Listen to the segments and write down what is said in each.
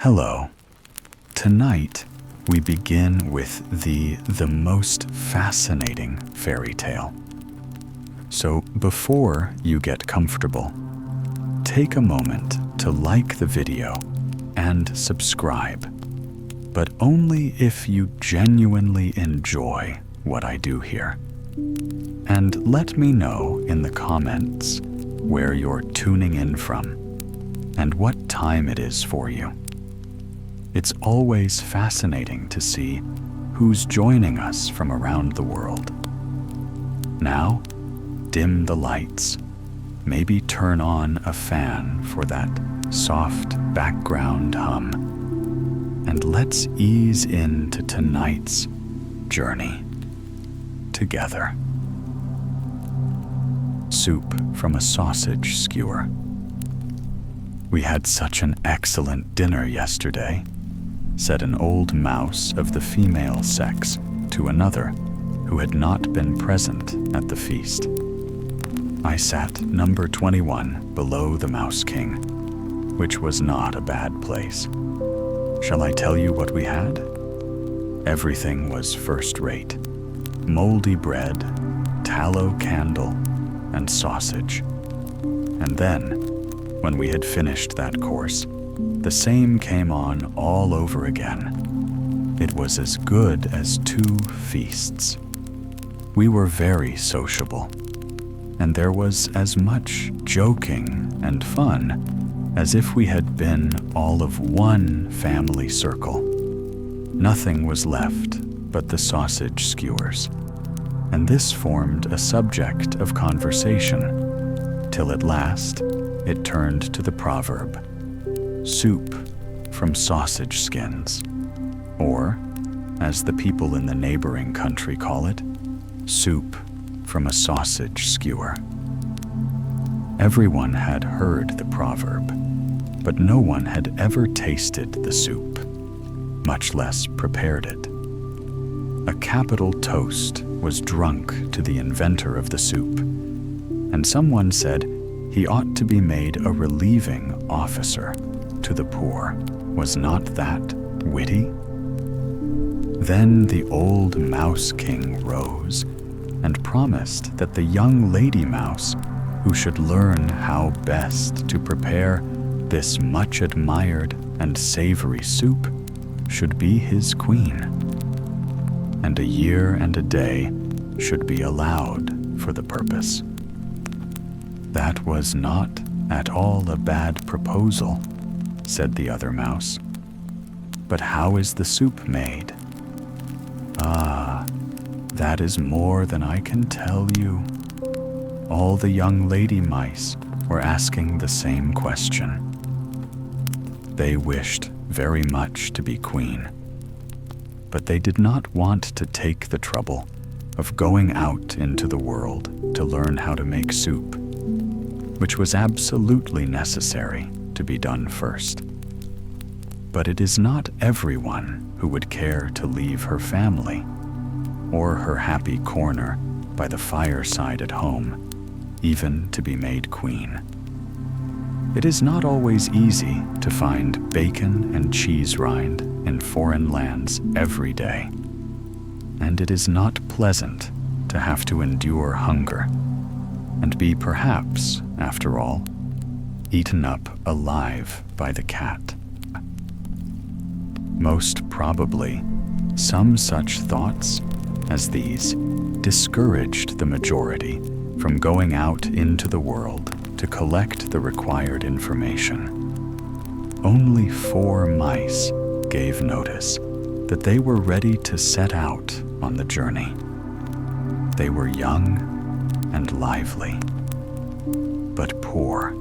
Hello. Tonight, we begin with the most fascinating fairy tale. So before you get comfortable, take a moment to like the video and subscribe, but only if you genuinely enjoy what I do here. And let me know in the comments where you're tuning in from and what time it is for you. It's always fascinating to see who's joining us from around the world. Now, dim the lights, maybe turn on a fan for that soft background hum, and let's ease into tonight's journey together. Soup from a sausage skewer. We had such an excellent dinner yesterday, said an old mouse of the female sex to another who had not been present at the feast. I sat number 21 below the Mouse King, which was not a bad place. Shall I tell you what we had? Everything was first-rate. Moldy bread, tallow candle, and sausage. And then, when we had finished that course, the same came on all over again. It was as good as 2 feasts. We were very sociable, and there was as much joking and fun as if we had been all of one family circle. Nothing was left but the sausage skewers, and this formed a subject of conversation, till at last it turned to the proverb, soup from sausage skins, or, as the people in the neighboring country call it, soup from a sausage skewer. Everyone had heard the proverb, but no one had ever tasted the soup, much less prepared it. A capital toast was drunk to the inventor of the soup, and someone said he ought to be made a relieving officer to the poor. Was not that witty? Then the old Mouse King rose and promised that the young lady mouse who should learn how best to prepare this much admired and savory soup should be his queen, and a year and a day should be allowed for the purpose. That was not at all a bad proposal, said the other mouse. But how is the soup made? Ah, that is more than I can tell you. All the young lady mice were asking the same question. They wished very much to be queen, but they did not want to take the trouble of going out into the world to learn how to make soup, which was absolutely necessary to be done first. But it is not everyone who would care to leave her family or her happy corner by the fireside at home, even to be made queen. It is not always easy to find bacon and cheese rind in foreign lands every day, and it is not pleasant to have to endure hunger and be perhaps, after all, eaten up alive by the cat. Most probably, some such thoughts as these discouraged the majority from going out into the world to collect the required information. Only 4 mice gave notice that they were ready to set out on the journey. They were young and lively, but poor.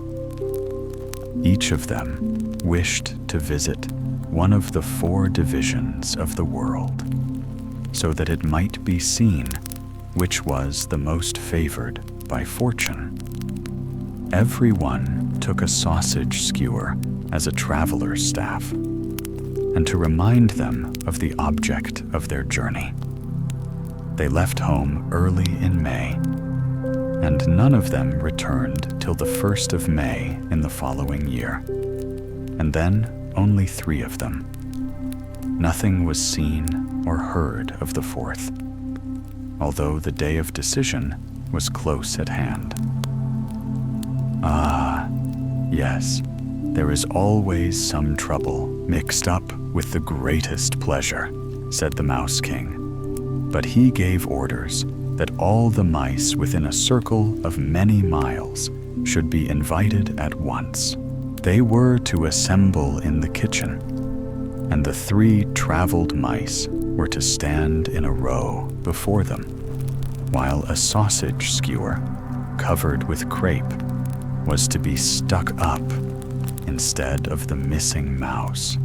Each of them wished to visit one of the 4 divisions of the world, so that it might be seen which was the most favored by fortune. Everyone took a sausage skewer as a traveler's staff, and to remind them of the object of their journey. They left home early in May, and none of them returned till the 1st of May in the following year. And then only 3 of them. Nothing was seen or heard of the 4th, although the day of decision was close at hand. Ah, yes, there is always some trouble mixed up with the greatest pleasure, said the Mouse King. But he gave orders that all the mice within a circle of many miles should be invited at once. They were to assemble in the kitchen, and the 3 traveled mice were to stand in a row before them, while a sausage skewer, covered with crepe, was to be stuck up instead of the missing mouse.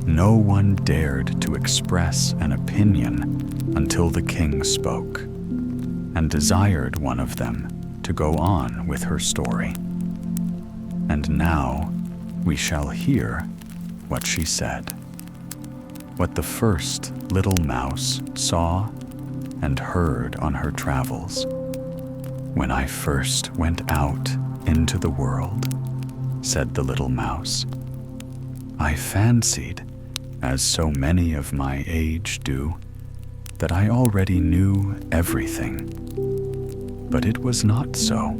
No one dared to express an opinion until the king spoke, and desired one of them to go on with her story. And now we shall hear what she said. What the first little mouse saw and heard on her travels. When I first went out into the world, said the little mouse, I fancied, as so many of my age do, that I already knew everything. But it was not so.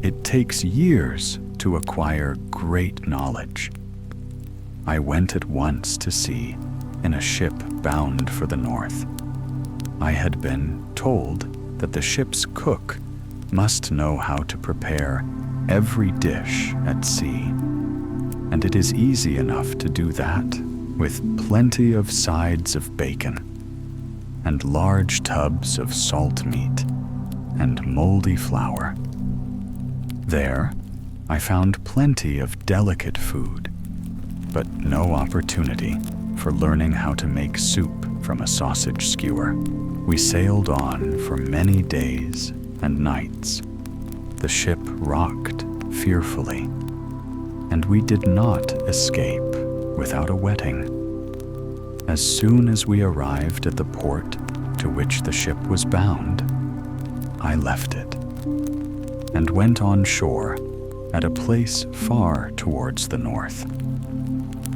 It takes years to acquire great knowledge. I went at once to sea in a ship bound for the north. I had been told that the ship's cook must know how to prepare every dish at sea, and it is easy enough to do that with plenty of sides of bacon and large tubs of salt meat and moldy flour. There, I found plenty of delicate food, but no opportunity for learning how to make soup from a sausage skewer. We sailed on for many days and nights. The ship rocked fearfully, and we did not escape without a wetting. As soon as we arrived at the port to which the ship was bound, I left it and went on shore at a place far towards the north.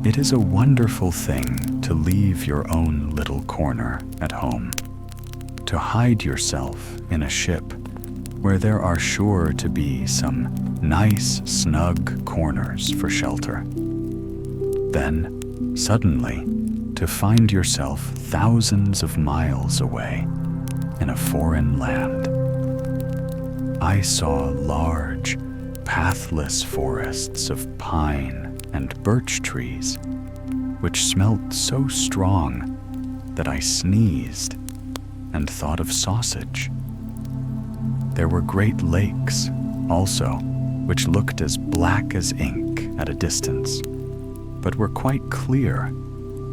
It is a wonderful thing to leave your own little corner at home, to hide yourself in a ship where there are sure to be some nice, snug corners for shelter. Then, suddenly, to find yourself thousands of miles away in a foreign land. I saw large, pathless forests of pine and birch trees, which smelt so strong that I sneezed and thought of sausage. There were great lakes, also, which looked as black as ink at a distance, but were quite clear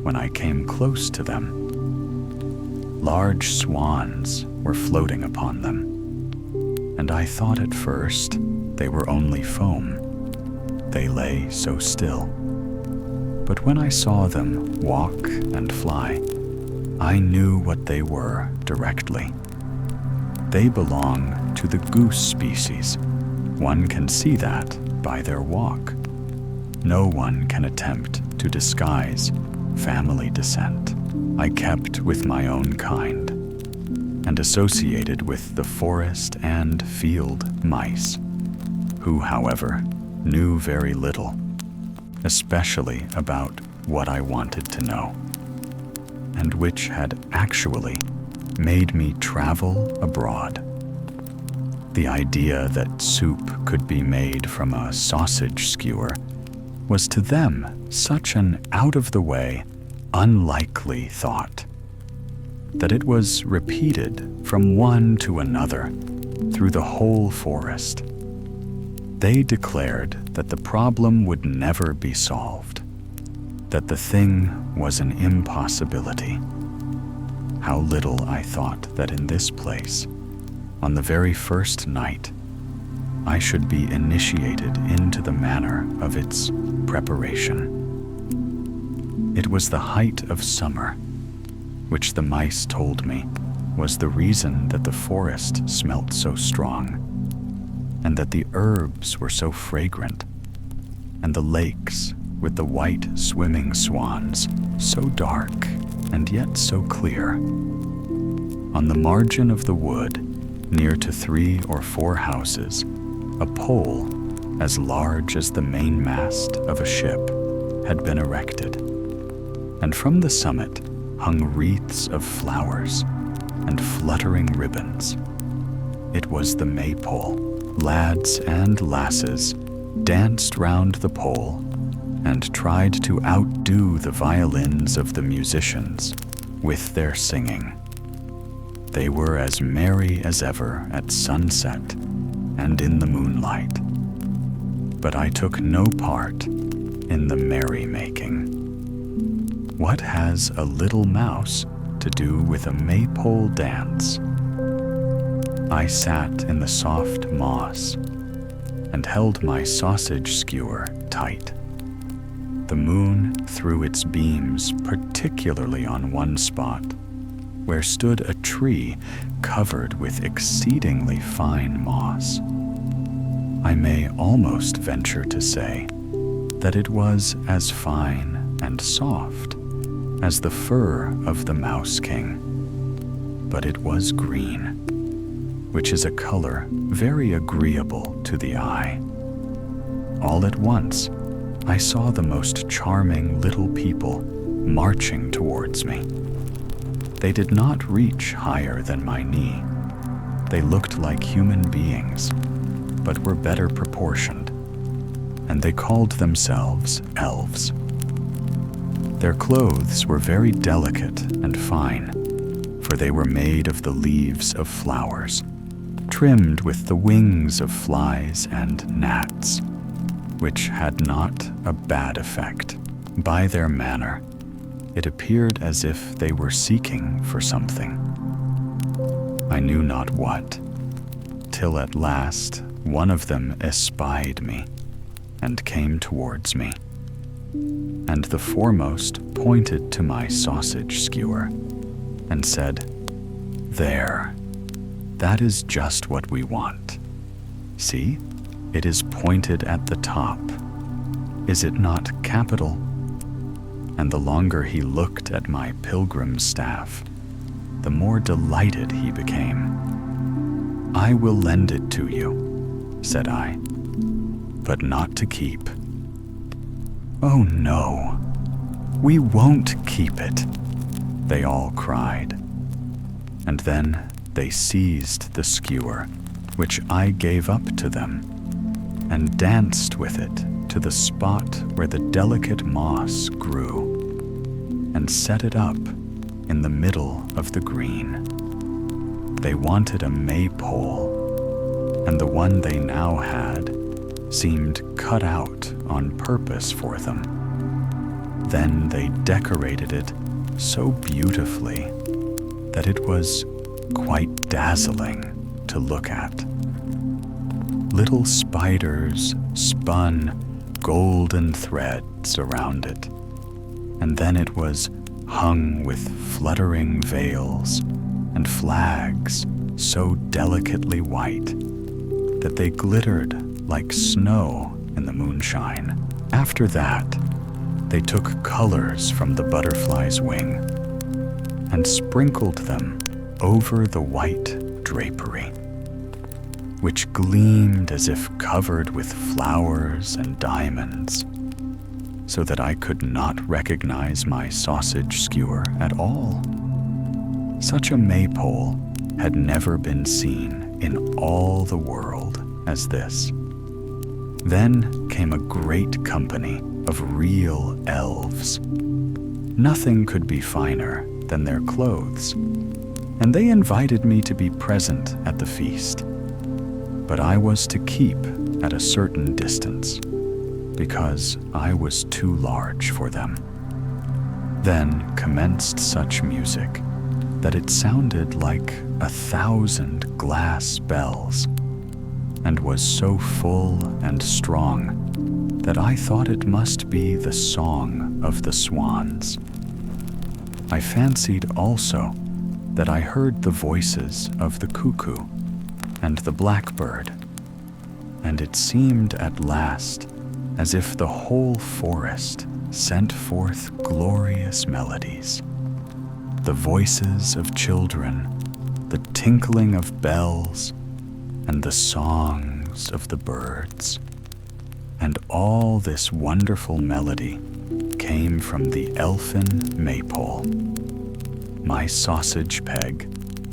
when I came close to them. Large swans were floating upon them, and I thought at first they were only foam. They lay so still. But when I saw them walk and fly, I knew what they were directly. They belong to the goose species. One can see that by their walk. No one can attempt to disguise family descent. I kept with my own kind and associated with the forest and field mice, who, however, knew very little, especially about what I wanted to know, and which had actually made me travel abroad. The idea that soup could be made from a sausage skewer was to them such an out-of-the-way, unlikely thought, that it was repeated from one to another through the whole forest. They declared that the problem would never be solved, that the thing was an impossibility. How little I thought that in this place, on the very first night, I should be initiated into the manner of its preparation. It was the height of summer, which the mice told me was the reason that the forest smelt so strong, and that the herbs were so fragrant, and the lakes with the white swimming swans, so dark and yet so clear. On the margin of the wood, near to 3 or 4 houses, a pole as large as the mainmast of a ship had been erected, and from the summit hung wreaths of flowers and fluttering ribbons. It was the maypole. Lads and lasses danced round the pole and tried to outdo the violins of the musicians with their singing. They were as merry as ever at sunset and in the moonlight, but I took no part in the merrymaking. What has a little mouse to do with a maypole dance? I sat in the soft moss and held my sausage skewer tight. The moon threw its beams particularly on one spot, where stood a tree covered with exceedingly fine moss. I may almost venture to say that it was as fine and soft as the fur of the Mouse King, but it was green, which is a color very agreeable to the eye. All at once, I saw the most charming little people marching towards me. They did not reach higher than my knee. They looked like human beings, but were better proportioned, and they called themselves elves. Their clothes were very delicate and fine, for they were made of the leaves of flowers, trimmed with the wings of flies and gnats, which had not a bad effect. By their manner, it appeared as if they were seeking for something. I knew not what, till at last one of them espied me and came towards me, and the foremost pointed to my sausage skewer and said, "There, that is just what we want. See, it is pointed at the top. Is it not capital?" And the longer he looked at my pilgrim's staff, the more delighted he became. "I will lend it to you," said I, "but not to keep." "Oh no, we won't keep it," they all cried. And then they seized the skewer, which I gave up to them, and danced with it to the spot where the delicate moss grew, and set it up in the middle of the green. They wanted a maypole, and the one they now had seemed cut out on purpose for them. Then they decorated it so beautifully that it was quite dazzling to look at. Little spiders spun golden threads around it, and then it was hung with fluttering veils and flags so delicately white that they glittered like snow in the moonshine. After that, they took colors from the butterfly's wing and sprinkled them over the white drapery, which gleamed as if covered with flowers and diamonds, so that I could not recognize my sausage skewer at all. Such a maypole had never been seen in all the world as this. Then came a great company of real elves. Nothing could be finer than their clothes, and they invited me to be present at the feast. But I was to keep at a certain distance, because I was too large for them. Then commenced such music that it sounded like 1,000 glass bells, and was so full and strong that I thought it must be the song of the swans. I fancied also that I heard the voices of the cuckoo and the blackbird, and it seemed at last as if the whole forest sent forth glorious melodies. The voices of children, the tinkling of bells, and the songs of the birds. And all this wonderful melody came from the elfin maypole. My sausage peg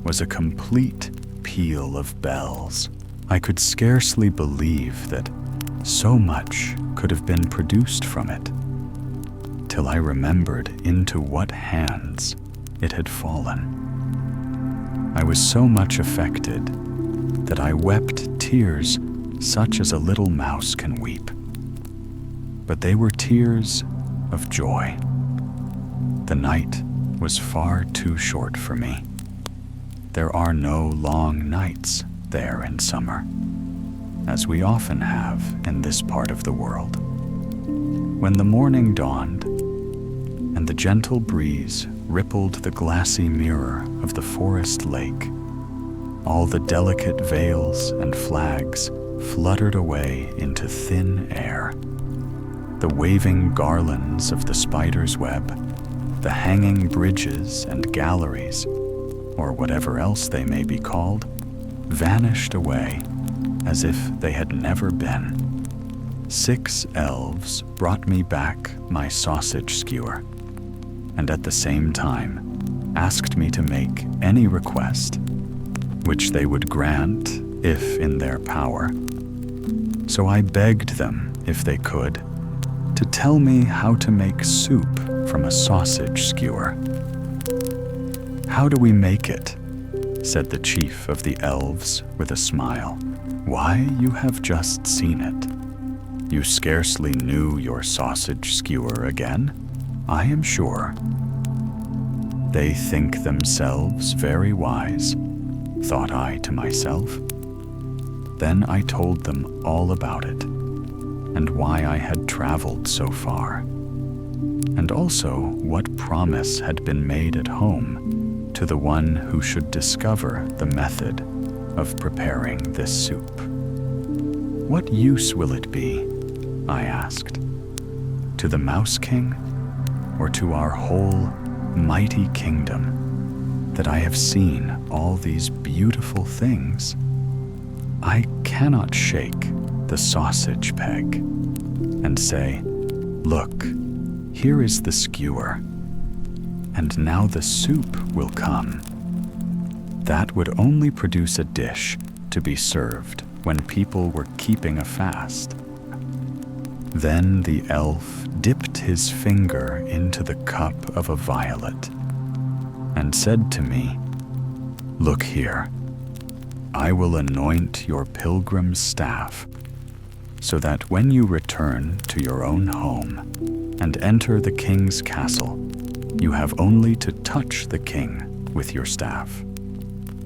was a complete peal of bells. I could scarcely believe that so much could have been produced from it, till I remembered into what hands it had fallen. I was so much affected that I wept tears such as a little mouse can weep. But they were tears of joy. The night was far too short for me. There are no long nights there in summer, as we often have in this part of the world. When the morning dawned, and the gentle breeze rippled the glassy mirror of the forest lake, all the delicate veils and flags fluttered away into thin air. The waving garlands of the spider's web, the hanging bridges and galleries, or whatever else they may be called, vanished away as if they had never been. 6 elves brought me back my sausage skewer, and at the same time asked me to make any request, which they would grant if in their power. So I begged them, if they could, to tell me how to make soup from a sausage skewer. "How do we make it?" said the chief of the elves with a smile. "Why, you have just seen it. You scarcely knew your sausage skewer again, I am sure." They think themselves very wise, thought I to myself. Then I told them all about it, and why I had traveled so far, and also what promise had been made at home to the one who should discover the method of preparing this soup. "What use will it be?" I asked. "To the Mouse King, or to our whole mighty kingdom, that I have seen all these beautiful things? I cannot shake the sausage peg and say, 'Look, here is the skewer, and now the soup will come.' That would only produce a dish to be served when people were keeping a fast." Then the elf dipped his finger into the cup of a violet and said to me, "Look here, I will anoint your pilgrim's staff, so that when you return to your own home and enter the king's castle, you have only to touch the king with your staff,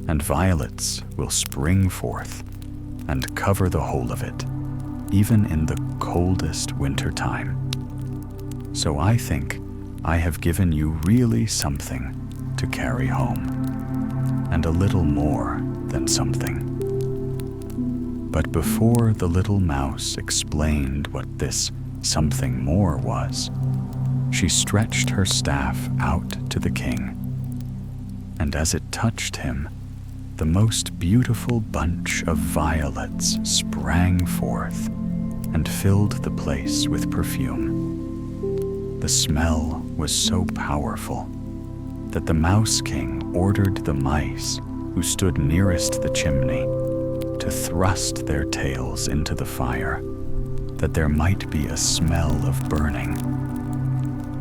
and violets will spring forth and cover the whole of it, even in the coldest winter time. So I think I have given you really something to carry home, and a little more than something." But before the little mouse explained what this something more was, she stretched her staff out to the king, and as it touched him, the most beautiful bunch of violets sprang forth and filled the place with perfume. The smell was so powerful that the Mouse King ordered the mice who stood nearest the chimney to thrust their tails into the fire, that there might be a smell of burning.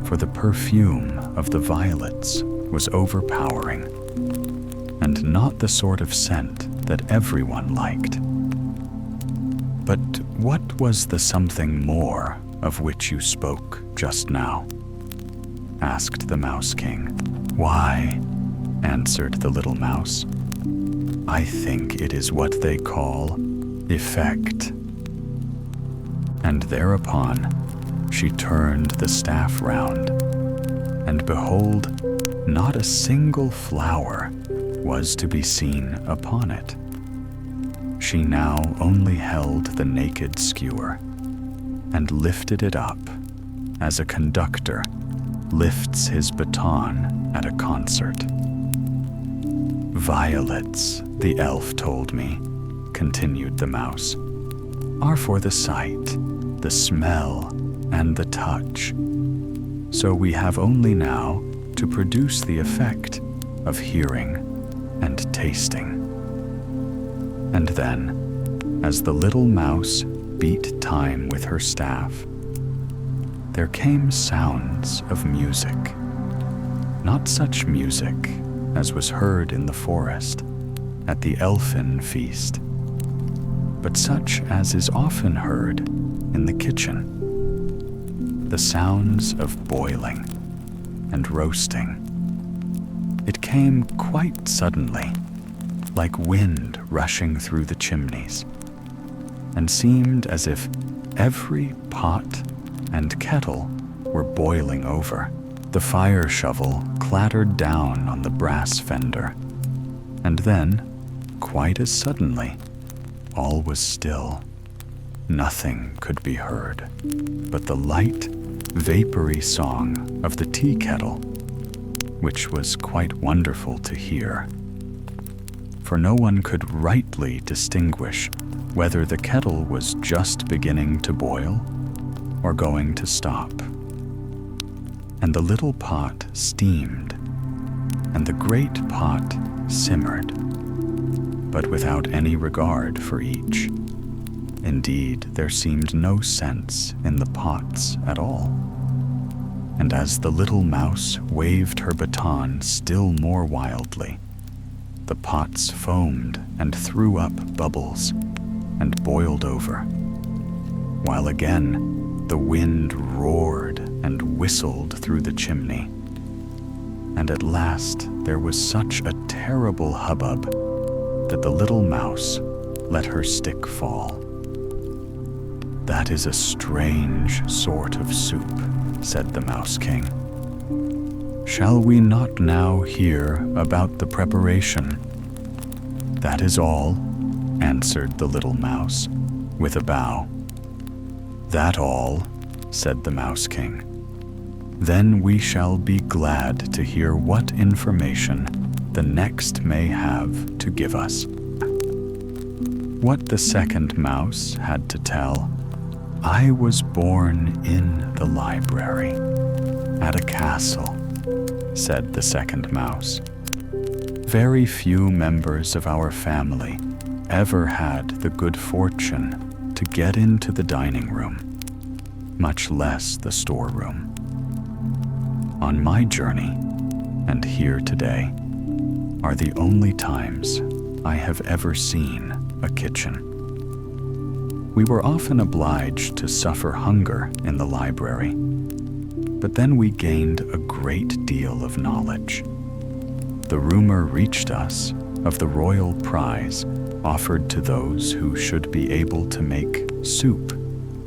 For the perfume of the violets was overpowering, and not the sort of scent that everyone liked. "But what was the something more of which you spoke just now?" asked the Mouse King. "Why," answered the little mouse, "I think it is what they call effect." And thereupon she turned the staff round, and behold, not a single flower was to be seen upon it. She now only held the naked skewer, and lifted it up as a conductor lifts his baton at a concert. Violets, the elf told me, continued the mouse, are for the sight, the smell, and the touch. So we have only now to produce the effect of hearing and tasting. And then, as the little mouse beat time with her staff, there came sounds of music. Not such music as was heard in the forest at the elfin feast, but such as is often heard in the kitchen. The sounds of boiling and roasting. It came quite suddenly, like wind rushing through the chimneys, and seemed as if every pot and kettle were boiling over. The fire shovel clattered down on the brass fender, and then, quite as suddenly, all was still. Nothing could be heard but the light, vapory song of the tea kettle, which was quite wonderful to hear. For no one could rightly distinguish whether the kettle was just beginning to boil or going to stop. And the little pot steamed, and the great pot simmered, but without any regard for each. Indeed, there seemed no sense in the pots at all. And as the little mouse waved her baton still more wildly, the pots foamed and threw up bubbles and boiled over, while again the wind roared and whistled through the chimney. And at last there was such a terrible hubbub that the little mouse let her stick fall. "That is a strange sort of soup," said the Mouse King. "Shall we not now hear about the preparation?" "That is all," answered the little mouse, with a bow. "That all," said the Mouse King. "Then we shall be glad to hear what information the next may have to give us." What the second mouse had to tell: "I was born in the library, at a castle," said the second mouse. "Very few members of our family ever had the good fortune to get into the dining room, much less the storeroom. On my journey, and here today, are the only times I have ever seen a kitchen. We were often obliged to suffer hunger in the library, but then we gained a great deal of knowledge. The rumor reached us of the royal prize offered to those who should be able to make soup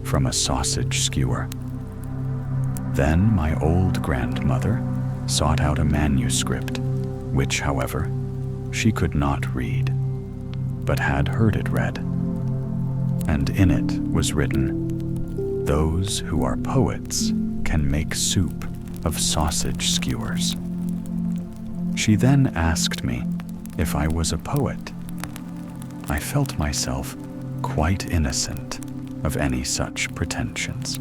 from a sausage skewer. Then my old grandmother sought out a manuscript, which, however, she could not read, but had heard it read. And in it was written, 'Those who are poets can make soup of sausage skewers.' She then asked me if I was a poet. I felt myself quite innocent of any such pretensions.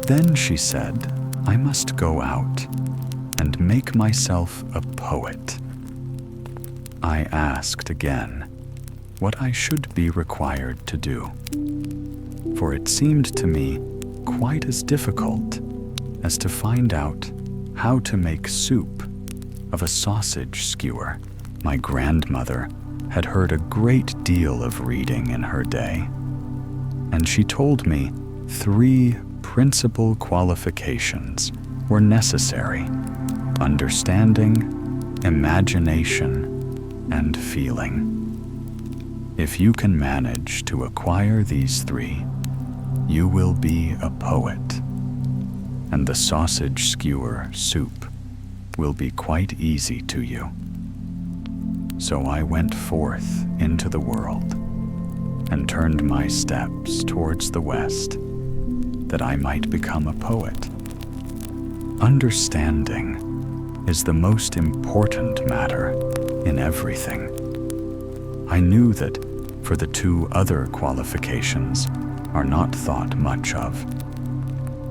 Then she said I must go out and make myself a poet. I asked again what I should be required to do, for it seemed to me quite as difficult as to find out how to make soup of a sausage skewer. My grandmother had heard a great deal of reading in her day, and she told me 3 principal qualifications were necessary: understanding, imagination, and feeling. If you can manage to acquire these 3, you will be a poet, and the sausage skewer soup will be quite easy to you. So I went forth into the world and turned my steps towards the west that I might become a poet. Understanding is the most important matter in everything. I knew that for the two other qualifications are not thought much of.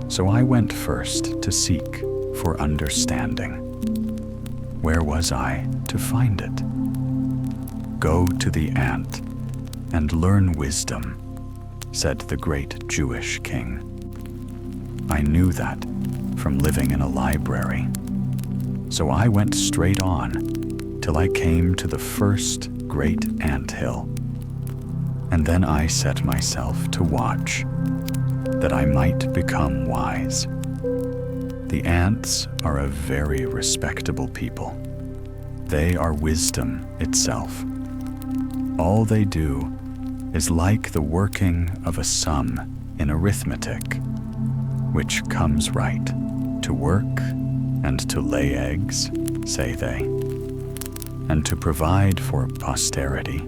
So I went first to seek for understanding. Where was I to find it? Go to the ant and learn wisdom, said the great Jewish king. I knew that from living in a library. So I went straight on till I came to the first great anthill. And then I set myself to watch, that I might become wise. The ants are a very respectable people. They are wisdom itself. All they do is like the working of a sum in arithmetic, which comes right to work and to lay eggs, say they, and to provide for posterity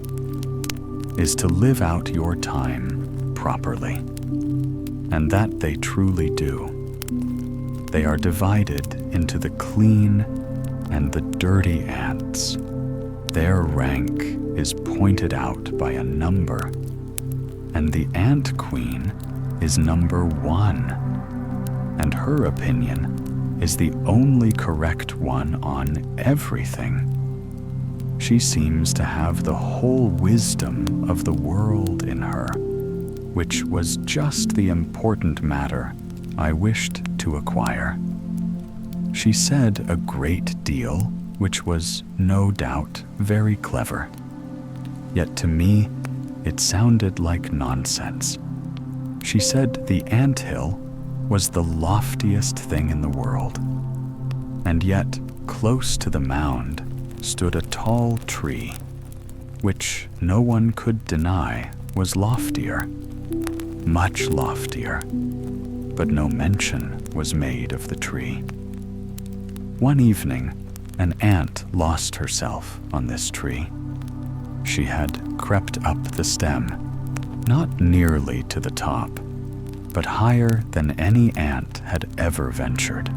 is to live out your time properly, and that they truly do. They are divided into the clean and the dirty ants. Their rank is pointed out by a number, and the ant queen is number 1, and her opinion is the only correct one on everything. She seems to have the whole wisdom of the world in her, which was just the important matter I wished to acquire. She said a great deal, which was no doubt very clever. Yet to me, it sounded like nonsense. She said the anthill was the loftiest thing in the world, and yet close to the mound stood a tall tree, which no one could deny was loftier, much loftier, but no mention was made of the tree. One evening, an ant lost herself on this tree. She had crept up the stem, not nearly to the top, but higher than any ant had ever ventured.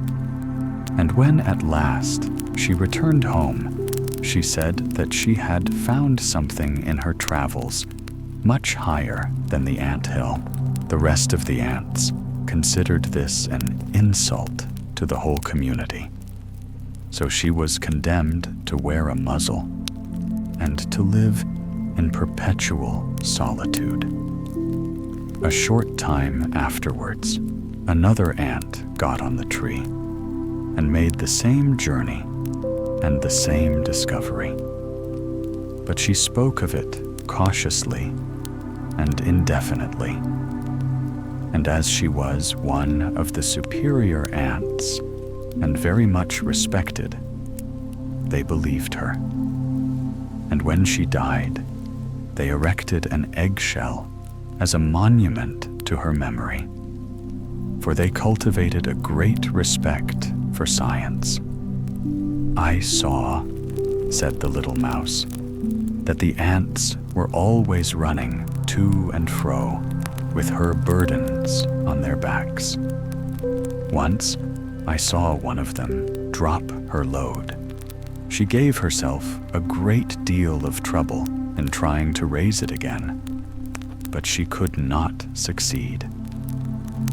And when at last she returned home, she said that she had found something in her travels much higher than the anthill. The rest of the ants considered this an insult to the whole community. So she was condemned to wear a muzzle and to live in perpetual solitude. A short time afterwards, another ant got on the tree and made the same journey and the same discovery. But she spoke of it cautiously and indefinitely. And as she was one of the superior ants and very much respected, they believed her. And when she died, they erected an eggshell as a monument to her memory, for they cultivated a great respect for science. I saw, said the little mouse, that the ants were always running to and fro with her burdens on their backs. Once, I saw one of them drop her load. She gave herself a great deal of trouble in trying to raise it again, but she could not succeed.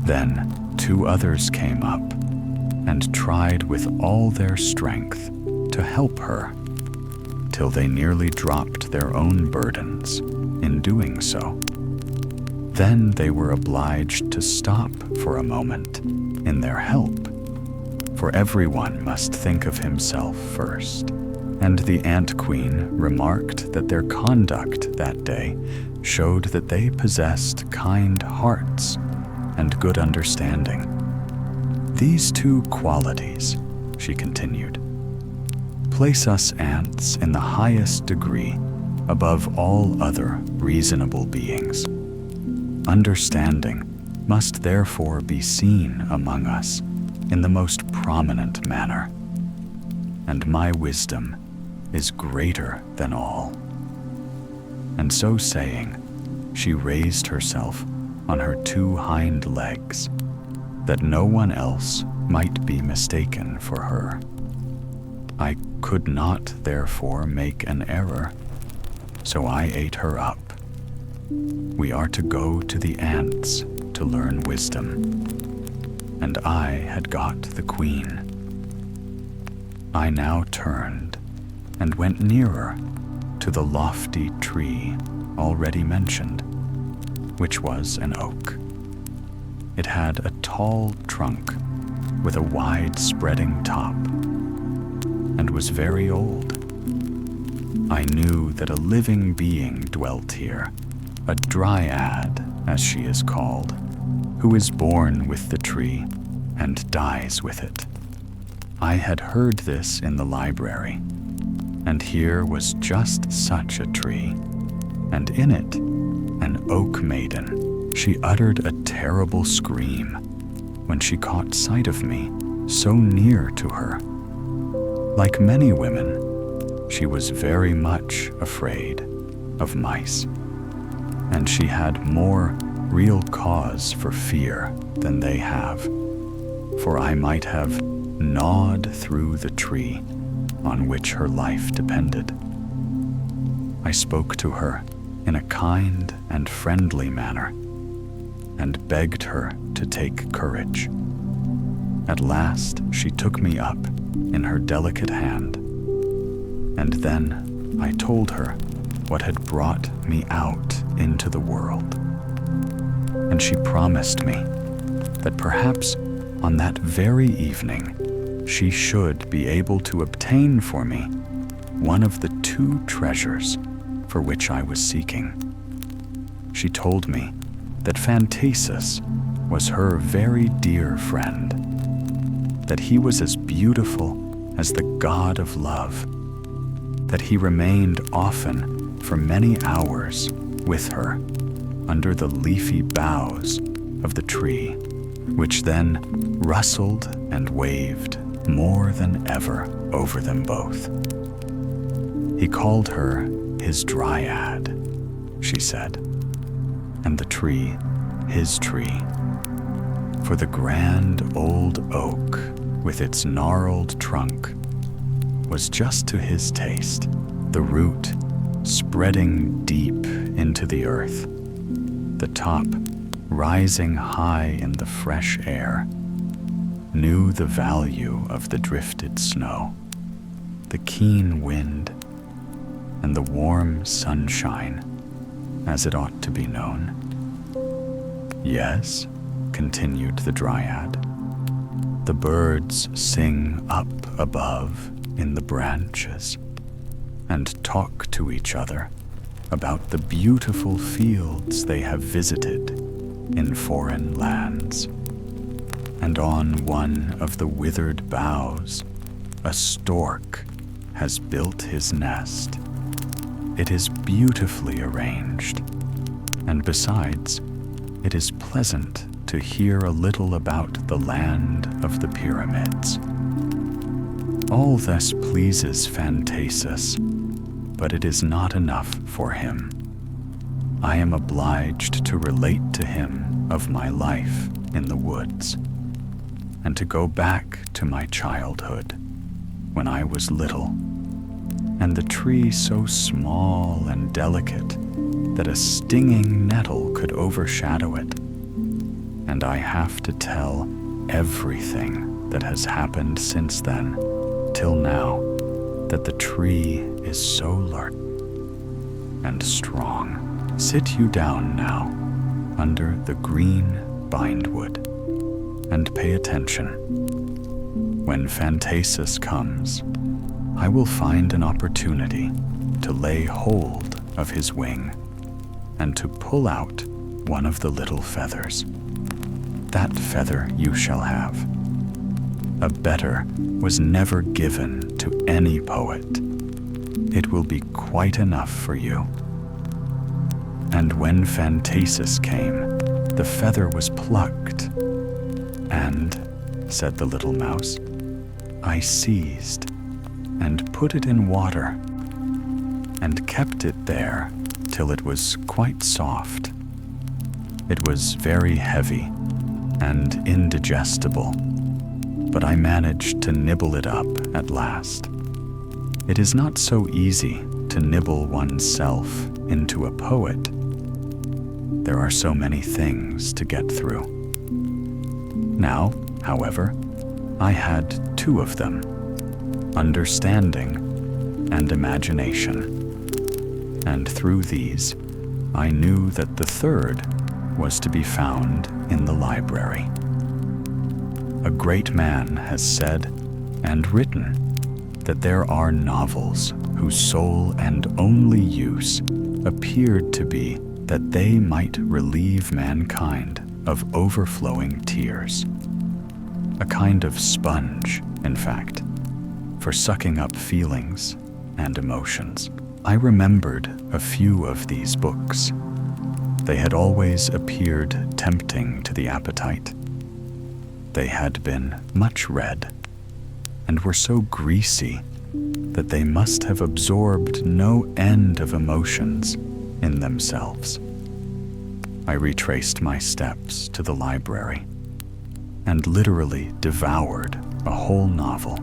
Then 2 others came up and tried with all their strength to help her, till they nearly dropped their own burdens in doing so. Then they were obliged to stop for a moment in their help, for everyone must think of himself first. And the ant queen remarked that their conduct that day showed that they possessed kind hearts and good understanding. These 2 qualities, she continued, place us ants in the highest degree above all other reasonable beings. Understanding must therefore be seen among us in the most prominent manner, and my wisdom is greater than all. And so saying, she raised herself on her 2 hind legs that no one else might be mistaken for her. I could not, therefore, make an error, so I ate her up. We are to go to the ants to learn wisdom, and I had got the queen. I now turned and went nearer to the lofty tree already mentioned, which was an oak. It had a tall trunk with a wide spreading top, and was very old. I knew that a living being dwelt here, a dryad, as she is called, who is born with the tree and dies with it. I had heard this in the library, and here was just such a tree, and in it an oak maiden. She uttered a terrible scream when she caught sight of me so near to her. Like many women, she was very much afraid of mice, and she had more real cause for fear than they have, for I might have gnawed through the tree on which her life depended. I spoke to her in a kind and friendly manner, and begged her to take courage. At last she took me up in her delicate hand, and then I told her what had brought me out into the world. And she promised me that perhaps on that very evening she should be able to obtain for me one of the 2 treasures for which I was seeking. She told me that Phantasus was her very dear friend, that he was as beautiful as the god of love, that he remained often for many hours with her under the leafy boughs of the tree, which then rustled and waved more than ever over them both. He called her his dryad, she said, and the tree his tree, for the grand old oak with its gnarled trunk was just to his taste, the root spreading deep into the earth, the top rising high in the fresh air, knew the value of the drifted snow, the keen wind, and the warm sunshine, as it ought to be known. Yes, continued the dryad, the birds sing up above in the branches and talk to each other about the beautiful fields they have visited in foreign lands. And on one of the withered boughs, a stork has built his nest. It is beautifully arranged, and besides, it is pleasant to hear a little about the land of the pyramids. All this pleases Phantasus, but it is not enough for him. I am obliged to relate to him of my life in the woods, and to go back to my childhood, when I was little, and the tree so small and delicate that a stinging nettle could overshadow it. And I have to tell everything that has happened since then, till now, that the tree is so alert and strong. Sit you down now under the green bindwood and pay attention. When Phantasus comes, I will find an opportunity to lay hold of his wing and to pull out one of the little feathers. That feather you shall have. A better was never given to any poet. It will be quite enough for you. And when Phantasus came, the feather was plucked, and, said the little mouse, I seized and put it in water, and kept it there till it was quite soft. It was very heavy, and indigestible, but I managed to nibble it up at last. It is not so easy to nibble oneself into a poet. There are so many things to get through. Now, however, I had two of them, understanding and imagination. And through these, I knew that the third was to be found in the library. A great man has said and written that there are novels whose sole and only use appeared to be that they might relieve mankind of overflowing tears. A kind of sponge, in fact, for sucking up feelings and emotions. I remembered a few of these books. They had always appeared tempting to the appetite. They had been much read, and were so greasy that they must have absorbed no end of emotions in themselves. I retraced my steps to the library and literally devoured a whole novel.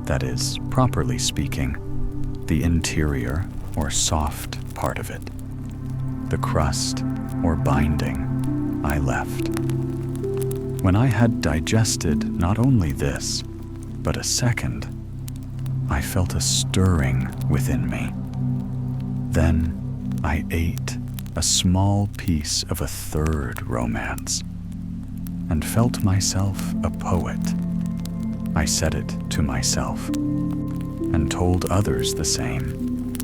That is, properly speaking, the interior or soft part of it. The crust or binding I left. When I had digested not only this, but a second, I felt a stirring within me. Then I ate a small piece of a third romance and felt myself a poet. I said it to myself and told others the same.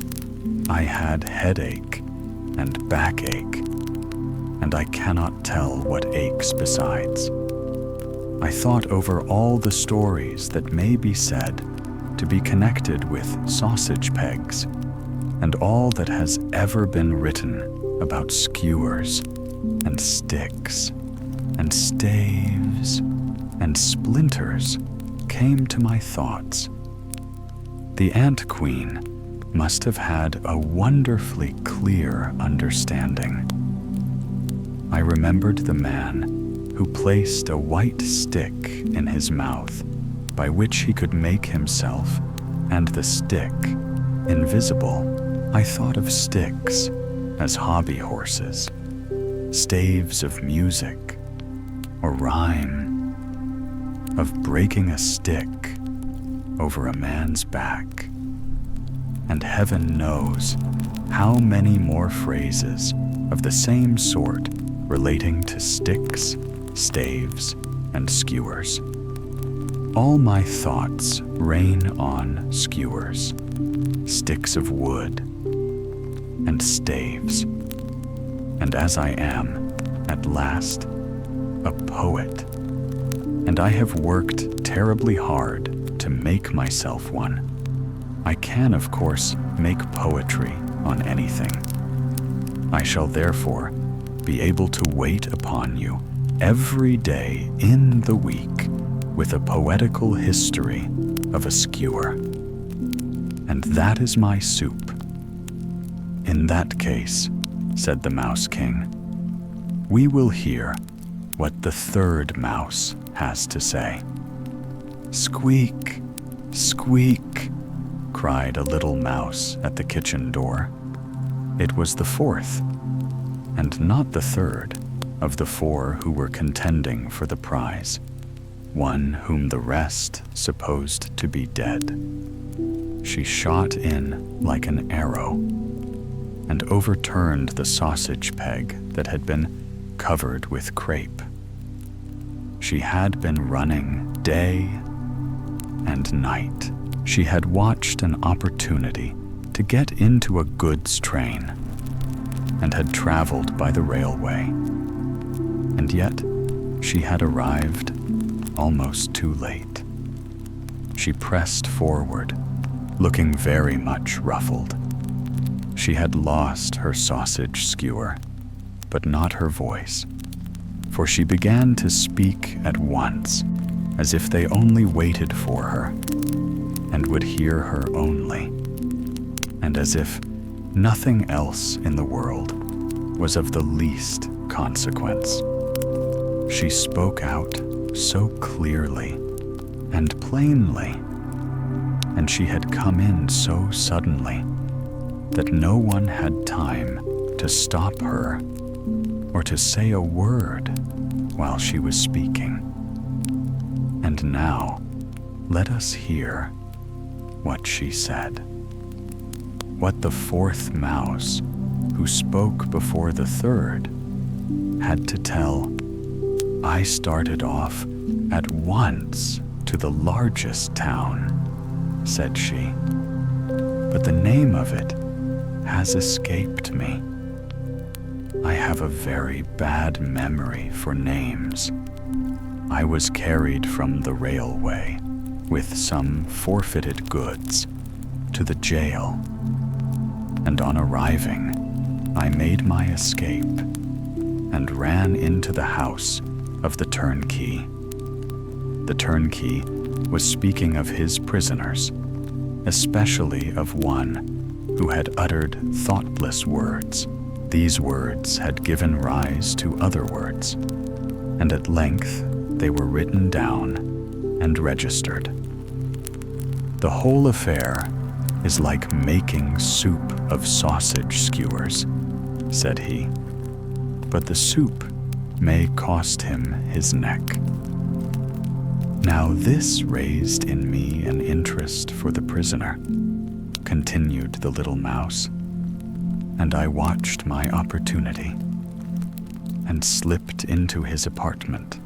I had headache and backache, and I cannot tell what aches besides. I thought over all the stories that may be said to be connected with sausage pegs, and all that has ever been written about skewers and sticks and staves and splinters came to my thoughts. The Ant Queen must have had a wonderfully clear understanding. I remembered the man who placed a white stick in his mouth by which he could make himself and the stick invisible. I thought of sticks as hobby horses, staves of music or rhyme, of breaking a stick over a man's back. And heaven knows how many more phrases of the same sort relating to sticks, staves, and skewers. All my thoughts rain on skewers, sticks of wood, and staves. And as I am, at last, a poet, and I have worked terribly hard to make myself one, I can, of course, make poetry on anything. I shall therefore be able to wait upon you every day in the week with a poetical history of a skewer. And that is my soup. In that case, said the Mouse King, we will hear what the third mouse has to say. Squeak, squeak, cried a little mouse at the kitchen door. It was the fourth, and not the third, of the four who were contending for the prize, one whom the rest supposed to be dead. She shot in like an arrow and overturned the sausage peg that had been covered with crepe. She had been running day and night. She had watched an opportunity to get into a goods train and had traveled by the railway. And yet she had arrived almost too late. She pressed forward, looking very much ruffled. She had lost her sausage skewer, but not her voice, for she began to speak at once, as if they only waited for her, and would hear her only, and as if nothing else in the world was of the least consequence. She spoke out so clearly and plainly, and she had come in so suddenly that no one had time to stop her or to say a word while she was speaking. And now, let us hear what she said. What the fourth mouse, who spoke before the third, had to tell, I started off at once to the largest town, said she, but the name of it has escaped me. I have a very bad memory for names. I was carried from the railway with some forfeited goods to the jail, and on arriving, I made my escape and ran into the house of the turnkey. The turnkey was speaking of his prisoners, especially of one who had uttered thoughtless words. These words had given rise to other words, and at length they were written down and registered. The whole affair is like making soup of sausage skewers, said he, but the soup may cost him his neck. Now this raised in me an interest for the prisoner, continued the little mouse, and I watched my opportunity and slipped into his apartment,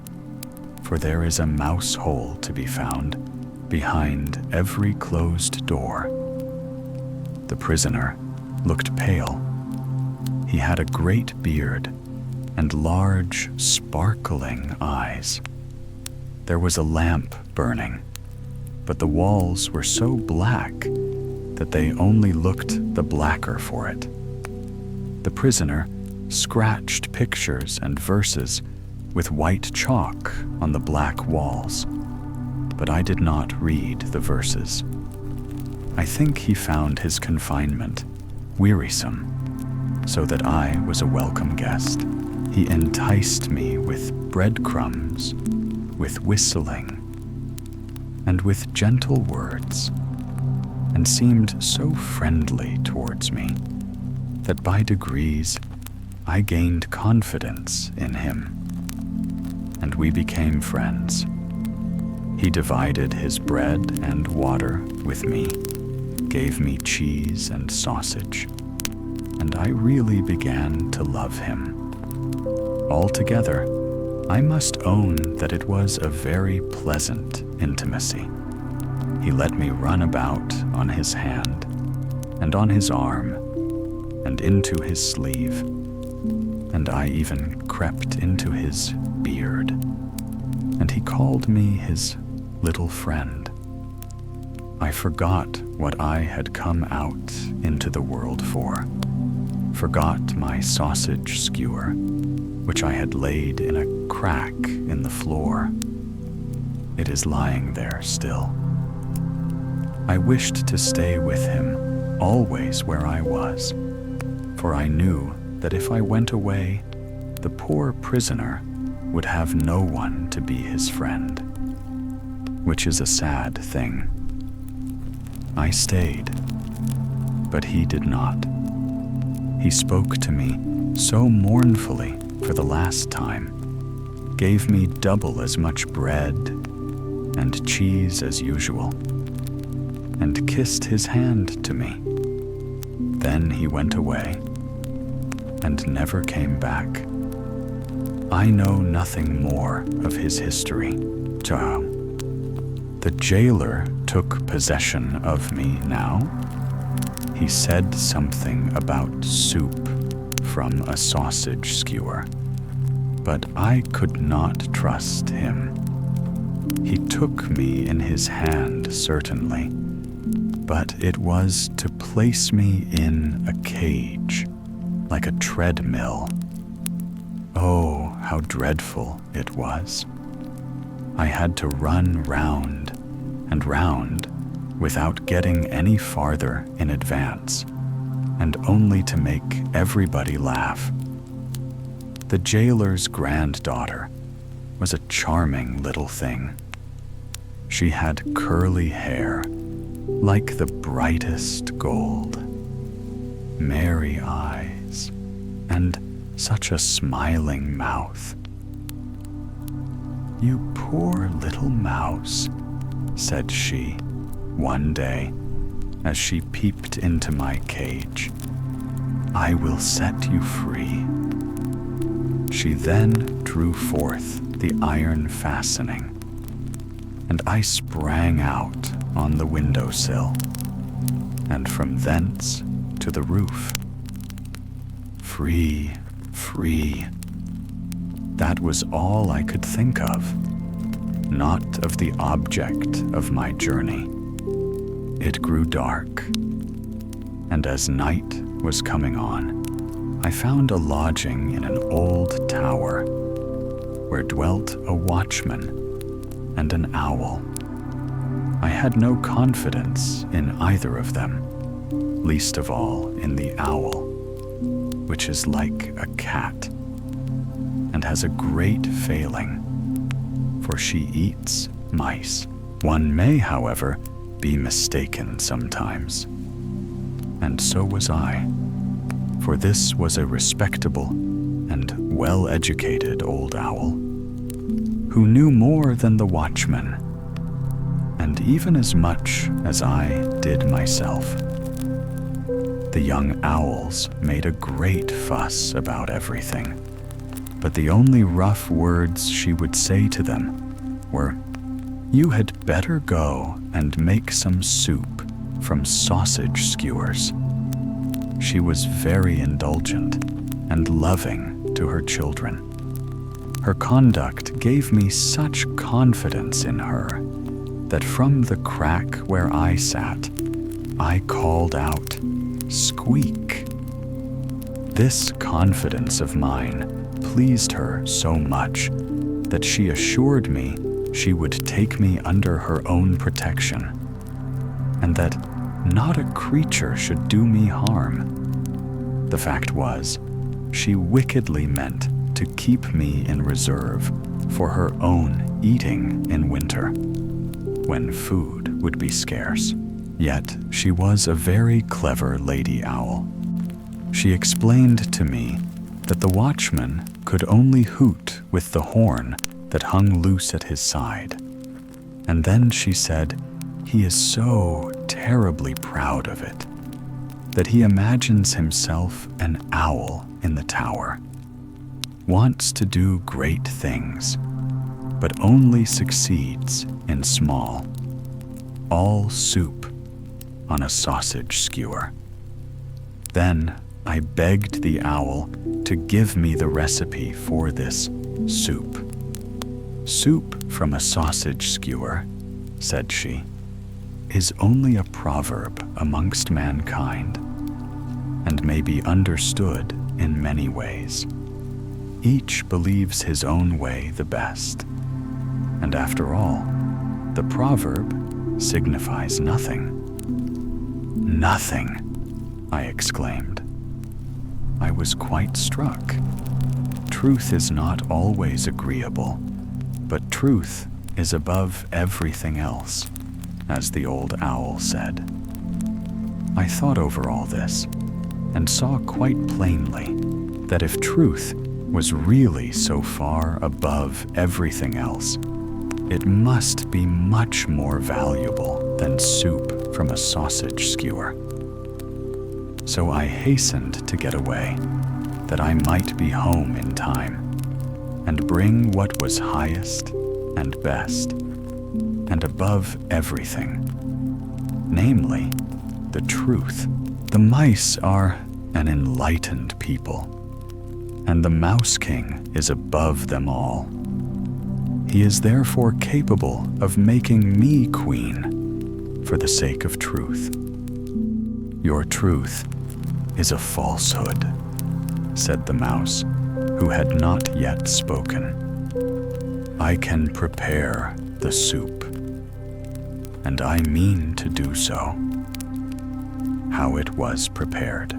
for there is a mouse hole to be found behind every closed door. The prisoner looked pale. He had a great beard and large, sparkling eyes. There was a lamp burning, but the walls were so black that they only looked the blacker for it. The prisoner scratched pictures and verses with white chalk on the black walls, but I did not read the verses. I think he found his confinement wearisome, so that I was a welcome guest. He enticed me with breadcrumbs, with whistling, and with gentle words, and seemed so friendly towards me that by degrees I gained confidence in him, and we became friends. He divided his bread and water with me, gave me cheese and sausage, and I really began to love him. Altogether, I must own that it was a very pleasant intimacy. He let me run about on his hand, and on his arm, and into his sleeve, and I even crept into his beard, and he called me his little friend. I forgot what I had come out into the world for, forgot my sausage skewer, which I had laid in a crack in the floor. It is lying there still. I wished to stay with him always where I was, for I knew that if I went away, the poor prisoner would have no one to be his friend, which is a sad thing. I stayed, but he did not. He spoke to me so mournfully for the last time, gave me double as much bread and cheese as usual, and kissed his hand to me. Then he went away and never came back. I know nothing more of his history. Ciao. The jailer took possession of me now. He said something about soup from a sausage skewer, but I could not trust him. He took me in his hand, certainly, but it was to place me in a cage, like a treadmill. Oh, how dreadful it was. I had to run round and round without getting any farther in advance, and only to make everybody laugh. The jailer's granddaughter was a charming little thing. She had curly hair, like the brightest gold, merry eyes, and such a smiling mouth. "You poor little mouse," said she, one day, as she peeped into my cage. "I will set you free." She then drew forth the iron fastening, and I sprang out on the windowsill, and from thence to the roof. Free, free. That was all I could think of, not of the object of my journey. It grew dark, and as night was coming on, I found a lodging in an old tower where dwelt a watchman and an owl. I had no confidence in either of them, least of all in the owl, which is like a cat and has a great failing, for she eats mice. One may, however, be mistaken sometimes, and so was I, for this was a respectable and well-educated old owl, who knew more than the watchman, and even as much as I did myself. The young owls made a great fuss about everything, but the only rough words she would say to them were, "You had better go and make some soup from sausage skewers." She was very indulgent and loving to her children. Her conduct gave me such confidence in her that from the crack where I sat, I called out, "Squeak!" This confidence of mine pleased her so much that she assured me she would take me under her own protection, and that not a creature should do me harm. The fact was, she wickedly meant to keep me in reserve for her own eating in winter, when food would be scarce. Yet she was a very clever lady owl. She explained to me that the watchman could only hoot with the horn that hung loose at his side. And then she said he is so terribly proud of it that he imagines himself an owl in the tower, wants to do great things, but only succeeds in small. All soup on a sausage skewer. Then I begged the owl to give me the recipe for this soup. "Soup from a sausage skewer," said she, "is only a proverb amongst mankind, and may be understood in many ways. Each believes his own way the best, and after all, the proverb signifies nothing." "Nothing!" I exclaimed. I was quite struck. Truth is not always agreeable, but truth is above everything else, as the old owl said. I thought over all this, and saw quite plainly that if truth was really so far above everything else, it must be much more valuable than soup from a sausage skewer. So I hastened to get away, that I might be home in time, and bring what was highest and best, and above everything, namely, the truth. The mice are an enlightened people, and the Mouse King is above them all. He is therefore capable of making me queen for the sake of truth. "Your truth is a falsehood," said the mouse, who had not yet spoken. "I can prepare the soup, and I mean to do so." How it was prepared.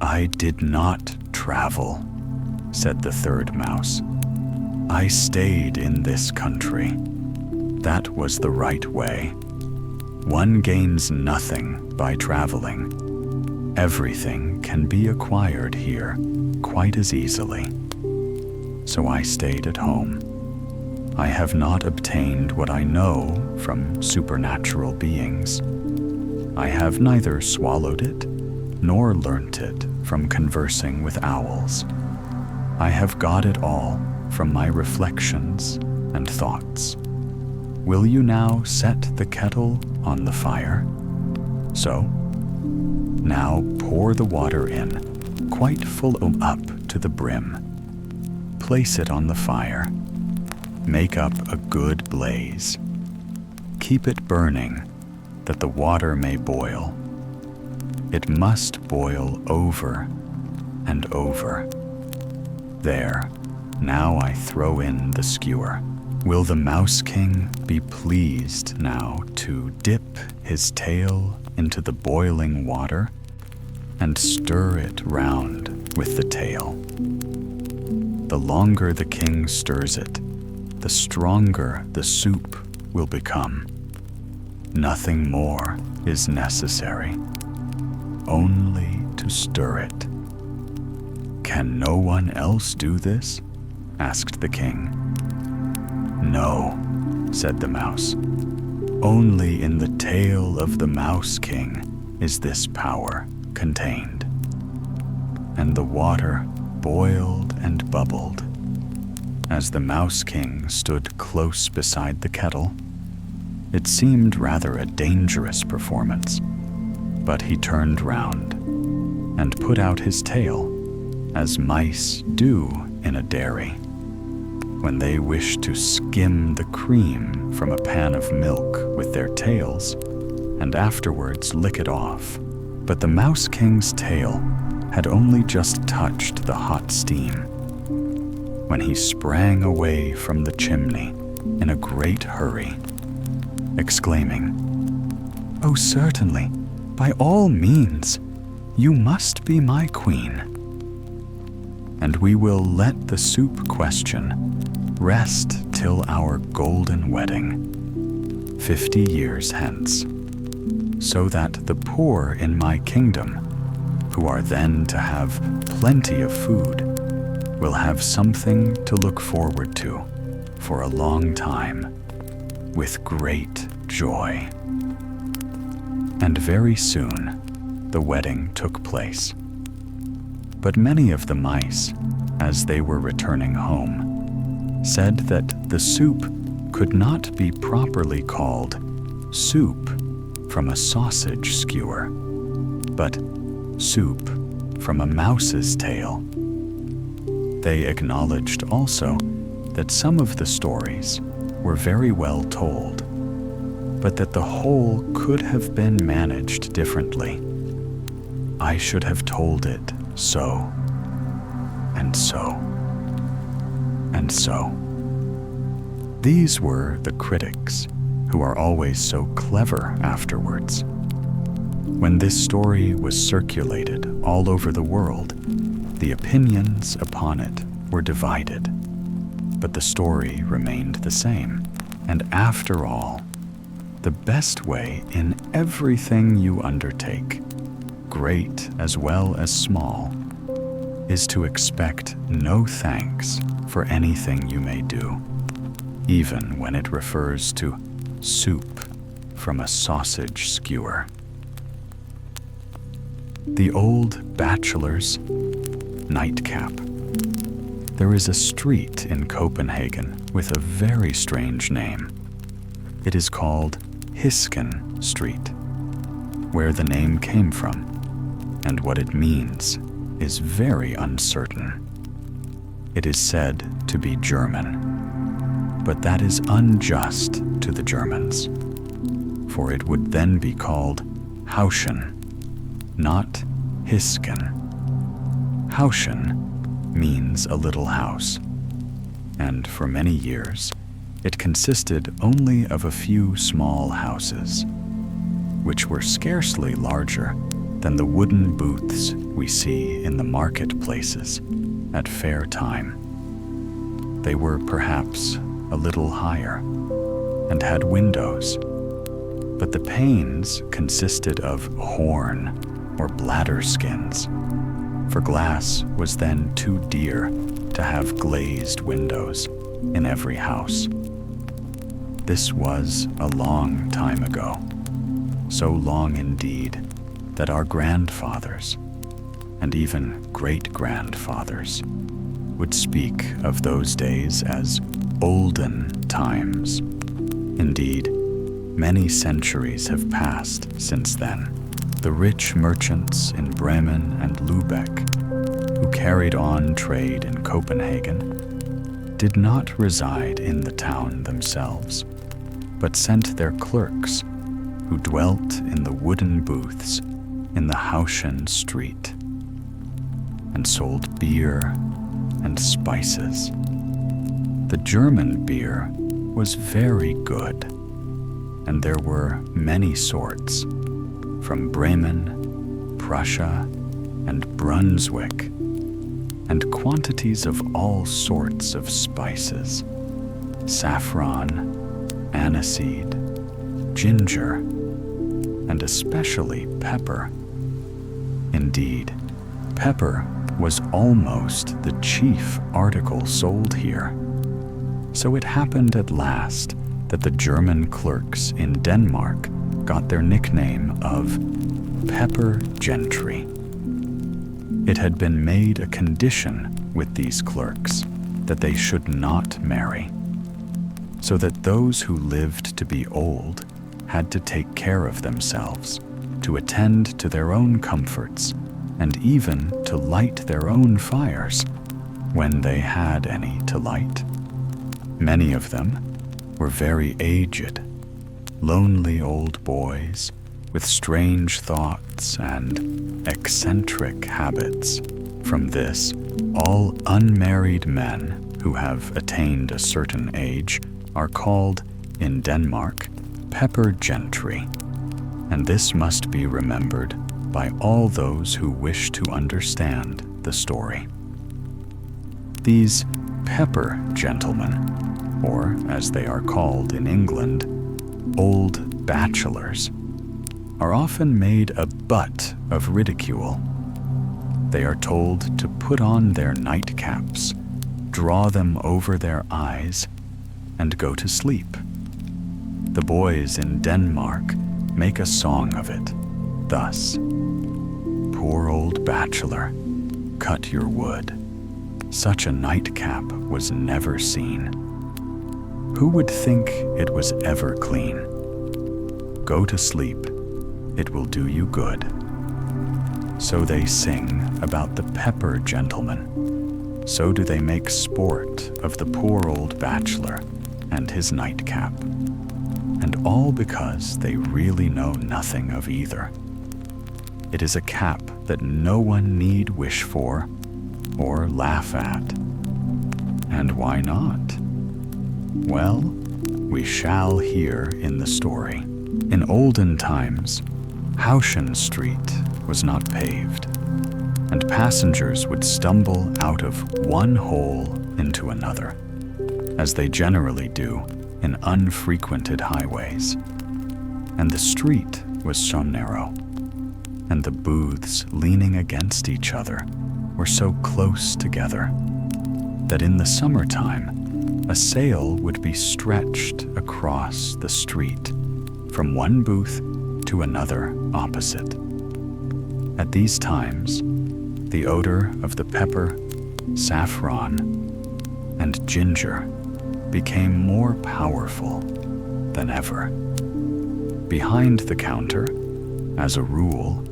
"I did not travel," said the third mouse. I stayed in this country. That was the right way. One gains nothing by traveling. Everything can be acquired here quite as easily. So I stayed at home. I have not obtained what I know from supernatural beings. I have neither swallowed it nor learnt it from conversing with owls. I have got it all from my reflections and thoughts. Will you now set the kettle on the fire? So, now pour the water in, quite full up to the brim. Place it on the fire. Make up a good blaze. Keep it burning, that the water may boil. It must boil over and over. There, now I throw in the skewer. Will the Mouse King be pleased now to dip his tail into the boiling water and stir it round with the tail? The longer the king stirs it, the stronger the soup will become. Nothing more is necessary, only to stir it. Can no one else do this? Asked the king. No, said the mouse. Only in the tail of the Mouse King is this power contained. And the water boiled and bubbled. As the Mouse King stood close beside the kettle, it seemed rather a dangerous performance, but he turned round and put out his tail, as mice do in a dairy, when they wish to skim the cream from a pan of milk with their tails and afterwards lick it off. But the Mouse King's tail had only just touched the hot steam when he sprang away from the chimney in a great hurry, exclaiming, "Oh, certainly, by all means, you must be my queen. And we will let the soup question rest till our golden wedding, 50 years hence, so that the poor in my kingdom, who are then to have plenty of food, will have something to look forward to for a long time, with great joy." And very soon, the wedding took place. But many of the mice, as they were returning home, said that the soup could not be properly called soup from a sausage skewer, but soup from a mouse's tail. They acknowledged also that some of the stories were very well told, but that the whole could have been managed differently. I should have told it so, and so, and so. These were the critics, who are always so clever afterwards. When this story was circulated all over the world, the opinions upon it were divided, but the story remained the same. And after all, the best way in everything you undertake, great as well as small, is to expect no thanks for anything you may do, even when it refers to soup from a sausage skewer. The old bachelor's Nightcap. There is a street in Copenhagen with a very strange name. It is called Hisken Street. Where the name came from and what it means is very uncertain. It is said to be German, but that is unjust to the Germans, for it would then be called Hauschen, not Hisken. Hauschen means a little house, and for many years it consisted only of a few small houses, which were scarcely larger than the wooden booths we see in the marketplaces at fair time. They were perhaps a little higher and had windows, but the panes consisted of horn or bladder skins, for glass was then too dear to have glazed windows in every house. This was a long time ago, so long indeed that our grandfathers, and even great-grandfathers, would speak of those days as olden times. Indeed, many centuries have passed since then. The rich merchants in Bremen and Lübeck, who carried on trade in Copenhagen, did not reside in the town themselves, but sent their clerks, who dwelt in the wooden booths in the Hauschen Street, and sold beer and spices. The German beer was very good, and there were many sorts, from Bremen, Prussia, and Brunswick, and quantities of all sorts of spices, saffron, aniseed, ginger, and especially pepper. Indeed, pepper was almost the chief article sold here. So it happened at last that the German clerks in Denmark got their nickname of pepper gentry. It had been made a condition with these clerks that they should not marry, so that those who lived to be old had to take care of themselves, to attend to their own comforts, and even to light their own fires when they had any to light. Many of them were very aged, lonely old boys with strange thoughts and eccentric habits. From this, all unmarried men who have attained a certain age are called, in Denmark, pepper gentry, and this must be remembered by all those who wish to understand the story. These pepper gentlemen, or as they are called in England, old bachelors, are often made a butt of ridicule. They are told to put on their nightcaps, draw them over their eyes, and go to sleep. The boys in Denmark make a song of it, thus: "Poor old bachelor, cut your wood. Such a nightcap was never seen. Who would think it was ever clean? Go to sleep, it will do you good." So they sing about the pepper gentleman. So do they make sport of the poor old bachelor and his nightcap. And all because they really know nothing of either. It is a cap that no one need wish for or laugh at. And why not? Well, we shall hear in the story. In olden times, Hauschen Street was not paved, and passengers would stumble out of one hole into another, as they generally do in unfrequented highways. And the street was so narrow, and the booths leaning against each other were so close together, that in the summertime, a sail would be stretched across the street from one booth to another opposite. At these times, the odor of the pepper, saffron, and ginger became more powerful than ever. Behind the counter, as a rule,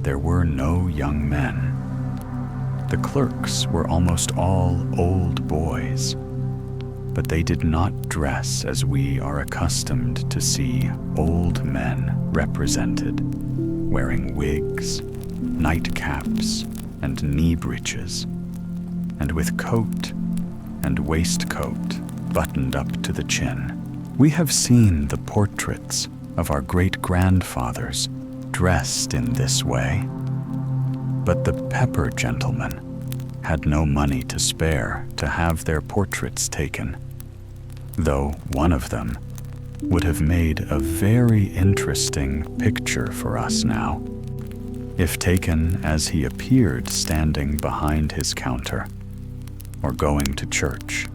there were no young men. The clerks were almost all old boys, but they did not dress as we are accustomed to see old men represented, wearing wigs, nightcaps, and knee breeches, and with coat and waistcoat buttoned up to the chin. We have seen the portraits of our had no money to spare to have their portraits taken, though one of them would have made a very interesting picture for us now, if taken as he appeared standing behind his counter, or going to church,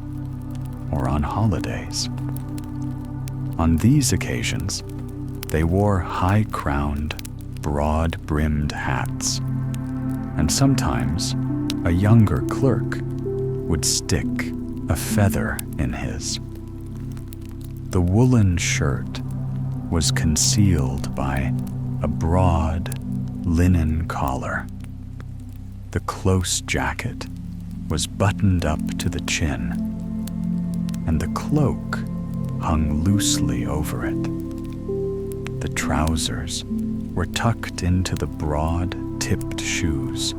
or on holidays. On these occasions, they wore high-crowned, broad-brimmed hats, and sometimes a younger clerk would stick a feather in his. The woolen shirt was concealed by a broad linen collar. The close jacket was buttoned up to the chin, and the cloak hung loosely over it. The trousers were tucked into the broad, tipped shoes,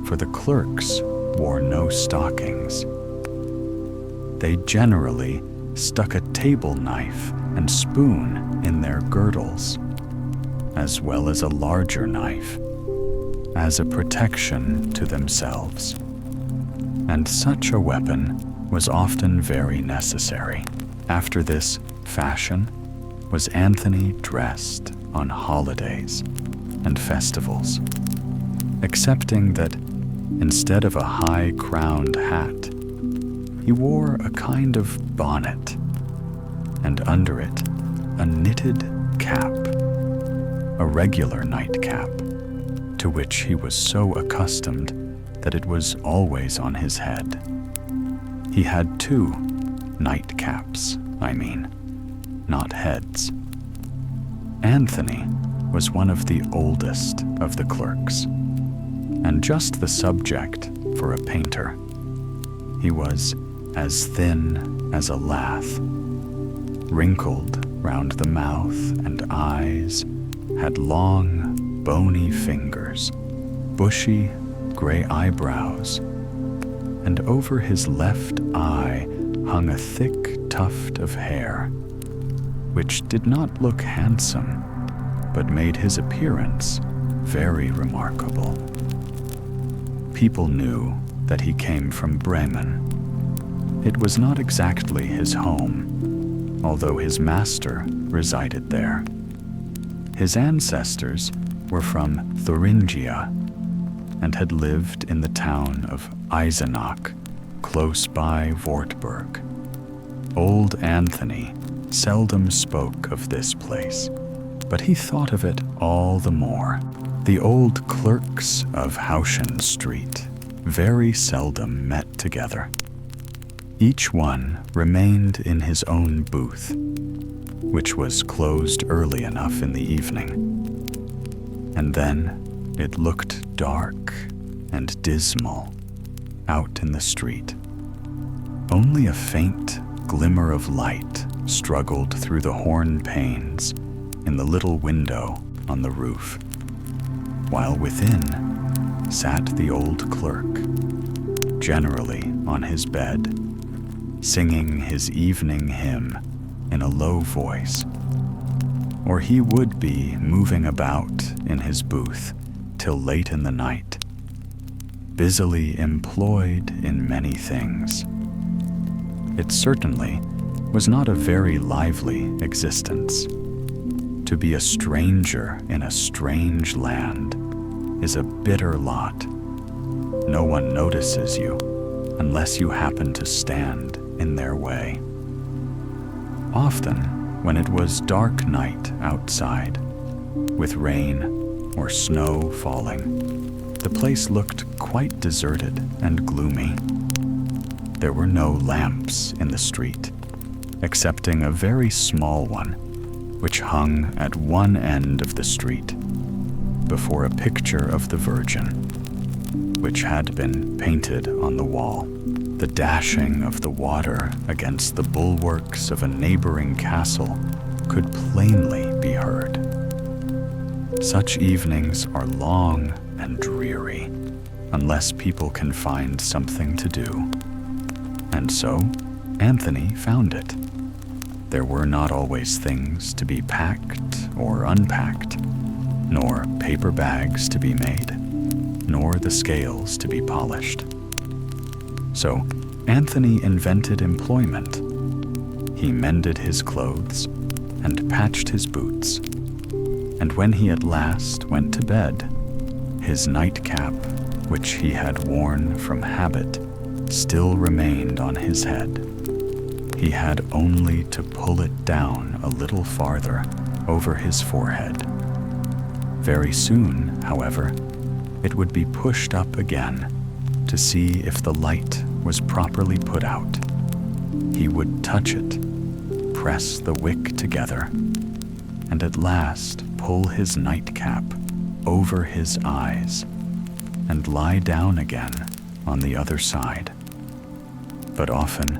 for the clerks wore no stockings. They generally stuck a table knife and spoon in their girdles, as well as a larger knife, as a protection to themselves. And such a weapon was often very necessary. After this fashion was Anthony dressed on holidays and festivals, excepting that instead of a high-crowned hat, he wore a kind of bonnet, and under it a knitted cap, a regular nightcap, to which he was so accustomed that it was always on his head. He had two nightcaps, not heads. Anthony was one of the oldest of the clerks, and just the subject for a painter. He was as thin as a lath, wrinkled round the mouth and eyes, had long, bony fingers, bushy, gray eyebrows, and over his left eye hung a thick tuft of hair, which did not look handsome, but made his appearance very remarkable. People knew that he came from Bremen. It was not exactly his home, although his master resided there. His ancestors were from Thuringia and had lived in the town of Eisenach, close by Wartburg. Old Anthony seldom spoke of this place, but he thought of it all the more. The old clerks of Hauschen Street very seldom met together. Each one remained in his own booth, which was closed early enough in the evening. And then it looked dark and dismal out in the street. Only a faint glimmer of light struggled through the horn panes in the little window on the roof, while within sat the old clerk, generally on his bed, singing his evening hymn in a low voice, or he would be moving about in his booth till late in the night, busily employed in many things. It certainly was not a very lively existence. To be a stranger in a strange land is a bitter lot. No one notices you unless you happen to stand in their way. Often, when it was dark night outside, with rain or snow falling, the place looked quite deserted and gloomy. There were no lamps in the street, excepting a very small one, which hung at one end of the street, before a picture of the Virgin, which had been painted on the wall. The dashing of the water against the bulwarks of a neighboring castle could plainly be heard. Such evenings are long and dreary, unless people can find something to do. And so, Anthony found it. There were not always things to be packed or unpacked, nor paper bags to be made, nor the scales to be polished. So Anthony invented employment. He mended his clothes and patched his boots. And when he at last went to bed, his nightcap, which he had worn from habit, still remained on his head. He had only to pull it down a little farther over his forehead. Very soon, however, it would be pushed up again to see if the light was properly put out. He would touch it, press the wick together, and at last pull his nightcap over his eyes and lie down again on the other side. But often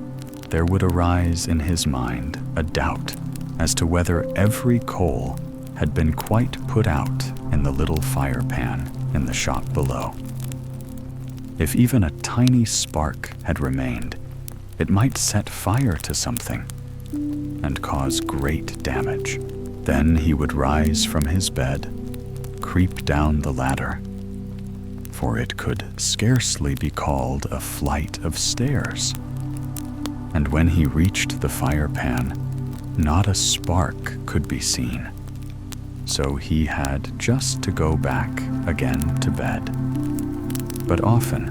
there would arise in his mind a doubt as to whether every coal had been quite put out in the little fire pan in the shop below. If even a tiny spark had remained, it might set fire to something and cause great damage. Then he would rise from his bed, creep down the ladder, for it could scarcely be called a flight of stairs. And when he reached the fire pan, not a spark could be seen. So he had just to go back again to bed. But often,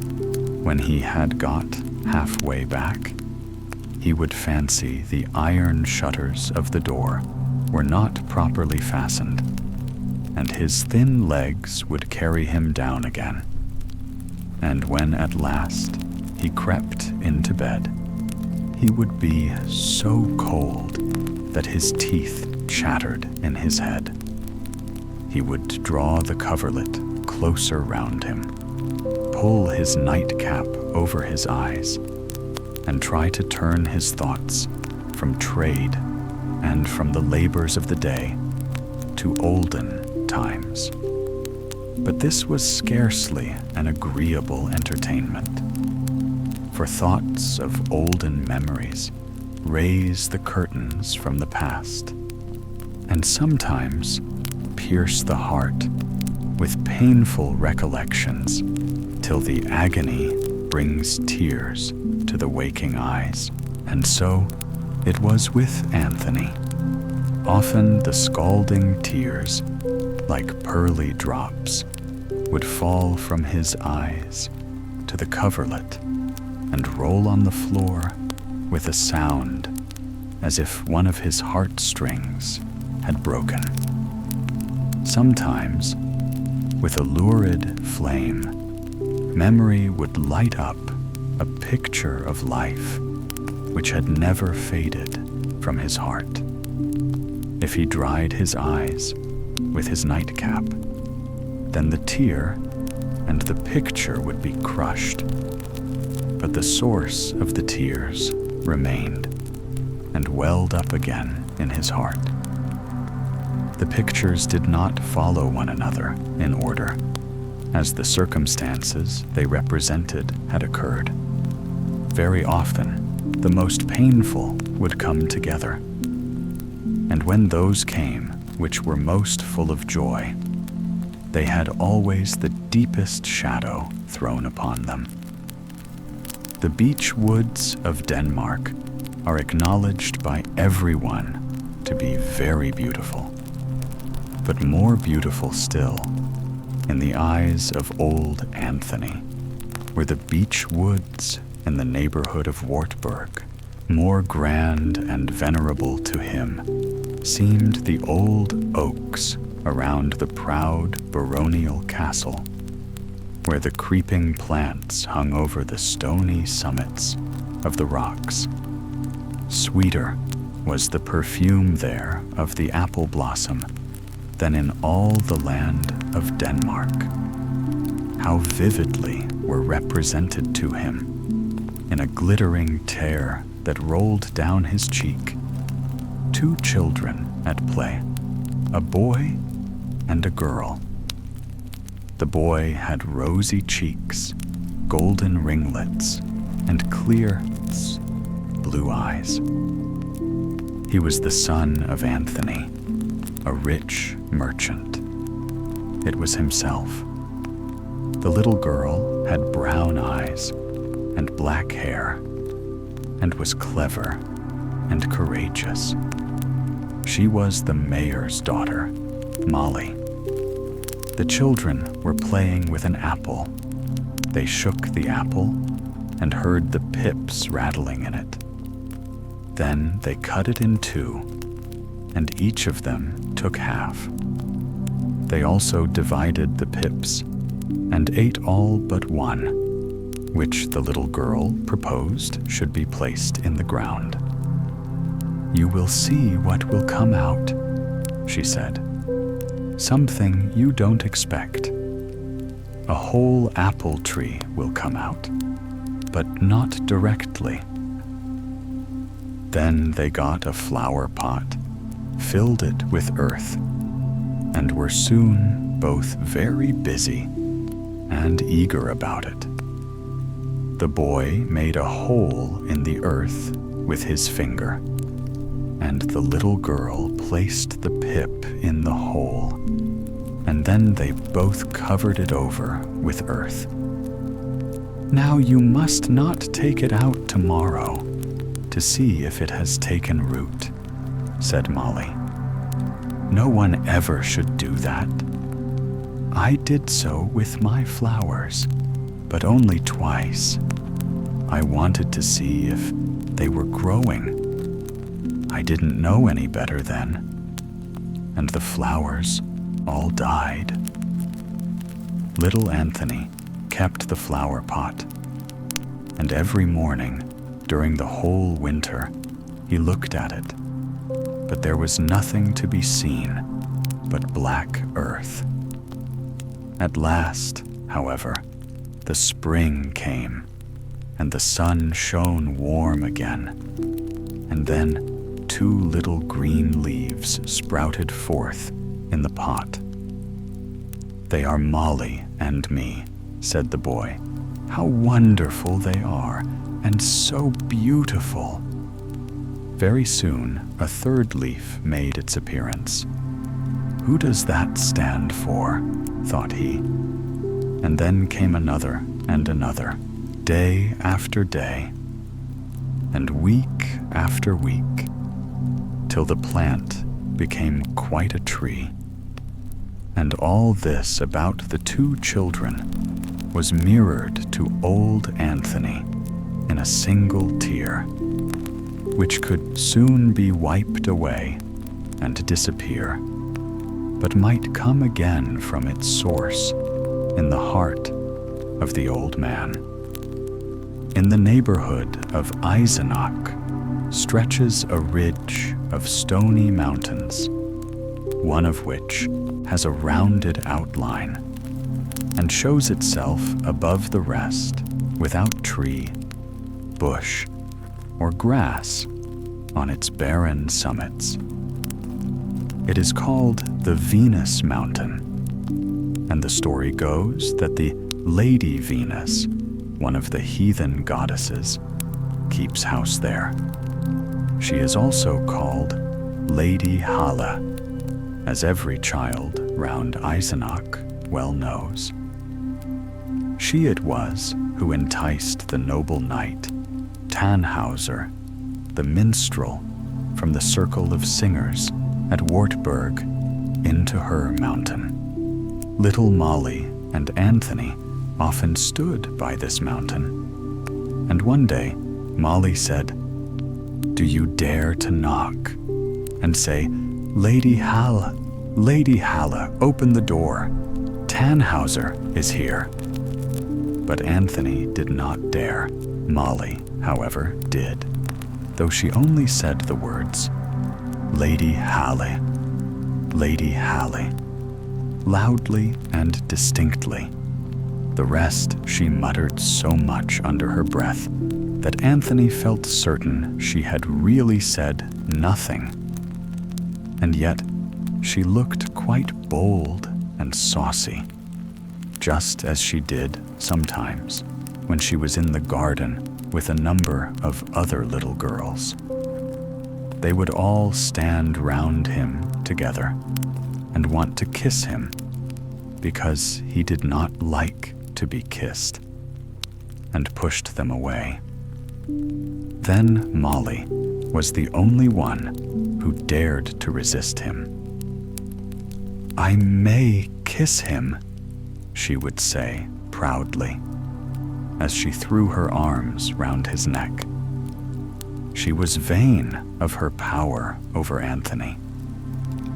when he had got halfway back, he would fancy the iron shutters of the door were not properly fastened, and his thin legs would carry him down again. And when at last he crept into bed, he would be so cold that his teeth chattered in his head. He would draw the coverlet closer round him, pull his nightcap over his eyes, and try to turn his thoughts from trade and from the labors of the day to olden times. But this was scarcely an agreeable entertainment, for thoughts of olden memories raise the curtains from the past, and sometimes pierce the heart with painful recollections till the agony brings tears to the waking eyes. And so it was with Anthony. Often the scalding tears, like pearly drops, would fall from his eyes to the coverlet and roll on the floor with a sound as if one of his heartstrings had broken. Sometimes, with a lurid flame, memory would light up a picture of life which had never faded from his heart. If he dried his eyes with his nightcap, then the tear and the picture would be crushed. But the source of the tears remained and welled up again in his heart. The pictures did not follow one another in order, as the circumstances they represented had occurred. Very often, the most painful would come together. And when those came which were most full of joy, they had always the deepest shadow thrown upon them. The beech woods of Denmark are acknowledged by everyone to be very beautiful, but more beautiful still, in the eyes of old Anthony, were the beech woods in the neighborhood of Wartburg. More grand and venerable to him seemed the old oaks around the proud baronial castle, where the creeping plants hung over the stony summits of the rocks. Sweeter was the perfume there of the apple blossom than in all the land of Denmark. How vividly were represented to him, in a glittering tear that rolled down his cheek, two children at play, a boy and a girl. The boy had rosy cheeks, golden ringlets, and clear blue eyes. He was the son of Anthony, a rich merchant. It was himself. The little girl had brown eyes, and black hair, and was clever and courageous. She was the mayor's daughter, Molly. The children were playing with an apple. They shook the apple and heard the pips rattling in it. Then they cut it in two, and each of them took half. They also divided the pips and ate all but one, which the little girl proposed should be placed in the ground. "You will see what will come out," she said. "Something you don't expect. A whole apple tree will come out, but not directly." Then they got a flower pot, filled it with earth, and were soon both very busy and eager about it. The boy made a hole in the earth with his finger, and the little girl placed the pip in the hole, and then they both covered it over with earth. "Now you must not take it out tomorrow to see if it has taken root," said Molly. "No one ever should do that. I did so with my flowers, but only twice. I wanted to see if they were growing. I didn't know any better then, and the flowers all died." Little Anthony kept the flower pot, and every morning during the whole winter he looked at it, but there was nothing to be seen but black earth. At last, however, the spring came, and the sun shone warm again, and then 2 little green leaves sprouted forth in the pot. "They are Molly and me," said the boy. "How wonderful they are, and so beautiful." Very soon, a 3rd leaf made its appearance. "Who does that stand for?" thought he. And then came another and another, day after day, and week after week, till the plant became quite a tree. And all this about the 2 children was mirrored to old Anthony in a single tear, which could soon be wiped away and disappear, but might come again from its source in the heart of the old man. In the neighborhood of Eisenach stretches a ridge of stony mountains, one of which has a rounded outline and shows itself above the rest without tree, bush, or grass on its barren summits. It is called the Venus Mountain, and the story goes that the Lady Venus, one of the heathen goddesses, keeps house there. She is also called Lady Halle, as every child round Eisenach well knows. She it was who enticed the noble knight, Tannhauser, the minstrel, from the circle of singers at Wartburg into her mountain. Little Molly and Anthony often stood by this mountain, and one day Molly said, "Do you dare to knock and say, 'Lady Halle, Lady Halle, open the door. Tannhauser is here'?" But Anthony did not dare. Molly, however, did, though she only said the words, "Lady Halle, Lady Halle," loudly and distinctly. The rest she muttered so much under her breath that Anthony felt certain she had really said nothing. And yet she looked quite bold and saucy, just as she did sometimes when she was in the garden with a number of other little girls. They would all stand round him together and want to kiss him because he did not like to be kissed. and pushed them away. Then Molly was the only one who dared to resist him. "I may kiss him," she would say proudly, as she threw her arms round his neck. She was vain of her power over Anthony,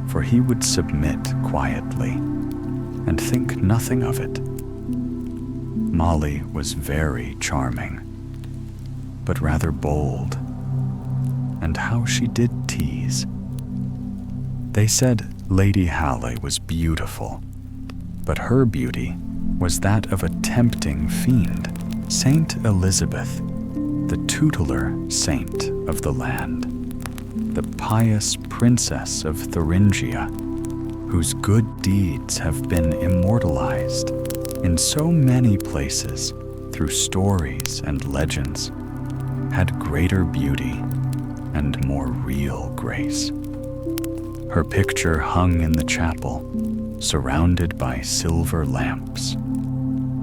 for he would submit quietly and think nothing of it. Molly was very charming, but rather bold, and how she did tease. They said Lady Halley was beautiful, but her beauty was that of a tempting fiend. Saint Elizabeth, the tutelar saint of the land, the pious princess of Thuringia, whose good deeds have been immortalized in so many places through stories and legends, had greater beauty and more real grace. Her picture hung in the chapel, surrounded by silver lamps,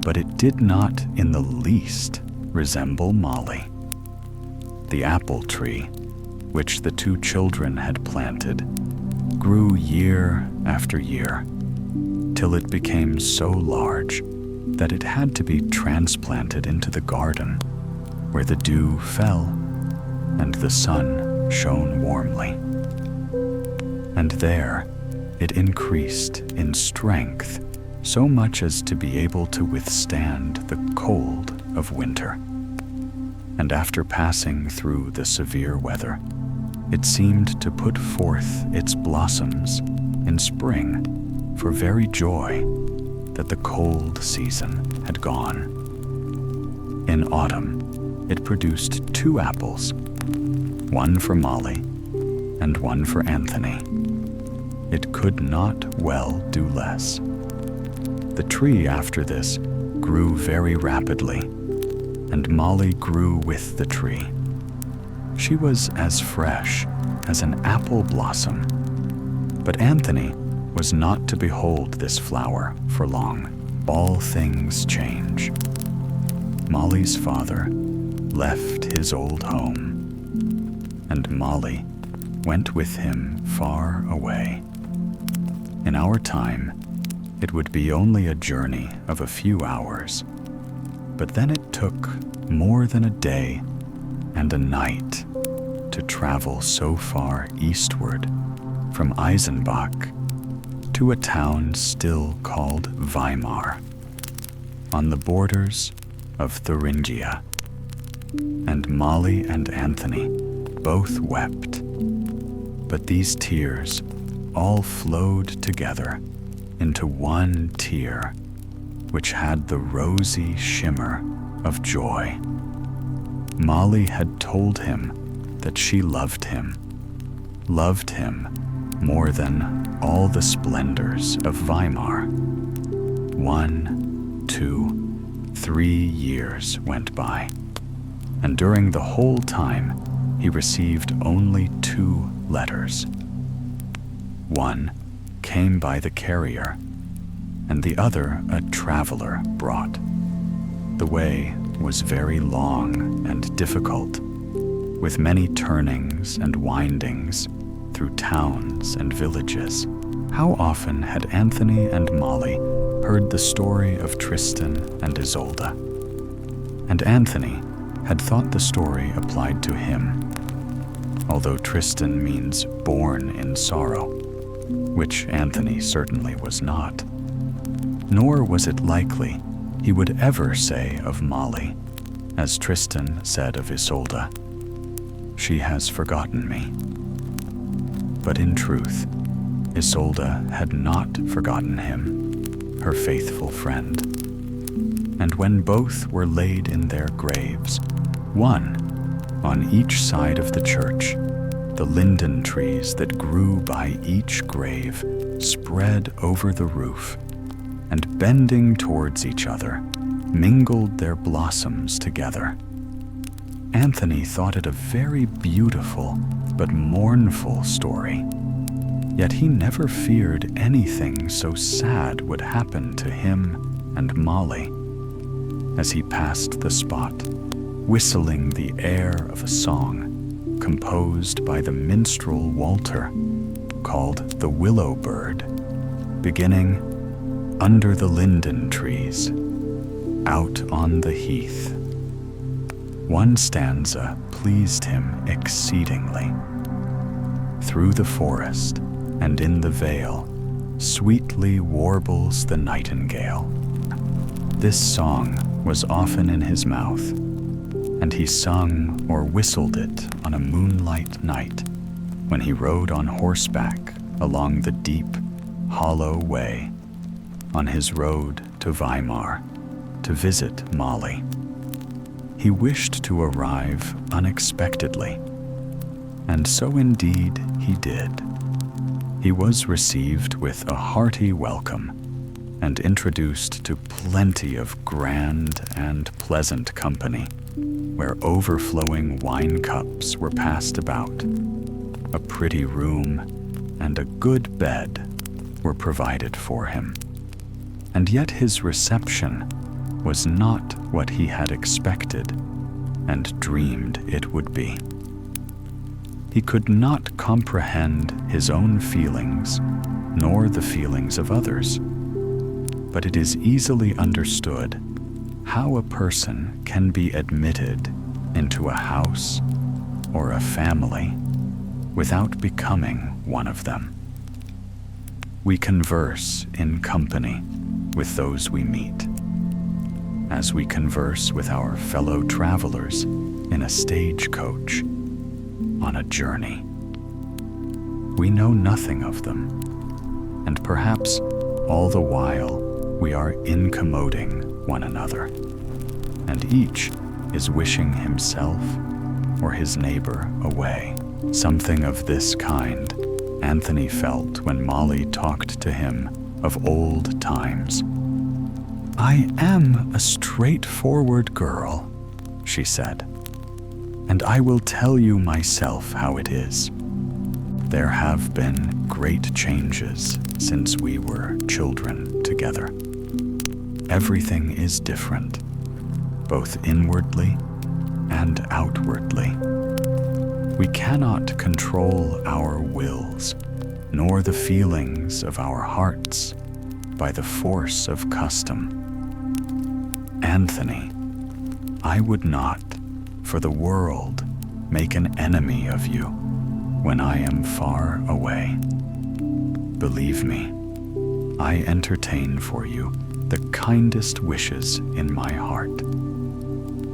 but it did not in the least resemble Molly. The apple tree, which the two children had planted, grew year after year, till it became so large that it had to be transplanted into the garden, where the dew fell and the sun shone warmly. And there it increased in strength so much as to be able to withstand the cold of winter. And after passing through the severe weather, it seemed to put forth its blossoms in spring for very joy that the cold season had gone. In autumn, it produced 2 apples, one for Molly and one for Anthony. It could not well do less. The tree after this grew very rapidly, and Molly grew with the tree. She was as fresh as an apple blossom, but Anthony was not to behold this flower for long. All things change. Molly's father left his old home, and Molly went with him far away. In our time, it would be only a journey of a few hours, but then it took more than a day and a night to travel so far eastward from Eisenbach to a town still called Weimar, on the borders of Thuringia. And Molly and Anthony both wept, but these tears all flowed together into one tear, which had the rosy shimmer of joy. Molly had told him that she loved him more than all the splendors of Weimar. 1, 2, 3 years went by, and during the whole time he received only 2 letters. One came by the carrier, and the other a traveler brought. The way was very long and difficult, with many turnings and windings through towns and villages. How often had Anthony and Molly heard the story of Tristan and Isolde, and Anthony had thought the story applied to him, although Tristan means born in sorrow, which Anthony certainly was not. Nor was it likely he would ever say of Molly, as Tristan said of Isolde, "She has forgotten me." But in truth, Isolde had not forgotten him, her faithful friend. And when both were laid in their graves, one on each side of the church, the linden trees that grew by each grave spread over the roof, and bending towards each other, mingled their blossoms together. Anthony thought it a very beautiful but mournful story, yet he never feared anything so sad would happen to him and Molly. as he passed the spot, whistling the air of a song composed by the minstrel Walter, called The Willow Bird, beginning, "Under the linden trees, out on the heath." One stanza pleased him exceedingly. "Through the forest and in the vale, sweetly warbles the nightingale." This song was often in his mouth, and he sung or whistled it on a moonlight night when he rode on horseback along the deep, hollow way on his road to Weimar to visit Molly. He wished to arrive unexpectedly, and so indeed he did. He was received with a hearty welcome and introduced to plenty of grand and pleasant company, where overflowing wine cups were passed about. A pretty room and a good bed were provided for him. And yet his reception was not what he had expected and dreamed it would be. He could not comprehend his own feelings nor the feelings of others, but it is easily understood how a person can be admitted into a house or a family without becoming one of them. We converse in company with those we meet, as we converse with our fellow travelers in a stagecoach on a journey. We know nothing of them, and perhaps all the while we are incommoding one another, and each is wishing himself or his neighbor away. Something of this kind Anthony felt when Molly talked to him of old times. "I am a straightforward girl," she said, "and I will tell you myself how it is. There have been great changes since we were children together. Everything is different, both inwardly and outwardly. We cannot control our wills, nor the feelings of our hearts, by the force of custom. Anthony, I would not, for the world, make an enemy of you when I am far away. Believe me, I entertain for you the kindest wishes in my heart.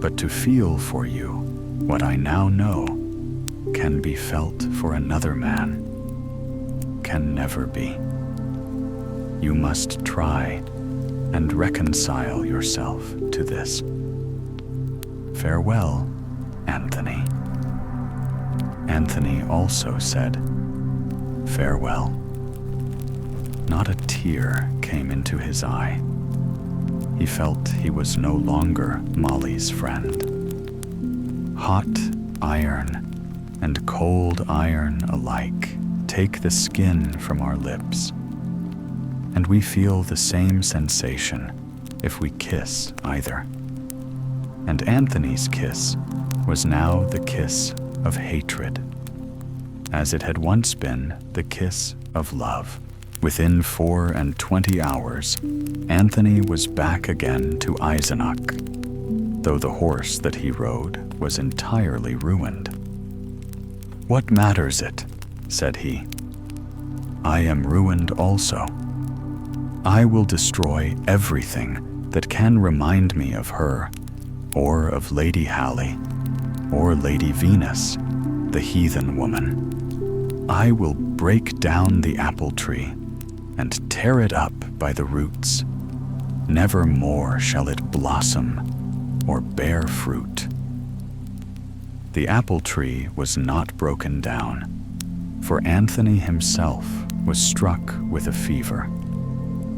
But to feel for you what I now know can be felt for another man, can never be. You must try and reconcile yourself to this. Farewell, Anthony." Anthony also said, "Farewell." Not a tear came into his eye. He felt he was no longer Molly's friend. Hot iron and cold iron alike take the skin from our lips, and we feel the same sensation if we kiss either. And Anthony's kiss was now the kiss of hatred, as it had once been the kiss of love. Within 24 hours, Anthony was back again to Eisenach, though the horse that he rode was entirely ruined. "What matters it?" said he. "I am ruined also. I will destroy everything that can remind me of her, or of Lady Hallie, or Lady Venus, the heathen woman. I will break down the apple tree and tear it up by the roots. Never more shall it blossom or bear fruit." The apple tree was not broken down, for Anthony himself was struck with a fever,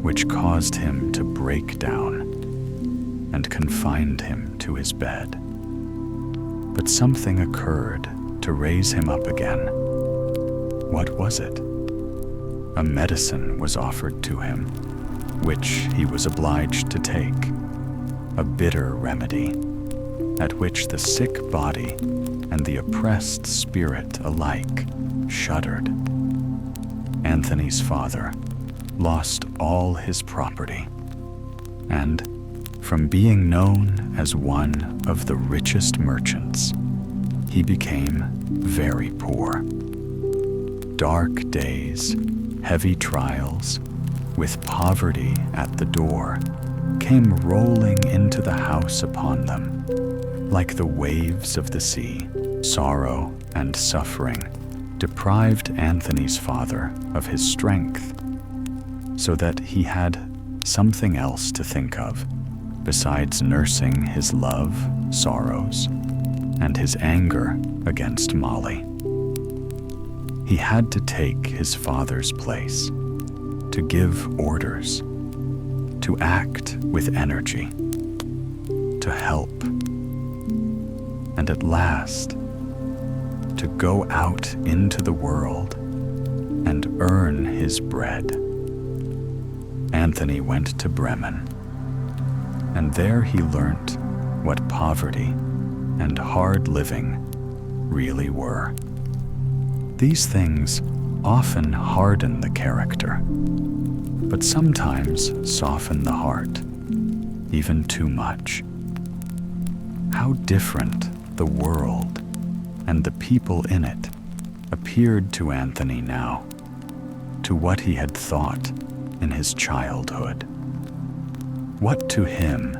which caused him to break down and confined him to his bed. But something occurred to raise him up again. What was it? A medicine was offered to him, which he was obliged to take. a bitter remedy, at which the sick body and the oppressed spirit alike shuddered. Anthony's father lost all his property, and from being known as one of the richest merchants, he became very poor. Dark days, heavy trials, with poverty at the door, came rolling into the house upon them, like the waves of the sea. Sorrow and suffering deprived Anthony's father of his strength, so that he had something else to think of besides nursing his love, sorrows, and his anger against Molly. He had to take his father's place, to give orders, to act with energy, to help, and at last to go out into the world and earn his bread. Anthony went to Bremen, and there he learnt what poverty and hard living really were. These things often harden the character, but sometimes soften the heart, even too much. How different the world and the people in it appeared to Anthony now, to what he had thought in his childhood. What to him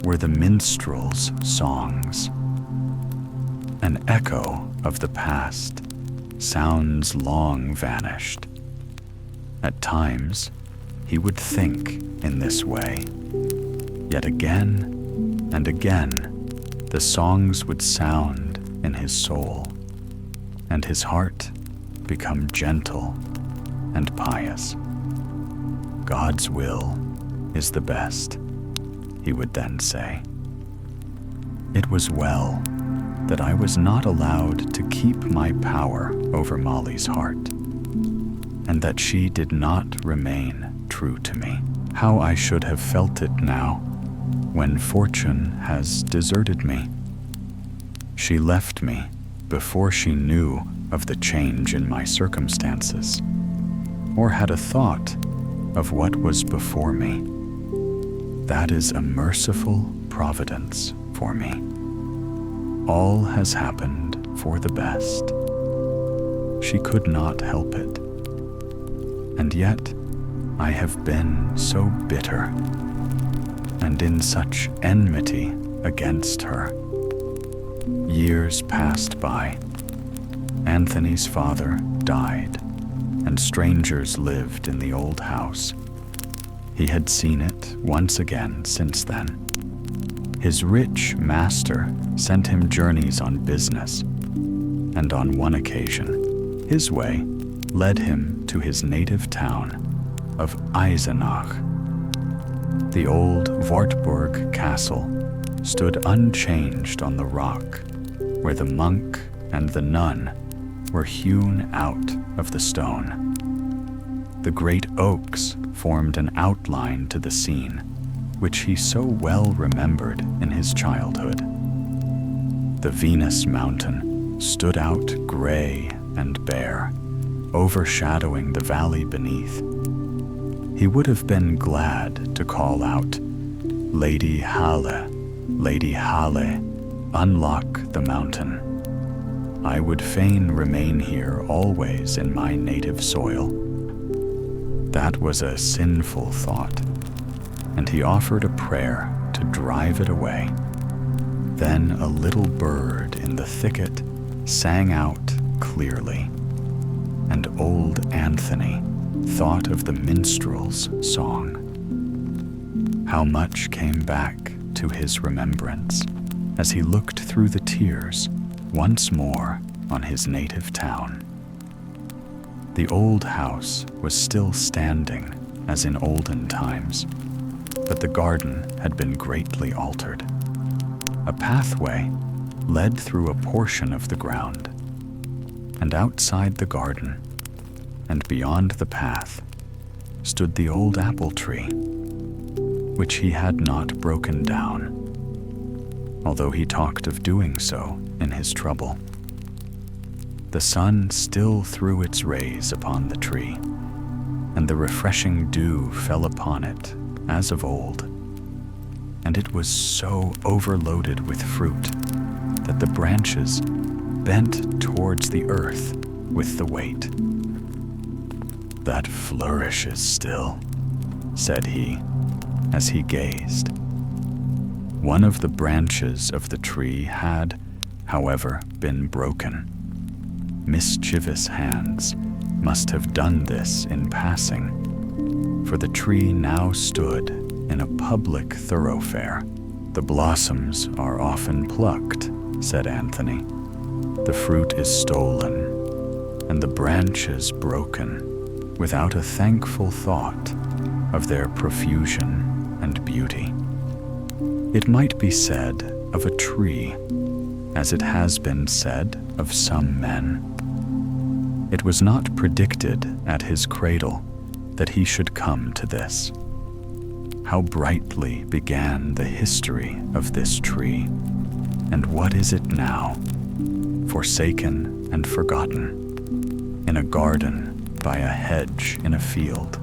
were the minstrels' songs? An echo of the past, sounds long vanished. At times, he would think in this way, yet again and again, the songs would sound in his soul, and his heart become gentle and pious. God's will is the best, he would then say. It was well that I was not allowed to keep my power over Molly's heart, and that she did not remain true to me. How I should have felt it now, when fortune has deserted me. She left me before she knew of the change in my circumstances, or had a thought of what was before me. That is a merciful providence for me. All has happened for the best. She could not help it. And yet, I have been so bitter, and in such enmity against her. Years passed by. Anthony's father died, and strangers lived in the old house. He had seen it once again since then. His rich master sent him journeys on business, and on one occasion, his way led him to his native town of Eisenach. The old Wartburg castle stood unchanged on the rock, where the monk and the nun were hewn out of the stone. The great oaks formed an outline to the scene, which he so well remembered in his childhood. The Venus mountain stood out gray and bare, overshadowing the valley beneath. He would have been glad to call out, Lady Halle, unlock the mountain. I would fain remain here always in my native soil. That was a sinful thought, and he offered a prayer to drive it away. Then a little bird in the thicket sang out clearly, and old Anthony thought of the minstrel's song. How much came back to his remembrance as he looked through the tears once more on his native town. The old house was still standing as in olden times, but the garden had been greatly altered. A pathway led through a portion of the ground, and outside the garden, and beyond the path, stood the old apple tree. which he had not broken down, although he talked of doing so in his trouble. The sun still threw its rays upon the tree, and the refreshing dew fell upon it as of old, and it was so overloaded with fruit that the branches bent towards the earth with the weight. "That flourishes still," said he, as he gazed. One of the branches of the tree had, however, been broken. Mischievous hands must have done this in passing, for the tree now stood in a public thoroughfare. "The blossoms are often plucked," said Anthony. "The fruit is stolen, and the branches broken, without a thankful thought of their profusion and beauty." It might be said of a tree, as it has been said of some men. It was not predicted at his cradle that he should come to this. How brightly began the history of this tree, and what is it now? Forsaken and forgotten, in a garden by a hedge in a field,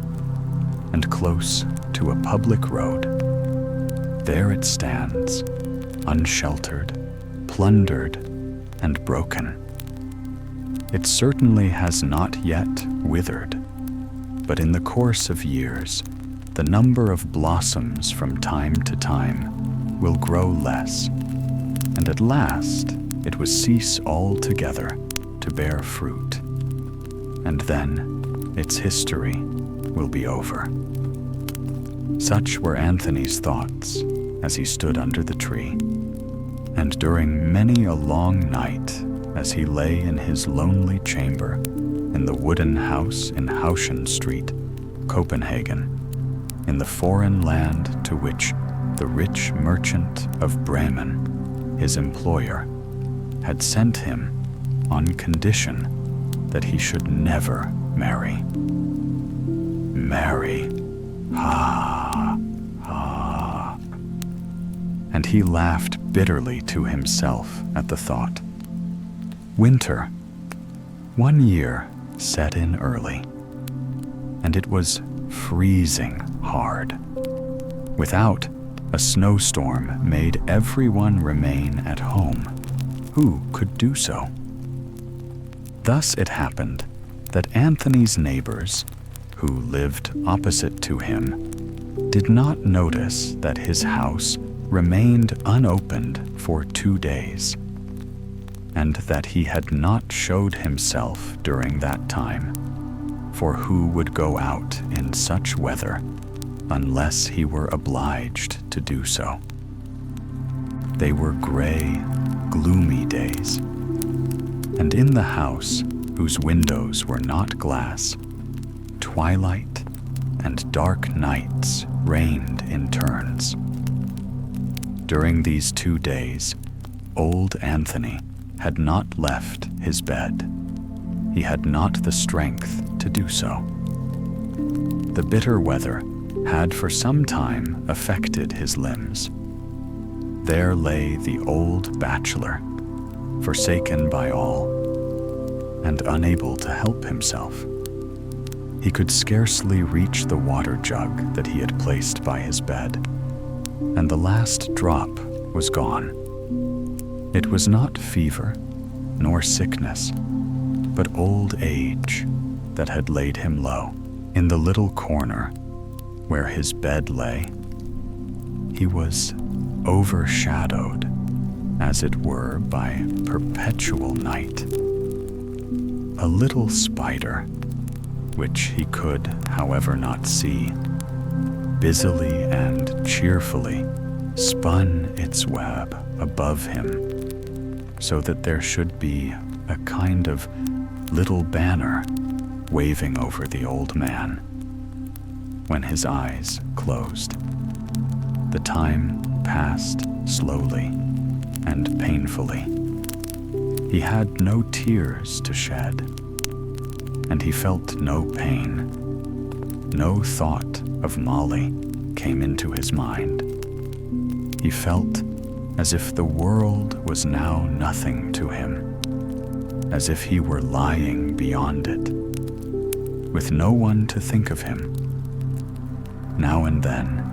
and close to a public road. There it stands, unsheltered, plundered, and broken. It certainly has not yet withered, but in the course of years, the number of blossoms from time to time will grow less, and at last it will cease altogether to bear fruit, and then its history will be over. Such were Anthony's thoughts as he stood under the tree, and during many a long night, as he lay in his lonely chamber in the wooden house in Hauschen Street, Copenhagen, in the foreign land to which the rich merchant of Bremen, his employer, had sent him on condition that he should never marry. Marry. Ha, ha. And he laughed bitterly to himself at the thought. Winter, one year, set in early, and it was freezing hard. Without, a snowstorm made everyone remain at home. Who could do so? Thus it happened that Anthony's neighbors, who lived opposite to him, did not notice that his house remained unopened for 2 days, and that he had not showed himself during that time, for who would go out in such weather unless he were obliged to do so? They were gray, gloomy days, and in the house, whose windows were not glass, twilight and dark nights reigned in turns. During these 2 days, old Anthony had not left his bed. He had not the strength to do so. The bitter weather had for some time affected his limbs. There lay the old bachelor, forsaken by all, and unable to help himself. He could scarcely reach the water jug that he had placed by his bed, and the last drop was gone. It was not fever, nor sickness, but old age that had laid him low. In the little corner where his bed lay, he was overshadowed, as it were, by perpetual night. A little spider, which he could, however, not see, busily and cheerfully spun its web above him, so that there should be a kind of little banner waving over the old man when his eyes closed. The time passed slowly and painfully. He had no tears to shed, and he felt no pain, no thought of Molly came into his mind. He felt as if the world was now nothing to him, as if he were lying beyond it, with no one to think of him. Now and then,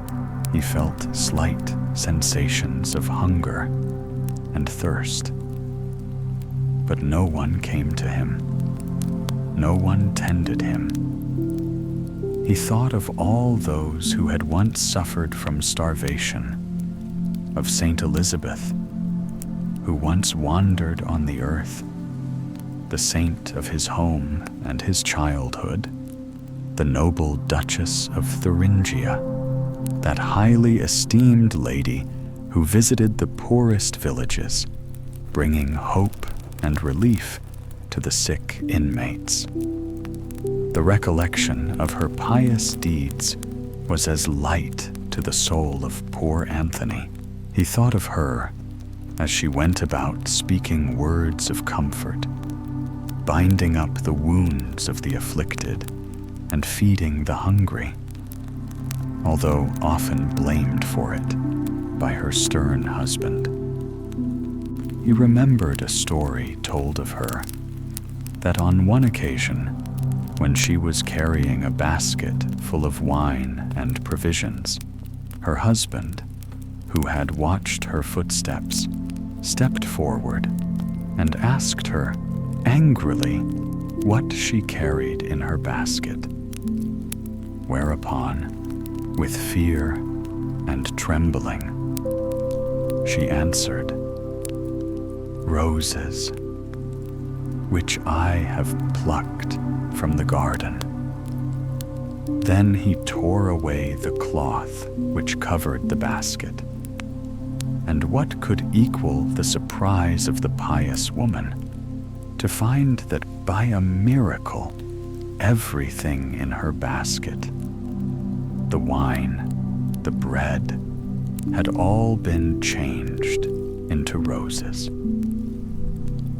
he felt slight sensations of hunger and thirst, but no one came to him. No one tended him. He thought of all those who had once suffered from starvation, of Saint Elizabeth, who once wandered on the earth, the saint of his home and his childhood, the noble Duchess of Thuringia, that highly esteemed lady who visited the poorest villages, bringing hope and relief to the sick inmates. The recollection of her pious deeds was as light to the soul of poor Anthony. He thought of her as she went about speaking words of comfort, binding up the wounds of the afflicted and feeding the hungry, although often blamed for it by her stern husband. He remembered a story told of her, that on one occasion, when she was carrying a basket full of wine and provisions, her husband, who had watched her footsteps, stepped forward and asked her angrily what she carried in her basket. Whereupon, with fear and trembling, she answered, "Roses, which I have plucked from the garden." Then he tore away the cloth which covered the basket. And what could equal the surprise of the pious woman to find that by a miracle everything in her basket, the wine, the bread, had all been changed into roses.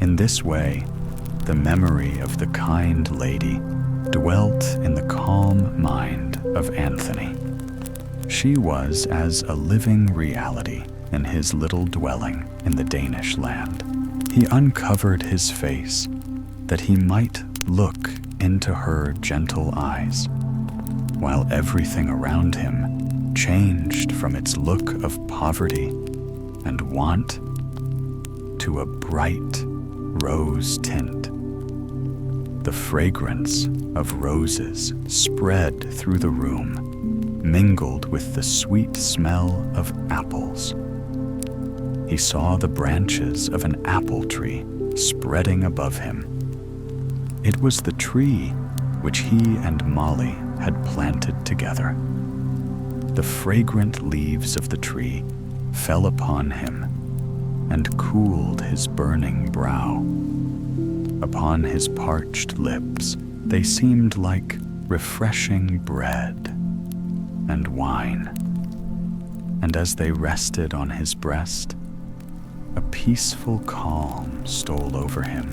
In this way, the memory of the kind lady dwelt in the calm mind of Anthony. She was as a living reality in his little dwelling in the Danish land. He uncovered his face that he might look into her gentle eyes, while everything around him changed from its look of poverty and want to a bright rose tint. The fragrance of roses spread through the room, mingled with the sweet smell of apples. He saw the branches of an apple tree spreading above him. It was the tree which he and Molly had planted together. The fragrant leaves of the tree fell upon him and cooled his burning brow. Upon his parched lips, they seemed like refreshing bread and wine. And as they rested on his breast, a peaceful calm stole over him,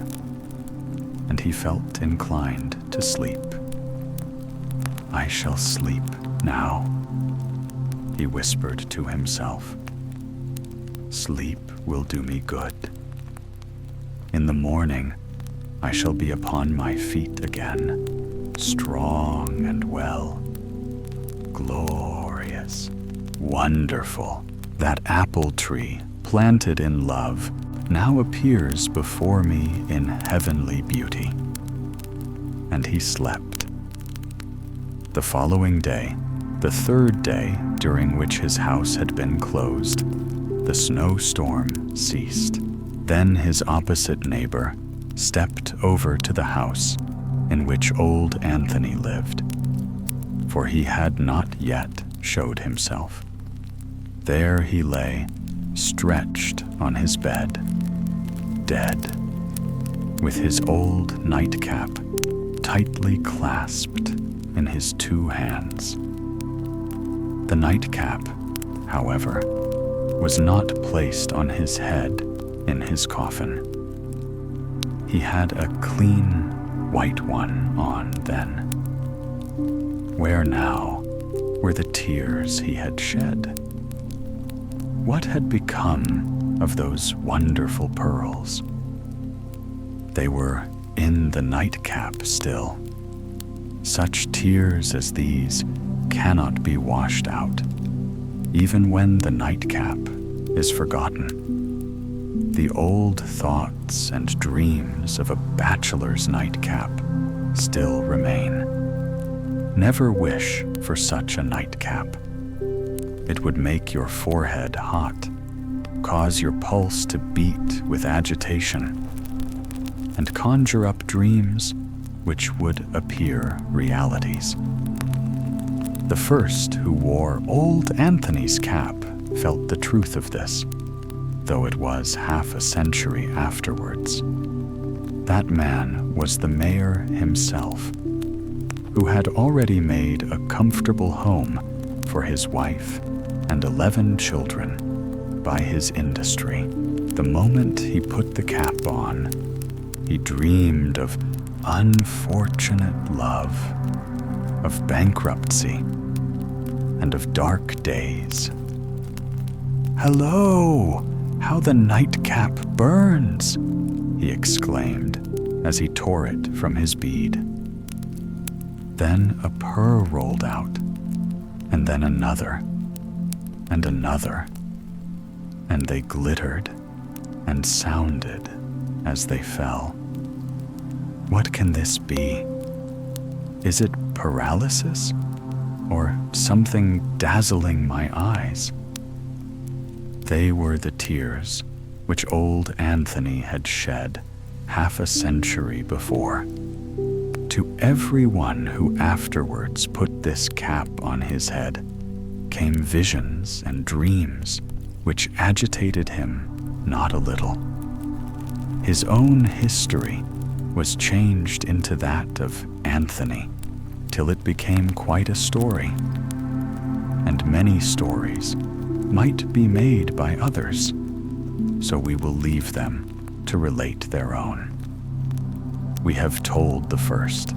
and he felt inclined to sleep. "I shall sleep now," he whispered to himself. "Sleep will do me good. In the morning, I shall be upon my feet again, strong and well. Glorious, wonderful, that apple tree planted in love now appears before me in heavenly beauty." And he slept. The following day, the third day during which his house had been closed, the snowstorm ceased. Then his opposite neighbor stepped over to the house in which old Anthony lived, for he had not yet showed himself. There he lay, stretched on his bed, dead, with his old nightcap tightly clasped in his two hands. The nightcap, however, was not placed on his head in his coffin. He had a clean white one on then. Where now were the tears he had shed? What had become of those wonderful pearls? They were in the nightcap still. Such tears as these cannot be washed out, even when the nightcap is forgotten. The old thoughts and dreams of a bachelor's nightcap still remain. Never wish for such a nightcap. It would make your forehead hot, cause your pulse to beat with agitation, and conjure up dreams which would appear realities. The first who wore old Anthony's cap felt the truth of this, though it was half a century afterwards. That man was the mayor himself, who had already made a comfortable home for his wife and 11 children by his industry. The moment he put the cap on, he dreamed of unfortunate love, of bankruptcy, and of dark days. "Hello! How the nightcap burns!" he exclaimed as he tore it from his bead. Then a purr rolled out, and then another, and another, and they glittered and sounded as they fell. What can this be? Is it paralysis, or something dazzling my eyes? They were the tears which old Anthony had shed half a century before. To everyone who afterwards put this cap on his head came visions and dreams which agitated him not a little. His own history was changed into that of Anthony, till it became quite a story. And many stories might be made by others, so we will leave them to relate their own. We have told the first,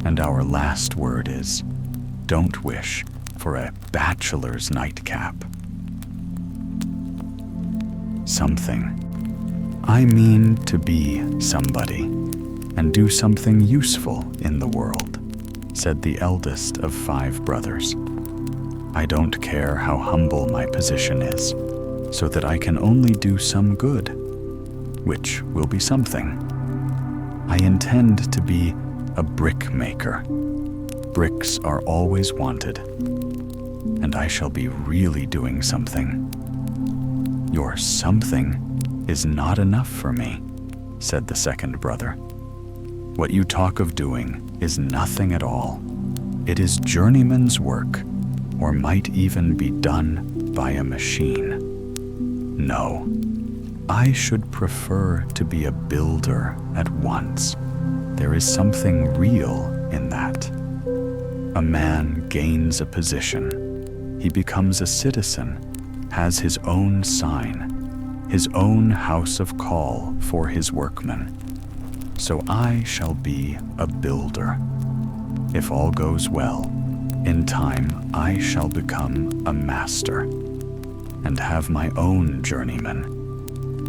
and our last word is, don't wish for a bachelor's nightcap. Something. I mean to be somebody and do something useful in the world, said the eldest of 5 brothers. I don't care how humble my position is, so that I can only do some good, which will be something. I intend to be a brick maker. Bricks are always wanted, and I shall be really doing something. Your something is not enough for me, said the second brother. What you talk of doing is nothing at all. It is journeyman's work, or might even be done by a machine. No, I should prefer to be a builder at once. There is something real in that. A man gains a position. He becomes a citizen, has his own sign, his own house of call for his workmen. So I shall be a builder. If all goes well, in time I shall become a master and have my own journeyman,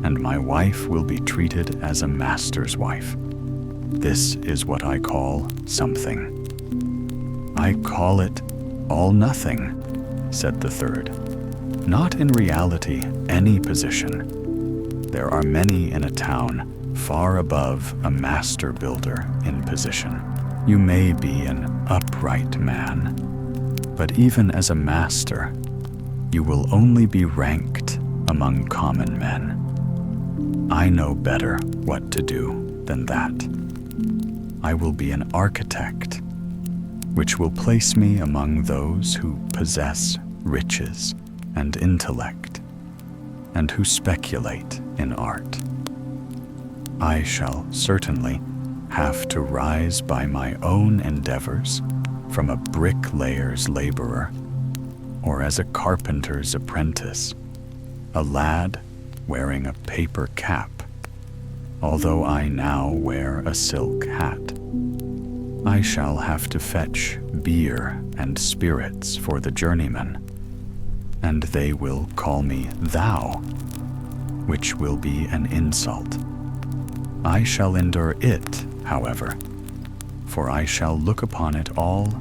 and my wife will be treated as a master's wife. This is what I call something. I call it all nothing, said the third. Not in reality any position. There are many in a town far above a master builder in position. You may be an upright man, but even as a master, you will only be ranked among common men. I know better what to do than that. I will be an architect, which will place me among those who possess riches and intellect, and who speculate in art. I shall certainly have to rise by my own endeavors from a bricklayer's laborer, or as a carpenter's apprentice, a lad wearing a paper cap, although I now wear a silk hat. I shall have to fetch beer and spirits for the journeymen, and they will call me thou, which will be an insult. I shall endure it, however, for I shall look upon it all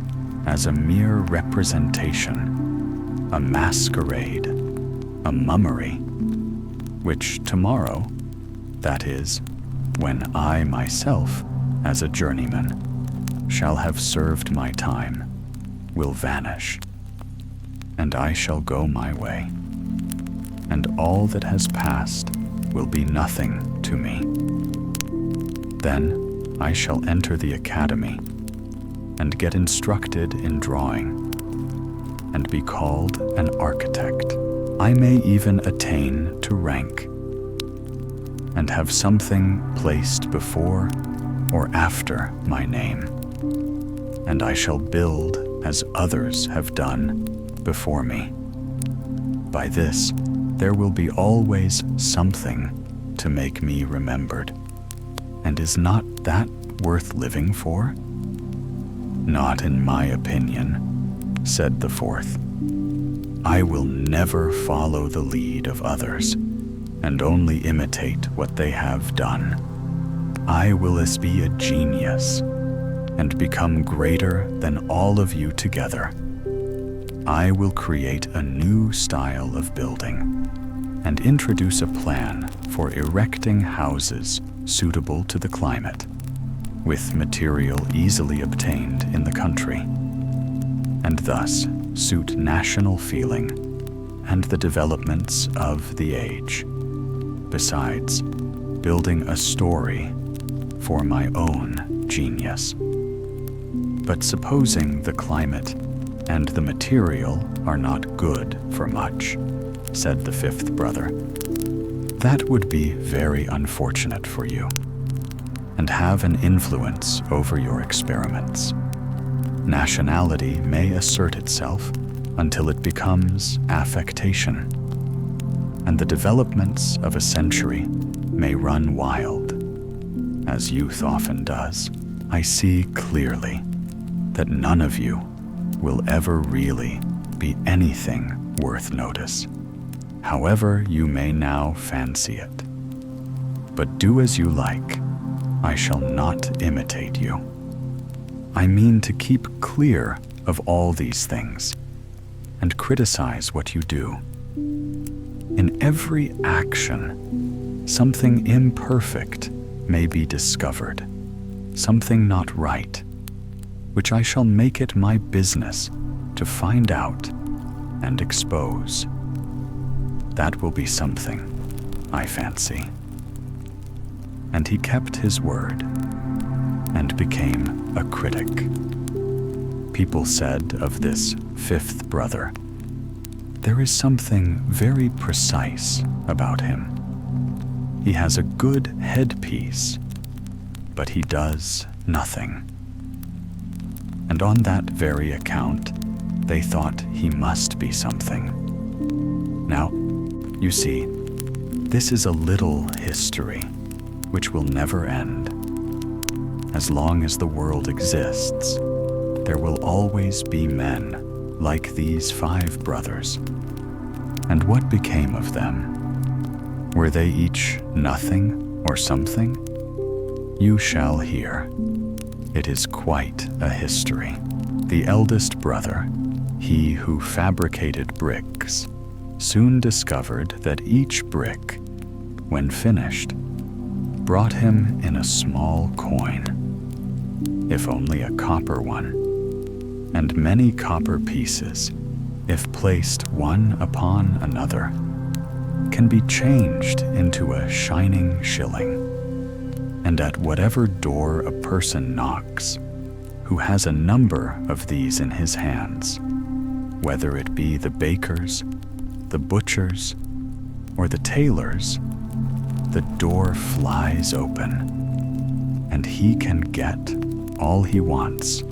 as a mere representation, a masquerade, a mummery, which tomorrow, that is, when I myself, as a journeyman, shall have served my time, will vanish, and I shall go my way, and all that has passed will be nothing to me. Then I shall enter the academy and get instructed in drawing and be called an architect. I may even attain to rank and have something placed before or after my name, and I shall build as others have done before me. By this, there will be always something to make me remembered. And is not that worth living for? Not in my opinion, said the fourth. I will never follow the lead of others, and only imitate what they have done. I will be a genius, and become greater than all of you together. I will create a new style of building, and introduce a plan for erecting houses suitable to the climate, with material easily obtained in the country, and thus suit national feeling and the developments of the age, besides building a story for my own genius. But supposing the climate and the material are not good for much, said the fifth brother, that would be very unfortunate for you, and have an influence over your experiments. Nationality may assert itself until it becomes affectation, and the developments of a century may run wild, as youth often does. I see clearly that none of you will ever really be anything worth notice, however you may now fancy it. But do as you like, I shall not imitate you. I mean to keep clear of all these things and criticize what you do. In every action, something imperfect may be discovered, something not right, which I shall make it my business to find out and expose. That will be something, I fancy. And he kept his word and became a critic. People said of this fifth brother, there is something very precise about him. He has a good headpiece, but he does nothing. And on that very account, they thought he must be something. Now, you see, this is a little history which will never end. As long as the world exists, there will always be men like these 5 brothers. And what became of them? Were they each nothing or something? You shall hear. It is quite a history. The eldest brother, he who fabricated bricks, soon discovered that each brick, when finished, brought him in a small coin, if only a copper one, and many copper pieces, if placed one upon another, can be changed into a shining shilling. And at whatever door a person knocks, who has a number of these in his hands, whether it be the baker's, the butcher's, or the tailor's, the door flies open, and he can get all he wants.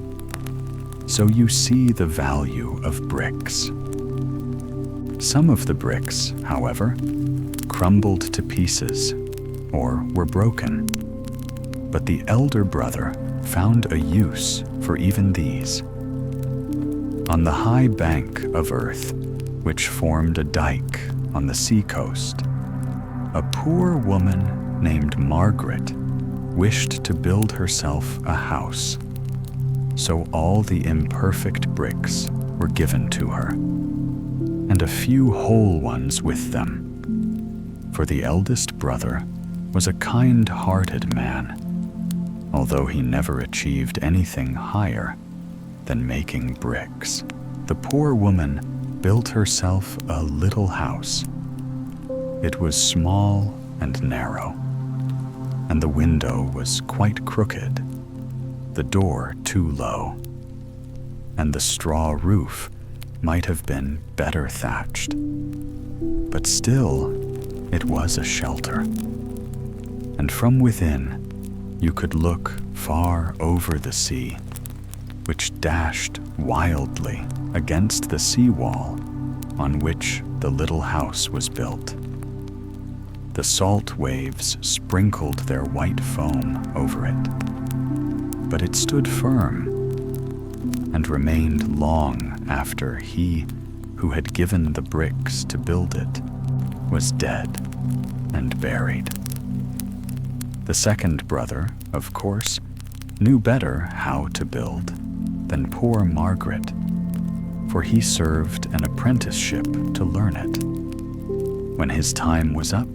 So you see the value of bricks. Some of the bricks, however, crumbled to pieces or were broken, but the elder brother found a use for even these. On the high bank of earth, which formed a dike on the seacoast, a poor woman named Margaret wished to build herself a house. So all the imperfect bricks were given to her, and a few whole ones with them. For the eldest brother was a kind-hearted man, although he never achieved anything higher than making bricks. The poor woman built herself a little house. It was small and narrow, and the window was quite crooked, the door too low, and the straw roof might have been better thatched. But still, it was a shelter. And from within, you could look far over the sea, which dashed wildly against the seawall on which the little house was built. The salt waves sprinkled their white foam over it, but it stood firm and remained long after he who had given the bricks to build it was dead and buried. The second brother, of course, knew better how to build than poor Margaret, for he served an apprenticeship to learn it. When his time was up,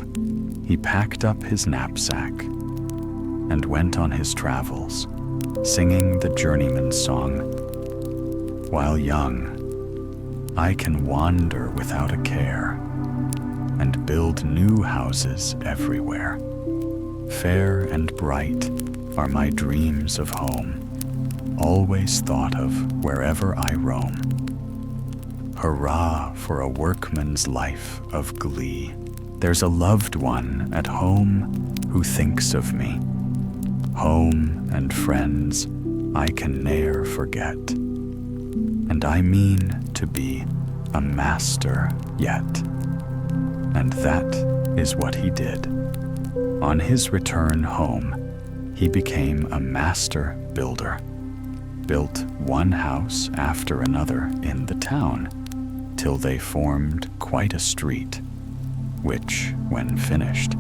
he packed up his knapsack and went on his travels, singing the journeyman's song. While young, I can wander without a care and build new houses everywhere. Fair and bright are my dreams of home, always thought of wherever I roam. Hurrah for a workman's life of glee. There's a loved one at home who thinks of me. Home and friends I can ne'er forget. And I mean to be a master yet. And that is what he did. On his return home, he became a master builder, built one house after another in the town, till they formed quite a street, which, when finished,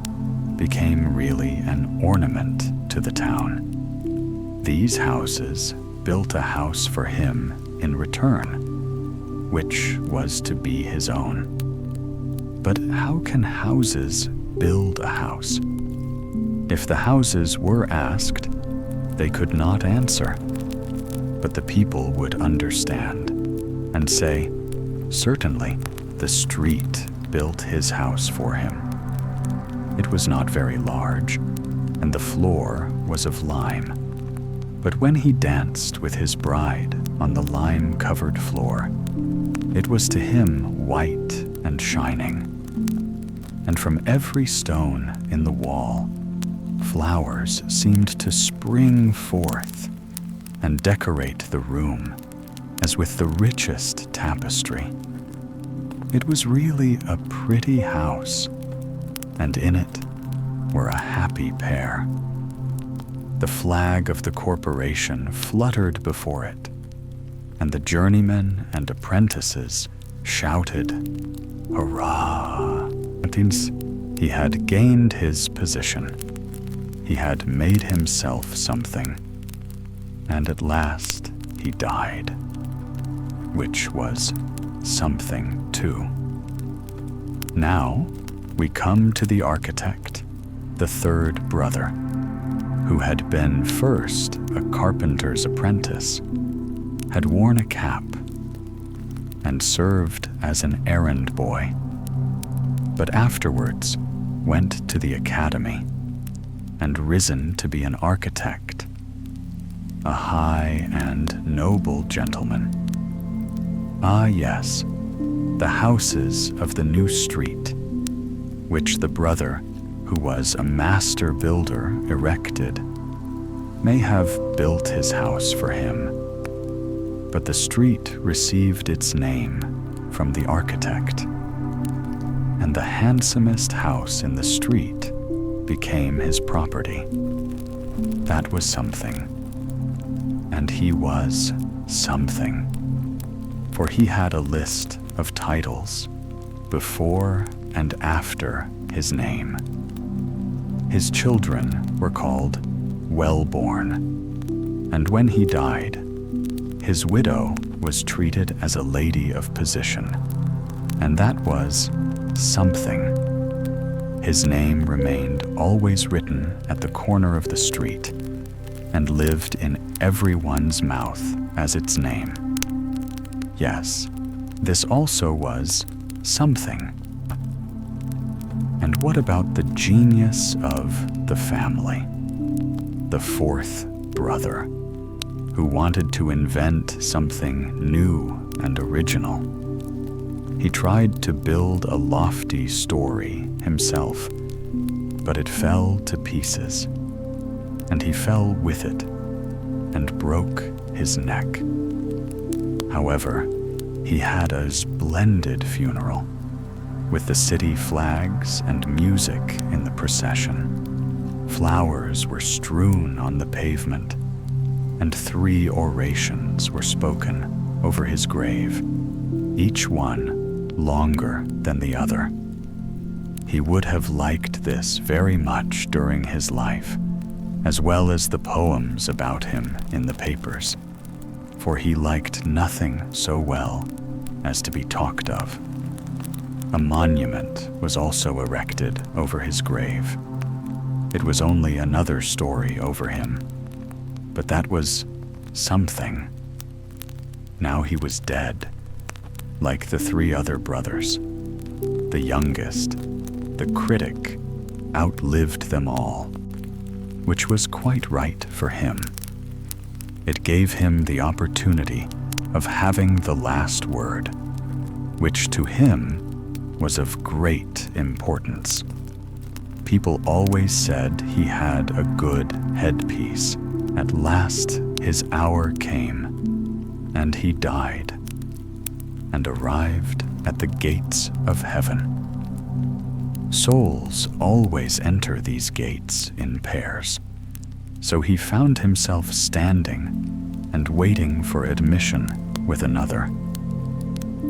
became really an ornament to the town. These houses built a house for him in return, which was to be his own. But how can houses build a house? If the houses were asked, they could not answer, but the people would understand and say, certainly, the street built his house for him. It was not very large, and the floor was of lime. But when he danced with his bride on the lime-covered floor, it was to him white and shining. And from every stone in the wall, flowers seemed to spring forth and decorate the room as with the richest tapestry. It was really a pretty house, and in it were a happy pair. The flag of the corporation fluttered before it, and the journeymen and apprentices shouted, "Hurrah!" Since he had gained his position, he had made himself something, and at last he died, which was something too. Now we come to the architect, the third brother, who had been first a carpenter's apprentice, had worn a cap, and served as an errand boy, but afterwards went to the academy and risen to be an architect, a high and noble gentleman. Ah, yes, the houses of the new street, which the brother, who was a master builder, erected, may have built his house for him, but the street received its name from the architect, and the handsomest house in the street became his property. That was something. and he was something, for he had a list of titles before and after his name. His children were called Wellborn, and when he died, his widow was treated as a lady of position, and that was something. His name remained always written at the corner of the street and lived in everyone's mouth as its name. Yes, this also was something. And what about the genius of the family? The fourth brother, who wanted to invent something new and original. He tried to build a lofty story himself, but it fell to pieces, and he fell with it and broke his neck. However, he had a splendid funeral, with the city flags and music in the procession. Flowers were strewn on the pavement, and 3 orations were spoken over his grave, each one longer than the other. He would have liked this very much during his life, as well as the poems about him in the papers, for he liked nothing so well as to be talked of. A monument was also erected over his grave. It was only another story over him, but that was something. Now he was dead, like the 3 other brothers. The youngest, the critic, outlived them all, which was quite right for him. It gave him the opportunity of having the last word, which to him was of great importance. People always said he had a good headpiece. At last his hour came, and he died, and arrived at the gates of heaven. Souls always enter these gates in pairs, so he found himself standing and waiting for admission with another.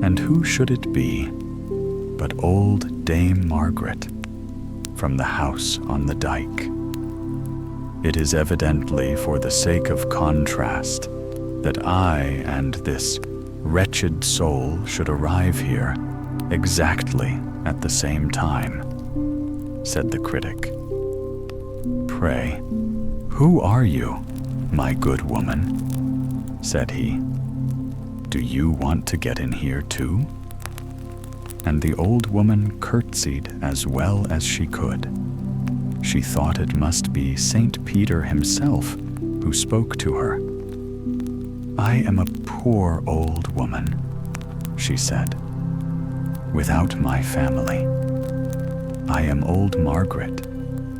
And who should it be but old Dame Margaret from the house on the dike? It is evidently for the sake of contrast that I and this wretched soul should arrive here exactly at the same time, said the critic. Pray, who are you, my good woman? Said he. Do you want to get in here too? And the old woman curtsied as well as she could. She thought it must be Saint Peter himself who spoke to her. I am a poor old woman, she said, without my family. I am old Margaret,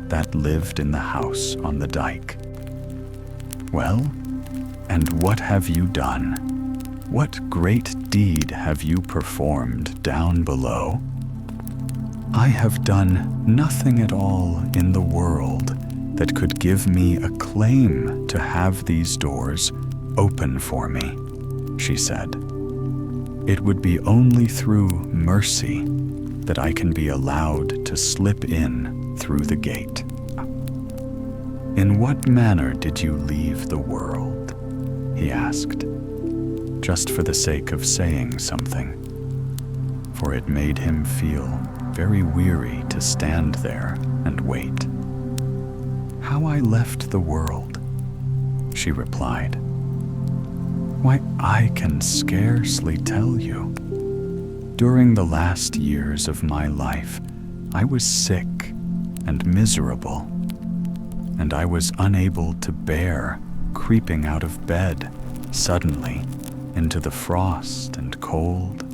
that lived in the house on the dike. Well, and what have you done? What great deed have you performed down below? I have done nothing at all in the world that could give me a claim to have these doors open for me, she said. It would be only through mercy that I can be allowed to slip in through the gate. In what manner did you leave the world? He asked, just for the sake of saying something, for it made him feel very weary to stand there and wait. How I left the world, she replied. Why, I can scarcely tell you. During the last years of my life, I was sick and miserable, and I was unable to bear creeping out of bed suddenly into the frost and cold.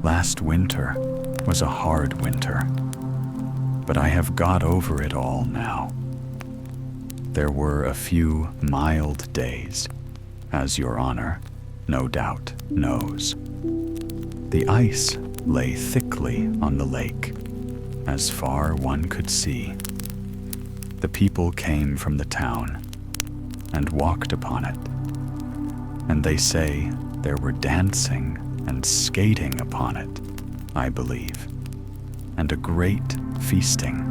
Last winter was a hard winter, but I have got over it all now. There were a few mild days, as your honor, no doubt, knows. The ice lay thickly on the lake, as far one could see. The people came from the town and walked upon it and they say there were dancing and skating upon it, I believe, and a great feasting.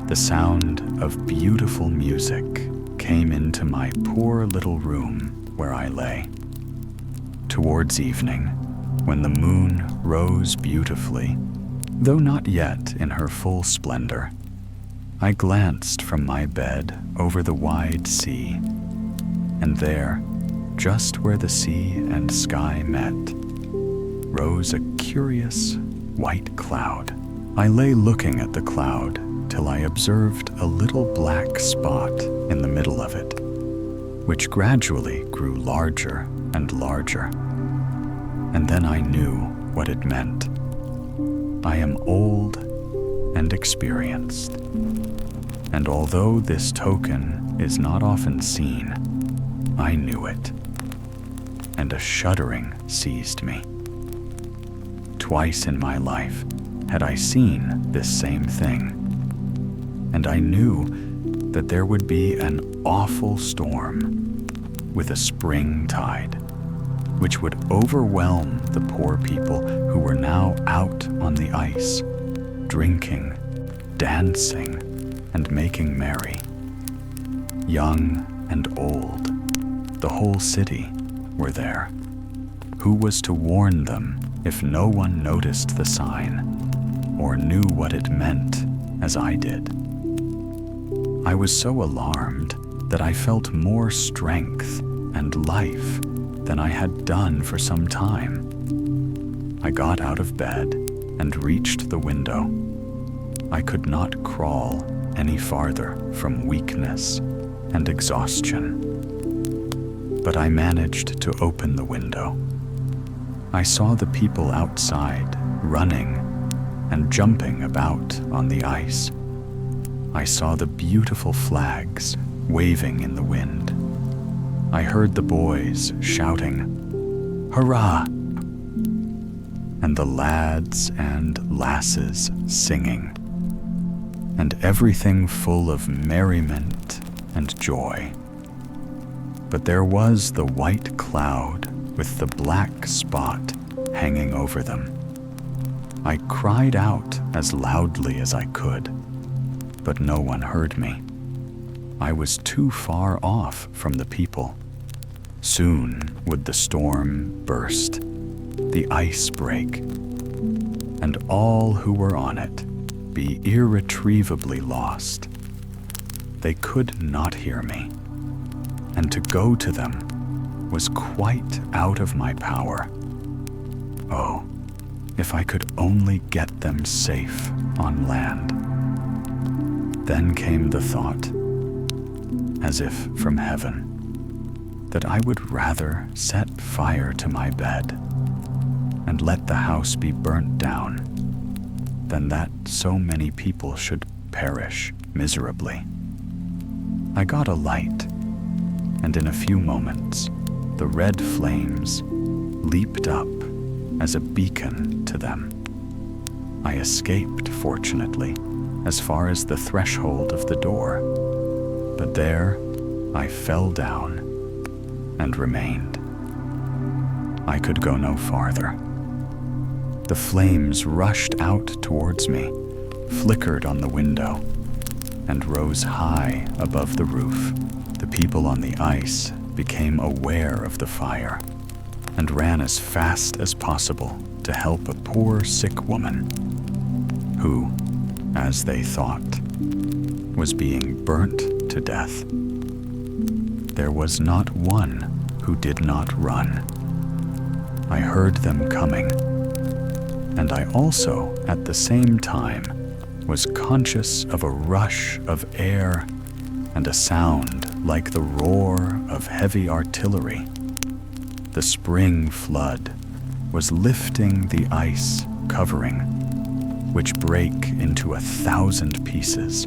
The sound of beautiful music came into my poor little room where I lay. Towards evening, when the moon rose beautifully, though not yet in her full splendor, I glanced from my bed over the wide sea, and there, just where the sea and sky met, rose a curious white cloud. I lay looking at the cloud till I observed a little black spot in the middle of it, which gradually grew larger and larger. And then I knew what it meant. I am old and experienced, and although this token is not often seen, I knew it, and a shuddering seized me. Twice in my life had I seen this same thing, and I knew that there would be an awful storm with a spring tide, which would overwhelm the poor people who were now out on the ice, drinking, dancing, and making merry. Young and old, the whole city were there. Who was to warn them if no one noticed the sign or knew what it meant as I did? I was so alarmed that I felt more strength and life than I had done for some time. I got out of bed and reached the window. I could not crawl any farther from weakness and exhaustion, but I managed to open the window. I saw the people outside running and jumping about on the ice. I saw the beautiful flags waving in the wind. I heard the boys shouting, "Hurrah!" and the lads and lasses singing, and everything full of merriment and joy. But there was the white cloud with the black spot hanging over them. I cried out as loudly as I could, but no one heard me. I was too far off from the people. Soon would the storm burst, the ice break, and all who were on it be irretrievably lost. They could not hear me, and to go to them was quite out of my power. Oh, if I could only get them safe on land. Then came the thought, as if from heaven, that I would rather set fire to my bed and let the house be burnt down than that so many people should perish miserably. I got a light, and in a few moments, the red flames leaped up as a beacon to them. I escaped, fortunately, as far as the threshold of the door, but there I fell down and remained. I could go no farther. The flames rushed out towards me, flickered on the window, and rose high above the roof. The people on the ice became aware of the fire and ran as fast as possible to help a poor sick woman who, as they thought, was being burnt to death. There was not one who did not run. I heard them coming, and I also, at the same time, was conscious of a rush of air and a sound like the roar of heavy artillery. The spring flood was lifting the ice covering, which brake into 1,000 pieces.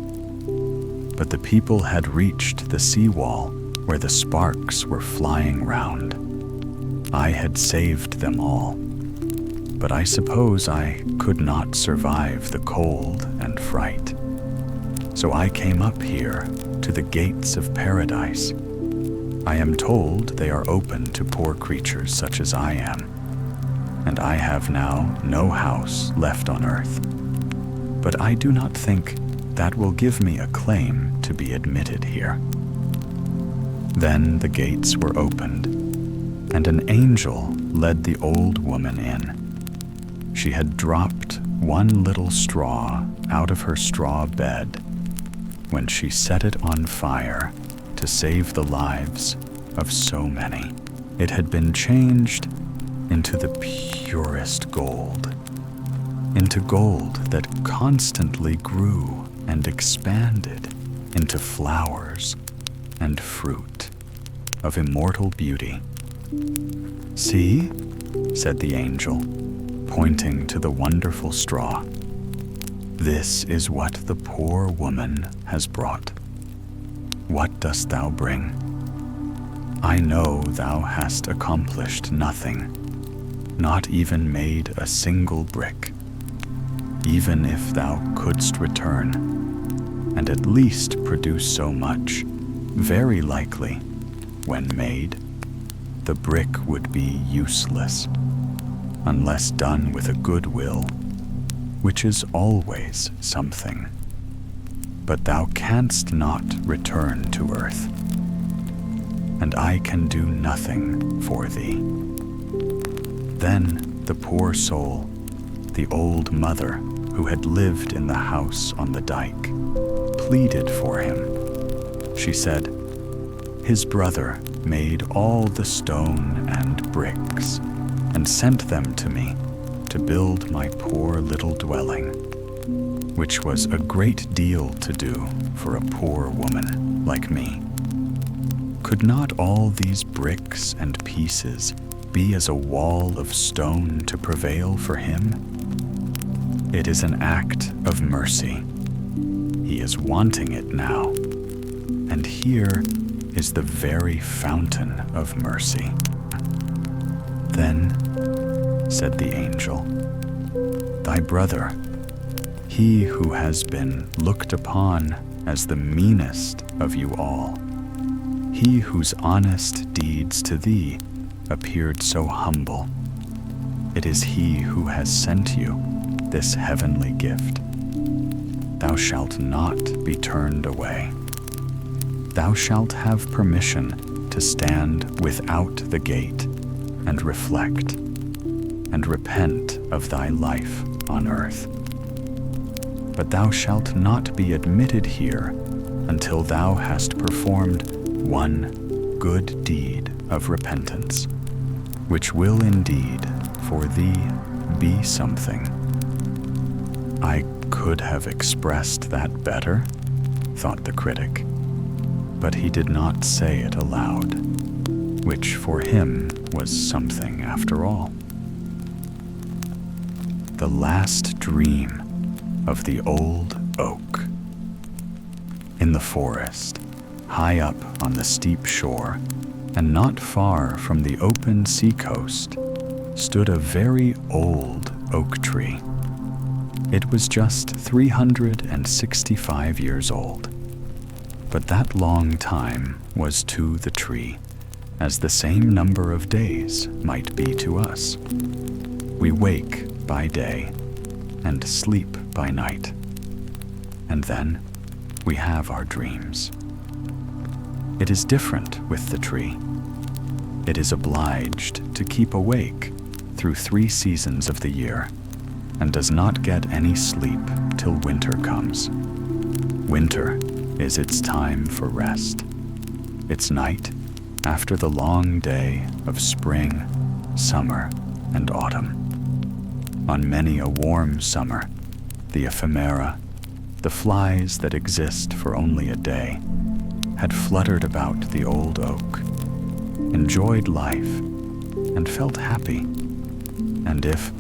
But the people had reached the seawall where the sparks were flying round. I had saved them all, but I suppose I could not survive the cold and fright. So I came up here to the gates of paradise, I am told they are open to poor creatures such as I am, and I have now no house left on earth. But I do not think that will give me a claim to be admitted here." Then the gates were opened, and an angel led the old woman in. She had dropped one little straw out of her straw bed when she set it on fire to save the lives of so many. It had been changed into the purest gold, into gold that constantly grew and expanded into flowers and fruit of immortal beauty. "See," said the angel, pointing to the wonderful straw. "This is what the poor woman has brought. What dost thou bring? I know thou hast accomplished nothing, not even made a single brick. Even if thou couldst return, and at least produce so much, very likely, when made, the brick would be useless, unless done with a good will, which is always something. But thou canst not return to earth, and I can do nothing for thee." Then the poor soul, the old mother who had lived in the house on the dike, pleaded for him. She said, "His brother made all the stone and bricks and sent them to me to build my poor little dwelling, which was a great deal to do for a poor woman like me. Could not all these bricks and pieces be as a wall of stone to prevail for him? It is an act of mercy. He is wanting it now, and here is the very fountain of mercy." "Then," said the angel, "thy brother, he who has been looked upon as the meanest of you all, he whose honest deeds to thee appeared so humble, it is he who has sent you this heavenly gift. Thou shalt not be turned away. Thou shalt have permission to stand without the gate and reflect and repent of thy life on earth. But thou shalt not be admitted here until thou hast performed one good deed of repentance, which will indeed for thee be something." "I could have expressed that better," thought the critic, but he did not say it aloud, which for him was something after all. The last dream of the old oak. In the forest, high up on the steep shore, and not far from the open seacoast, stood a very old oak tree. It was just 365 years old, but that long time was to the tree as the same number of days might be to us. We wake by day and sleep by night, and then we have our dreams. It is different with the tree. It is obliged to keep awake through 3 seasons of the year, and does not get any sleep till winter comes. Winter is its time for rest, its night after the long day of spring, summer, and autumn. On many a warm summer, the ephemera, the flies that exist for only a day, had fluttered about the old oak, enjoyed life, and felt happy. And if,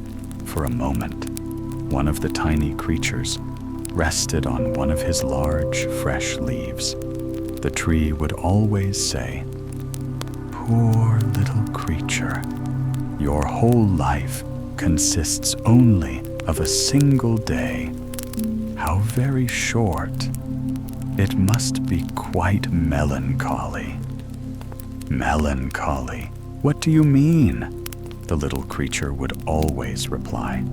for a moment, one of the tiny creatures rested on one of his large, fresh leaves, the tree would always say, "Poor little creature, your whole life consists only of a single day. How very short. It must be quite melancholy." Melancholy. What do you mean? The little creature would always reply.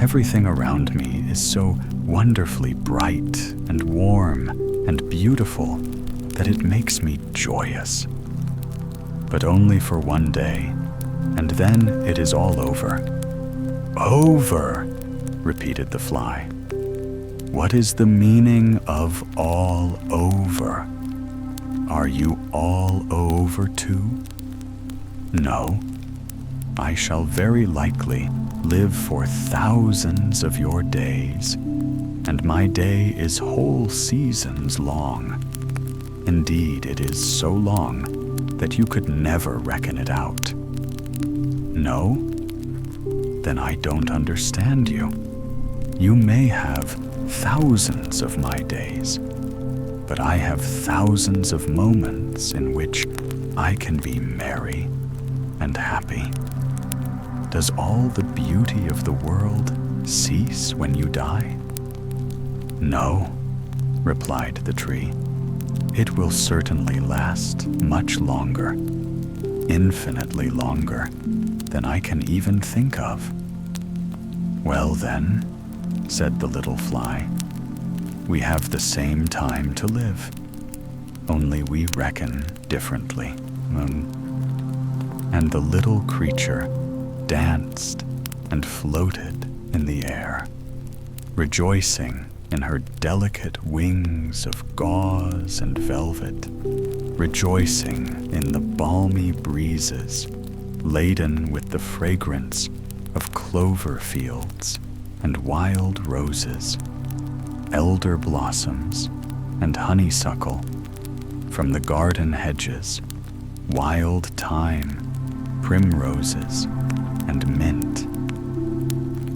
Everything around me is so wonderfully bright and warm and beautiful that it makes me joyous. But only for one day, and then it is all over. Over, repeated the fly. What is the meaning of all over? Are you all over too? No. I shall very likely live for thousands of your days, and my day is whole seasons long. Indeed, it is so long that you could never reckon it out. No? Then I don't understand you. You may have thousands of my days, but I have thousands of moments in which I can be merry and happy. Does all the beauty of the world cease when you die? No, replied the tree. It will certainly last much longer, infinitely longer than I can even think of. Well then, said the little fly, we have the same time to live, only we reckon differently. And the little creature danced and floated in the air, rejoicing in her delicate wings of gauze and velvet, rejoicing in the balmy breezes laden with the fragrance of clover fields and wild roses, elder blossoms and honeysuckle from the garden hedges, wild thyme, primroses, and mint.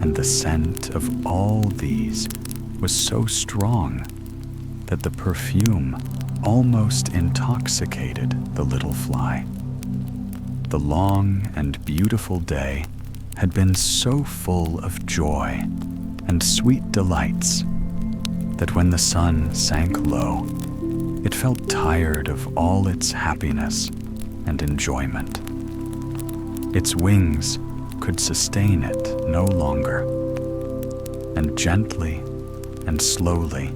And the scent of all these was so strong that the perfume almost intoxicated the little fly. The long and beautiful day had been so full of joy and sweet delights that when the sun sank low, it felt tired of all its happiness and enjoyment. Its wings could sustain it no longer, and gently and slowly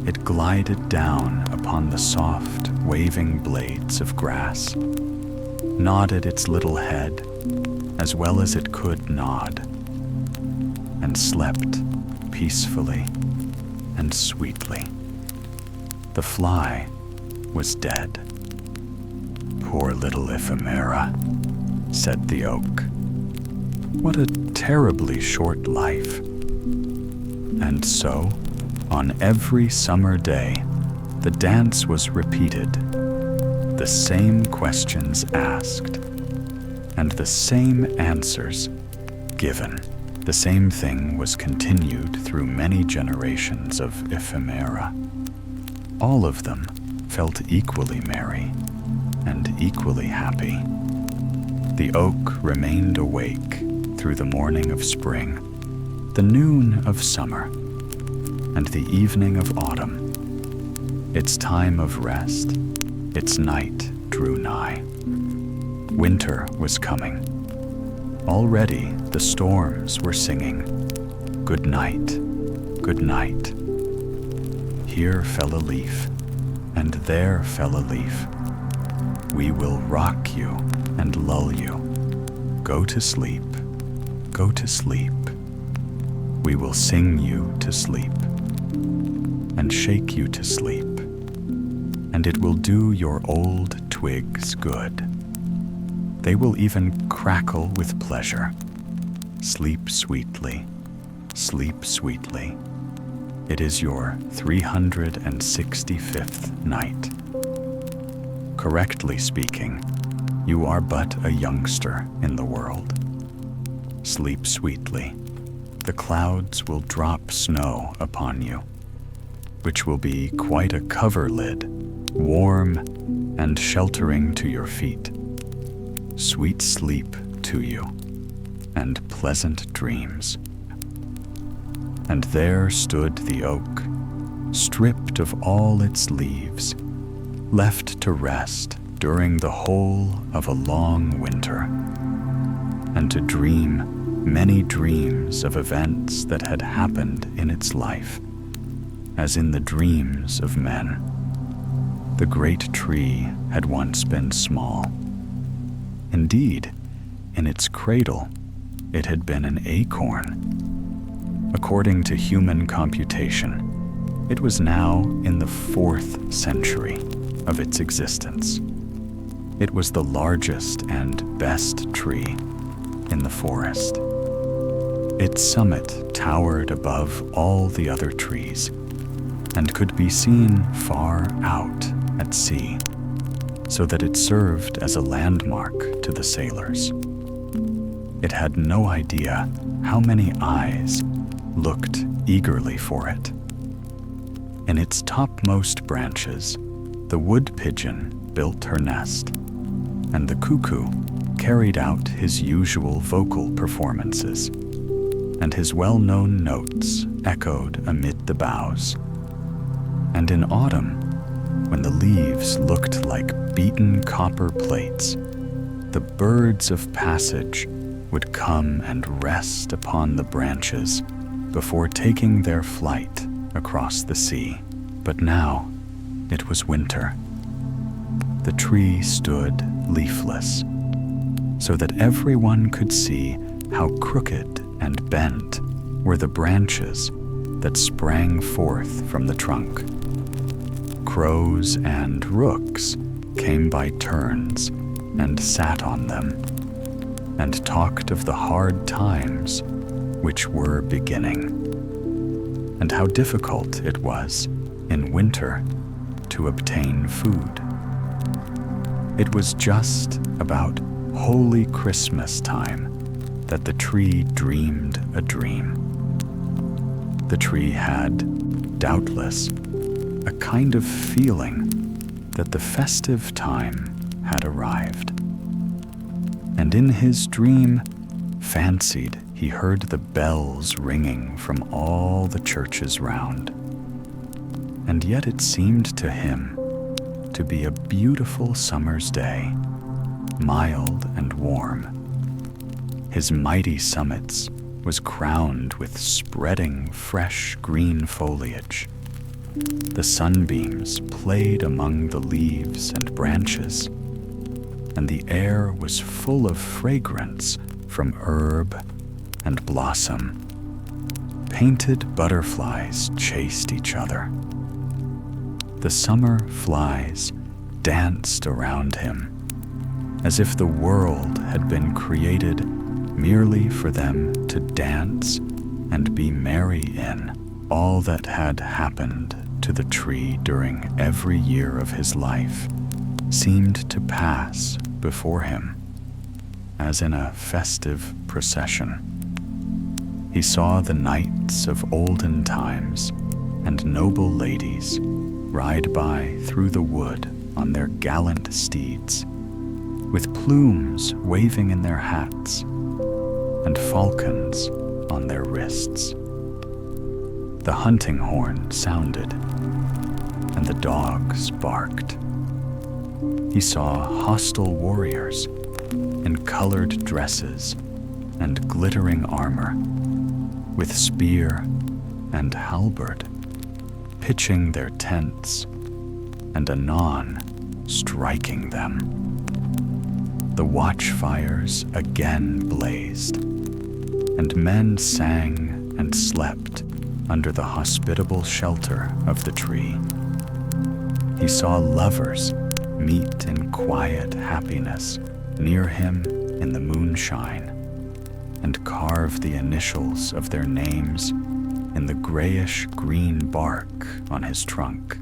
it glided down upon the soft, waving blades of grass, nodded its little head as well as it could nod, and slept peacefully and sweetly. The fly was dead. Poor little ephemera, said the oak. What a terribly short life. And so, on every summer day, the dance was repeated, the same questions asked, and the same answers given. The same thing was continued through many generations of ephemera. All of them felt equally merry and equally happy. The oak remained awake through the morning of spring, the noon of summer, and the evening of autumn. Its time of rest, its night drew nigh. Winter was coming. Already the storms were singing, "Good night, good night." Here fell a leaf, and there fell a leaf. We will rock you and lull you. Go to sleep, go to sleep. We will sing you to sleep and shake you to sleep, and it will do your old twigs good. They will even crackle with pleasure. Sleep sweetly, sleep sweetly. It is your 365th night. Correctly speaking, you are but a youngster in the world. Sleep sweetly. The clouds will drop snow upon you, which will be quite a coverlid, warm and sheltering to your feet. Sweet sleep to you, and pleasant dreams. And there stood the oak, stripped of all its leaves, left to rest during the whole of a long winter, and to dream many dreams of events that had happened in its life, as in the dreams of men. The great tree had once been small. Indeed, in its cradle, it had been an acorn. According to human computation, it was now in the 4th century of its existence. It was the largest and best tree in the forest. Its summit towered above all the other trees and could be seen far out at sea, so that it served as a landmark to the sailors. It had no idea how many eyes looked eagerly for it. In its topmost branches, the wood pigeon built her nest, and the cuckoo carried out his usual vocal performances, and his well-known notes echoed amid the boughs. And in autumn, when the leaves looked like beaten copper plates, the birds of passage would come and rest upon the branches before taking their flight across the sea. But now it was winter. The tree stood leafless, so that everyone could see how crooked and bent were the branches that sprang forth from the trunk. Crows and rooks came by turns and sat on them, and talked of the hard times which were beginning, and how difficult it was in winter to obtain food. It was just about Holy Christmas time that the tree dreamed a dream. The tree had, doubtless, a kind of feeling that the festive time had arrived, and in his dream fancied he heard the bells ringing from all the churches round. And yet it seemed to him to be a beautiful summer's day, mild and warm. His mighty summits was crowned with spreading fresh green foliage. The sunbeams played among the leaves and branches, and the air was full of fragrance from herb and blossom. Painted butterflies chased each other. The summer flies danced around him, as if the world had been created merely for them to dance and be merry in. All that had happened to the tree during every year of his life seemed to pass before him, as in a festive procession. He saw the knights of olden times and noble ladies ride by through the wood on their gallant steeds, with plumes waving in their hats and falcons on their wrists. The hunting horn sounded, and the dogs barked. He saw hostile warriors in colored dresses and glittering armor, with spear and halberd, pitching their tents and anon striking them. The watchfires again blazed, and men sang and slept under the hospitable shelter of the tree. He saw lovers meet in quiet happiness near him in the moonshine, and carve the initials of their names in the grayish-green bark on his trunk.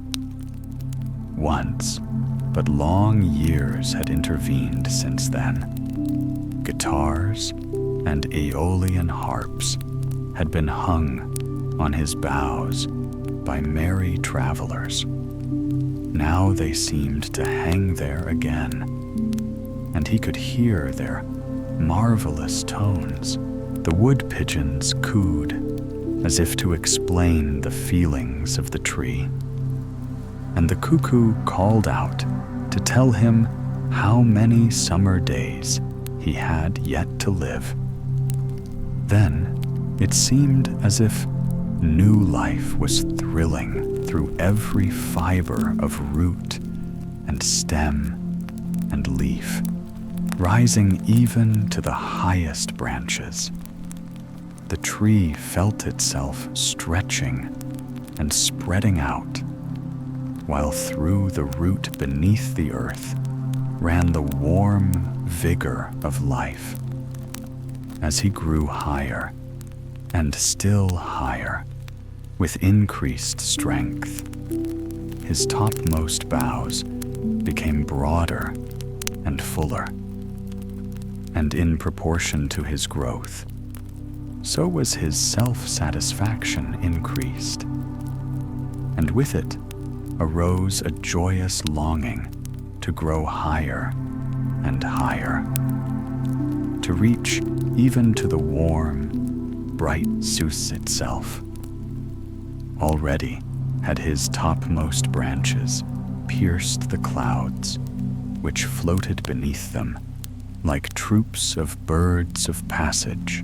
Once, but long years had intervened since then. Guitars and Aeolian harps had been hung on his boughs by merry travelers. Now they seemed to hang there again, and he could hear their marvelous tones. The wood pigeons cooed as if to explain the feelings of the tree, and the cuckoo called out to tell him how many summer days he had yet to live. Then it seemed as if new life was thrilling through every fiber of root and stem and leaf, rising even to the highest branches. The tree felt itself stretching and spreading out, while through the root beneath the earth ran the warm vigor of life. As he grew higher and still higher, with increased strength, his topmost boughs became broader and fuller, and in proportion to his growth, so was his self-satisfaction increased, and with it arose a joyous longing to grow higher and higher, to reach even to the warm, bright Zeus itself. Already had his topmost branches pierced the clouds, which floated beneath them like troops of birds of passage,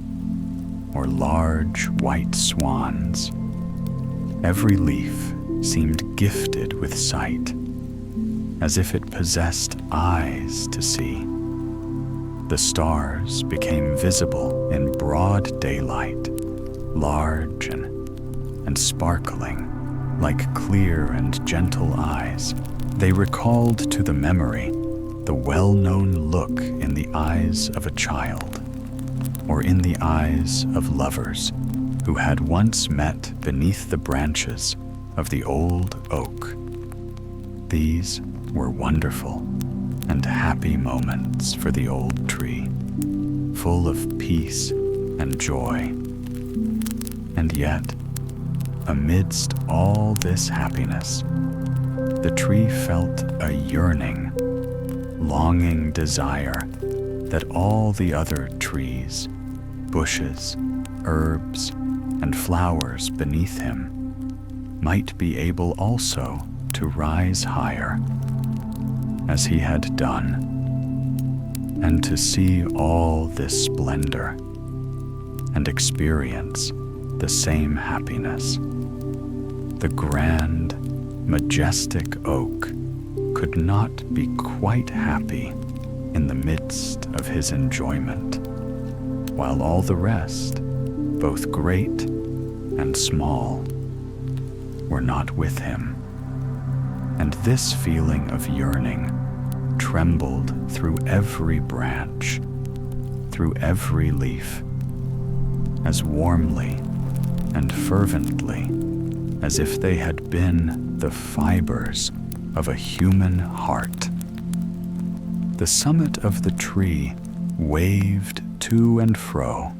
or large white swans. Every leaf seemed gifted with sight, as if it possessed eyes to see. The stars became visible in broad daylight, large and sparkling like clear and gentle eyes. They recalled to the memory the well-known look in the eyes of a child, or in the eyes of lovers who had once met beneath the branches of the old oak. These were wonderful and happy moments for the old tree, full of peace and joy. And yet, amidst all this happiness, the tree felt a yearning, longing desire that all the other trees, bushes, herbs, and flowers beneath him might be able also to rise higher, as he had done, and to see all this splendor and experience the same happiness. The grand, majestic oak could not be quite happy in the midst of his enjoyment, while all the rest, both great and small, were not with him. And this feeling of yearning trembled through every branch, through every leaf, as warmly and fervently as if they had been the fibers of a human heart. The summit of the tree waved to and fro,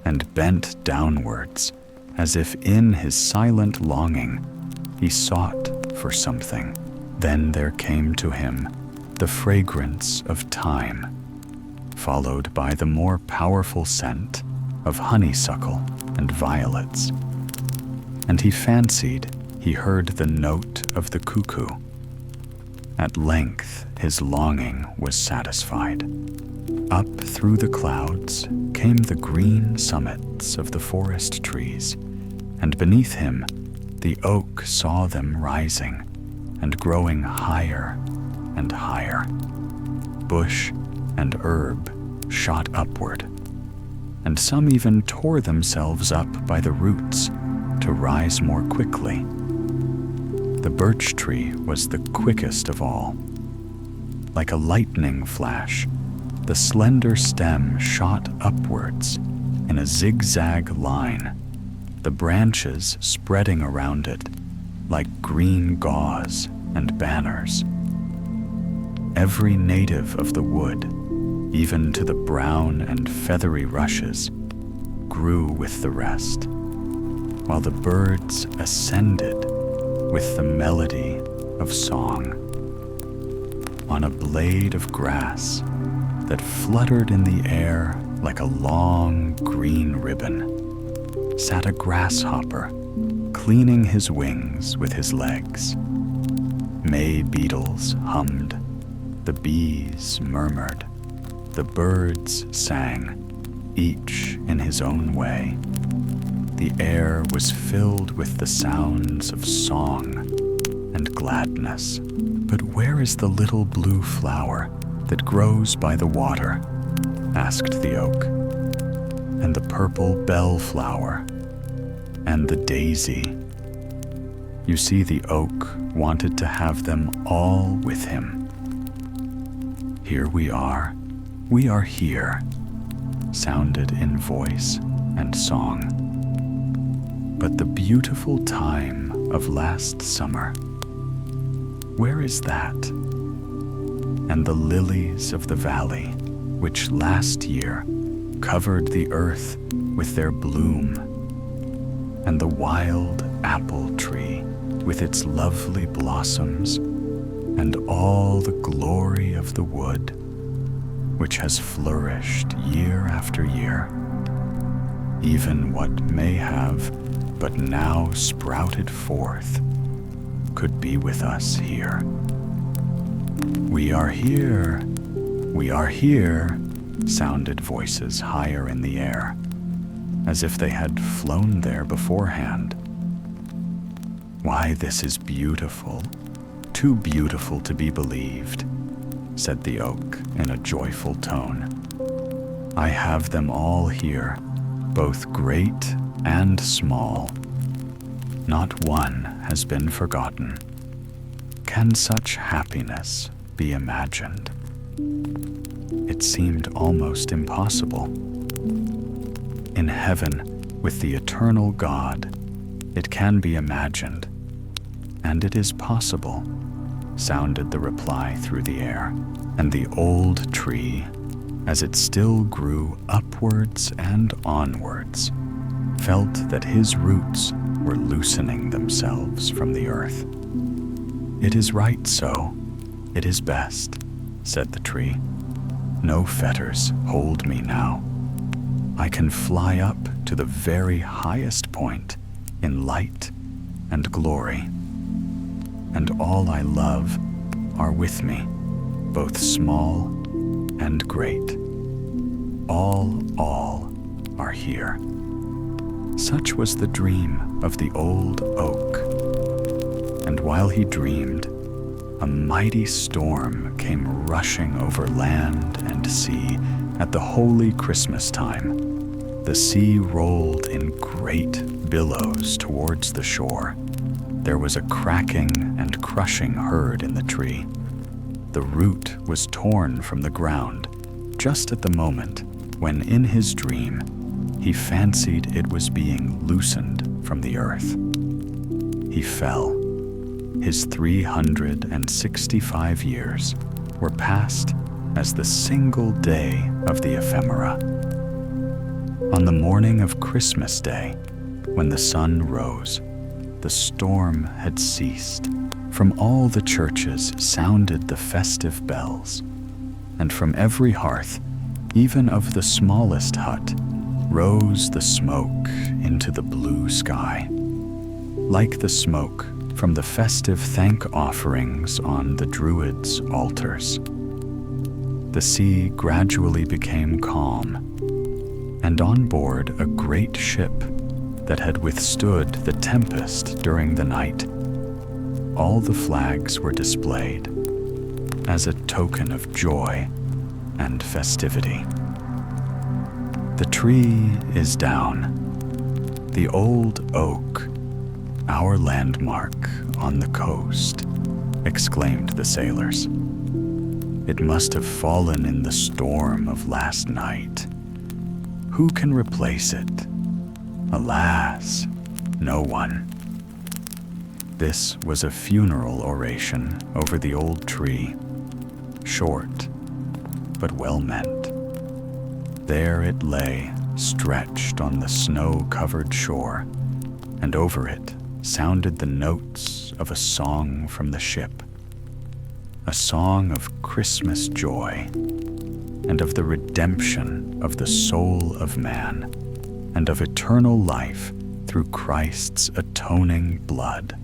and bent downwards as if in his silent longing he sought for something. Then there came to him the fragrance of thyme, followed by the more powerful scent of honeysuckle and violets, and he fancied he heard the note of the cuckoo. At length his longing was satisfied. Up through the clouds came the green summits of the forest trees, and beneath him the oak saw them rising and growing higher and higher. Bush and herb shot upward, and some even tore themselves up by the roots to rise more quickly. The birch tree was the quickest of all. Like a lightning flash, the slender stem shot upwards in a zigzag line, the branches spreading around it like green gauze and banners. Every native of the wood, even to the brown and feathery rushes, grew with the rest, while the birds ascended with the melody of song. On a blade of grass that fluttered in the air like a long green ribbon sat a grasshopper, cleaning his wings with his legs. May beetles hummed, The bees murmured, the birds sang, each in his own way. The air was filled with the sounds of song and gladness. "But where is the little blue flower that grows by the water?" asked the oak. "And the purple bellflower, and the daisy?" You see, the oak wanted to have them all with him. "Here we are here," sounded in voice and song. "But the beautiful time of last summer, where is that? And the lilies of the valley, which last year covered the earth with their bloom, and the wild apple tree with its lovely blossoms, and all the glory of the wood, which has flourished year after year, even what may have but now sprouted forth, could be with us here. We are here, sounded voices higher in the air, as if they had flown there beforehand. "Why, this is beautiful, too beautiful to be believed," said the oak in a joyful tone. "I have them all here, both great and small. Not one has been forgotten. Can such happiness be imagined?" It seemed almost impossible. In heaven, with the eternal God, it can be imagined, and it is possible, sounded the reply through the air. And the old tree, as it still grew upwards and onwards, felt that his roots were loosening themselves from the earth. "It is right so, it is best," said the tree. "No fetters hold me now. I can fly up to the very highest point in light and glory. And all I love are with me, both small and great. All are here." Such was the dream of the old oak. And while he dreamed, a mighty storm came rushing over land and sea at the holy Christmas time. The sea rolled in great billows towards the shore. There was a cracking and crushing heard in the tree. The root was torn from the ground just at the moment when, in his dream, he fancied it was being loosened from the earth. He fell. His 365 years were passed as the single day of the ephemera. On the morning of Christmas Day, when the sun rose, the storm had ceased. From all the churches sounded the festive bells, and from every hearth, even of the smallest hut, rose the smoke into the blue sky, like the smoke from the festive thank offerings on the Druids' altars. The sea gradually became calm, and on board a great ship that had withstood the tempest during the night, all the flags were displayed as a token of joy and festivity. The tree is down, the old oak, our landmark on the coast, exclaimed the sailors. It must have fallen in the storm of last night. Who can replace it? Alas, no one. This was a funeral oration over the old tree, short but well meant. There it lay, stretched on the snow-covered shore, and over it sounded the notes of a song from the ship, a song of Christmas joy and of the redemption of the soul of man and of eternal life through Christ's atoning blood.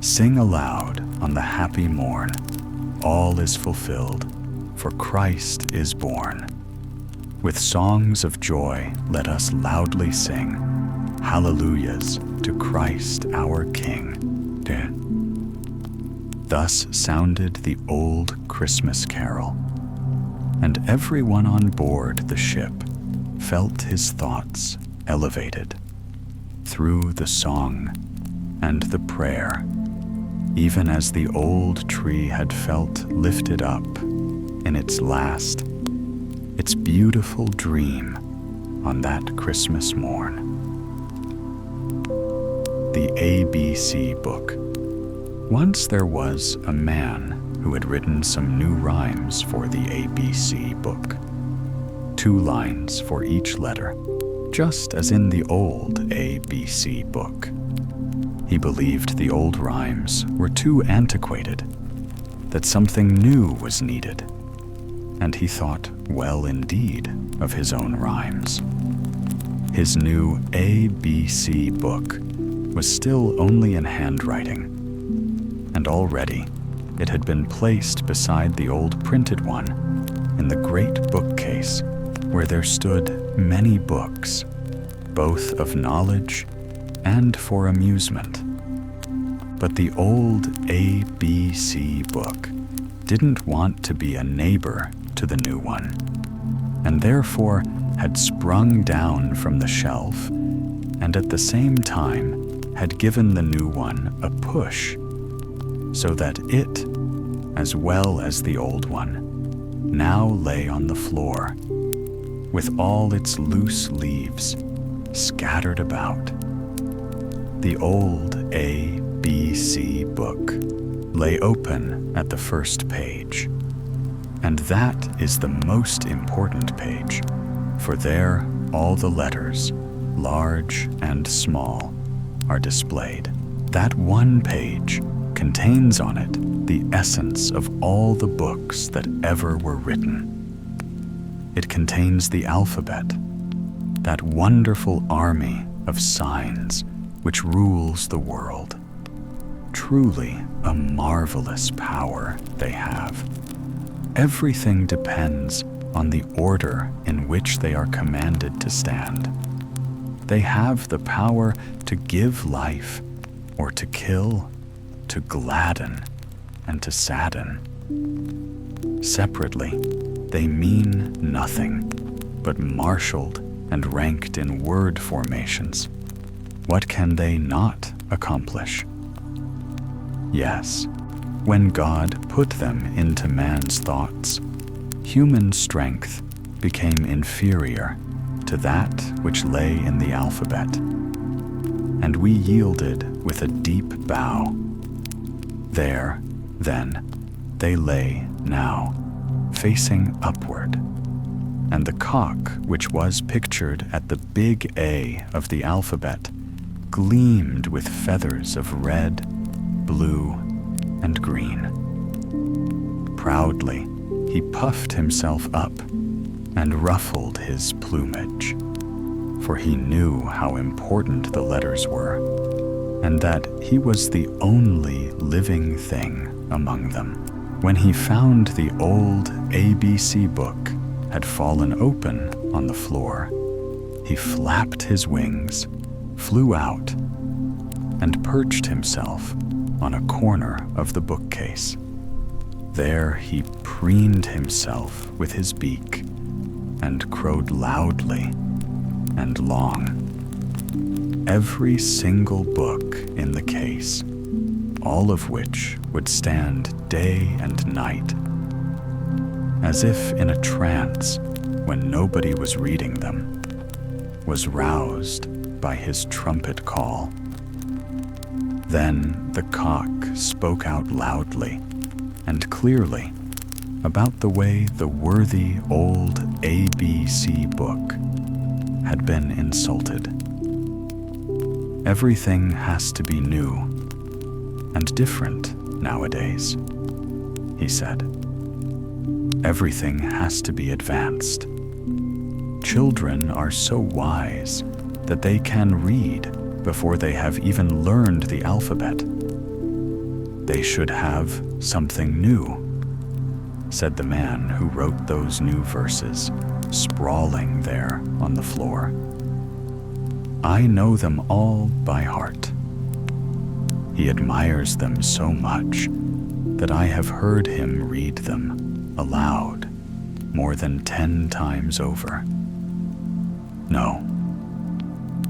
Sing aloud on the happy morn, all is fulfilled, for Christ is born. With songs of joy, let us loudly sing, hallelujahs to Christ our King. Thus sounded the old Christmas carol, and everyone on board the ship felt his thoughts elevated through the song and the prayer, even as the old tree had felt lifted up in its beautiful dream on that Christmas morn. The ABC Book. Once there was a man who had written some new rhymes for the ABC Book. 2 lines for each letter, just as in the old ABC Book. He believed the old rhymes were too antiquated, that something new was needed, and he thought well indeed of his own rhymes. His new ABC Book was still only in handwriting, and already it had been placed beside the old printed one in the great bookcase where there stood many books, both of knowledge and for amusement. But the old ABC Book didn't want to be a neighbor to the new one, and therefore had sprung down from the shelf and at the same time had given the new one a push, so that it, as well as the old one, now lay on the floor, with all its loose leaves scattered about. The old ABC Book lay open at the first page, and that is the most important page, for there all the letters, large and small, are displayed. That one page contains on it the essence of all the books that ever were written. It contains the alphabet, that wonderful army of signs which rules the world. Truly a marvelous power they have. Everything depends on the order in which they are commanded to stand. They have the power to give life or to kill, to gladden and to sadden. Separately, they mean nothing, but marshaled and ranked in word formations. What can they not accomplish? Yes, when God put them into man's thoughts, human strength became inferior to that which lay in the alphabet, and we yielded with a deep bow. There, then, they lay now, facing upward, and the cock which was pictured at the big A of the alphabet gleamed with feathers of red, blue, and green. Proudly, he puffed himself up and ruffled his plumage, for he knew how important the letters were, and that he was the only living thing among them. When he found the old ABC Book had fallen open on the floor, he flapped his wings, flew out, and perched himself on a corner of the bookcase. There he preened himself with his beak and crowed loudly and long. Every single book in the case, all of which would stand day and night, as if in a trance when nobody was reading them, was roused by his trumpet call. Then the cock spoke out loudly and clearly about the way the worthy old ABC Book had been insulted. Everything has to be new and different nowadays, he said. Everything has to be advanced. Children are so wise that they can read before they have even learned the alphabet. They should have something new said the man who wrote those new verses, sprawling there on the floor. "I know them all by heart." He admires them so much that I have heard him read them aloud more than 10 times over. No,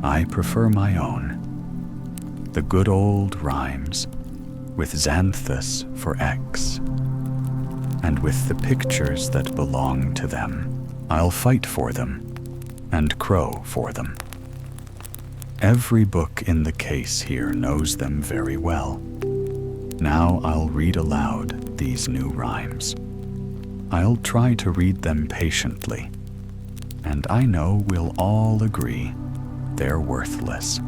I prefer my own, the good old rhymes, with Xanthus for X, and with the pictures that belong to them. I'll fight for them and crow for them. Every book in the case here knows them very well. Now I'll read aloud these new rhymes. I'll try to read them patiently, and I know we'll all agree they're worthless.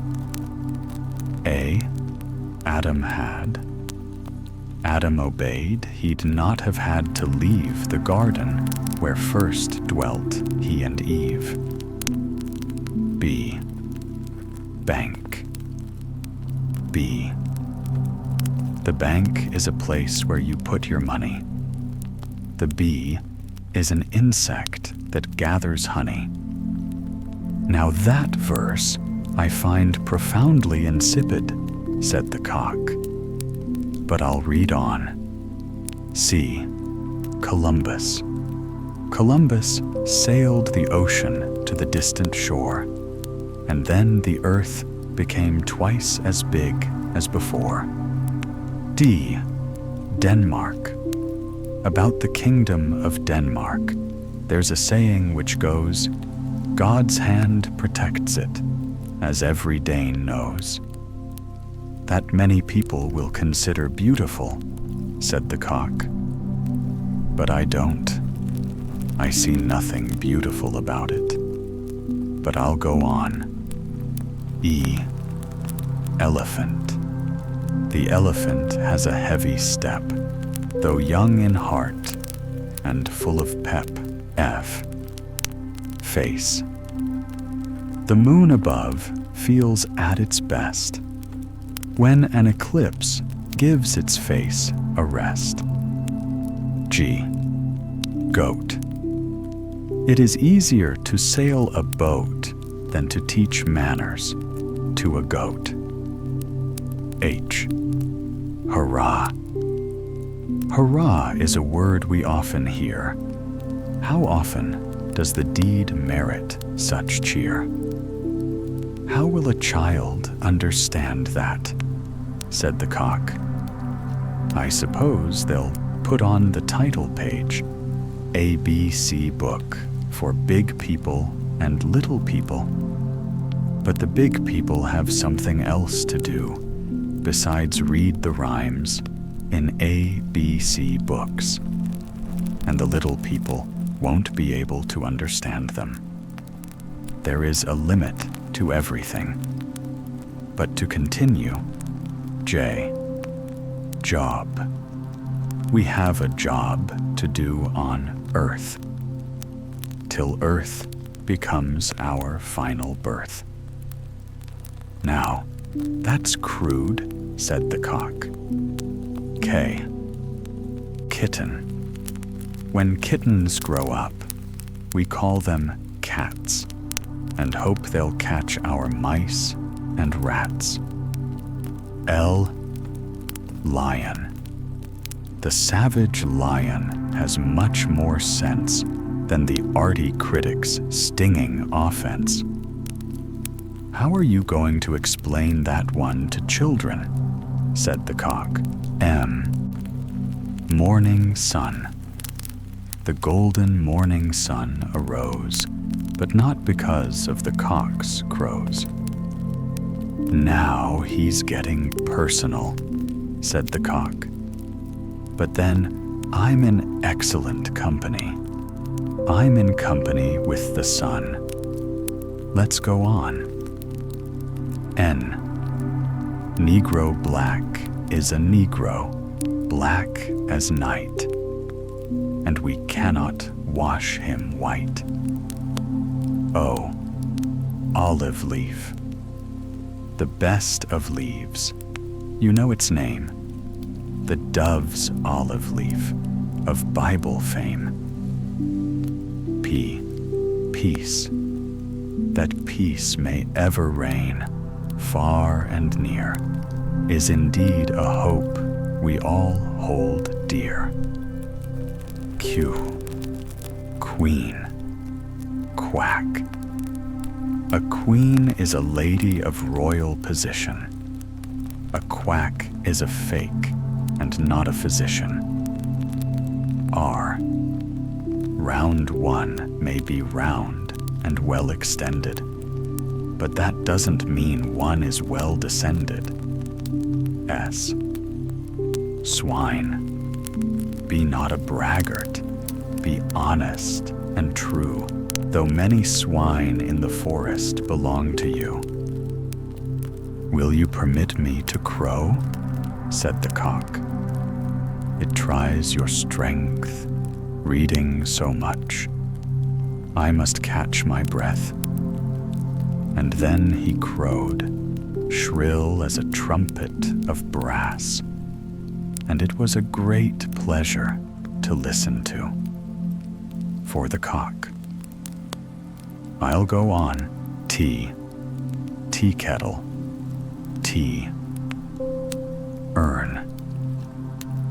A. Adam had. Adam obeyed, he'd not have had to leave the garden where first dwelt he and Eve. B. Bank. B. The bank is a place where you put your money. The bee is an insect that gathers honey. Now that verse I find profoundly insipid, said the cock. But I'll read on. C. Columbus. Columbus sailed the ocean to the distant shore, and then the earth became twice as big as before. D. Denmark. About the kingdom of Denmark, there's a saying which goes, God's hand protects it, as every Dane knows. That many people will consider beautiful, said the cock. But I don't. I see nothing beautiful about it. But I'll go on. E. Elephant. The elephant has a heavy step, though young in heart and full of pep. F. Face. The moon above feels at its best when an eclipse gives its face a rest. G. Goat. It is easier to sail a boat than to teach manners to a goat. H. Hurrah. Hurrah is a word we often hear. How often does the deed merit such cheer? How will a child understand that? Said the cock. I suppose they'll put on the title page, ABC book for big people and little people. But the big people have something else to do besides read the rhymes in ABC books, and the little people won't be able to understand them. There is a limit to everything. But to continue, J. Job. We have a job to do on earth, till earth becomes our final birth. Now, that's crude, said the cock. K. Kitten. When kittens grow up, we call them cats, and hope they'll catch our mice and rats. L. Lion. The savage lion has much more sense than the arty critic's stinging offense. How are you going to explain that one to children? Said the cock. M. Morning sun. The golden morning sun arose, but not because of the cock's crows. Now he's getting personal, said the cock. But then I'm in excellent company. I'm in company with the sun. Let's go on. N. Negro black is a Negro, black as night, and we cannot wash him white. O. Olive leaf. The best of leaves. You know its name. The dove's olive leaf, of Bible fame. Peace, that peace may ever reign, far and near, is indeed a hope we all hold dear. Queen, quack. A queen is a lady of royal position. A quack is a fake and not a physician. Round one may be round and well extended, but that doesn't mean one is well descended. Swine. Be not a braggart, be honest and true, though many swine in the forest belong to you. Will you permit me to crow? Said the cock. It tries your strength, reading so much. I must catch my breath. And then he crowed, shrill as a trumpet of brass, and it was a great pleasure to listen to. For the cock. I'll go on. Tea kettle, tea, urn.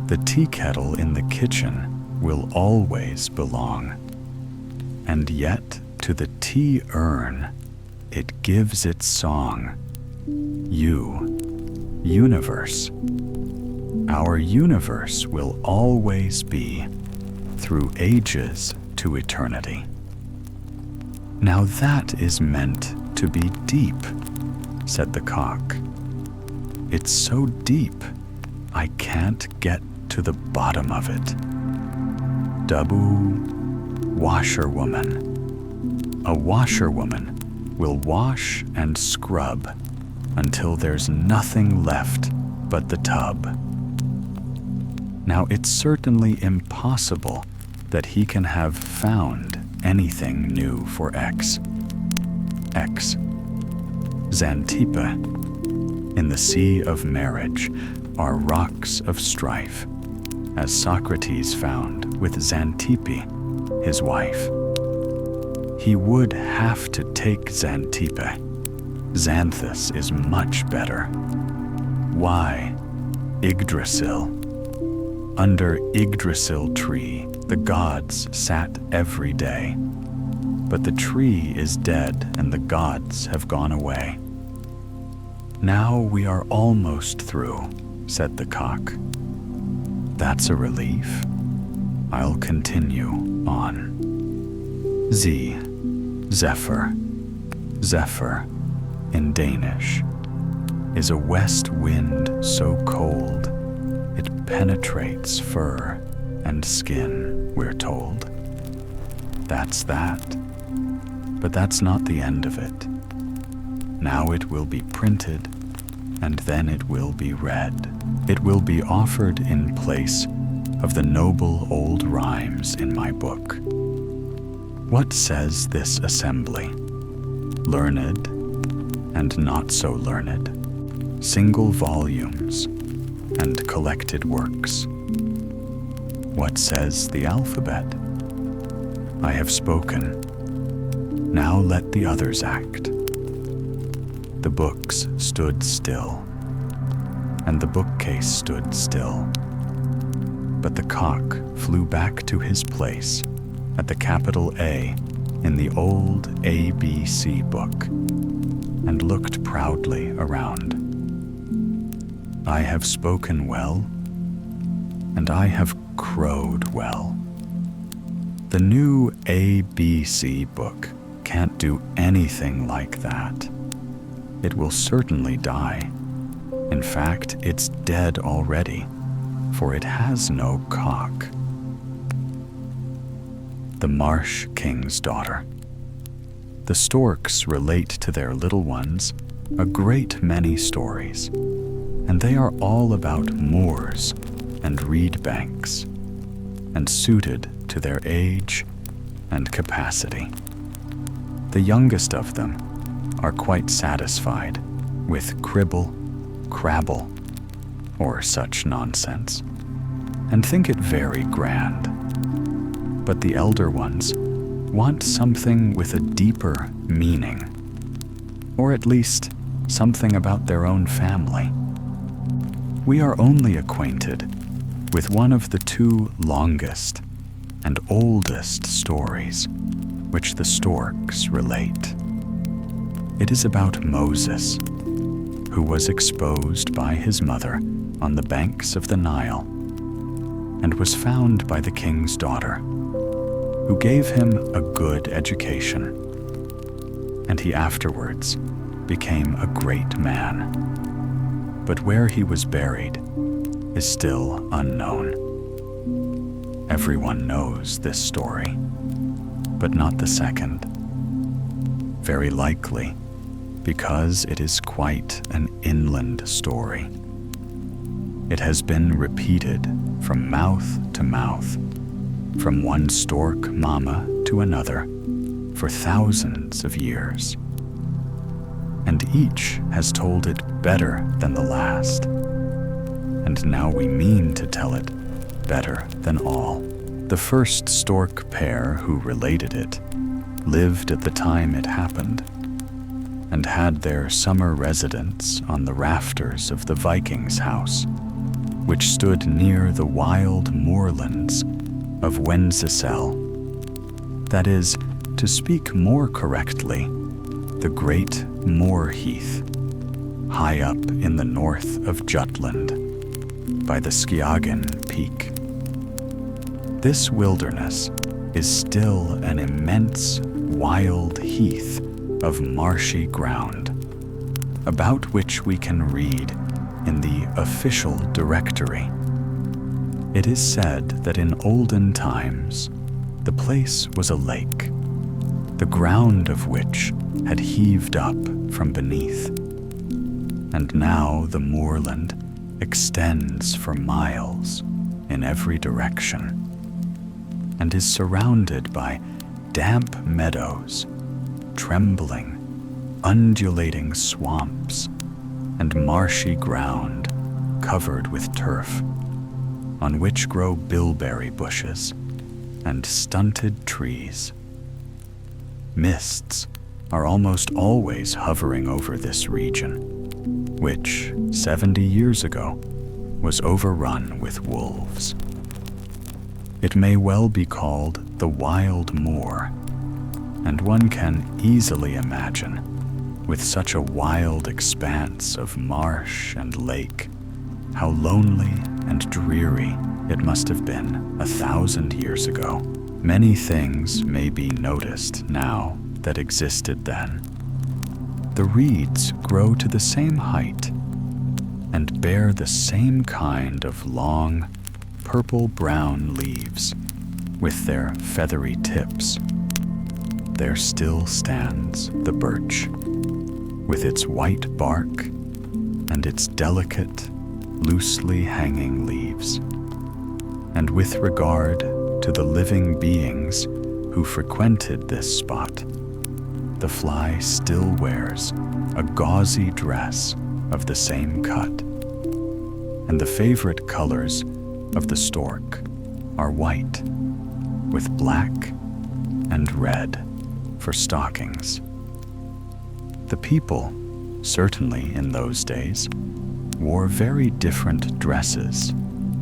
The tea kettle in the kitchen will always belong, and yet to the tea urn it gives its song. Universe. Our universe will always be, through ages to eternity. Now that is meant to be deep, said the cock. It's so deep, I can't get to the bottom of it. Washerwoman. A washerwoman will wash and scrub until there's nothing left but the tub. Now it's certainly impossible that he can have found anything new for X. Xantippe. In the sea of marriage are rocks of strife, as Socrates found with Xantippe, his wife. He would have to take Xantippe. Xanthus is much better. Why, Yggdrasil. Under Yggdrasil tree, the gods sat every day. But the tree is dead and the gods have gone away. Now we are almost through, said the cock. That's a relief. I'll continue on. Zephyr. Zephyr, in Danish, is a west wind so cold it penetrates fur and skin, we're told. That's that. But that's not the end of it. Now it will be printed, and then it will be read. It will be offered in place of the noble old rhymes in my book. What says this assembly? Learned and not so learned, single volumes and collected works. What says the alphabet? I have spoken. Now let the others act. The books stood still, and the bookcase stood still. But the cock flew back to his place at the capital A in the old ABC book and looked proudly around. I have spoken well, and I have crowed well. The new ABC book can't do anything like that. It will certainly die. In fact, it's dead already, for it has no cock. The Marsh King's Daughter. The storks relate to their little ones a great many stories, and they are all about moors and reed banks, and suited to their age and capacity. The youngest of them are quite satisfied with cribble, crabble, or such nonsense, and think it very grand. But the elder ones want something with a deeper meaning, or at least something about their own family. We are only acquainted with one of the two longest and oldest stories which the storks relate. It is about Moses, who was exposed by his mother on the banks of the Nile, and was found by the king's daughter, who gave him a good education, and he afterwards became a great man. But where he was buried is still unknown. Everyone knows this story, but not the second. Very likely because it is quite an inland story. It has been repeated from mouth to mouth, from one stork mama to another, for thousands of years. And each has told it better than the last. And now we mean to tell it better than all. The first stork pair who related it lived at the time it happened, and had their summer residence on the rafters of the Viking's house, which stood near the wild moorlands of whimsical. That is, to speak more correctly, the great moor heath, high up in the north of Jutland, by the Skewer peak. This wilderness is still an immense wild heath of marshy ground, about which we can read in the official directory. It is said that in olden times the place was a lake, the ground of which had heaved up from beneath, and now the moorland extends for miles in every direction, and is surrounded by damp meadows, trembling, undulating swamps, and marshy ground covered with turf, on which grow bilberry bushes and stunted trees. Mists are almost always hovering over this region, which 70 years ago was overrun with wolves. It may well be called the Wild Moor, and one can easily imagine, with such a wild expanse of marsh and lake, how lonely and dreary it must have been 1,000 years ago. Many things may be noticed now that existed then. The reeds grow to the same height and bear the same kind of long, purple-brown leaves with their feathery tips. There still stands the birch, with its white bark and its delicate, loosely hanging leaves. And with regard to the living beings who frequented this spot, the fly still wears a gauzy dress of the same cut, and the favorite colors of the stork are white, with black and red for stockings. The people, certainly in those days, wore very different dresses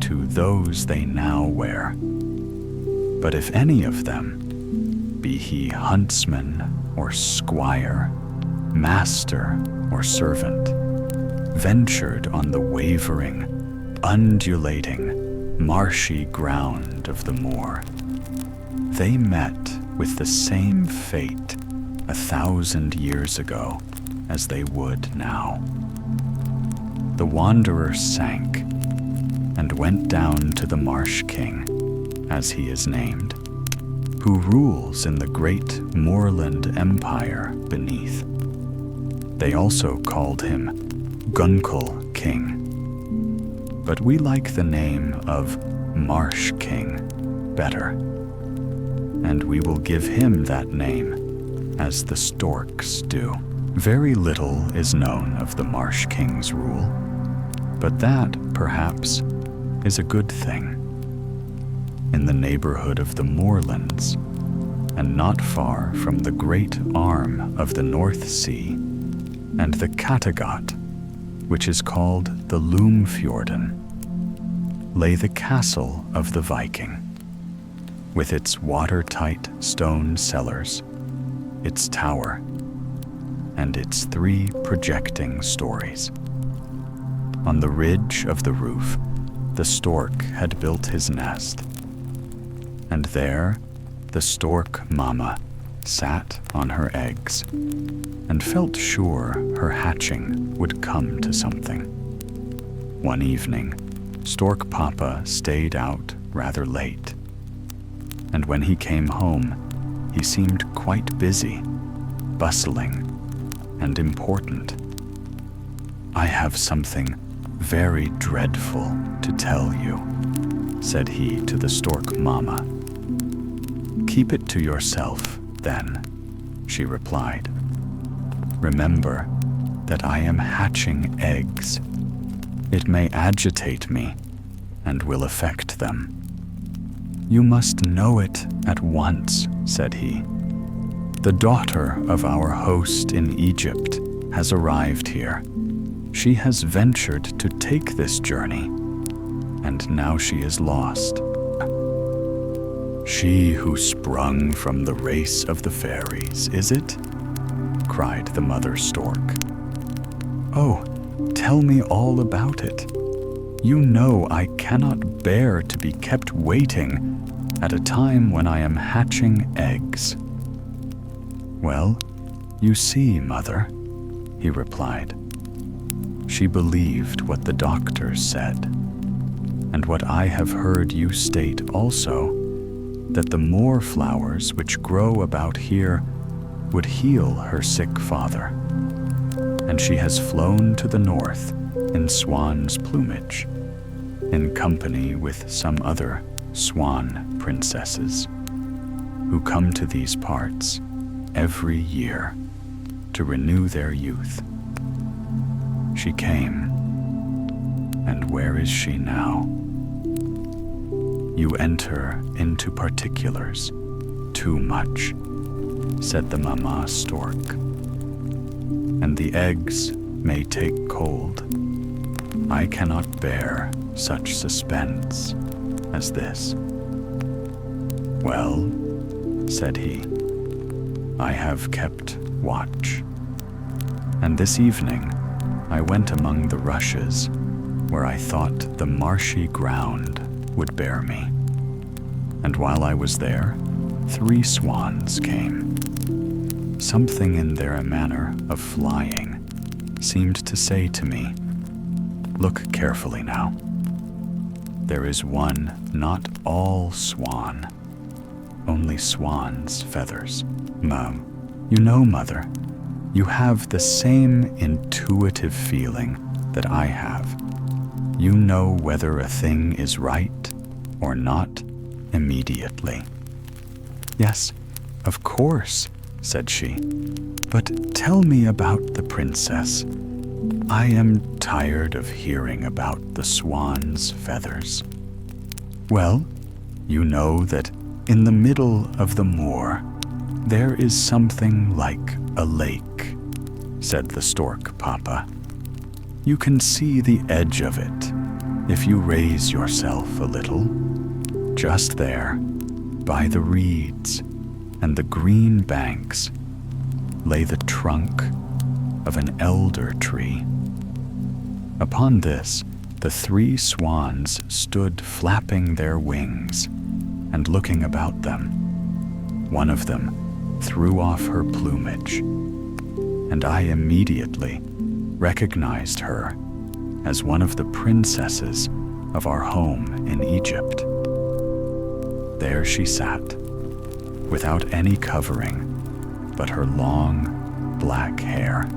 to those they now wear. But if any of them, be he huntsman or squire, master or servant, ventured on the wavering, undulating, marshy ground of the moor, they met with the same fate 1,000 years ago as they would now. The wanderer sank and went down to the Marsh King, as he is named, who rules in the great moorland empire beneath. They also called him Gunkel King, but we like the name of Marsh King better, and we will give him that name as the storks do. Very little is known of the Marsh King's rule, but that, perhaps, is a good thing. in the neighborhood of the moorlands, and not far from the great arm of the North Sea and the Kattegat, which is called the Loomfjorden, lay the castle of the Viking, with its watertight stone cellars, its tower, and its 3 projecting stories. On the ridge of the roof, the stork had built his nest, and there the stork mama sat on her eggs and felt sure her hatching would come to something. One evening, Stork Papa stayed out rather late, and when he came home, he seemed quite busy, bustling, and important. "I have something very dreadful to tell you," said he to the stork mama. "Keep it to yourself, then," she replied. "Remember that I am hatching eggs. It may agitate me and will affect them." "You must know it at once," said he. "The daughter of our host in Egypt has arrived here. She has ventured to take this journey, and now she is lost. She who sprung from the race of the fairies, is it?" cried the mother stork. "Oh, tell me all about it. You know I cannot bear to be kept waiting at a time when I am hatching eggs." "Well, you see, mother," he replied. "She believed what the doctors said, and what I have heard you state also, that the moor flowers which grow about here would heal her sick father. And she has flown to the north in swan's plumage, in company with some other swan princesses, who come to these parts every year to renew their youth. She came, and where is she now? You enter into particulars too much," said the mama stork, "and the eggs may take cold. I cannot bear such suspense as this." "Well," said he, "I have kept watch, and this evening I went among the rushes where I thought the marshy ground would bear me. And while I was there, 3 swans came. Something in their manner of flying seemed to say to me, 'Look carefully now. There is one not all swan, only swan's feathers.' Mom, you know, mother, you have the same intuitive feeling that I have. You know whether a thing is right or not immediately." "Yes, of course," said she. "But tell me about the princess. I am tired of hearing about the swan's feathers." "Well, you know that in the middle of the moor there is something like a lake," said the stork papa. "You can see the edge of it if you raise yourself a little. Just there, by the reeds and the green banks, lay the trunk of an elder tree. Upon this, the 3 swans stood flapping their wings and looking about them. One of them threw off her plumage, and I immediately recognized her as one of the princesses of our home in Egypt. There she sat, without any covering but her long black hair.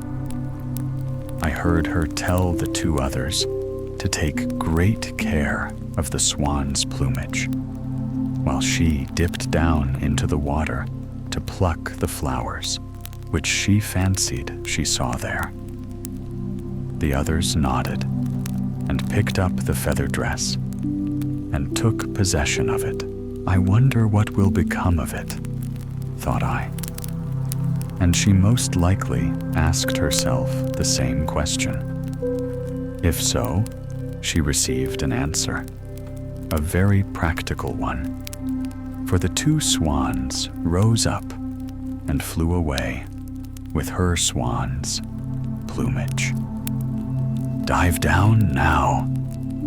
I heard her tell the 2 others to take great care of the swan's plumage, while she dipped down into the water to pluck the flowers, which she fancied she saw there. The others nodded and picked up the feather dress and took possession of it I wonder what will become of it, thought I. And she most likely asked herself the same question. If so, she received an answer, a very practical one. For the two swans rose up and flew away with her swan's plumage. "Dive down now,"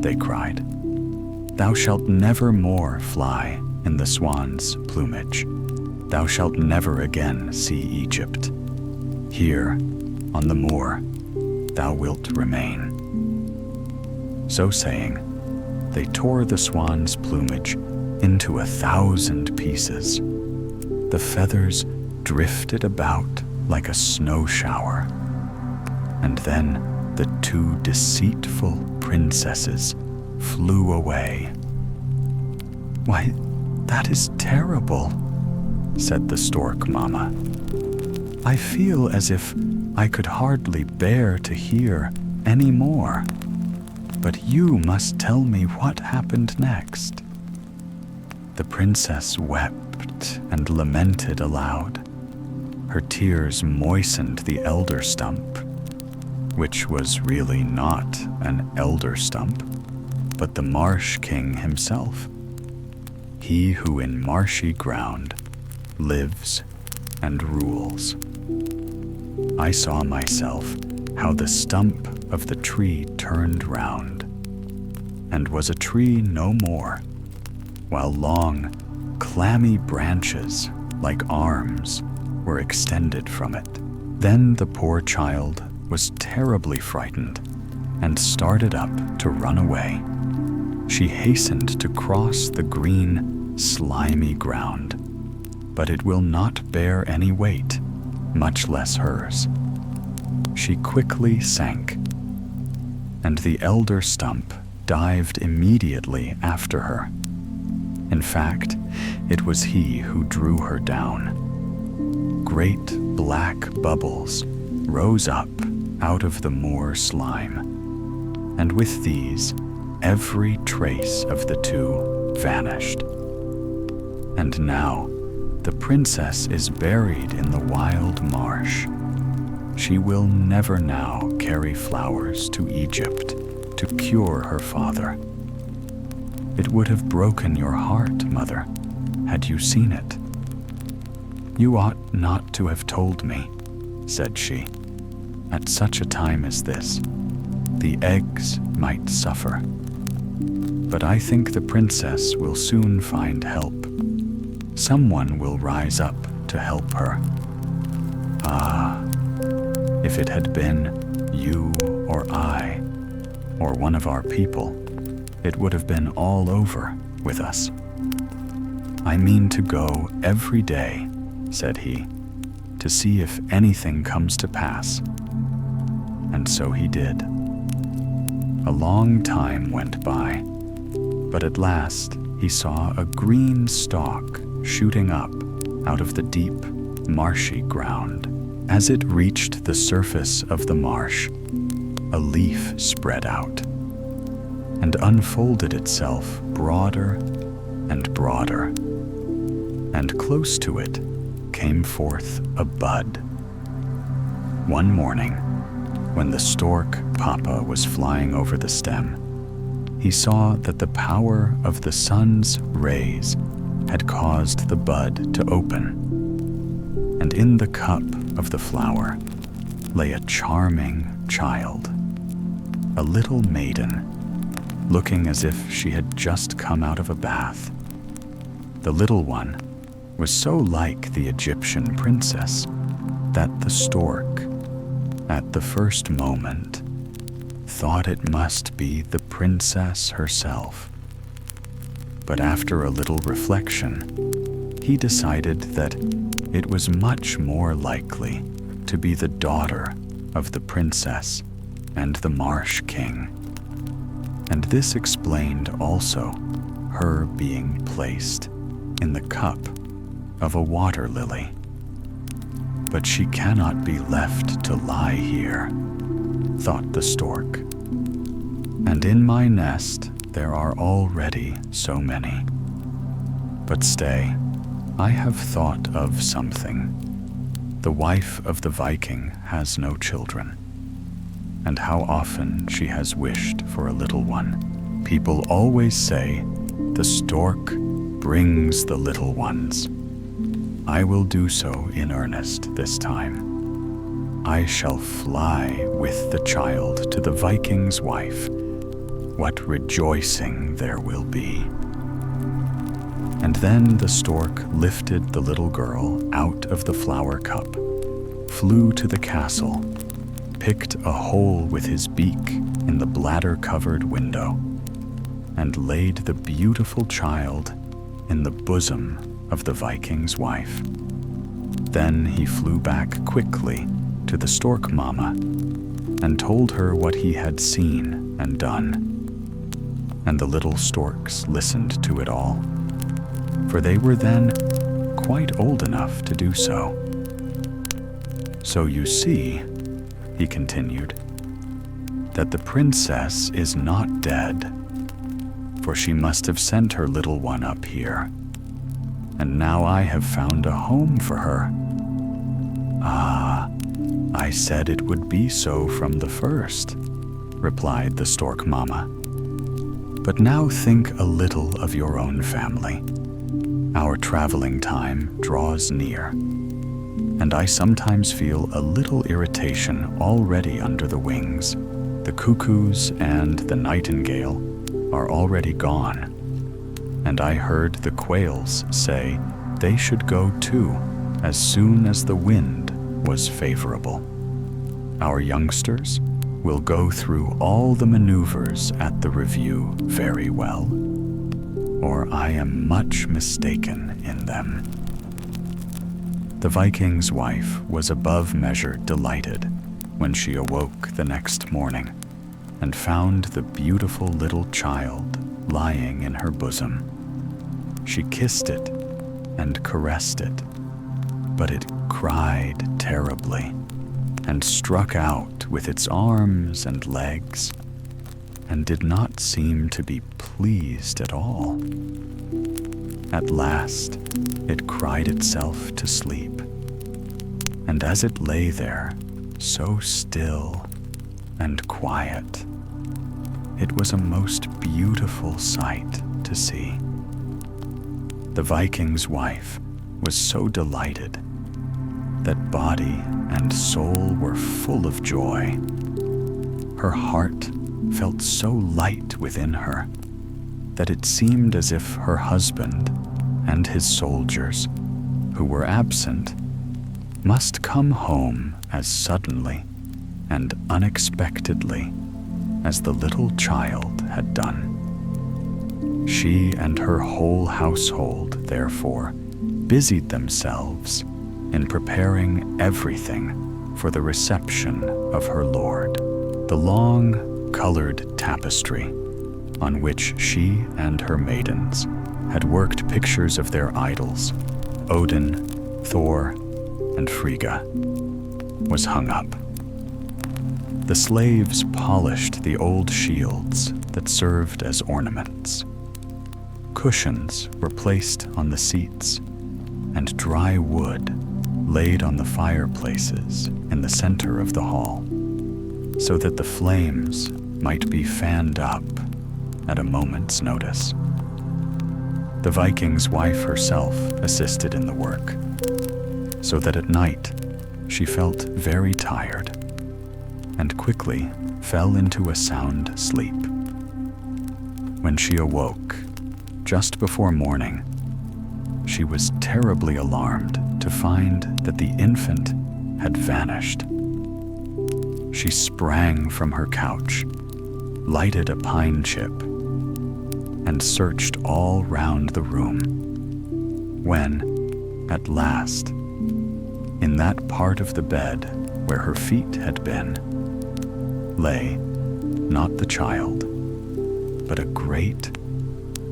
they cried. "Thou shalt never more fly in the swan's plumage. Thou shalt never again see Egypt. Here, on the moor, thou wilt remain." So saying, they tore the swan's plumage into 1,000 pieces. The feathers drifted about like a snow shower. And then the two deceitful princesses flew away. "Why, that is terrible," said the stork mama. "I feel as if I could hardly bear to hear any more. But you must tell me what happened next." The princess wept and lamented aloud. Her tears moistened the elder stump, which was really not an elder stump, but the Marsh King himself, he who in marshy ground lives and rules. I saw myself how the stump of the tree turned round, and was a tree no more, while long, clammy branches like arms were extended from it. Then the poor child was terribly frightened and started up to run away. She hastened to cross the green, slimy ground, but it will not bear any weight, much less hers. She quickly sank, and the elder stump dived immediately after her. In fact, it was he who drew her down. Great black bubbles rose up out of the moor slime, and with these, every trace of the two vanished. And now, the princess is buried in the wild marsh. She will never now carry flowers to Egypt to cure her father. It would have broken your heart, mother, had you seen it. "You ought not to have told me," said she. "At such a time as this, the eggs might suffer. But I think the princess will soon find help. Someone will rise up to help her. Ah, if it had been you or I, or one of our people, it would have been all over with us. I mean to go every day," said he, "to see if anything comes to pass." And so he did. A long time went by, but at last he saw a green stalk shooting up out of the deep, marshy ground. As it reached the surface of the marsh, a leaf spread out and unfolded itself broader and broader, and close to it came forth a bud. One morning, when the stork papa was flying over the stem, he saw that the power of the sun's rays had caused the bud to open, and in the cup of the flower lay a charming child, a little maiden, looking as if she had just come out of a bath. The little one was so like the Egyptian princess that the stork, at the first moment, thought it must be the princess herself. But after a little reflection, he decided that it was much more likely to be the daughter of the princess and the Marsh King. And this explained also her being placed in the cup of a water lily. "But she cannot be left to lie here," thought the stork. "And in my nest there are already so many. But stay, I have thought of something. The wife of the Viking has no children, and how often she has wished for a little one. People always say, the stork brings the little ones. I will do so in earnest this time. I shall fly with the child to the Viking's wife. What rejoicing there will be. And then the stork lifted the little girl out of the flower cup, flew to the castle, picked a hole with his beak in the bladder-covered window, and laid the beautiful child in the bosom of the Viking's wife. Then he flew back quickly to the stork mama and told her what he had seen and done. And the little storks listened to it all, for they were then quite old enough to do so. So you see, he continued, that the princess is not dead, for she must have sent her little one up here, and now I have found a home for her. Ah, I said it would be so from the first, replied the stork mama. But now think a little of your own family. Our traveling time draws near, and I sometimes feel a little irritation already under the wings. The cuckoos and the nightingale are already gone, and I heard the quails say they should go too as soon as the wind was favorable. Our youngsters will go through all the maneuvers at the review very well, or I am much mistaken in them. The Viking's wife was above measure delighted when she awoke the next morning and found the beautiful little child lying in her bosom. She kissed it and caressed it, but it cried terribly and struck out with its arms and legs, and did not seem to be pleased at all. At last, it cried itself to sleep, and as it lay there, so still and quiet, it was a most beautiful sight to see. The Viking's wife was so delighted that body and soul were full of joy. Her heart felt so light within her that it seemed as if her husband and his soldiers, who were absent, must come home as suddenly and unexpectedly as the little child had done. She and her whole household, therefore, busied themselves in preparing everything for the reception of her lord. The long, colored tapestry on which she and her maidens had worked pictures of their idols, Odin, Thor, and Frigga, was hung up. The slaves polished the old shields that served as ornaments. Cushions were placed on the seats, and dry wood laid on the fireplaces in the center of the hall, so that the flames might be fanned up at a moment's notice. The Viking's wife herself assisted in the work, so that at night she felt very tired and quickly fell into a sound sleep. When she awoke, just before morning, she was terribly alarmed to find that the infant had vanished. She sprang from her couch, lighted a pine chip, and searched all round the room, when, at last, in that part of the bed where her feet had been, lay not the child, but a great,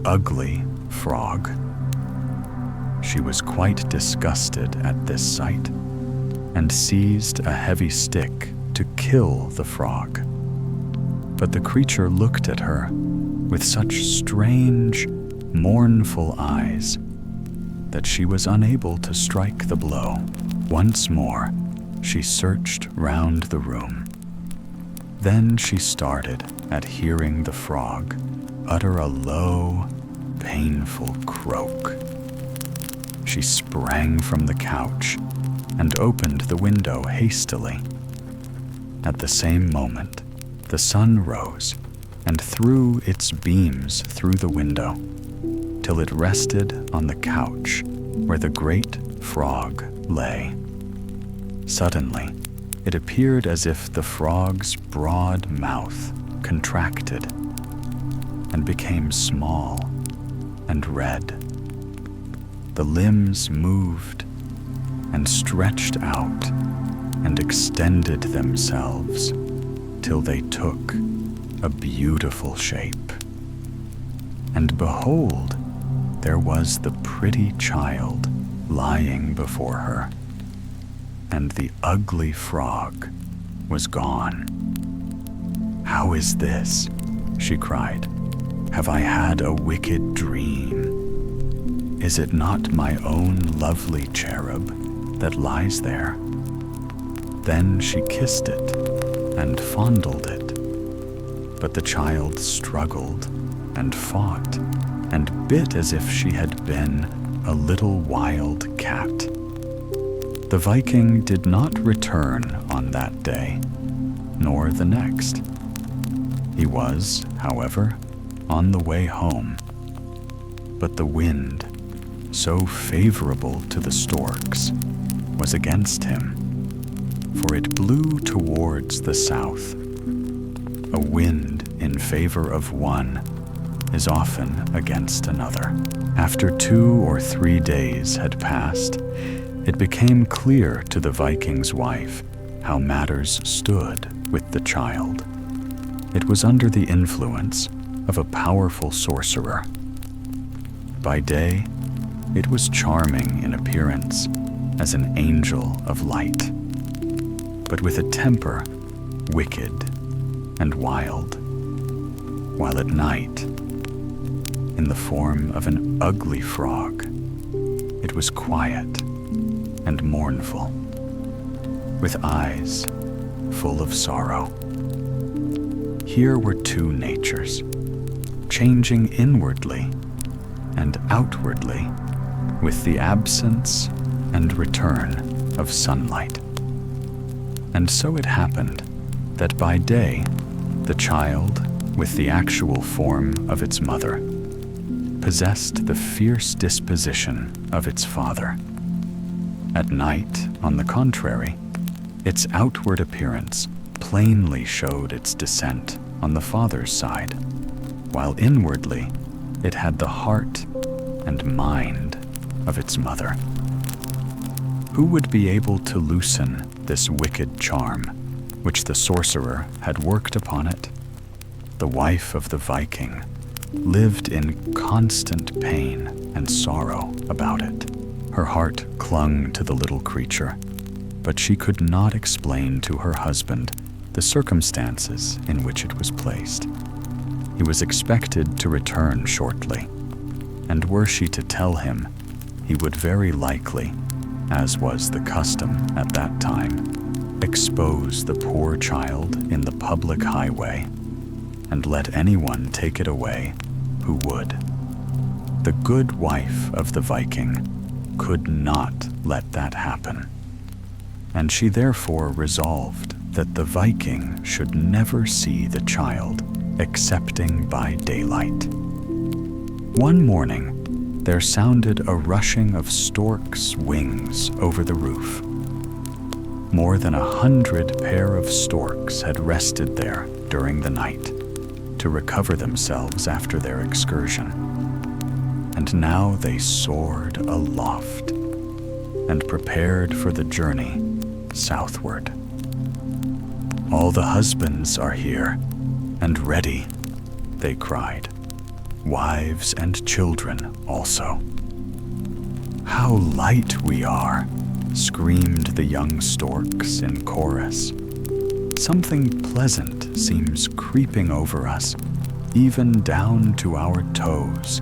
ugly frog. She was quite disgusted at this sight, and seized a heavy stick to kill the frog. But the creature looked at her with such strange, mournful eyes that she was unable to strike the blow. Once more, she searched round the room. Then she started at hearing the frog utter a low, painful croak. She sprang from the couch and opened the window hastily. At the same moment, the sun rose and threw its beams through the window till it rested on the couch where the great frog lay. Suddenly, it appeared as if the frog's broad mouth contracted and became small and red. The limbs moved and stretched out and extended themselves till they took a beautiful shape. And behold, there was the pretty child lying before her, and the ugly frog was gone. "How is this?" she cried. "Have I had a wicked dream? Is it not my own lovely cherub that lies there?" Then she kissed it and fondled it. But the child struggled and fought and bit as if she had been a little wild cat. The Viking did not return on that day, nor the next. He was, however, on the way home. But the wind, so favorable to the storks, was against him, for it blew towards the south. A wind in favor of one is often against another. After 2 or 3 days had passed, it became clear to the Viking's wife how matters stood with the child. It was under the influence of a powerful sorcerer. By day, it was charming in appearance as an angel of light, but with a temper wicked and wild, while at night, in the form of an ugly frog, it was quiet and mournful, with eyes full of sorrow. Here were 2 natures, changing inwardly and outwardly with the absence and return of sunlight. And so it happened that by day, the child, with the actual form of its mother, possessed the fierce disposition of its father. At night, on the contrary, its outward appearance plainly showed its descent on the father's side, while inwardly it had the heart and mind of its mother. Who would be able to loosen this wicked charm which the sorcerer had worked upon it? The wife of the Viking lived in constant pain and sorrow about it. Her heart clung to the little creature, but she could not explain to her husband the circumstances in which it was placed. He was expected to return shortly, and were she to tell him, he would very likely, as was the custom at that time, expose the poor child in the public highway and let anyone take it away who would. The good wife of the Viking could not let that happen, and she therefore resolved that the Viking should never see the child excepting by daylight. One morning, there sounded a rushing of storks' wings over the roof. More than 100 pair of storks had rested there during the night to recover themselves after their excursion, and now they soared aloft and prepared for the journey southward. "All the husbands are here and ready," they cried. "Wives and children also." "How light we are," screamed the young storks in chorus. "Something pleasant seems creeping over us, even down to our toes."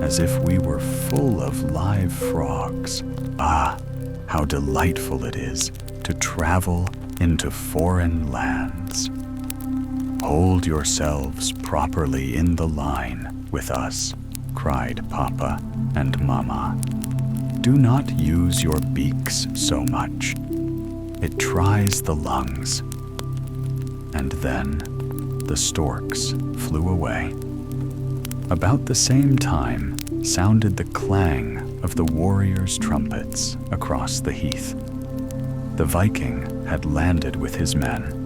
as if we were full of live frogs. Ah, how delightful it is to travel into foreign lands. Hold yourselves properly in the line with us, cried Papa and Mama. Do not use your beaks so much. It tries the lungs. And then the storks flew away. About the same time sounded the clang of the warriors' trumpets across the heath. The Viking had landed with his men.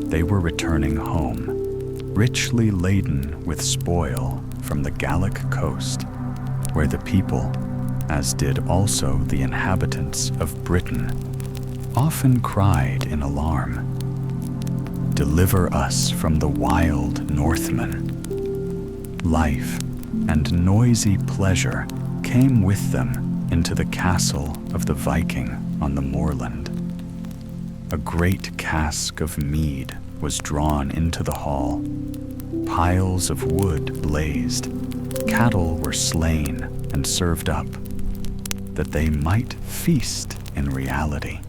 They were returning home, richly laden with spoil from the Gallic coast, where the people, as did also the inhabitants of Britain, often cried in alarm, "Deliver us from the wild Northmen." Life and noisy pleasure came with them into the castle of the Viking on the moorland. A great cask of mead was drawn into the hall. Piles of wood blazed. Cattle were slain and served up, that they might feast in reality.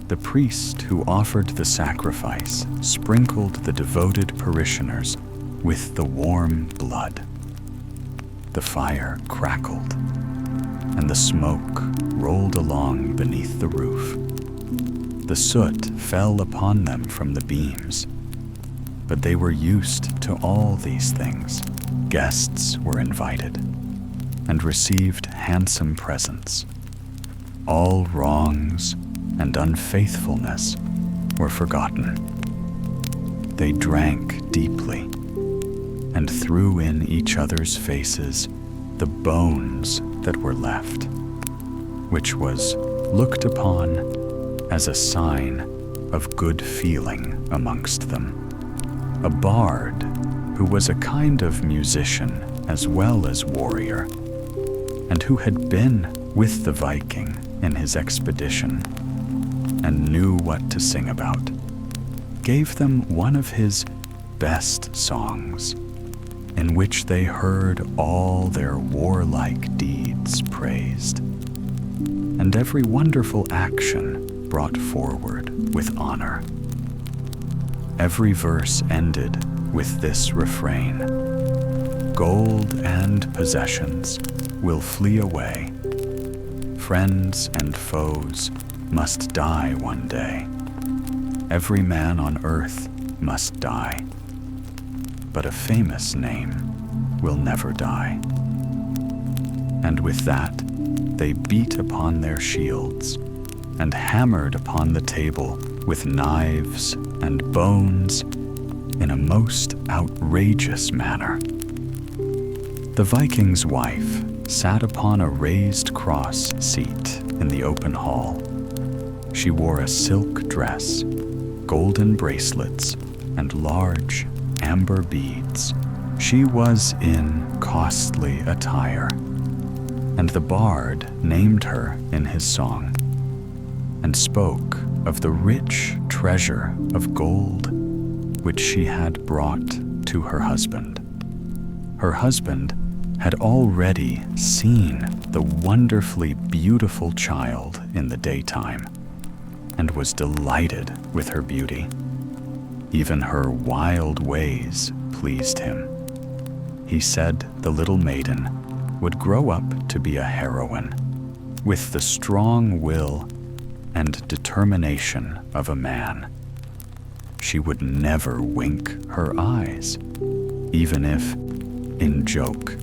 The priest who offered the sacrifice sprinkled the devoted parishioners with the warm blood. The fire crackled, and the smoke rolled along beneath the roof. The soot fell upon them from the beams, but they were used to all these things. Guests were invited and received handsome presents. All wrongs and unfaithfulness were forgotten. They drank deeply and threw in each other's faces the bones that were left, which was looked upon as a sign of good feeling amongst them. A bard, who was a kind of musician as well as warrior, and who had been with the Viking in his expedition and knew what to sing about, gave them one of his best songs, in which they heard all their warlike deeds praised, and every wonderful action brought forward with honor. Every verse ended with this refrain: "Gold and possessions will flee away. Friends and foes must die one day. Every man on earth must die. But a famous name will never die." And with that, they beat upon their shields and hammered upon the table with knives and bones in a most outrageous manner. The Viking's wife sat upon a raised cross seat in the open hall. She wore a silk dress, golden bracelets, and large amber beads. She was in costly attire, and the bard named her in his song, and spoke of the rich treasure of gold which she had brought to her husband. Her husband had already seen the wonderfully beautiful child in the daytime, and was delighted with her beauty. Even her wild ways pleased him. He said the little maiden would grow up to be a heroine, with the strong will and determination of a man. She would never wink her eyes, even if, in joke,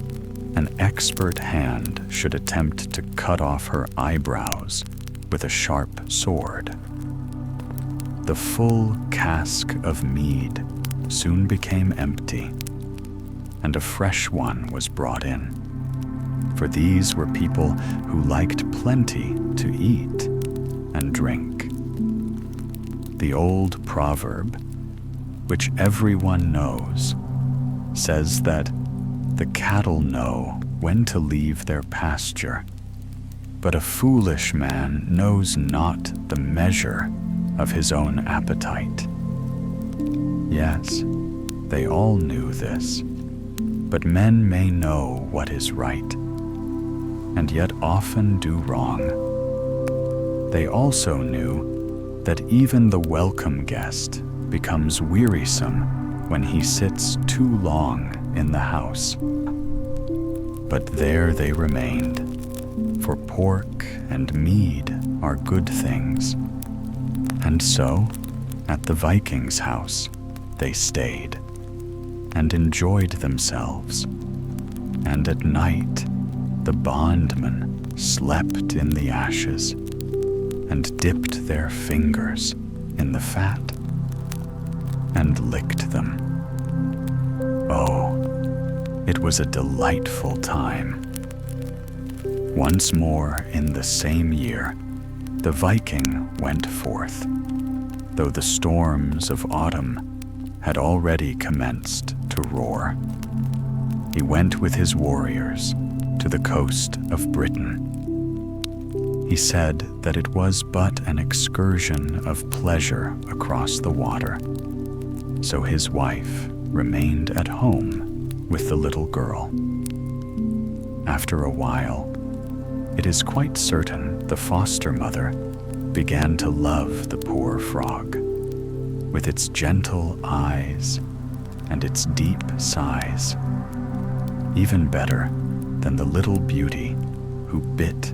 an expert hand should attempt to cut off her eyebrows with a sharp sword. The full cask of mead soon became empty, and a fresh one was brought in, for these were people who liked plenty to eat and drink. The old proverb, which everyone knows, says that the cattle know when to leave their pasture, but a foolish man knows not the measure of his own appetite. Yes, they all knew this, But men may know what is right, and yet often do wrong. They also knew that even the welcome guest becomes wearisome when he sits too long in the house. But there they remained, for pork and mead are good things. And so, at the Viking's house, they stayed and enjoyed themselves. And at night, the bondmen slept in the ashes and dipped their fingers in the fat and licked them. Oh, it was a delightful time. Once more in the same year, the Viking went forth, though the storms of autumn had already commenced to roar. He went with his warriors to the coast of Britain. He said that it was but an excursion of pleasure across the water, so his wife remained at home with the little girl. After a while, it is quite certain the foster mother began to love the poor frog, with its gentle eyes and its deep sighs, even better than the little beauty who bit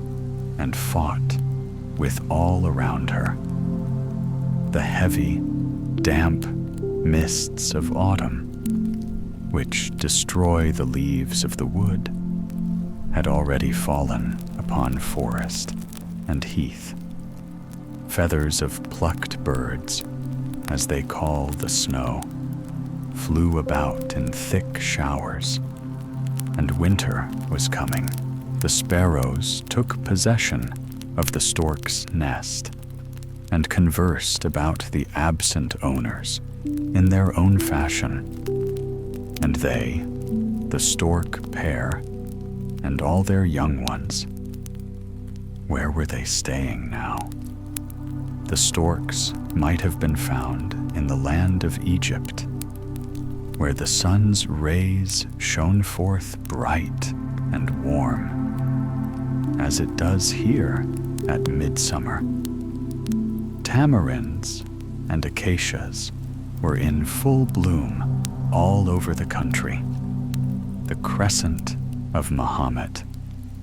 and fought with all around her. The heavy, damp mists of autumn, which destroy the leaves of the wood, had already fallen upon forest and heath. Feathers of plucked birds, as they call the snow, flew about in thick showers, and winter was coming. The sparrows took possession of the stork's nest and conversed about the absent owners in their own fashion. And they, the stork pair, and all their young ones, where were they staying now? The storks might have been found in the land of Egypt, where the sun's rays shone forth bright and warm, as it does here at midsummer. Tamarinds and acacias were in full bloom all over the country. The crescent of Mahomet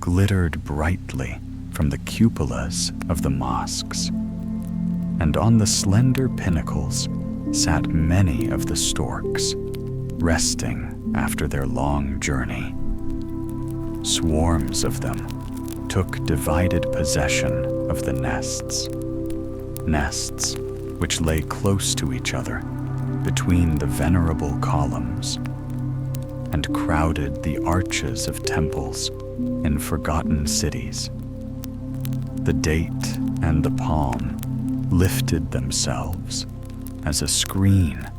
glittered brightly from the cupolas of the mosques, and on the slender pinnacles sat many of the storks, resting after their long journey. Swarms of them took divided possession of the nests which lay close to each other between the venerable columns, and crowded the arches of temples in forgotten cities. The date and the palm lifted themselves as a screen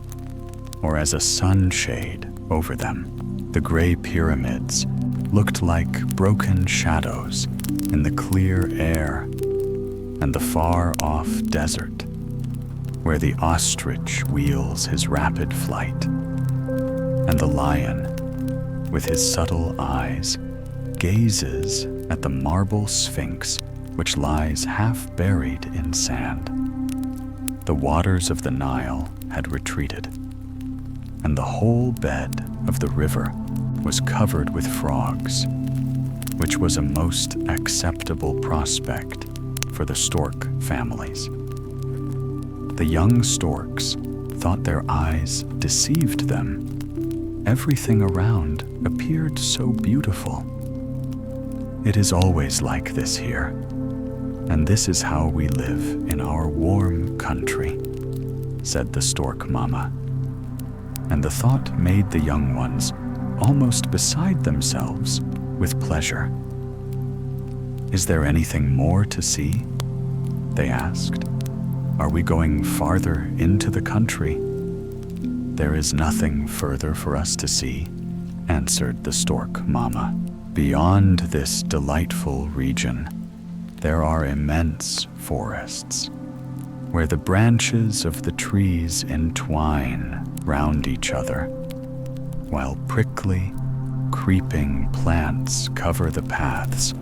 or as a sunshade over them. The gray pyramids looked like broken shadows in the clear air, and the far-off desert, where the ostrich wheels his rapid flight, and the lion, with his subtle eyes, gazes at the marble sphinx which lies half buried in sand. The waters of the Nile had retreated, and the whole bed of the river was covered with frogs, which was a most acceptable prospect for the stork families. The young storks thought their eyes deceived them. Everything around appeared so beautiful. It is always like this here, and this is how we live in our warm country, said the stork mama. And the thought made the young ones almost beside themselves with pleasure. Is there anything more to see? They asked. Are we going farther into the country? There is nothing further for us to see, answered the stork mama. Beyond this delightful region, there are immense forests, where the branches of the trees entwine round each other, while prickly, creeping plants cover the paths,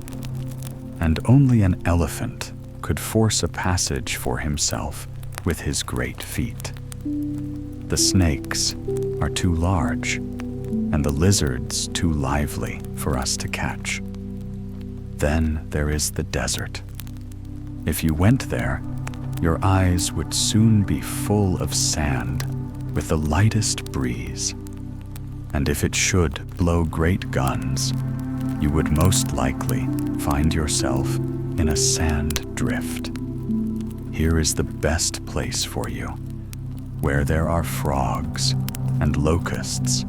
and only an elephant could force a passage for himself with his great feet. The snakes are too large, and the lizards too lively for us to catch. Then there is the desert. If you went there, your eyes would soon be full of sand with the lightest breeze. And if it should blow great guns, you would most likely find yourself in a sand drift. Here is the best place for you, where there are frogs and locusts.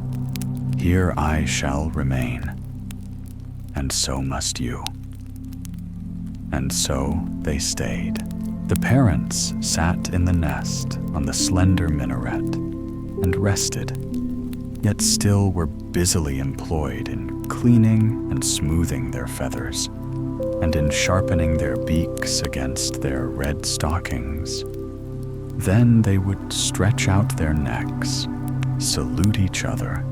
Here I shall remain, and so must you. And so they stayed. The parents sat in the nest on the slender minaret and rested, yet still were busily employed in cleaning and smoothing their feathers, and in sharpening their beaks against their red stockings. Then they would stretch out their necks, salute each other,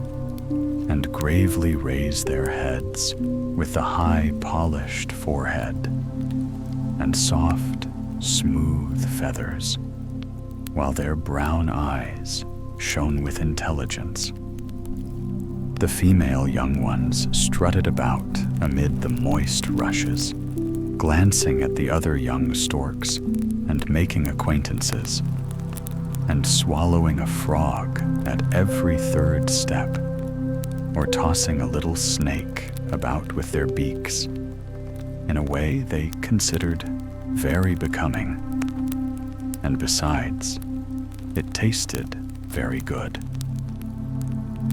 and gravely raise their heads with the high polished forehead and soft, smooth feathers, while their brown eyes shone with intelligence. The female young ones strutted about amid the moist rushes, glancing at the other young storks and making acquaintances, and swallowing a frog at every third step, or tossing a little snake about with their beaks, in a way they considered very becoming. And besides, it tasted very good.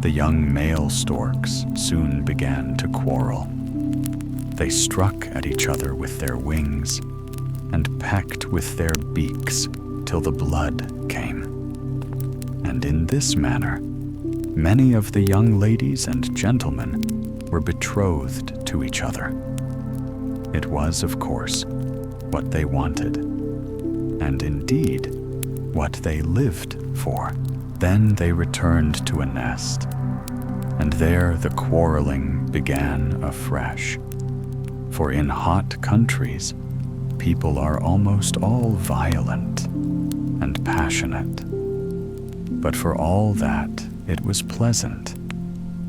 The young male storks soon began to quarrel. They struck at each other with their wings and pecked with their beaks till the blood came. And in this manner, many of the young ladies and gentlemen were betrothed to each other. It was, of course, what they wanted, and indeed, what they lived for. Then they returned to a nest, and there the quarreling began afresh. For in hot countries, people are almost all violent and passionate. But for all that, it was pleasant,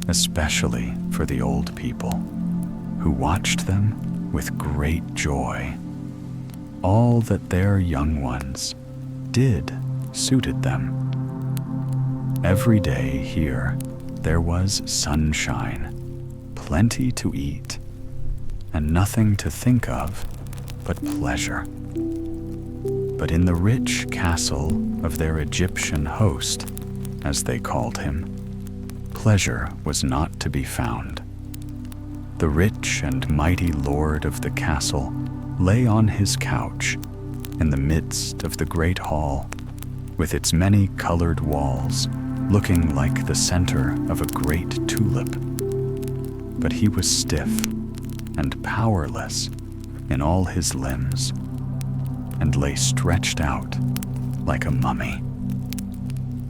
especially for the old people, who watched them with great joy. All that their young ones did suited them. Every day here there was sunshine, plenty to eat, and nothing to think of but pleasure. But in the rich castle of their Egyptian host, as they called him, pleasure was not to be found. The rich and mighty lord of the castle lay on his couch in the midst of the great hall, with its many colored walls, looking like the center of a great tulip. But he was stiff and powerless in all his limbs, and lay stretched out like a mummy.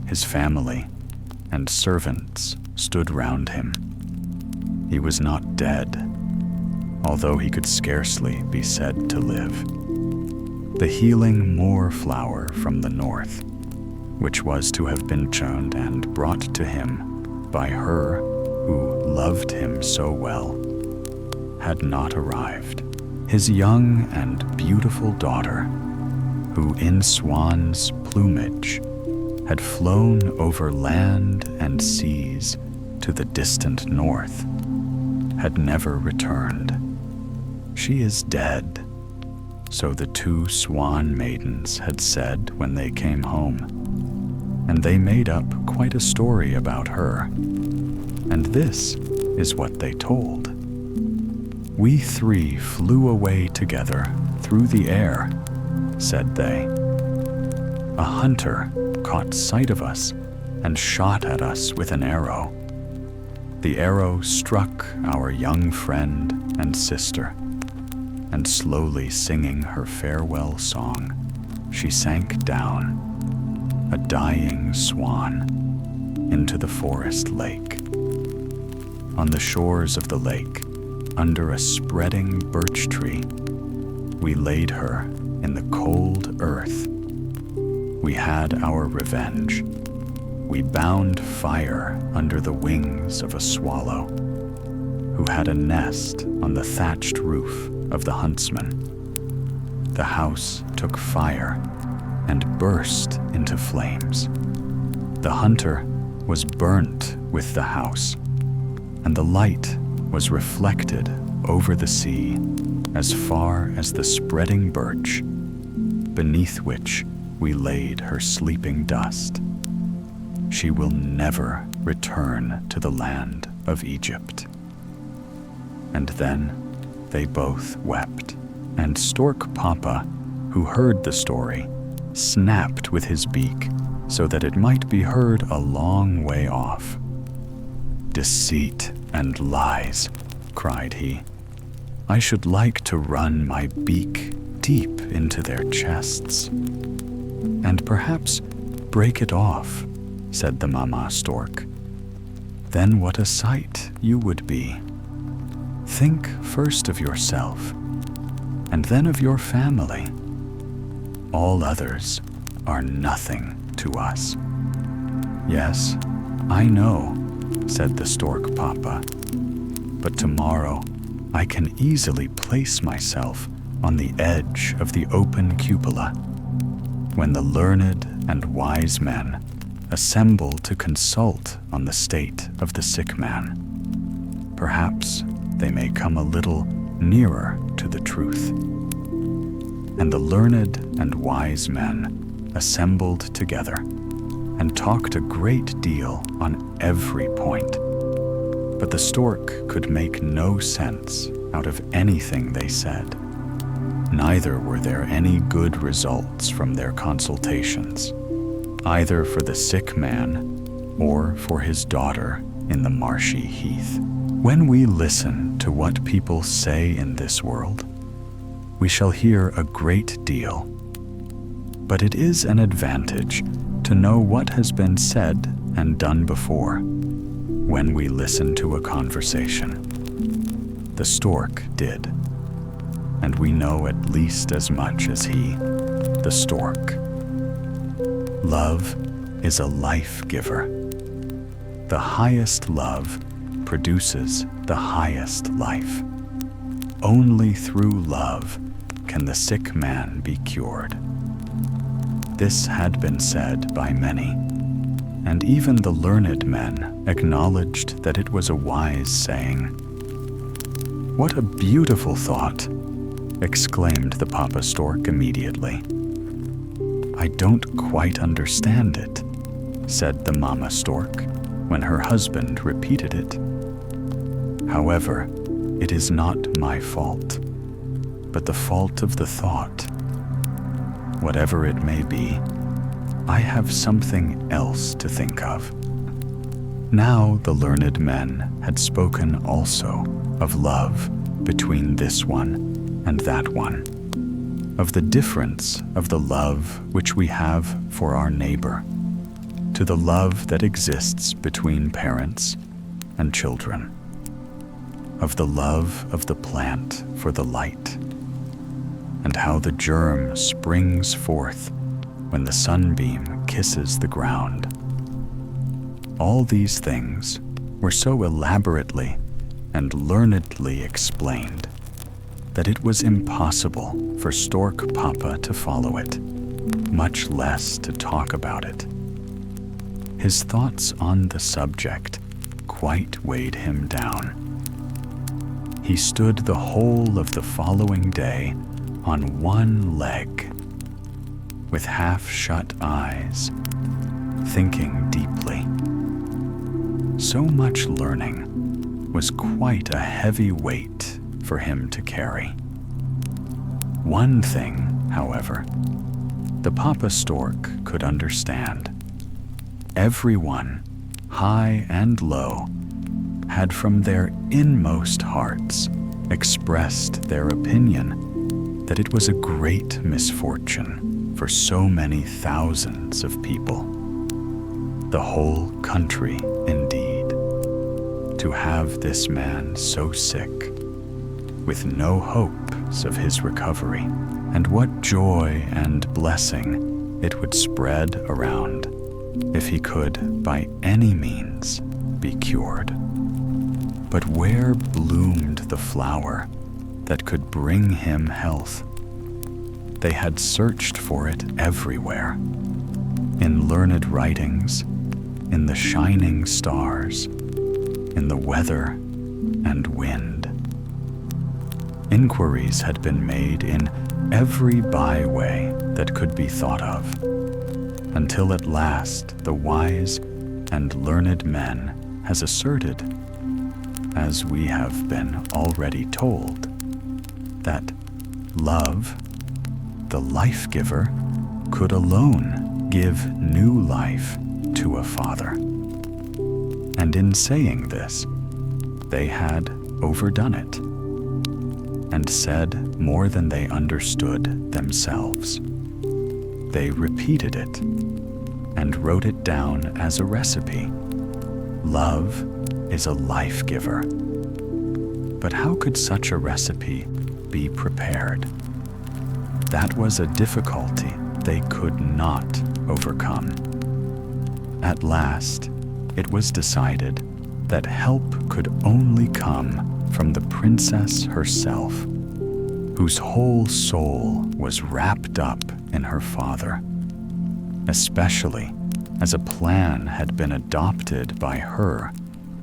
His family and servants stood round him. He was not dead, although he could scarcely be said to live. The healing moor flower from the north, which was to have been churned and brought to him by her who loved him so well, had not arrived. His young and beautiful daughter, who in swan's plumage had flown over land and seas to the distant north, had never returned. She is dead, so the two swan maidens had said when they came home, and they made up quite a story about her. And this is what they told. "We three flew away together through the air," said they. "A hunter caught sight of us and shot at us with an arrow. The arrow struck our young friend and sister, and slowly singing her farewell song, she sank down, a dying swan, into the forest lake. on the shores of the lake, under a spreading birch tree, we laid her in the cold earth. We had our revenge. We bound fire under the wings of a swallow, who had a nest on the thatched roof of the huntsman. The house took fire and burst into flames. The hunter was burnt with the house, and the light was reflected over the sea as far as the spreading birch, beneath which we laid her sleeping dust. She will never return to the land of Egypt. And then they both wept, and Stork Papa, who heard the story, snapped with his beak so that it might be heard a long way off. "Deceit and lies," cried he. "I should like to run my beak deep into their chests." "And perhaps break it off," said the Mama Stork. "Then what a sight you would be. Think first of yourself, and then of your family. All others are nothing to us." "Yes, I know," said the Stork Papa. "But tomorrow I can easily place myself on the edge of the open cupola, when the learned and wise men assemble to consult on the state of the sick man. Perhaps they may come a little nearer to the truth." And the learned and wise men assembled together and talked a great deal on every point. But the stork could make no sense out of anything they said. Neither were there any good results from their consultations, either for the sick man or for his daughter in the marshy heath. When we listen to what people say in this world, we shall hear a great deal. But it is an advantage to know what has been said and done before when we listen to a conversation. The stork did, and we know at least as much as he, the stork. Love is a life giver. The highest love produces the highest life. Only through love can the sick man be cured. This had been said by many, and even the learned men acknowledged that it was a wise saying. "What a beautiful thought!" exclaimed the Papa Stork immediately. "I don't quite understand it," said the Mama Stork when her husband repeated it. "However, it is not my fault, but the fault of the thought. Whatever it may be, I have something else to think of." Now the learned men had spoken also of love between this one and that one, of the difference of the love which we have for our neighbor, to the love that exists between parents and children, of the love of the plant for the light, and how the germ springs forth when the sunbeam kisses the ground. All these things were so elaborately and learnedly explained that it was impossible for Stork Papa to follow it, much less to talk about it. His thoughts on the subject quite weighed him down. He stood the whole of the following day on one leg, with half-shut eyes, thinking deeply. So much learning was quite a heavy weight for him to carry. One thing, however, the Papa Stork could understand. Everyone, high and low, had from their inmost hearts expressed their opinion that it was a great misfortune for so many thousands of people, the whole country indeed, to have this man so sick, with no hopes of his recovery, and what joy and blessing it would spread around if he could by any means be cured. But where bloomed the flower that could bring him health? They had searched for it everywhere, in learned writings, in the shining stars, in the weather and wind. Inquiries had been made in every byway that could be thought of, until at last the wise and learned men has asserted, as we have been already told, that love, the life-giver, could alone give new life to a father. And in saying this, they had overdone it, and said more than they understood themselves. They repeated it, and wrote it down as a recipe. Love is a life-giver. But how could such a recipe be prepared? That was a difficulty they could not overcome. At last, it was decided that help could only come from the princess herself, whose whole soul was wrapped up in her father, especially as a plan had been adopted by her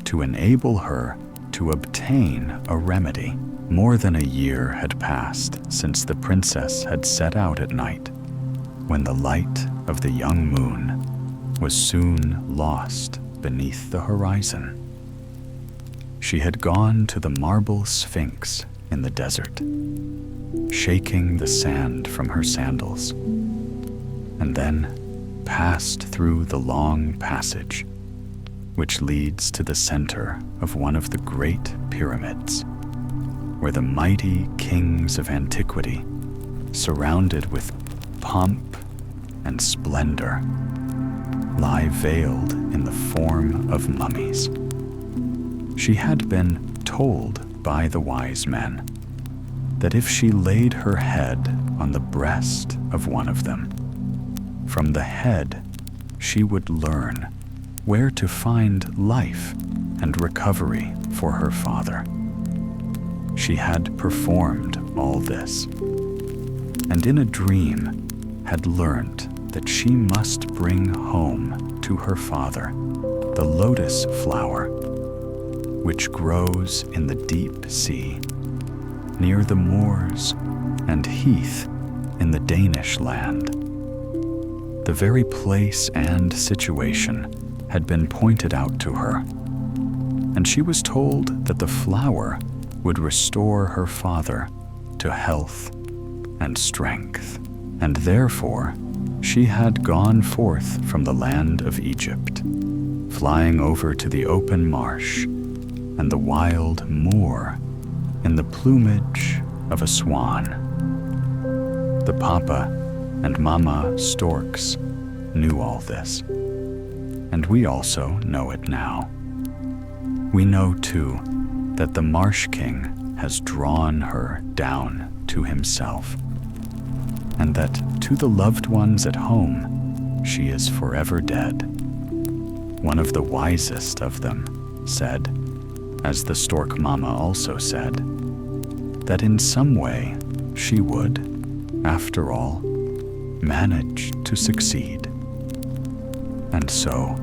to enable her to obtain a remedy. More than a year had passed since the princess had set out at night, when the light of the young moon was soon lost beneath the horizon. She had gone to the marble sphinx in the desert, shaking the sand from her sandals, and then passed through the long passage which leads to the center of one of the great pyramids, where the mighty kings of antiquity, surrounded with pomp and splendor, lie veiled in the form of mummies. She had been told by the wise men that if she laid her head on the breast of one of them, from the head she would learn where to find life and recovery for her father. She had performed all this, and in a dream had learnt that she must bring home to her father the lotus flower, which grows in the deep sea, near the moors and heath in the Danish land. The very place and situation had been pointed out to her, and she was told that the flower would restore her father to health and strength, and therefore she had gone forth from the land of Egypt, flying over to the open marsh and the wild moor in the plumage of a swan. The papa and mama storks knew all this, and we also know it now. We know, too, that the Marsh King has drawn her down to himself, and that to the loved ones at home she is forever dead. One of the wisest of them said, as the stork mama also said, that in some way she would, after all, manage to succeed. And so,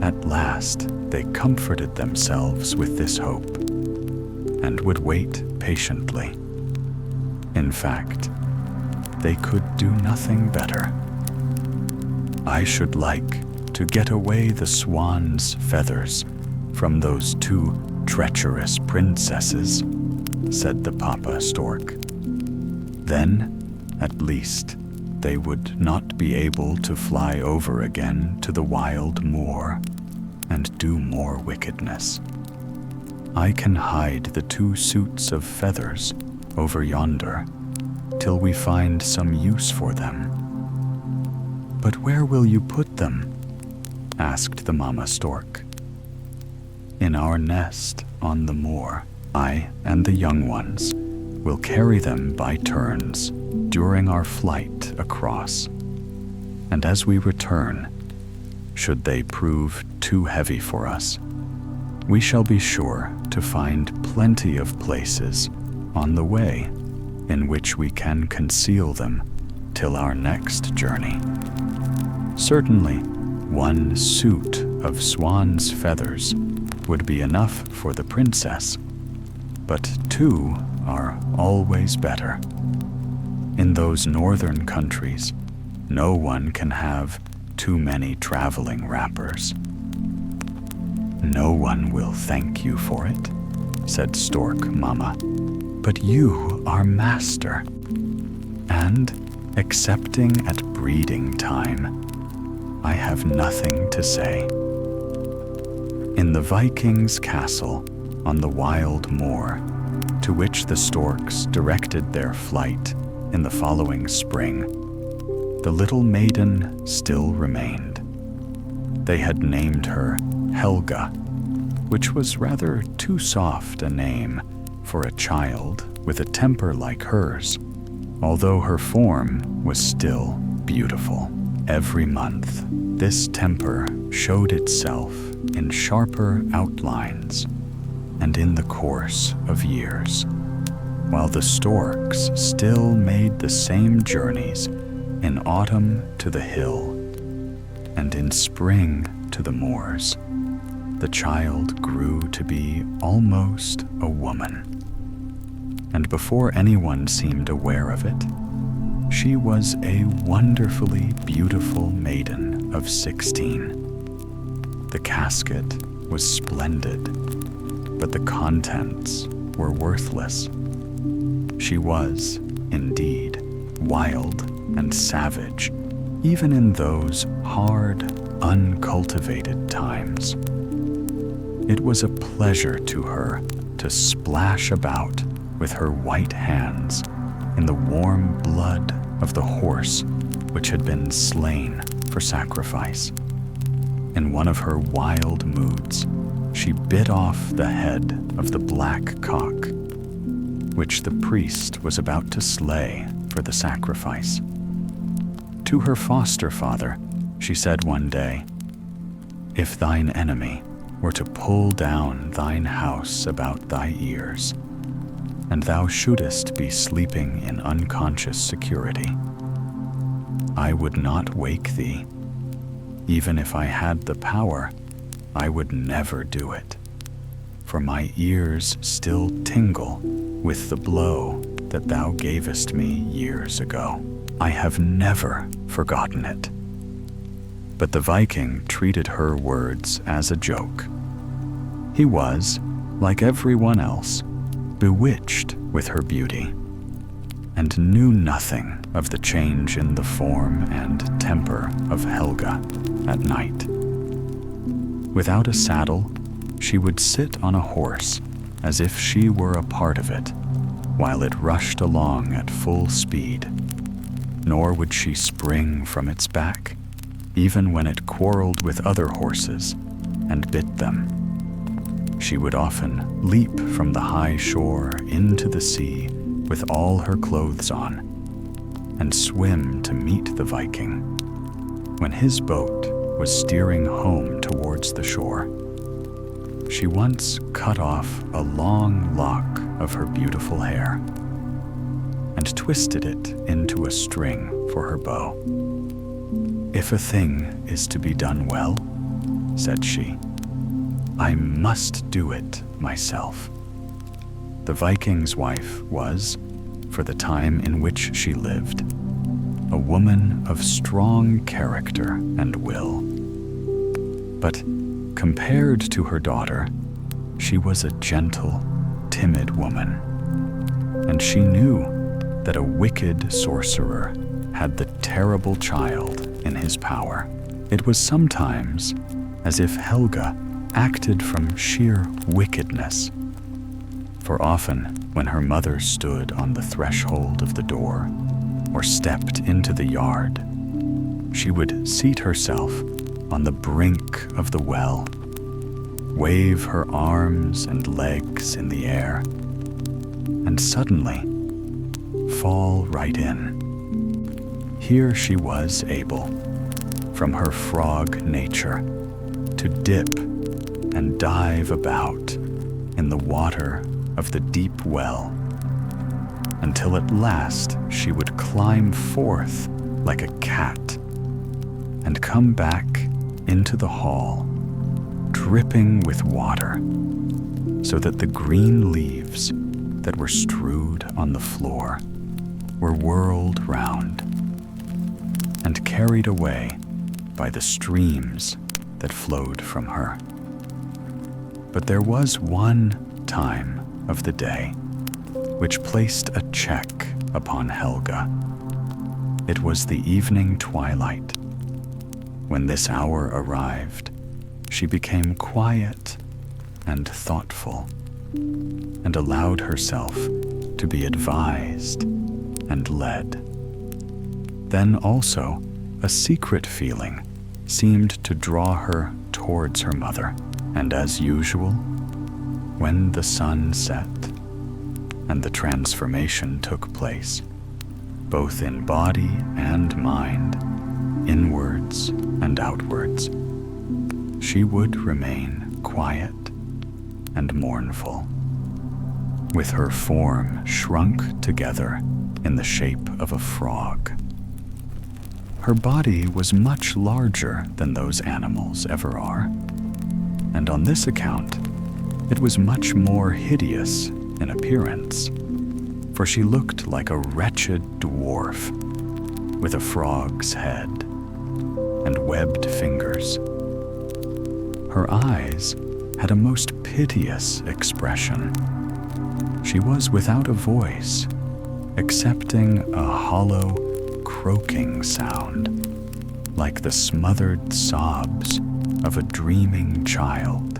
at last, they comforted themselves with this hope, and would wait patiently. In fact, they could do nothing better. I should like to get away the swan's feathers from those two treacherous princesses, said the papa stork. Then, at least, they would not be able to fly over again to the wild moor and do more wickedness. I can hide the two suits of feathers over yonder till we find some use for them. But where will you put them? Asked the mama stork. in our nest on the moor. I and the young ones will carry them by turns during our flight across. And as we return, should they prove too heavy for us, we shall be sure to find plenty of places on the way in which we can conceal them till our next journey. Certainly, one suit of swan's feathers would be enough for the princess, but two are always better. In those northern countries, no one can have too many traveling wrappers. No one will thank you for it, said Stork Mama, but you are master. And, excepting at breeding time, I have nothing to say. In the Vikings' castle on the wild moor, to which the storks directed their flight in the following spring, the little maiden still remained. They had named her Helga, which was rather too soft a name for a child with a temper like hers, although her form was still beautiful. Every month, this temper showed itself in sharper outlines, and in the course of years, while the storks still made the same journeys in autumn to the hill and in spring to the moors, the child grew to be almost a woman. And before anyone seemed aware of it, she was a wonderfully beautiful maiden of 16. The casket was splendid, but the contents were worthless. She was, indeed, wild and savage, even in those hard, uncultivated times. It was a pleasure to her to splash about with her white hands in the warm blood of the horse which had been slain for sacrifice. In one of her wild moods, she bit off the head of the black cock, which the priest was about to slay for the sacrifice. To her foster father, she said one day, "If thine enemy were to pull down thine house about thy ears, and thou shouldest be sleeping in unconscious security, I would not wake thee. Even if I had the power, I would never do it, for my ears still tingle with the blow that thou gavest me years ago. I have never forgotten it." But the Viking treated her words as a joke. He was, like everyone else, bewitched with her beauty, and knew nothing of the change in the form and temper of Helga at night. Without a saddle, she would sit on a horse as if she were a part of it, while it rushed along at full speed. Nor would she spring from its back, even when it quarreled with other horses and bit them. She would often leap from the high shore into the sea with all her clothes on, and swim to meet the Viking when his boat was steering home towards the shore. She once cut off a long lock of her beautiful hair and twisted it into a string for her bow. "If a thing is to be done well," said she, "I must do it myself." The Viking's wife was, for the time in which she lived, a woman of strong character and will. But compared to her daughter, she was a gentle, timid woman, and she knew that a wicked sorcerer had the terrible child in his power. It was sometimes as if Helga acted from sheer wickedness, for often when her mother stood on the threshold of the door or stepped into the yard, she would seat herself on the brink of the well, wave her arms and legs in the air, and suddenly fall right in. Here she was able, from her frog nature, to dip and dive about in the water of the deep well, until at last she would climb forth like a cat and come back into the hall, dripping with water, so that the green leaves that were strewed on the floor were whirled round and carried away by the streams that flowed from her. But there was one time of the day which placed a check upon Helga. It was the evening twilight. When this hour arrived, she became quiet and thoughtful, and allowed herself to be advised and led. Then also, a secret feeling seemed to draw her towards her mother, and as usual, when the sun set and the transformation took place, both in body and mind, inwards and outwards, she would remain quiet and mournful, with her form shrunk together in the shape of a frog. Her body was much larger than those animals ever are, and on this account it was much more hideous in appearance, for she looked like a wretched dwarf with a frog's head and webbed fingers. Her eyes had a most piteous expression. She was without a voice, excepting a hollow, croaking sound, like the smothered sobs of a dreaming child.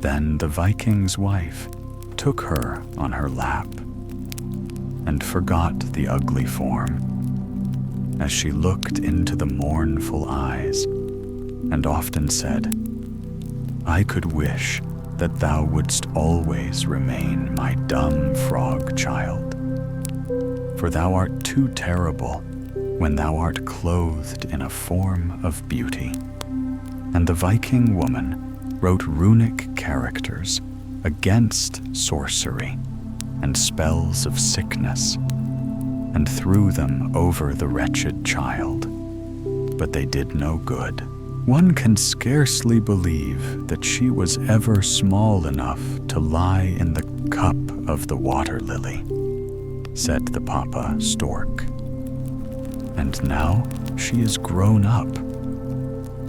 Then the Viking's wife took her on her lap and forgot the ugly form as she looked into the mournful eyes, and often said, "I could wish that thou wouldst always remain my dumb frog child, for thou art too terrible when thou art clothed in a form of beauty." And the Viking woman wrote runic characters against sorcery and spells of sickness, and threw them over the wretched child, but they did no good. One can scarcely believe that she was ever small enough to lie in the cup of the water lily, said the Papa Stork. And now she is grown up,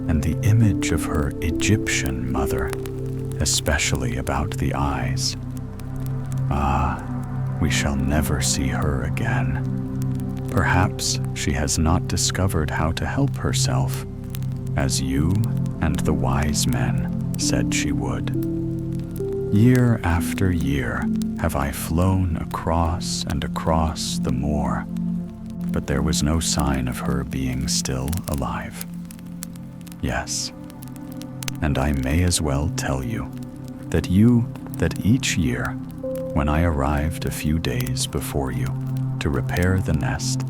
and the image of her Egyptian mother, especially about the eyes. Ah, we shall never see her again. Perhaps she has not discovered how to help herself, as you and the wise men said she would. Year after year have I flown across and across the moor, but there was no sign of her being still alive. Yes, and I may as well tell you that each year, when I arrived a few days before you to repair the nest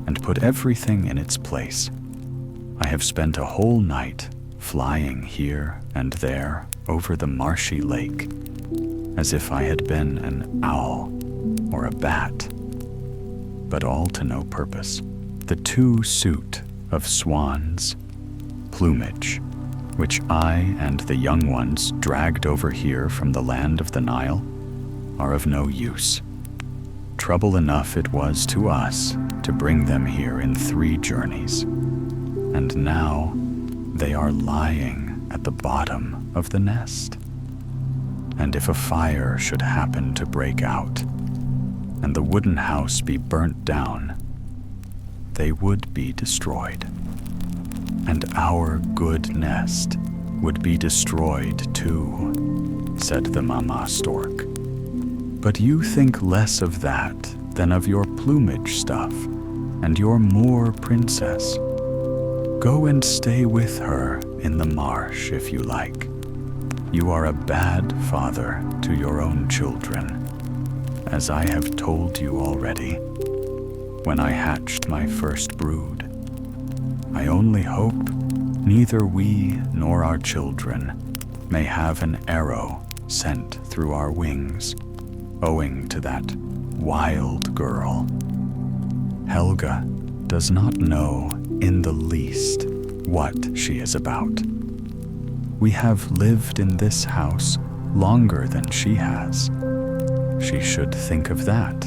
and put everything in its place, I have spent a whole night flying here and there over the marshy lake, as if I had been an owl or a bat, but all to no purpose. The two suit of swans' plumage, which I and the young ones dragged over here from the land of the Nile, are of no use. Trouble enough it was to us to bring them here in 3 journeys, and now they are lying at the bottom of the nest. And if a fire should happen to break out, and the wooden house be burnt down, they would be destroyed. And our good nest would be destroyed too, said the Mama Stork. But you think less of that than of your plumage stuff and your Moor princess. Go and stay with her in the marsh if you like, You are a bad father to your own children, as I have told you already when I hatched my first brood. I only hope neither we nor our children may have an arrow sent through our wings, owing to that wild girl. Helga does not know in the least what she is about. We have lived in this house longer than she has. She should think of that.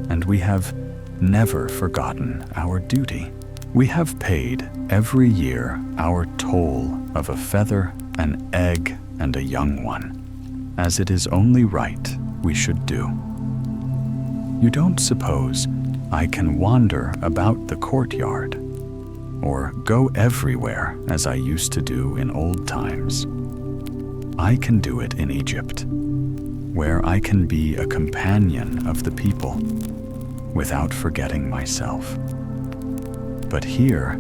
And we have never forgotten our duty. We have paid every year our toll of a feather, an egg, and a young one, as it is only right we should do. You don't suppose I can wander about the courtyard, or go everywhere as I used to do in old times. I can do it in Egypt, where I can be a companion of the people without forgetting myself. But here,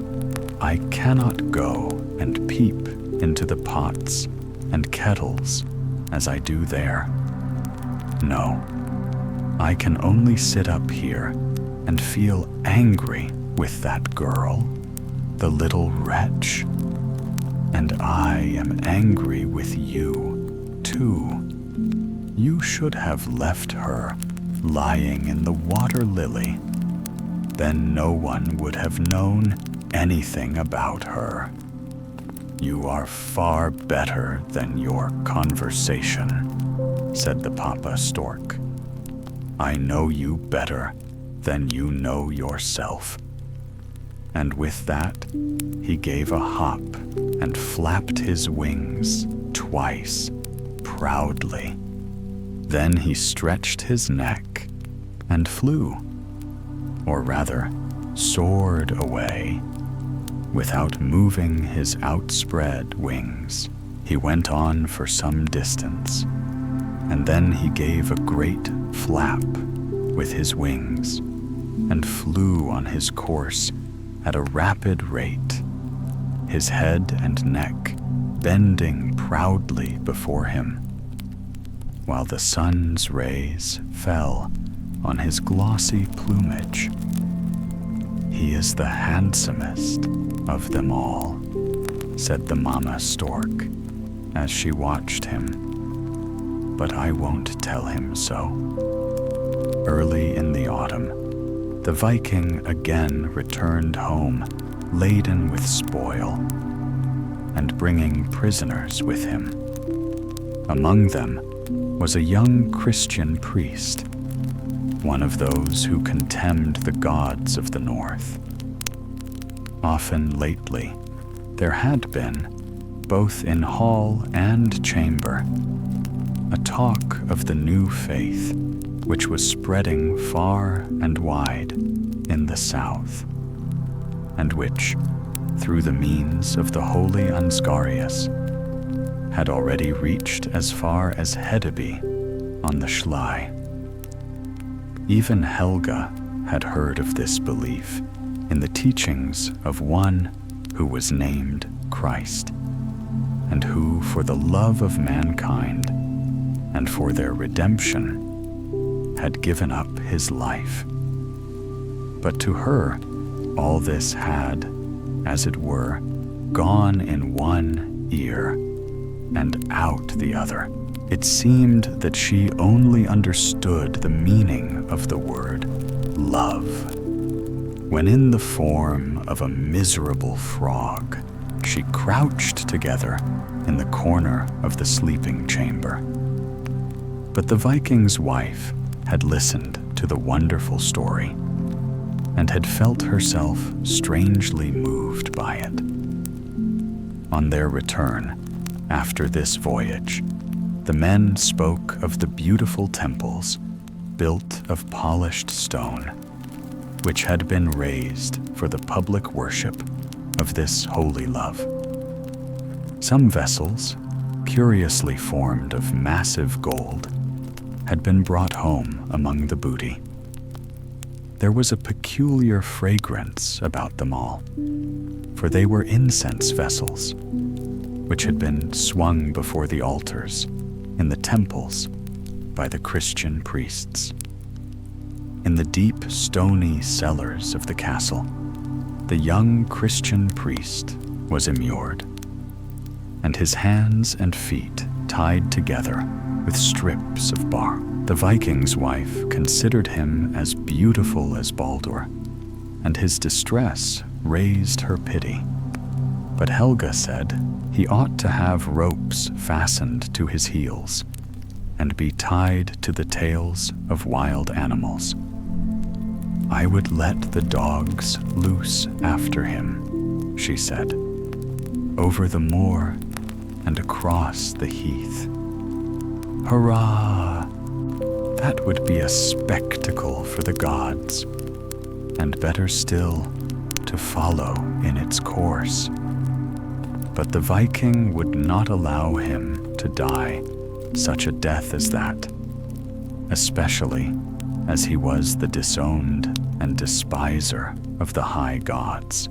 I cannot go and peep into the pots and kettles as I do there. No, I can only sit up here and feel angry with that girl, the little wretch. And I am angry with you, too. You should have left her lying in the water lily. Then no one would have known anything about her. You are far better than your conversation, said the Papa Stork. I know you better than you know yourself. And with that, he gave a hop and flapped his wings twice, proudly. Then he stretched his neck and flew, or rather, soared away. Without moving his outspread wings, he went on for some distance, and then he gave a great flap with his wings and flew on his course at a rapid rate, his head and neck bending proudly before him, while the sun's rays fell on his glossy plumage. He is the handsomest of them all, said the Mama Stork as she watched him. But I won't tell him so. Early in the autumn, the Viking again returned home laden with spoil and bringing prisoners with him. Among them was a young Christian priest, one of those who contemned the gods of the north. Often lately, there had been, both in hall and chamber, a talk of the new faith which was spreading far and wide in the south, and which, through the means of the holy Ansgarius, had already reached as far as Hedeby on the Schlei. Even Helga had heard of this belief in the teachings of one who was named Christ, and who, for the love of mankind and for their redemption, had given up his life. But to her, all this had, as it were, gone in one ear and out the other. It seemed that she only understood the meaning of the word love, when in the form of a miserable frog, she crouched together in the corner of the sleeping chamber. But the Viking's wife had listened to the wonderful story and had felt herself strangely moved by it. On their return, after this voyage, the men spoke of the beautiful temples built of polished stone, which had been raised for the public worship of this holy love. Some vessels, curiously formed of massive gold, had been brought home among the booty. There was a peculiar fragrance about them all, for they were incense vessels, which had been swung before the altars in the temples by the Christian priests. In the deep, stony cellars of the castle, the young Christian priest was immured, and his hands and feet tied together with strips of bark. The Viking's wife considered him as beautiful as Baldur, and his distress raised her pity. But Helga said he ought to have ropes fastened to his heels and be tied to the tails of wild animals. I would let the dogs loose after him, she said, over the moor and across the heath. Hurrah! That would be a spectacle for the gods, and better still, to follow in its course. But the Viking would not allow him to die such a death as that, especially as he was the disowned and despiser of the high gods.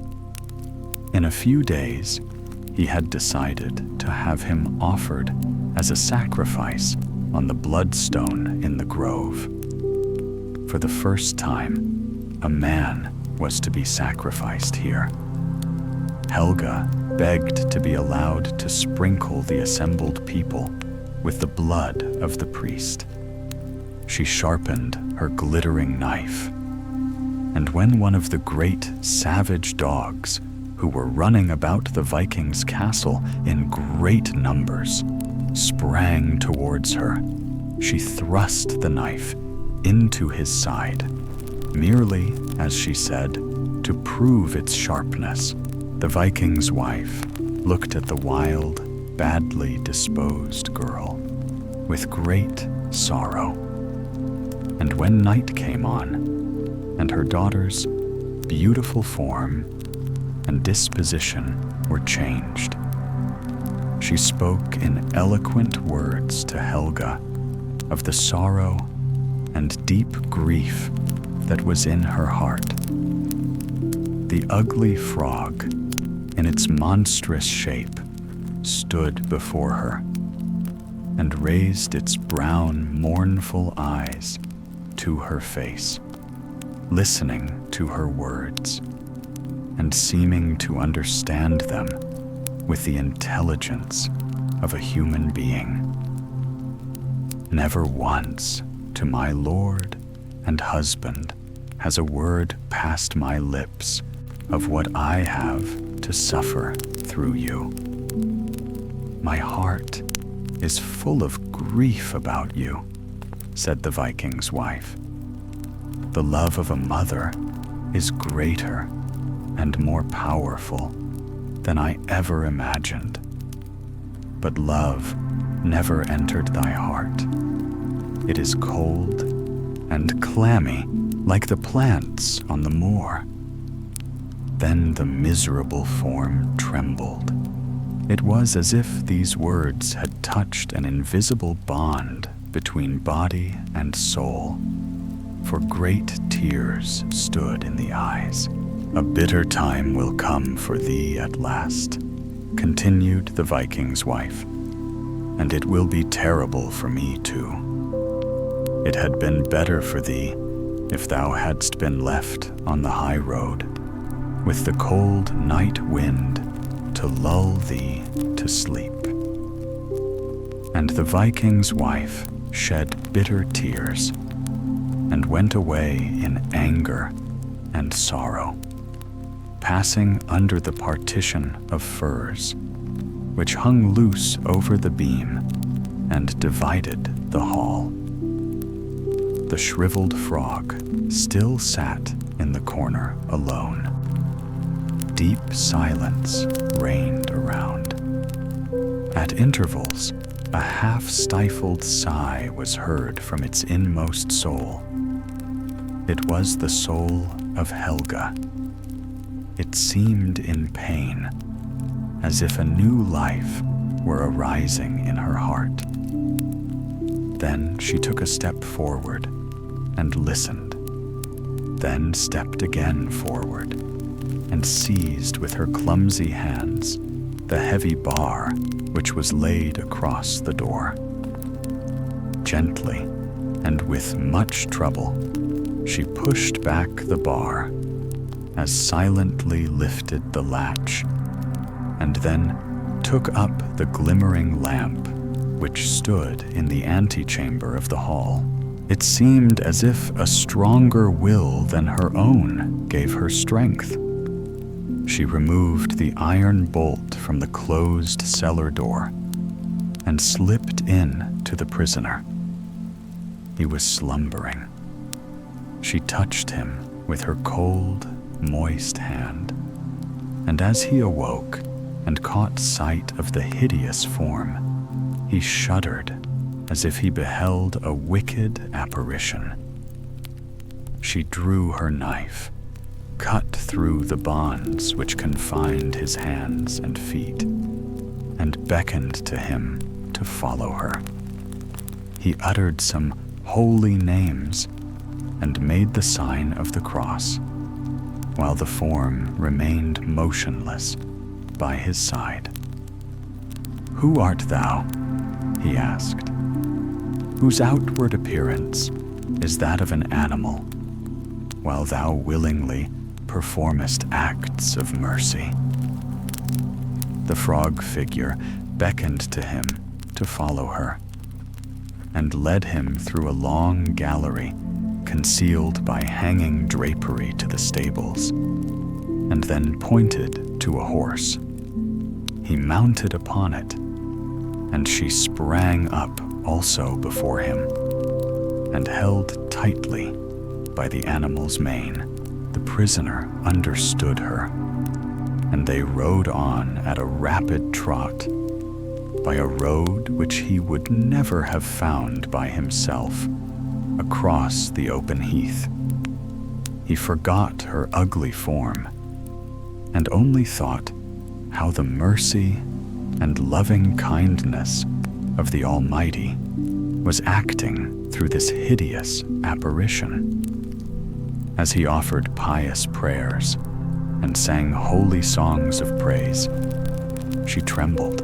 In a few days, he had decided to have him offered as a sacrifice on the bloodstone in the grove. For the first time, a man was to be sacrificed here. Helga begged to be allowed to sprinkle the assembled people with the blood of the priest. She sharpened her glittering knife, and when one of the great savage dogs, who were running about the Viking's castle in great numbers, sprang towards her, she thrust the knife into his side, merely, as she said, to prove its sharpness. The Viking's wife looked at the wild, badly disposed girl with great sorrow. And when night came on, and her daughter's beautiful form and disposition were changed, she spoke in eloquent words to Helga of the sorrow and deep grief that was in her heart. The ugly frog, in its monstrous shape, stood before her and raised its brown, mournful eyes to her face, listening to her words and seeming to understand them with the intelligence of a human being. Never once to my lord and husband has a word passed my lips of what I have to suffer through you. My heart is full of grief about you, said the Viking's wife. The love of a mother is greater and more powerful than I ever imagined. But love never entered thy heart. It is cold and clammy like the plants on the moor. Then the miserable form trembled. It was as if these words had touched an invisible bond between body and soul, for great tears stood in the eyes. A bitter time will come for thee at last, continued the Viking's wife, and it will be terrible for me too. It had been better for thee if thou hadst been left on the high road, with the cold night wind to lull thee to sleep. And the Viking's wife shed bitter tears and went away in anger and sorrow, passing under the partition of furs, which hung loose over the beam and divided the hall. The shriveled frog still sat in the corner alone. Deep silence reigned around. At intervals, a half-stifled sigh was heard from its inmost soul. It was the soul of Helga. It seemed in pain, as if a new life were arising in her heart. Then she took a step forward and listened, then stepped again forward and seized with her clumsy hands the heavy bar which was laid across the door. Gently, and with much trouble, she pushed back the bar, as silently lifted the latch, and then took up the glimmering lamp which stood in the antechamber of the hall. It seemed as if a stronger will than her own gave her strength. She removed the iron bolt from the closed cellar door and slipped in to the prisoner. He was slumbering. She touched him with her cold, moist hand, and as he awoke and caught sight of the hideous form, he shuddered as if he beheld a wicked apparition. She drew her knife, cut through the bonds which confined his hands and feet, and beckoned to him to follow her. He uttered some holy names and made the sign of the cross, while the form remained motionless by his side. "Who art thou?" he asked, "whose outward appearance is that of an animal, while thou willingly performest acts of mercy?" The frog figure beckoned to him to follow her, and led him through a long gallery concealed by hanging drapery to the stables, and then pointed to a horse. He mounted upon it, and she sprang up also before him, and held tightly by the animal's mane. The prisoner understood her, and they rode on at a rapid trot by a road which he would never have found by himself across the open heath. He forgot her ugly form, and only thought how the mercy and loving kindness of the Almighty was acting through this hideous apparition. As he offered pious prayers and sang holy songs of praise, she trembled.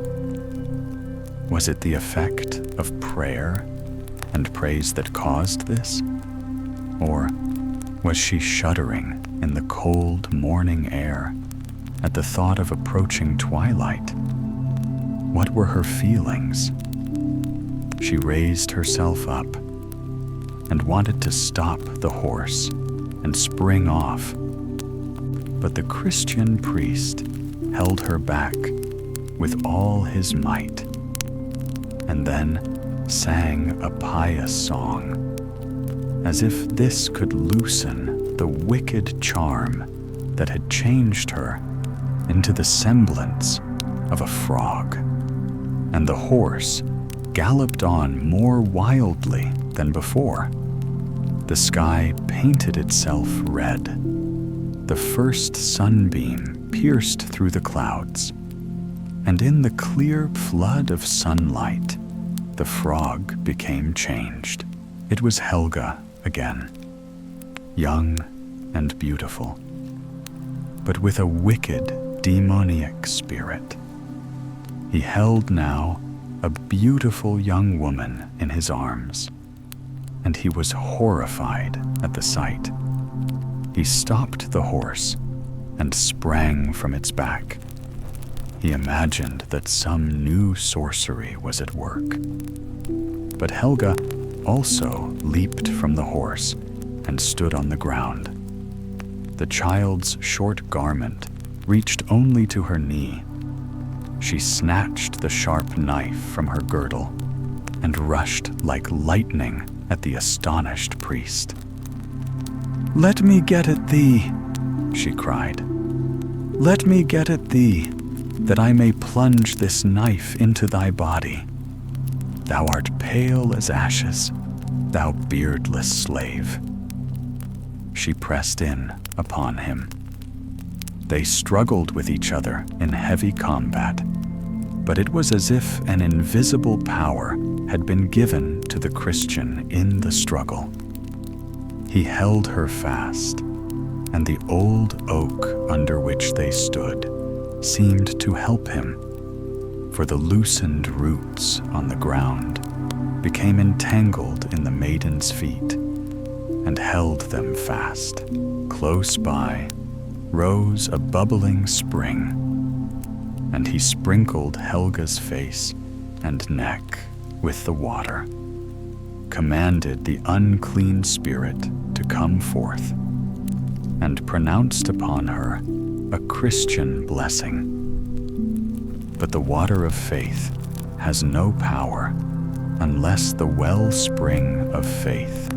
Was it the effect of prayer and praise that caused this? Or was she shuddering in the cold morning air at the thought of approaching twilight? What were her feelings? She raised herself up and wanted to stop the horse and spring off, but the Christian priest held her back with all his might, and then sang a pious song, as if this could loosen the wicked charm that had changed her into the semblance of a frog. And the horse galloped on more wildly than before. The sky painted itself red. The first sunbeam pierced through the clouds, and in the clear flood of sunlight, the frog became changed. It was Helga again, young and beautiful, but with a wicked, demoniac spirit. He held now a beautiful young woman in his arms, and he was horrified at the sight. He stopped the horse and sprang from its back. He imagined that some new sorcery was at work. But Helga also leaped from the horse and stood on the ground. The child's short garment reached only to her knee. She snatched the sharp knife from her girdle and rushed like lightning at the astonished priest. "Let me get at thee," she cried. "Let me get at thee, that I may plunge this knife into thy body. Thou art pale as ashes, thou beardless slave." She pressed in upon him. They struggled with each other in heavy combat, but it was as if an invisible power had been given to the Christian in the struggle. He held her fast, and the old oak under which they stood seemed to help him for the loosened roots on the ground became entangled in the maiden's feet and held them fast. Close by rose a bubbling spring, and he sprinkled Helga's face and neck with the water, commanded the unclean spirit to come forth, and pronounced upon her a Christian blessing. But the water of faith has no power unless the wellspring of faith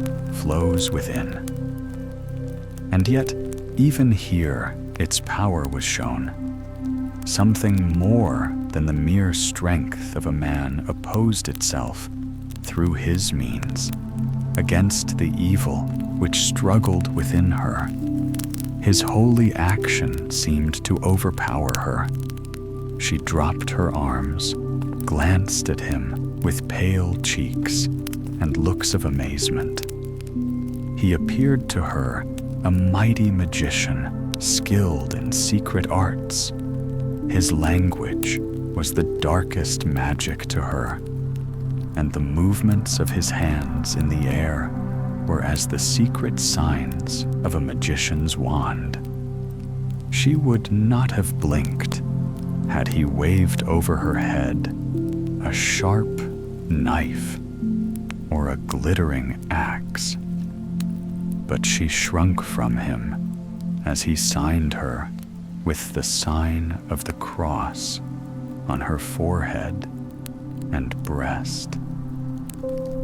flows within. And yet, even here, its power was shown. Something more than the mere strength of a man opposed itself through his means against the evil which struggled within her. His holy action seemed to overpower her. She dropped her arms, glanced at him with pale cheeks and looks of amazement. He appeared to her a mighty magician, skilled in secret arts. His language was the darkest magic to her, and the movements of his hands in the air were as the secret signs of a magician's wand. She would not have blinked had he waved over her head a sharp knife or a glittering axe. But she shrunk from him as he signed her with the sign of the cross on her forehead and breast,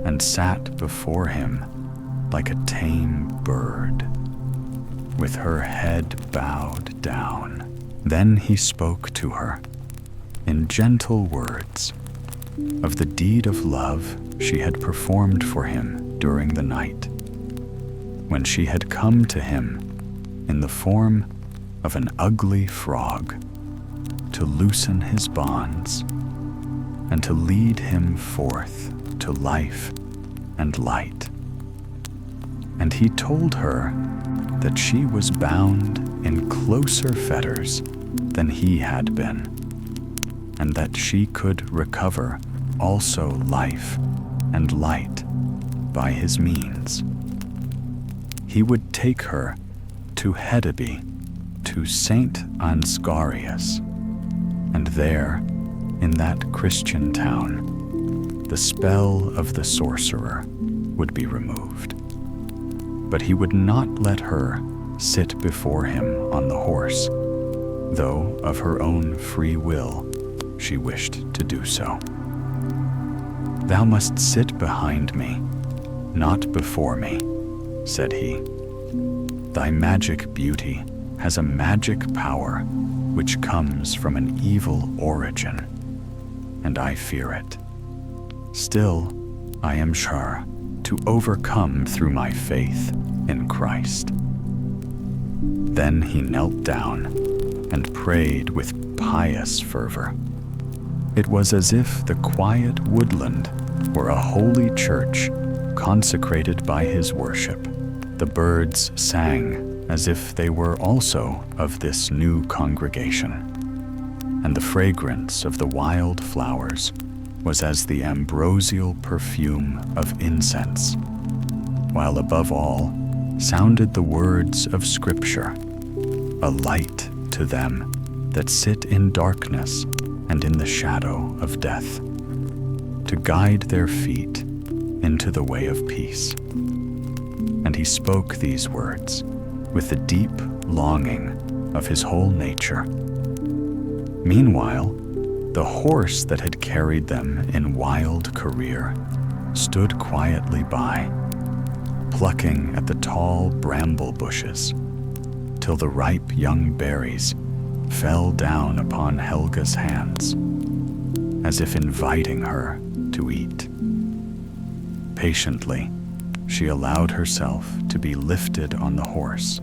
and sat before him like a tame bird, with her head bowed down. Then he spoke to her in gentle words of the deed of love she had performed for him during the night, when she had come to him in the form of an ugly frog to loosen his bonds and to lead him forth to life and light. And he told her that she was bound in closer fetters than he had been, and that she could recover also life and light by his means. He would take her to Hedeby, to Saint Ansgarius, and there, in that Christian town, the spell of the sorcerer would be removed. But he would not let her sit before him on the horse, though of her own free will she wished to do so. "Thou must sit behind me, not before me," said he. "Thy magic beauty has a magic power which comes from an evil origin, and I fear it. Still, I am sure to overcome through my faith in Christ." Then he knelt down and prayed with pious fervor. It was as if the quiet woodland were a holy church consecrated by his worship. The birds sang as if they were also of this new congregation, and the fragrance of the wild flowers was as the ambrosial perfume of incense, while above all sounded the words of Scripture, a light to them that sit in darkness and in the shadow of death, to guide their feet into the way of peace. And he spoke these words with the deep longing of his whole nature. Meanwhile, the horse that had carried them in wild career stood quietly by, plucking at the tall bramble bushes, till the ripe young berries fell down upon Helga's hands, as if inviting her to eat. Patiently, she allowed herself to be lifted on the horse,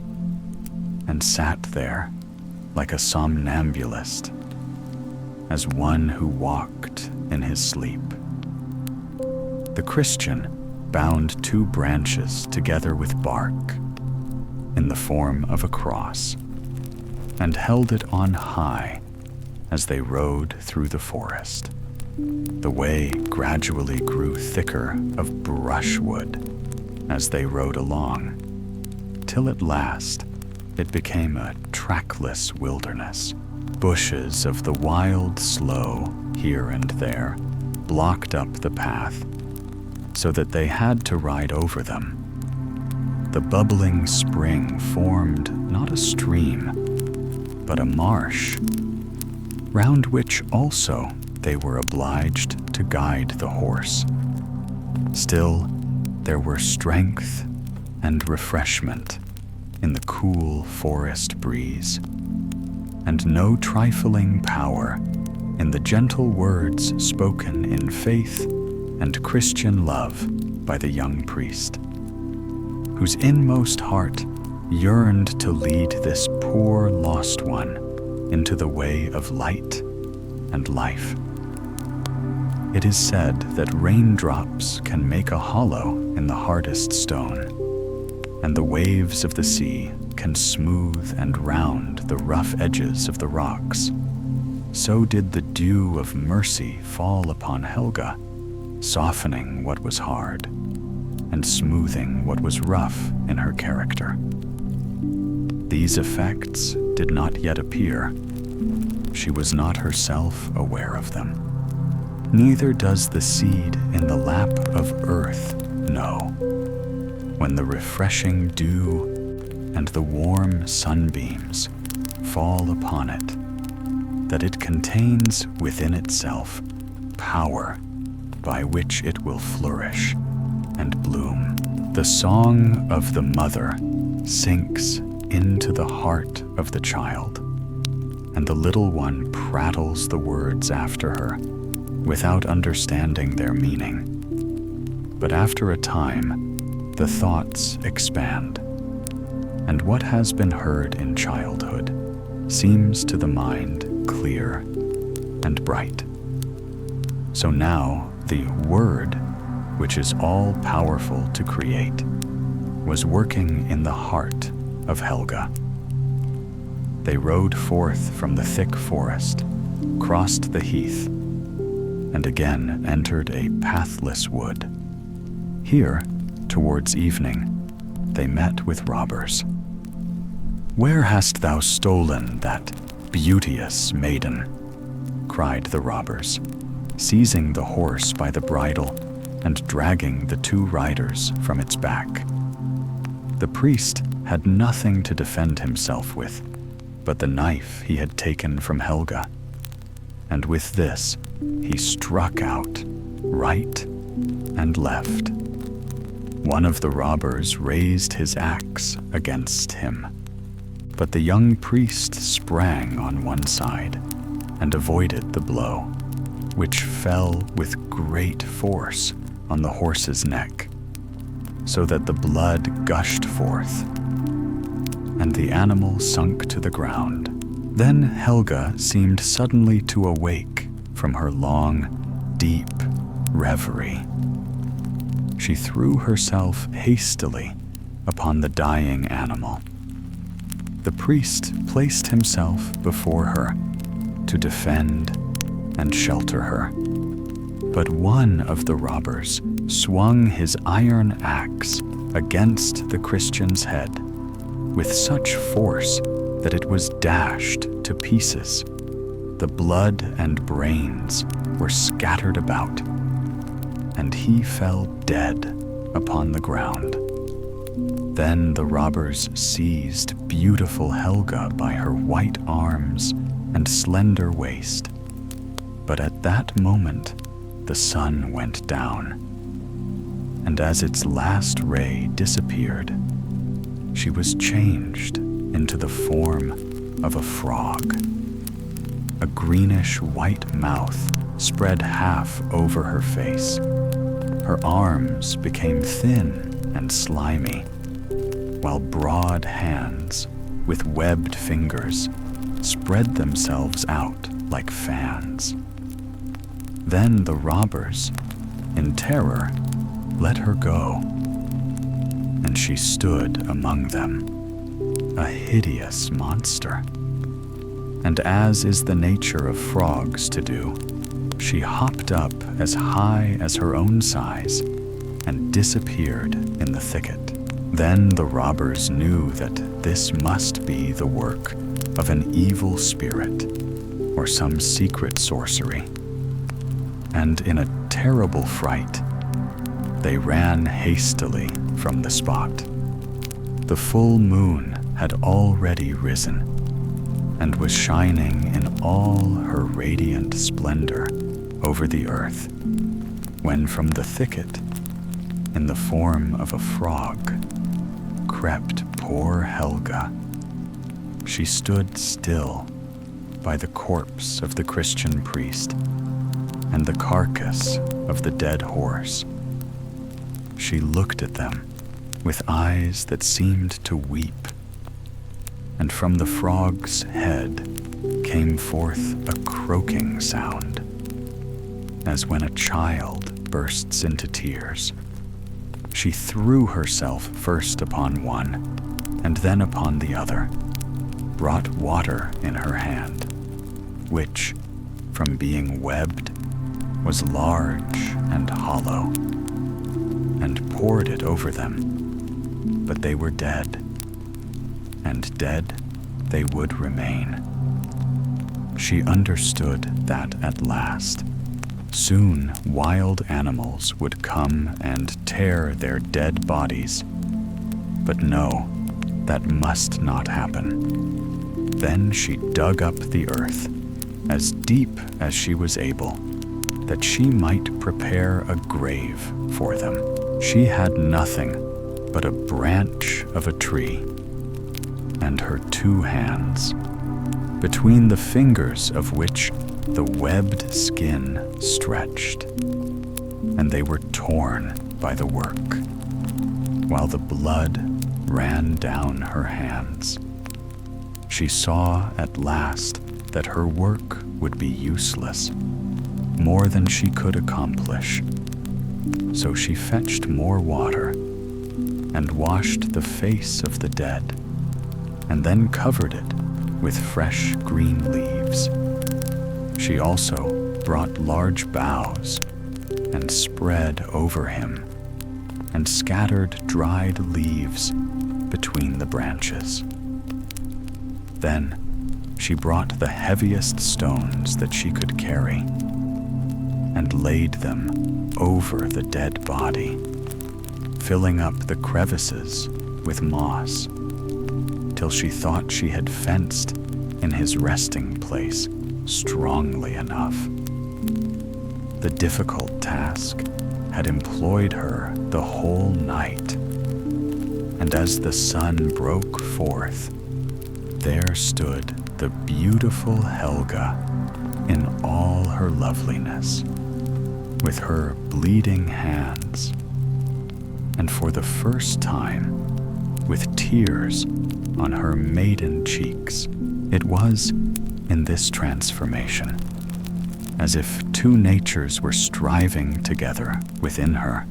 and sat there like a somnambulist, as one who walked in his sleep. The Christian bound 2 branches together with bark in the form of a cross, and held it on high as they rode through the forest. The way gradually grew thicker of brushwood as they rode along, till at last it became a trackless wilderness. Bushes of the wild sloe here and there blocked up the path, so that they had to ride over them. The bubbling spring formed not a stream, but a marsh, round which also they were obliged to guide the horse. Still, there were strength and refreshment in the cool forest breeze, and no trifling power in the gentle words spoken in faith and Christian love by the young priest, whose inmost heart yearned to lead this poor lost one into the way of light and life. It is said that raindrops can make a hollow in the hardest stone, and the waves of the sea can smooth and round the rough edges of the rocks. So did the dew of mercy fall upon Helga, softening what was hard and smoothing what was rough in her character. These effects did not yet appear. She was not herself aware of them. Neither does the seed in the lap of earth know, when the refreshing dew and the warm sunbeams fall upon it, that it contains within itself power by which it will flourish and bloom. The song of the mother sinks into the heart of the child, and the little one prattles the words after her without understanding their meaning. But after a time, the thoughts expand, and what has been heard in childhood seems to the mind clear and bright. So now the Word, which is all-powerful to create, was working in the heart of Helga. They rode forth from the thick forest, crossed the heath, and again entered a pathless wood. Here, towards evening, they met with robbers. "Where hast thou stolen that beauteous maiden?" cried the robbers, seizing the horse by the bridle and dragging the two riders from its back. The priest had nothing to defend himself with but the knife he had taken from Helga, and with this he struck out right and left. One of the robbers raised his axe against him, but the young priest sprang on one side and avoided the blow, which fell with great force on the horse's neck, so that the blood gushed forth, and the animal sunk to the ground. Then Helga seemed suddenly to awake from her long, deep reverie. She threw herself hastily upon the dying animal. The priest placed himself before her to defend and shelter her, but one of the robbers swung his iron axe against the Christian's head with such force that it was dashed to pieces. The blood and brains were scattered about, and he fell dead upon the ground. Then the robbers seized beautiful Helga by her white arms and slender waist. But at that moment, the sun went down, and as its last ray disappeared, she was changed into the form of a frog. A greenish-white mouth spread half over her face. Her arms became thin and slimy, while broad hands with webbed fingers spread themselves out like fans. Then the robbers, in terror, let her go, and she stood among them, a hideous monster. and as is the nature of frogs to do, she hopped up as high as her own size and disappeared in the thicket. Then the robbers knew that this must be the work of an evil spirit or some secret sorcery, and in a terrible fright, they ran hastily from the spot. The full moon had already risen and was shining in all her radiant splendor over the earth, when from the thicket, in the form of a frog, crept poor Helga. She stood still by the corpse of the Christian priest and the carcass of the dead horse. She looked at them with eyes that seemed to weep, and from the frog's head came forth a croaking sound, as when a child bursts into tears. She threw herself first upon one and then upon the other, brought water in her hand, which, from being webbed, was large and hollow, and poured it over them. But they were dead, and dead they would remain. She understood that at last, soon wild animals would come and tear their dead bodies. But no, that must not happen. Then she dug up the earth, as deep as she was able, that she might prepare a grave for them. She had nothing but a branch of a tree, and her 2 hands, between the fingers of which the webbed skin stretched, and they were torn by the work, while the blood ran down her hands. She saw at last that her work would be useless, more than she could accomplish. So she fetched more water and washed the face of the dead, and then covered it with fresh green leaves. She also brought large boughs and spread over him, and scattered dried leaves between the branches. Then she brought the heaviest stones that she could carry, and laid them over the dead body, filling up the crevices with moss, till she thought she had fenced in his resting place strongly enough. The difficult task had employed her the whole night, and as the sun broke forth, there stood the beautiful Helga in all her loveliness, with her bleeding hands, and for the first time, with tears on her maiden cheeks. It was, in this transformation, as if 2 natures were striving together within her.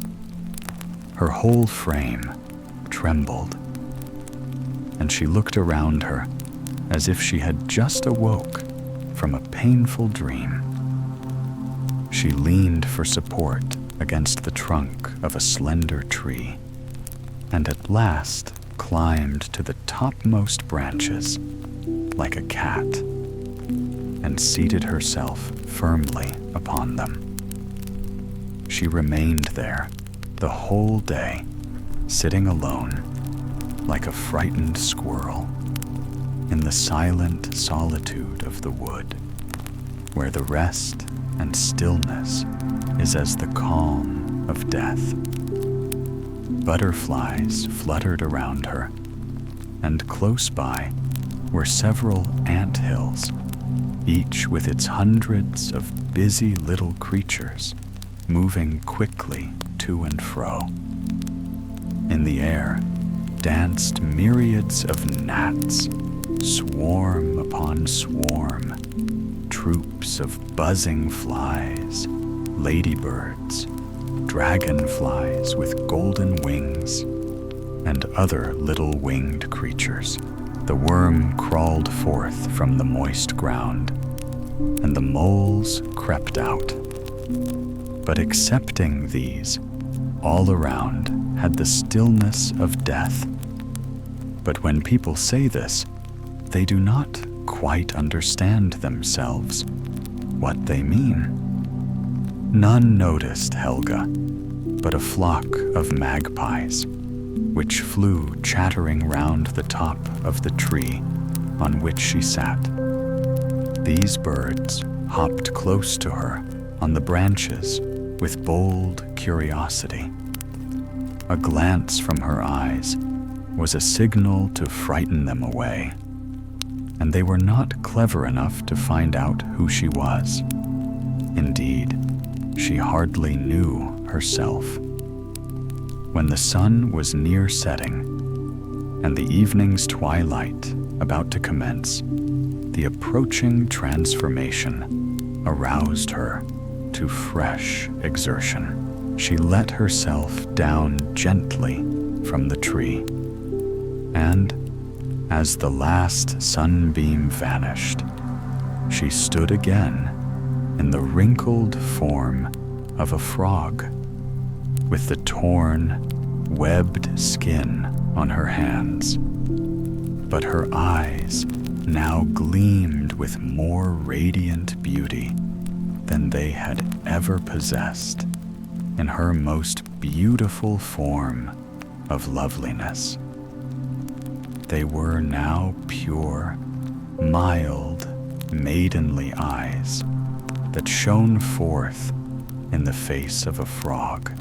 Her whole frame trembled, and she looked around her as if she had just awoke from a painful dream. She leaned for support against the trunk of a slender tree, and at last climbed to the topmost branches like a cat, and seated herself firmly upon them. She remained there the whole day, sitting alone like a frightened squirrel in the silent solitude of the wood, where the rest and stillness is as the calm of death. Butterflies fluttered around her, and close by were several ant hills, each with its hundreds of busy little creatures moving quickly to and fro. In the air danced myriads of gnats, swarm upon swarm, troops of buzzing flies, ladybirds, dragonflies with golden wings, and other little winged creatures. The worm crawled forth from the moist ground, and the moles crept out. But excepting these, all around had the stillness of death. But when people say this, they do not quite understand themselves what they mean. None noticed Helga, but a flock of magpies, which flew chattering round the top of the tree on which she sat. These birds hopped close to her on the branches with bold curiosity. A glance from her eyes was a signal to frighten them away, and they were not clever enough to find out who she was. Indeed, she hardly knew herself. When the sun was near setting, and the evening's twilight about to commence, the approaching transformation aroused her to fresh exertion. She let herself down gently from the tree, and as the last sunbeam vanished, she stood again in the wrinkled form of a frog, with the torn, webbed skin on her hands. But her eyes now gleamed with more radiant beauty than they had ever possessed in her most beautiful form of loveliness. They were now pure, mild, maidenly eyes that shone forth in the face of a frog.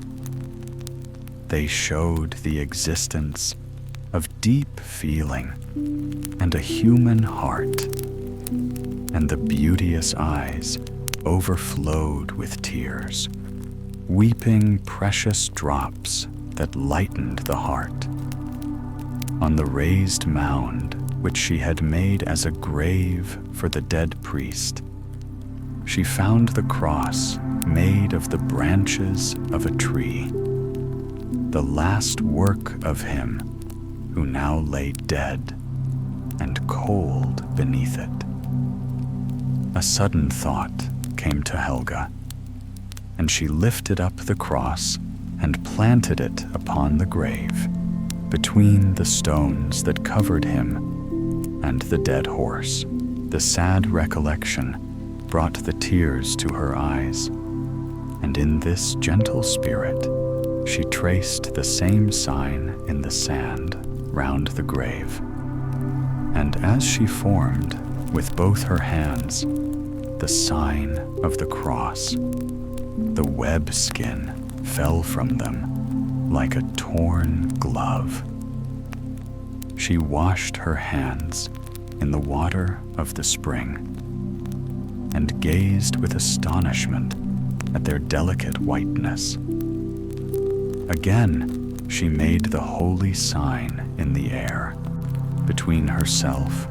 They showed the existence of deep feeling and a human heart, and the beauteous eyes overflowed with tears, weeping precious drops that lightened the heart. On the raised mound which she had made as a grave for the dead priest, she found the cross made of the branches of a tree, the last work of him who now lay dead and cold beneath it. A sudden thought came to Helga, and she lifted up the cross and planted it upon the grave, between the stones that covered him and the dead horse. The sad recollection brought the tears to her eyes, and in this gentle spirit she traced the same sign in the sand round the grave. And as she formed with both her hands the sign of the cross, the web skin fell from them like a torn glove. She washed her hands in the water of the spring and gazed with astonishment at their delicate whiteness. Again, she made the holy sign in the air between herself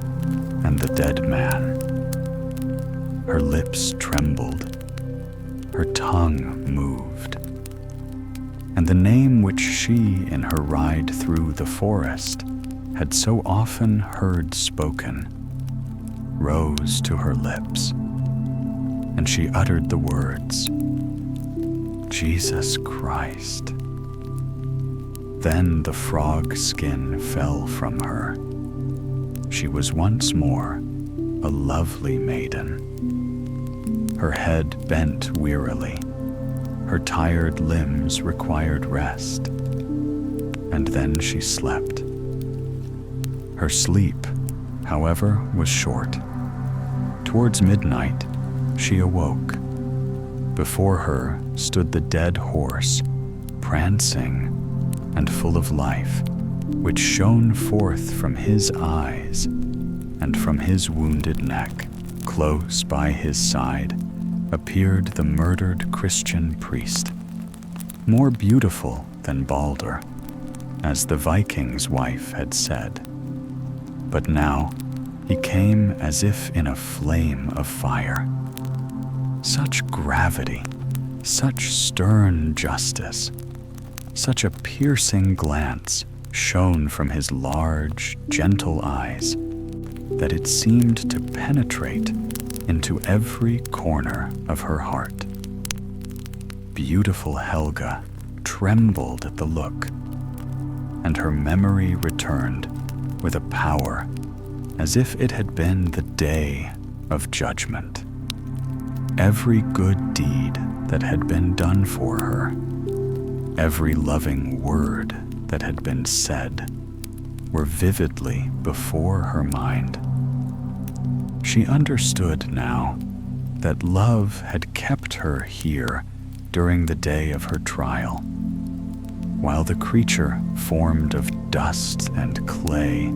and the dead man. Her lips trembled, her tongue moved, and the name which she, in her ride through the forest, had so often heard spoken, rose to her lips, and she uttered the words, Jesus Christ. Then the frog skin fell from her. She was once more a lovely maiden. Her head bent wearily, her tired limbs required rest, and then she slept. Her sleep, however, was short. Towards midnight, she awoke. Before her stood the dead horse, prancing and full of life, which shone forth from his eyes and from his wounded neck. Close by his side appeared the murdered Christian priest, more beautiful than Balder, as the Viking's wife had said. But now he came as if in a flame of fire. Such gravity, such stern justice, such a piercing glance shone from his large, gentle eyes that it seemed to penetrate into every corner of her heart. Beautiful Helga trembled at the look, and her memory returned with a power as if it had been the day of judgment. Every good deed that had been done for her, every loving word that had been said, were vividly before her mind. She understood now that love had kept her here during the day of her trial, while the creature formed of dust and clay,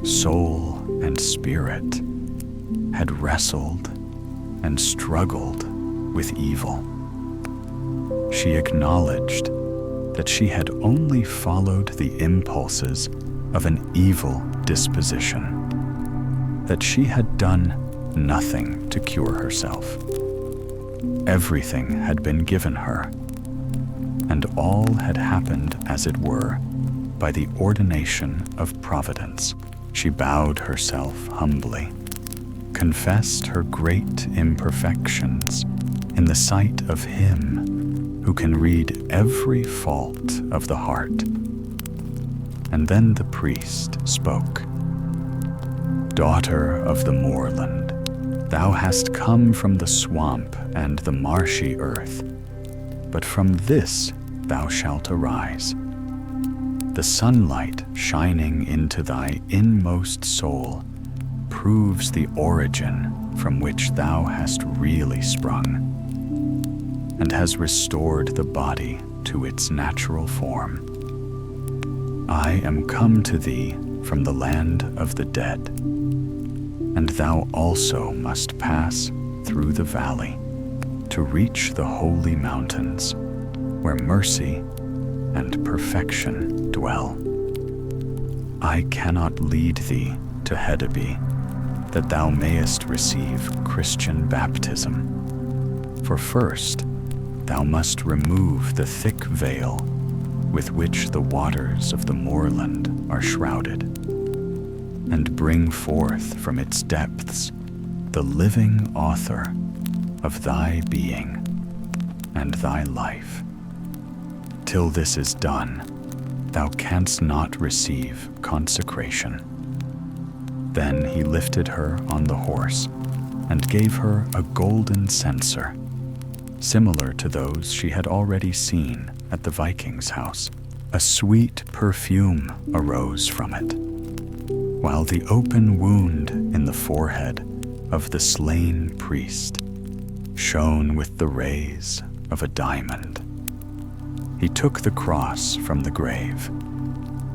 soul and spirit, had wrestled and struggled with evil. She acknowledged that she had only followed the impulses of an evil disposition, that she had done nothing to cure herself. Everything had been given her, and all had happened, as it were, by the ordination of Providence. She bowed herself humbly, confessed her great imperfections in the sight of Him who can read every fault of the heart. And then the priest spoke. "Daughter of the moorland, thou hast come from the swamp and the marshy earth, but from this thou shalt arise. The sunlight shining into thy inmost soul proves the origin from which thou hast really sprung, and has restored the body to its natural form. I am come to thee from the land of the dead, and thou also must pass through the valley to reach the holy mountains, where mercy and perfection dwell. I cannot lead thee to Hedeby, that thou mayest receive Christian baptism. For first, thou must remove the thick veil with which the waters of the moorland are shrouded, and bring forth from its depths the living author of thy being and thy life. Till this is done, thou canst not receive consecration." Then he lifted her on the horse and gave her a golden censer, similar to those she had already seen at the Viking's house. A sweet perfume arose from it, while the open wound in the forehead of the slain priest shone with the rays of a diamond. He took the cross from the grave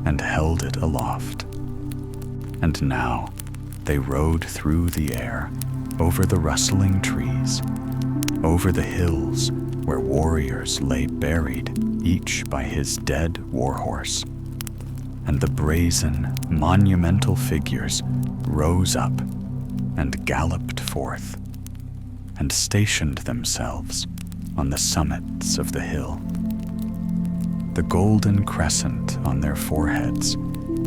and held it aloft. And now they rode through the air, over the rustling trees, over the hills where warriors lay buried, each by his dead warhorse. And the brazen, monumental figures rose up and galloped forth, and stationed themselves on the summits of the hill. The golden crescent on their foreheads,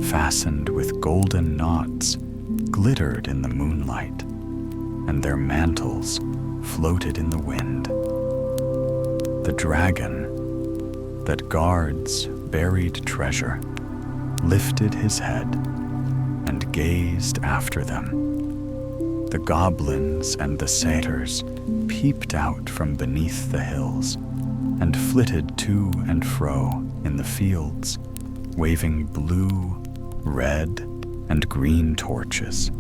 fastened with golden knots, glittered in the moonlight, and their mantles floated in the wind. The dragon that guards buried treasure lifted his head and gazed after them. The goblins and the satyrs peeped out from beneath the hills and flitted to and fro in the fields, waving blue, red, and green torches,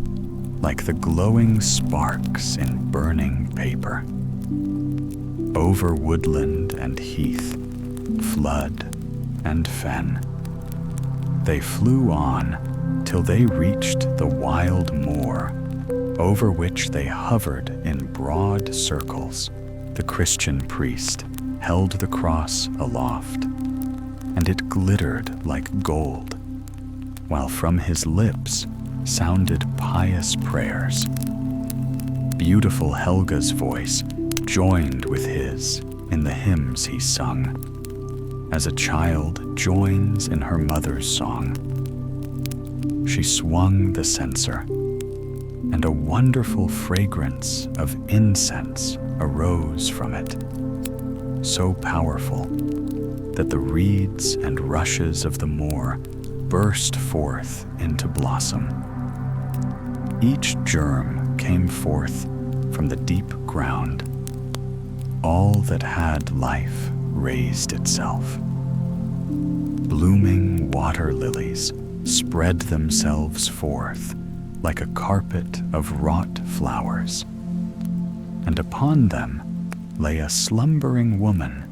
like the glowing sparks in burning paper. Over woodland and heath, flood and fen, they flew on till they reached the wild moor, over which they hovered in broad circles. The Christian priest held the cross aloft, and it glittered like gold, while from his lips sounded pious prayers. Beautiful Helga's voice joined with his in the hymns he sung, as a child joins in her mother's song. She swung the censer, and a wonderful fragrance of incense arose from it, so powerful that the reeds and rushes of the moor burst forth into blossom. Each germ came forth from the deep ground. All that had life raised itself. Blooming water lilies spread themselves forth like a carpet of wrought flowers, and upon them lay a slumbering woman,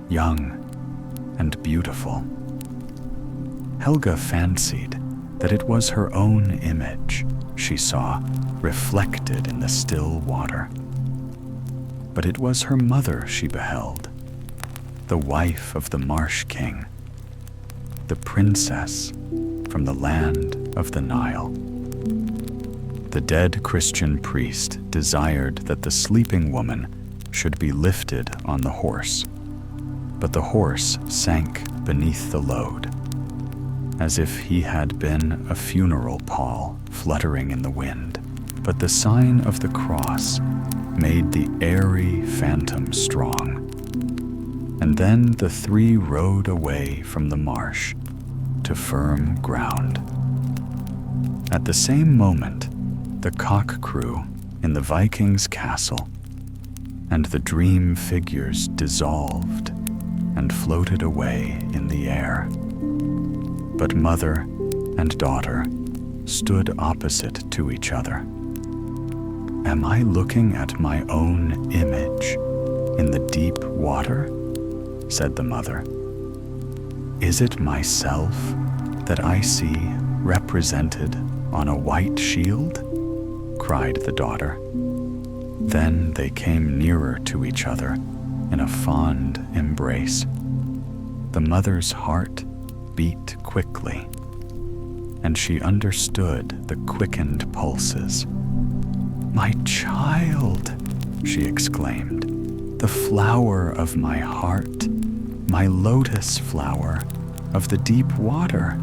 young and beautiful. Helga fancied that it was her own image she saw reflected in the still water. But it was her mother she beheld, the wife of the Marsh king, the princess from the land of the Nile. The dead Christian priest desired that the sleeping woman should be lifted on the horse, but the horse sank beneath the load, as if he had been a funeral pall fluttering in the wind. But the sign of the cross made the airy phantom strong, and then the three rode away from the marsh to firm ground. At the same moment, the cock crew in the Viking's castle, and the dream figures dissolved and floated away in the air. But mother and daughter stood opposite to each other. Am I looking at my own image in the deep water? Said the mother. Is it myself that I see represented on a white shield? Cried the daughter. Then they came nearer to each other in a fond embrace. The mother's heart beat quickly, and she understood the quickened pulses. My child, she exclaimed, the flower of my heart, my lotus flower of the deep water.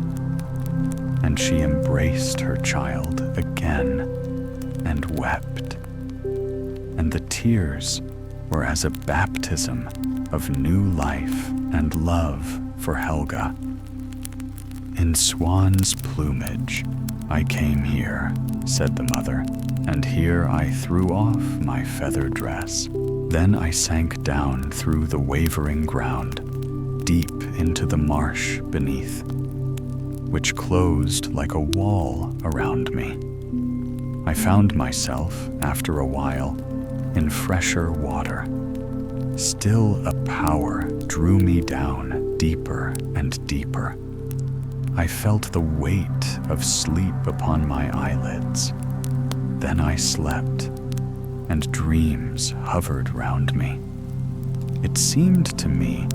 And she embraced her child again and wept. And the tears were as a baptism of new life and love for Helga. In swan's plumage I came here, said the mother, and here I threw off my feather dress. Then I sank down through the wavering ground, deep into the marsh beneath, which closed like a wall around me. I found myself, after a while, in fresher water. Still a power drew me down deeper and deeper. I felt the weight of sleep upon my eyelids. Then I slept, and dreams hovered round me. It seemed to me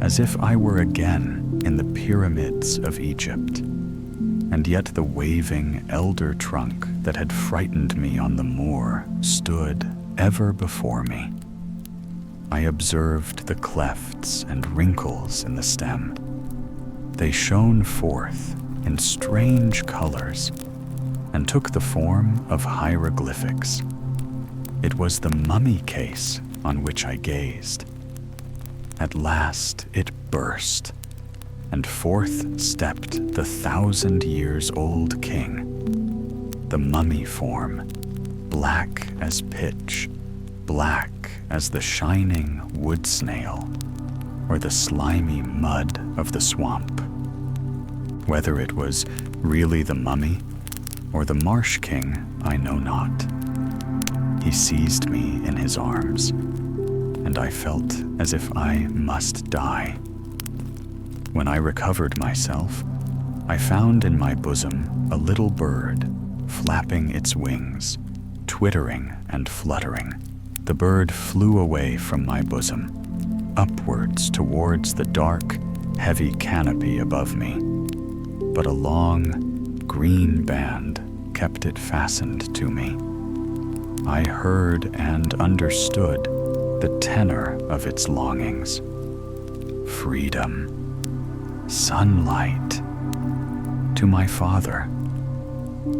as if I were again in the pyramids of Egypt, and yet the waving elder trunk that had frightened me on the moor stood ever before me. I observed the clefts and wrinkles in the stem. They shone forth in strange colors and took the form of hieroglyphics. It was the mummy case on which I gazed. At last it burst, and forth stepped the 1,000-years-old king. The mummy form, black as pitch, black as the shining wood snail, or the slimy mud of the swamp. Whether it was really the mummy or the Marsh king, I know not. He seized me in his arms, and I felt as if I must die. When I recovered myself, I found in my bosom a little bird, flapping its wings, twittering and fluttering. The bird flew away from my bosom, upwards towards the dark, heavy canopy above me. But a long, green band kept it fastened to me. I heard and understood the tenor of its longings. Freedom, sunlight, to my father,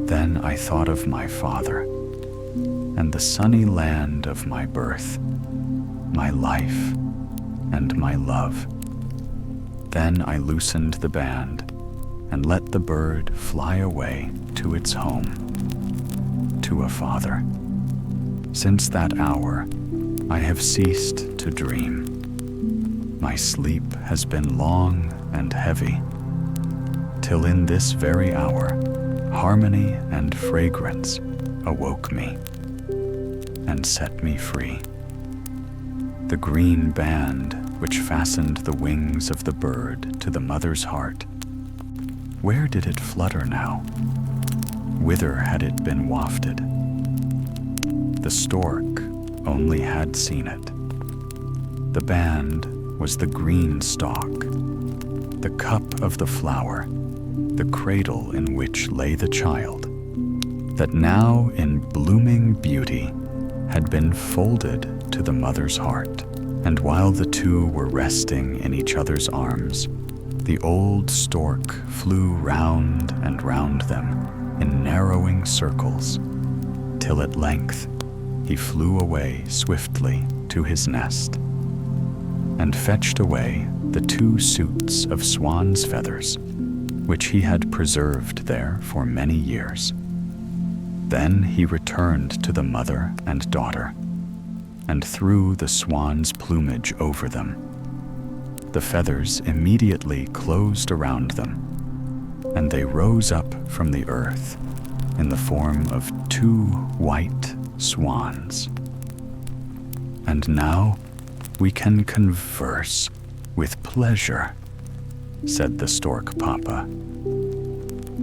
Then I thought of my father and the sunny land of my birth, my life and my love. Then I loosened the band and let the bird fly away to its home, to a father. Since that hour, I have ceased to dream. My sleep has been long and heavy, till in this very hour, harmony and fragrance awoke me and set me free. The green band which fastened the wings of the bird to the mother's heart, where did it flutter now? Whither had it been wafted? The stork only had seen it. The band was the green stalk, the cup of the flower, the cradle in which lay the child, that now in blooming beauty had been folded to the mother's heart. And while the two were resting in each other's arms, the old stork flew round and round them in narrowing circles, till at length he flew away swiftly to his nest, and fetched away the 2 suits of swan's feathers, which he had preserved there for many years. Then he returned to the mother and daughter, and threw the swan's plumage over them. The feathers immediately closed around them, and they rose up from the earth in the form of 2 white swans. And now we can converse with pleasure, said the stork papa.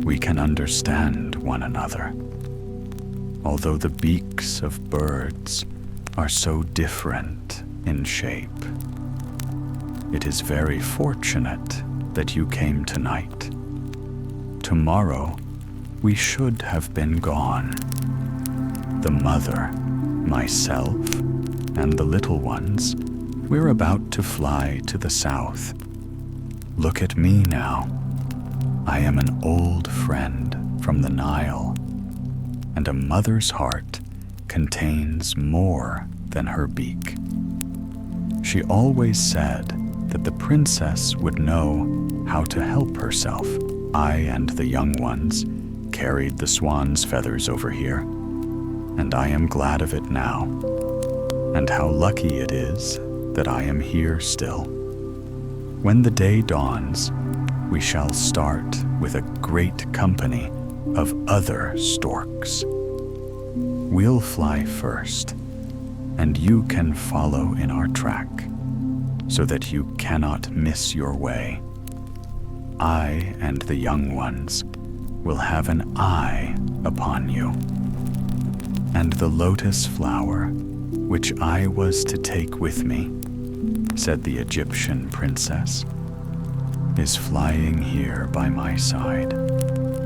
We can understand one another, although the beaks of birds are so different in shape. It is very fortunate that you came tonight. Tomorrow we should have been gone. The mother, myself, and the little ones, we're about to fly to the south. Look at me now. I am an old friend from the Nile, and a mother's heart contains more than her beak. She always said that the princess would know how to help herself. I and the young ones carried the swan's feathers over here, and I am glad of it now. And how lucky it is that I am here still. When the day dawns, we shall start with a great company of other storks. We'll fly first, and you can follow in our track, so that you cannot miss your way. I and the young ones will have an eye upon you. And the lotus flower, which I was to take with me, said the Egyptian princess, is flying here by my side,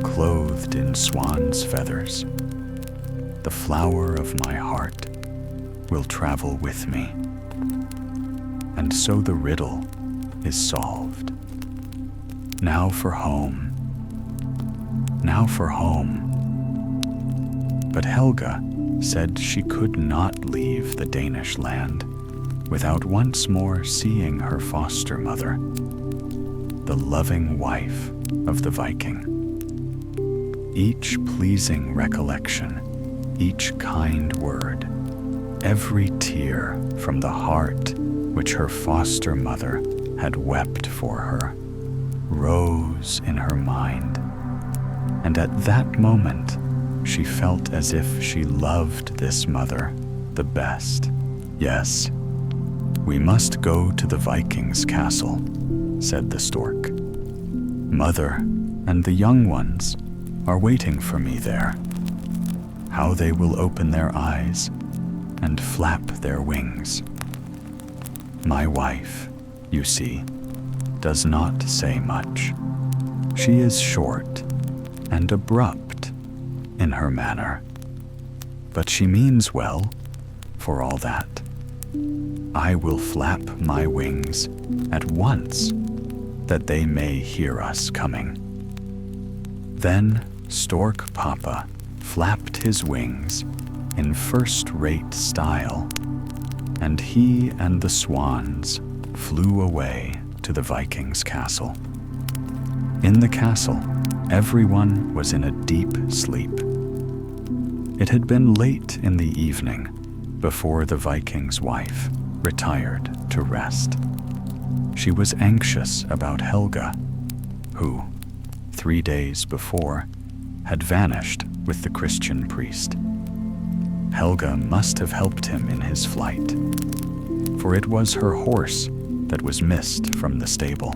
clothed in swan's feathers. The flower of my heart will travel with me. And so the riddle is solved. Now for home. Now for home. But Helga said she could not leave the Danish land without once more seeing her foster mother, the loving wife of the Viking. Each pleasing recollection, each kind word, every tear from the heart which her foster mother had wept for her, rose in her mind. And at that moment, she felt as if she loved this mother the best. Yes, we must go to the Viking's castle, said the stork. Mother and the young ones are waiting for me there. How they will open their eyes and flap their wings. My wife, you see, does not say much. She is short and abrupt in her manner, but she means well for all that. I will flap my wings at once, that they may hear us coming. Then Stork Papa flapped his wings in first-rate style, and he and the swans flew away to the Viking's castle. In the castle, everyone was in a deep sleep. It had been late in the evening before the Viking's wife retired to rest. She was anxious about Helga, who, 3 days before, had vanished with the Christian priest. Helga must have helped him in his flight, for it was her horse that was missed from the stable.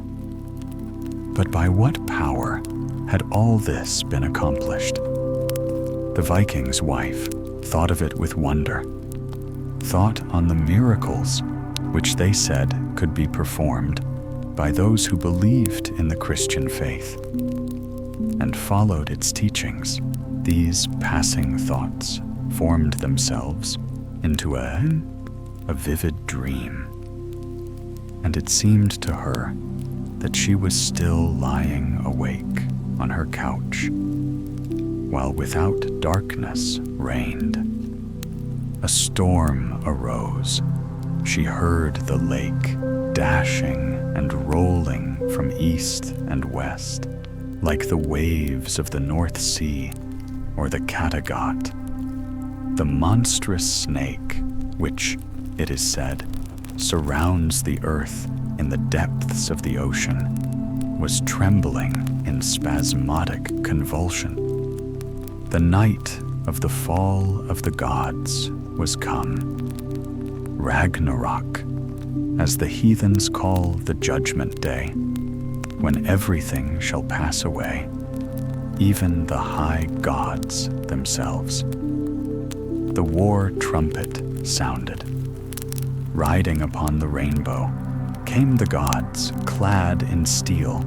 But by what power had all this been accomplished? The Viking's wife thought of it with wonder, thought on the miracles which they said could be performed by those who believed in the Christian faith, and followed its teachings. These passing thoughts formed themselves into a vivid dream, and it seemed to her that she was still lying awake on her couch, while without darkness reigned. A storm arose. She heard the lake dashing and rolling from east and west, like the waves of the North Sea or the Kattegat. The monstrous snake, which, it is said, surrounds the earth in the depths of the ocean, was trembling in spasmodic convulsion. The night of the fall of the gods was come. Ragnarok, as the heathens call the judgment day, when everything shall pass away, even the high gods themselves. The war trumpet sounded. Riding upon the rainbow came the gods clad in steel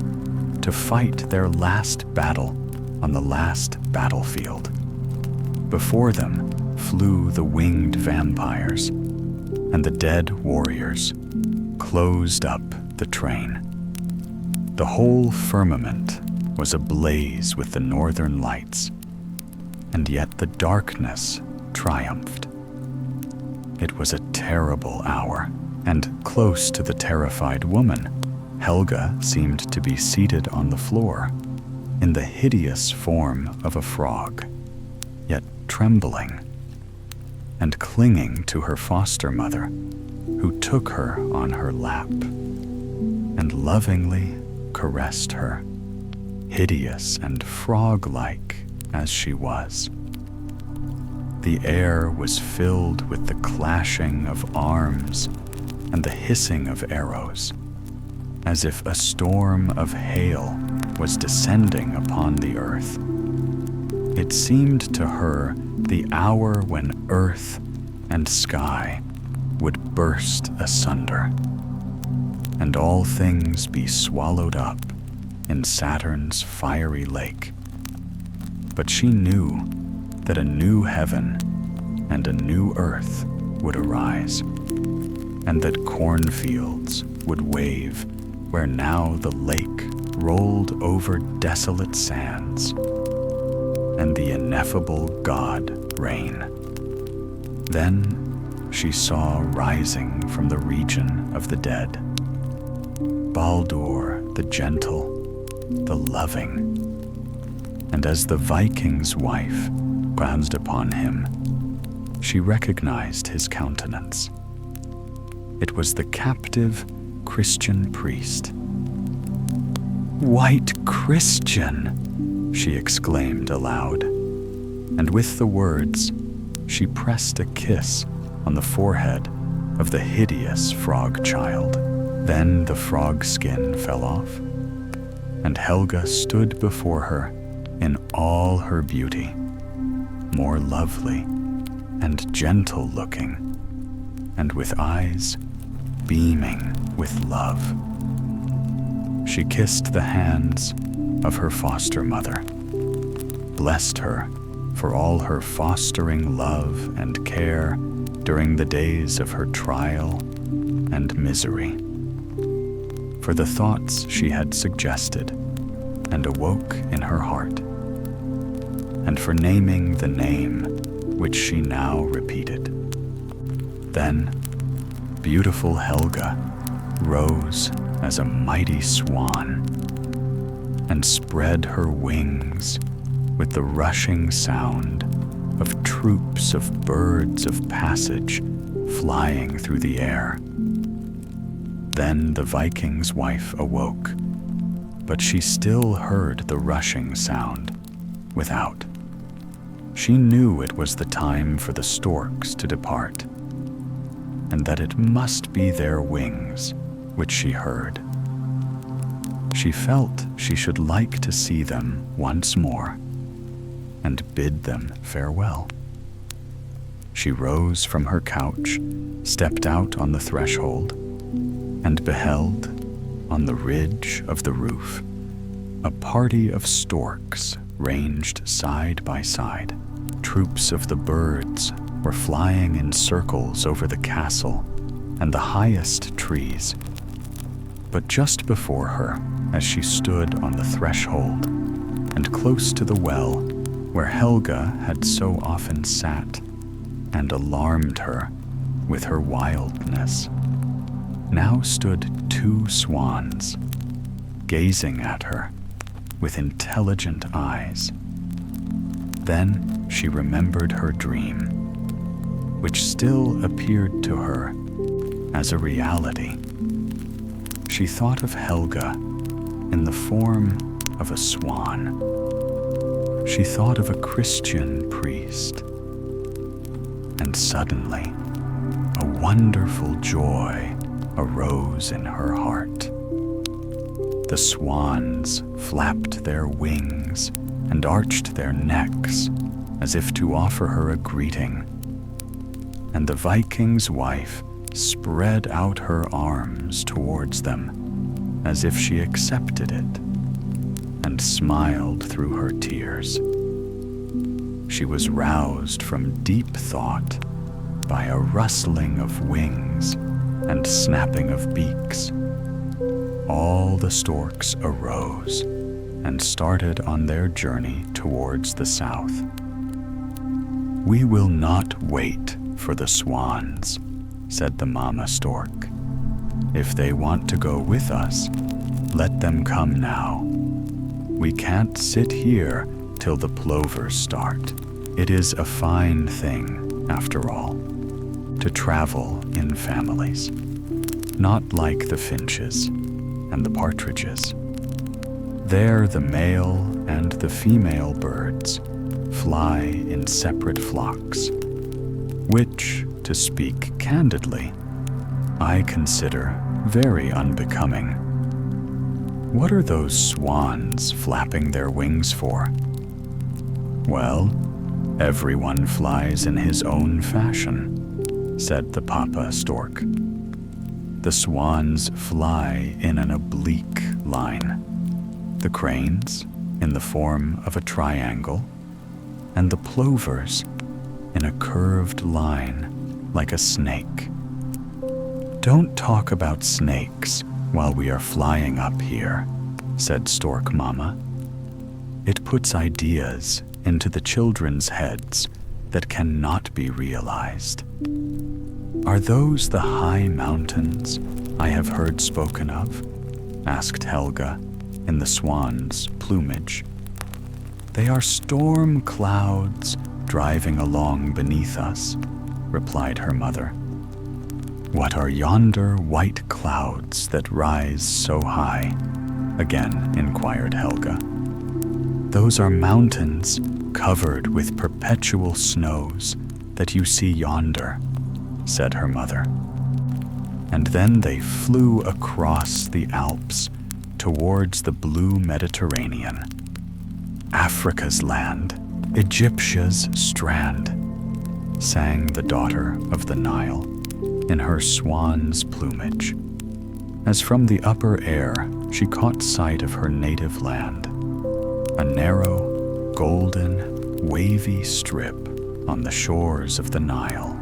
to fight their last battle on the last battlefield. Before them flew the winged vampires, and the dead warriors closed up the train. The whole firmament was ablaze with the northern lights, and yet the darkness triumphed. It was a terrible hour, and close to the terrified woman, Helga seemed to be seated on the floor, in the hideous form of a frog, yet trembling, and clinging to her foster mother, who took her on her lap, and lovingly caressed her, hideous and frog-like as she was. The air was filled with the clashing of arms and the hissing of arrows, as if a storm of hail was descending upon the earth. It seemed to her the hour when earth and sky would burst asunder, and all things be swallowed up in Saturn's fiery lake. But she knew that a new heaven and a new earth would arise, and that cornfields would wave where now the lake rolled over desolate sands, and the ineffable God reign. Then she saw rising from the region of the dead Baldur the gentle, the loving, and as the Viking's wife glanced upon him, she recognized his countenance. It was the captive Christian priest. "White Christian!" she exclaimed aloud, and with the words, she pressed a kiss on the forehead of the hideous frog child. Then the frog skin fell off, and Helga stood before her in all her beauty, more lovely and gentle looking, and with eyes beaming with love. She kissed the hands of her foster mother, blessed her for all her fostering love and care during the days of her trial and misery, for the thoughts she had suggested and awoke in her heart, and for naming the name which she now repeated. Then beautiful Helga rose as a mighty swan and spread her wings with the rushing sound of troops of birds of passage flying through the air. Then the Viking's wife awoke, but she still heard the rushing sound without. She knew it was the time for the storks to depart, and that it must be their wings which she heard. She felt she should like to see them once more and bid them farewell. She rose from her couch, stepped out on the threshold, and beheld, on the ridge of the roof, a party of storks ranged side by side. Troops of the birds were flying in circles over the castle and the highest trees. But just before her, as she stood on the threshold and close to the well where Helga had so often sat and alarmed her with her wildness, now stood two swans, gazing at her with intelligent eyes. Then she remembered her dream, which still appeared to her as a reality. She thought of Helga in the form of a swan. She thought of a Christian priest, and suddenly a wonderful joy arose in her heart. The swans flapped their wings and arched their necks as if to offer her a greeting, and the Viking's wife spread out her arms towards them as if she accepted it, and smiled through her tears. She was roused from deep thought by a rustling of wings and snapping of beaks. All the storks arose and started on their journey towards the south. "We will not wait for the swans," said the mama stork. "If they want to go with us, let them come now. We can't sit here till the plovers start. It is a fine thing, after all, to travel in families, not like the finches and the partridges. There the male and the female birds fly in separate flocks, which, to speak candidly, I consider very unbecoming. What are those swans flapping their wings for? Well, everyone flies in his own fashion," said the papa stork. "The swans fly in an oblique line, the cranes in the form of a triangle, and the plovers in a curved line like a snake." "Don't talk about snakes while we are flying up here," said Stork Mama. "It puts ideas into the children's heads that cannot be realized." "Are those the high mountains I have heard spoken of?" asked Helga in the swan's plumage. "They are storm clouds driving along beneath us," replied her mother. "What are yonder white clouds that rise so high?" again inquired Helga. "Those are mountains covered with perpetual snows that you see yonder," said her mother. And then they flew across the Alps towards the blue Mediterranean. "Africa's land, Egyptia's strand," sang the daughter of the Nile in her swan's plumage, as from the upper air she caught sight of her native land, a narrow, golden, wavy strip on the shores of the Nile.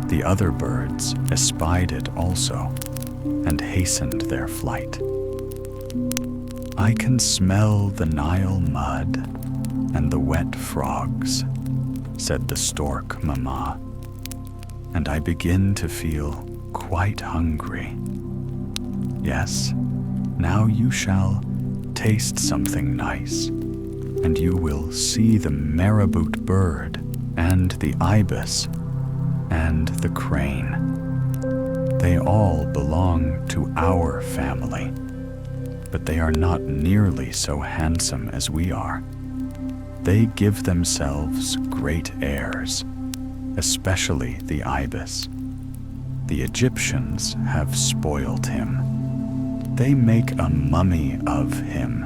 The other birds espied it also and hastened their flight. "I can smell the Nile mud and the wet frogs," said the stork Mama, "and I begin to feel quite hungry. Yes, now you shall taste something nice, and you will see the marabou bird and the ibis and the crane. They all belong to our family, but they are not nearly so handsome as we are. They give themselves great airs, especially the ibis. The Egyptians have spoiled him. They make a mummy of him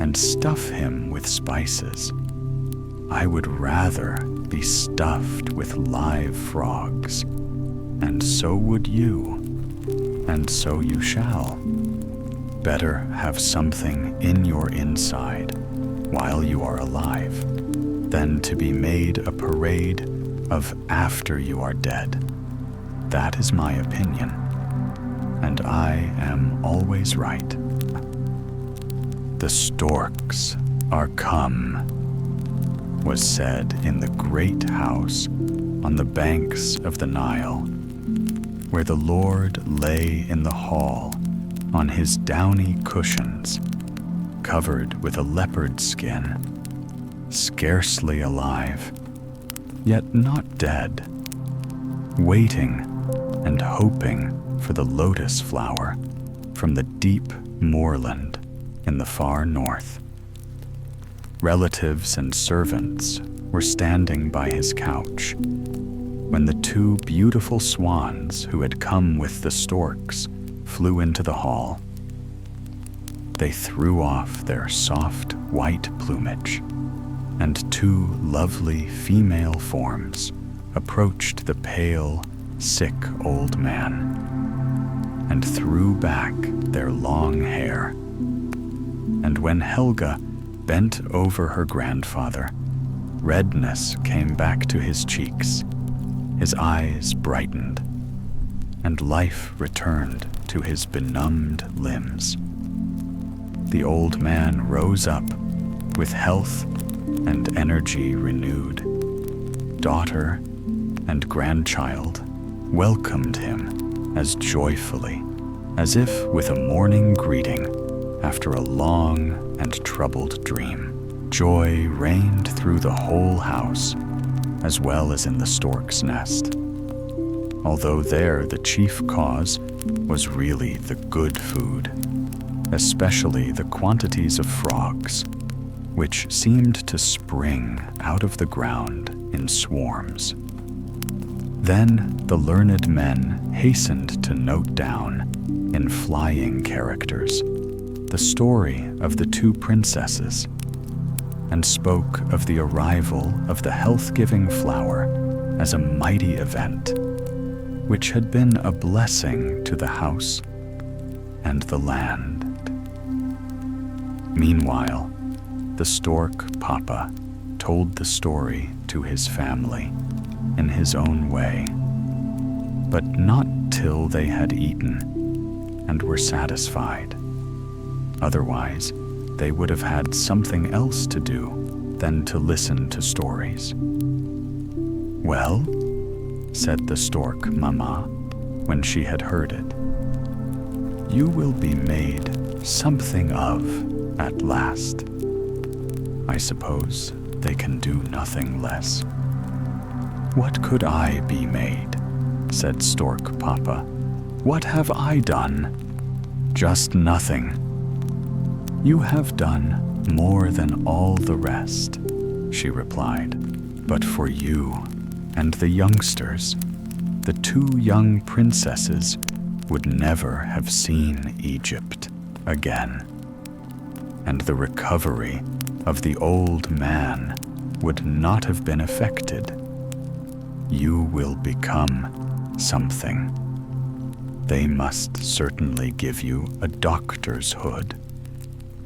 and stuff him with spices. I would rather be stuffed with live frogs, and so would you, and so you shall. Better have something in your inside while you are alive than to be made a parade of after you are dead. That is my opinion, and I am always right. The storks are come, was said in the great house on the banks of the Nile, where the Lord lay in the hall on his downy cushions, covered with a leopard skin, scarcely alive, yet not dead, waiting and hoping for the lotus flower from the deep moorland in the far north. Relatives and servants were standing by his couch when the two beautiful swans who had come with the storks flew into the hall. They threw off their soft white plumage, and two lovely female forms approached the pale, sick old man and threw back their long hair. And when Helga bent over her grandfather, redness came back to his cheeks, his eyes brightened, and life returned to his benumbed limbs. The old man rose up with health and energy renewed. Daughter and grandchild welcomed him as joyfully as if with a morning greeting after a long and troubled dream. Joy reigned through the whole house, as well as in the stork's nest, although there the chief cause was really the good food, especially the quantities of frogs, which seemed to spring out of the ground in swarms. Then the learned men hastened to note down, in flying characters, the story of the two princesses, and spoke of the arrival of the health-giving flower as a mighty event, which had been a blessing to the house and the land. Meanwhile, the stork Papa told the story to his family in his own way, but not till they had eaten and were satisfied. Otherwise, they would have had something else to do than to listen to stories. "Well," said the stork Mama when she had heard it, "you will be made something of at last. I suppose they can do nothing less." "What could I be made?" said Stork Papa. "What have I done?" "Just nothing." "You have done more than all the rest," she replied. "But for you and the youngsters, the two young princesses would never have seen Egypt again, and the recovery of the old man would not have been effected. You will become something. They must certainly give you a doctor's hood,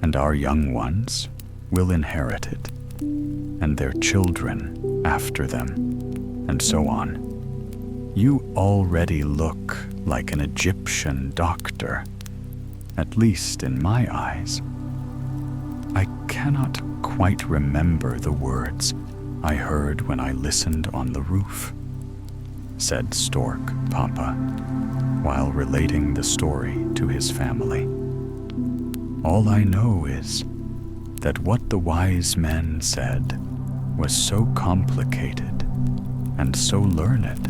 and our young ones will inherit it, and their children after them, and so on. You already look like an Egyptian doctor, at least in my eyes. I cannot quite remember the words I heard when I listened on the roof, said Stork Papa, while relating the story to his family. All I know is that what the wise men said was so complicated and so learned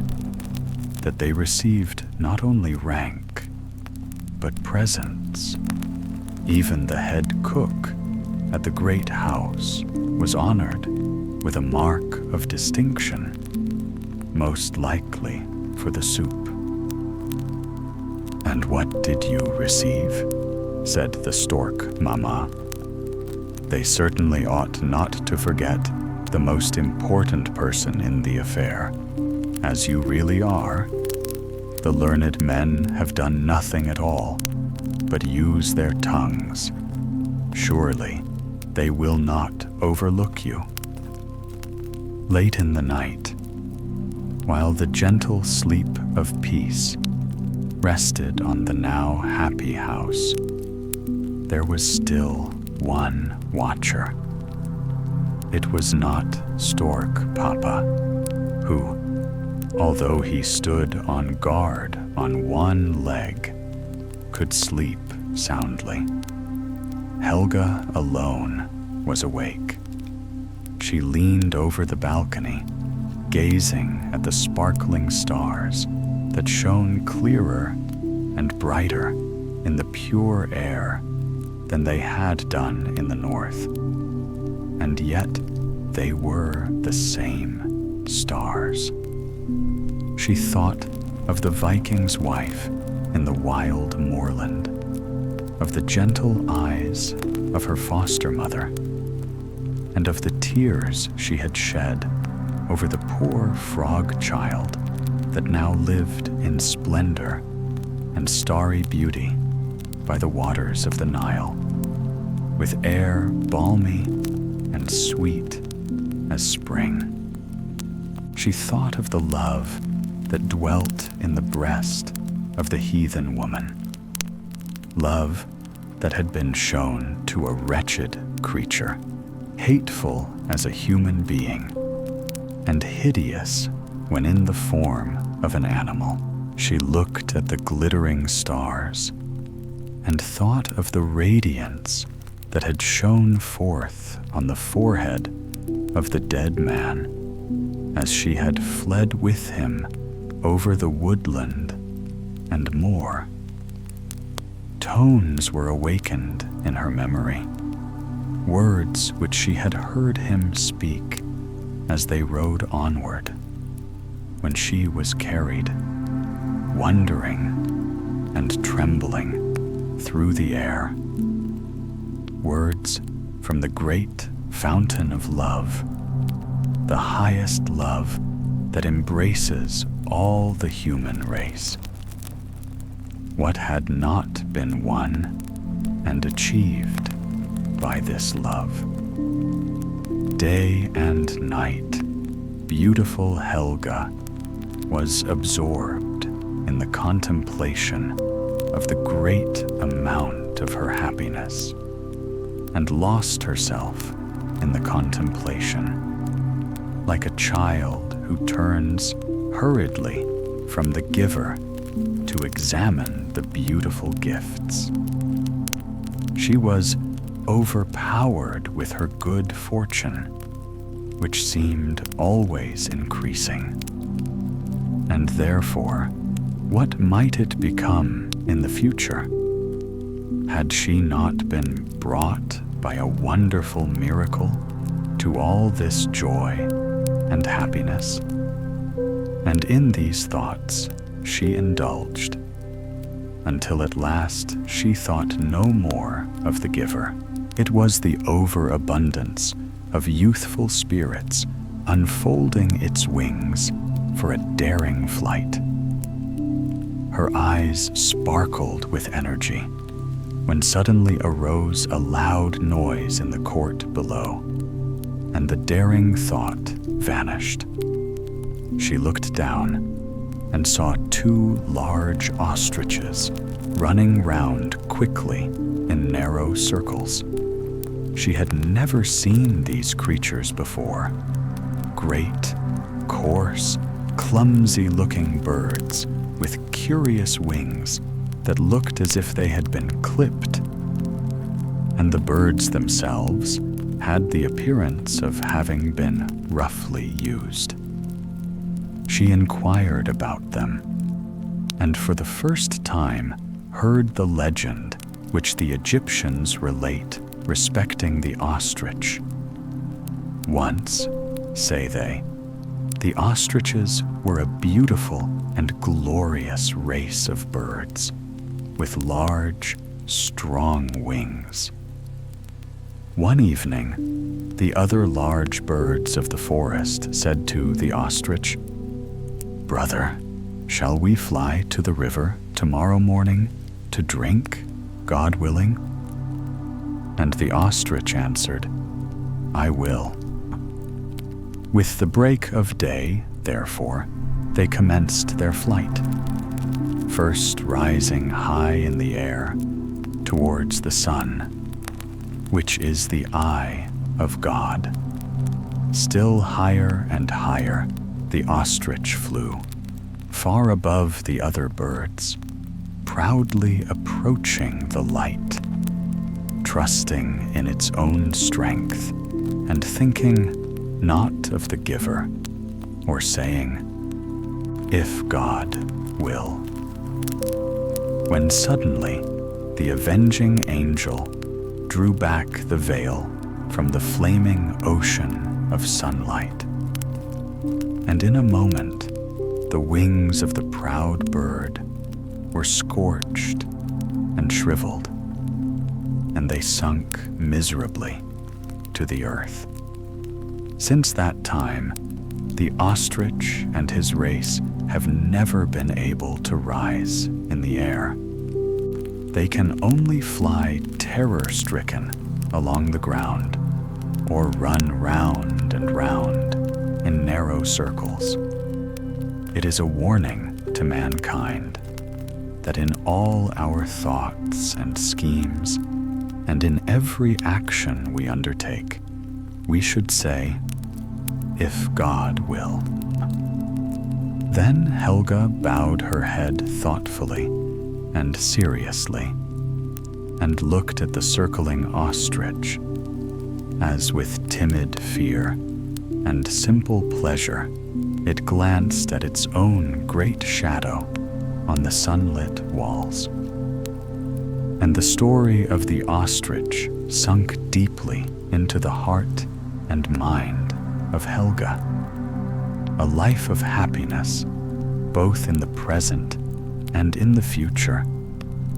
that they received not only rank, but presents. Even the head cook at the great house was honored with a mark of distinction, most likely for the soup. "And what did you receive?" said the stork mama. "They certainly ought not to forget the most important person in the affair, as you really are. The learned men have done nothing at all but use their tongues. Surely they will not overlook you." Late in the night, while the gentle sleep of peace rested on the now happy house, there was still one watcher. It was not Stork Papa, who, although he stood on guard on one leg, could sleep soundly. Helga alone was awake. She leaned over the balcony, gazing at the sparkling stars that shone clearer and brighter in the pure air than they had done in the north. And yet they were the same stars. She thought of the Viking's wife in the wild moorland, of the gentle eyes of her foster mother, and of the tears she had shed over the poor frog child that now lived in splendor and starry beauty by the waters of the Nile, with air balmy and sweet as spring. She thought of the love that dwelt in the breast of the heathen woman, love that had been shown to a wretched creature, hateful as a human being, and hideous when in the form of an animal. She looked at the glittering stars and thought of the radiance that had shone forth on the forehead of the dead man as she had fled with him over the woodland and moor. Tones were awakened in her memory, words which she had heard him speak as they rode onward, when she was carried, wondering and trembling, through the air. Words from the great fountain of love, the highest love that embraces all the human race. What had not been won and achieved by this love? Day and night, beautiful Helga was absorbed in the contemplation of the great amount of her happiness, and lost herself in the contemplation, like a child who turns hurriedly from the giver to examine the beautiful gifts. She was overpowered with her good fortune, which seemed always increasing. And therefore, what might it become in the future? Had she not been brought by a wonderful miracle to all this joy and happiness? And in these thoughts she indulged, until at last she thought no more of the giver. It was the overabundance of youthful spirits unfolding its wings for a daring flight. Her eyes sparkled with energy when suddenly arose a loud noise in the court below, and the daring thought vanished. She looked down and saw two large ostriches running round quickly in narrow circles. She had never seen these creatures before. Great, coarse, clumsy-looking birds with curious wings that looked as if they had been clipped. And the birds themselves had the appearance of having been roughly used. She inquired about them, and for the first time heard the legend which the Egyptians relate respecting the ostrich. Once, say they, the ostriches were a beautiful and glorious race of birds with large, strong wings. One evening, the other large birds of the forest said to the ostrich, "Brother, shall we fly to the river tomorrow morning to drink, God willing?" And the ostrich answered, "I will." With the break of day, therefore, they commenced their flight, first rising high in the air towards the sun, which is the eye of God. Still higher and higher the ostrich flew, far above the other birds, proudly approaching the light, trusting in its own strength and thinking not of the giver, or saying, "If God will." When suddenly the avenging angel drew back the veil from the flaming ocean of sunlight, and in a moment the wings of the proud bird were scorched and shriveled, and they sunk miserably to the earth. Since that time, the ostrich and his race have never been able to rise in the air. They can only fly terror-stricken along the ground, or run round and round in narrow circles. It is a warning to mankind that in all our thoughts and schemes, and in every action we undertake, we should say, "If God will." Then Helga bowed her head thoughtfully and seriously, and looked at the circling ostrich, as with timid fear and simple pleasure it glanced at its own great shadow on the sunlit walls. And the story of the ostrich sunk deeply into the heart and mind of Helga. A life of happiness, both in the present and in the future,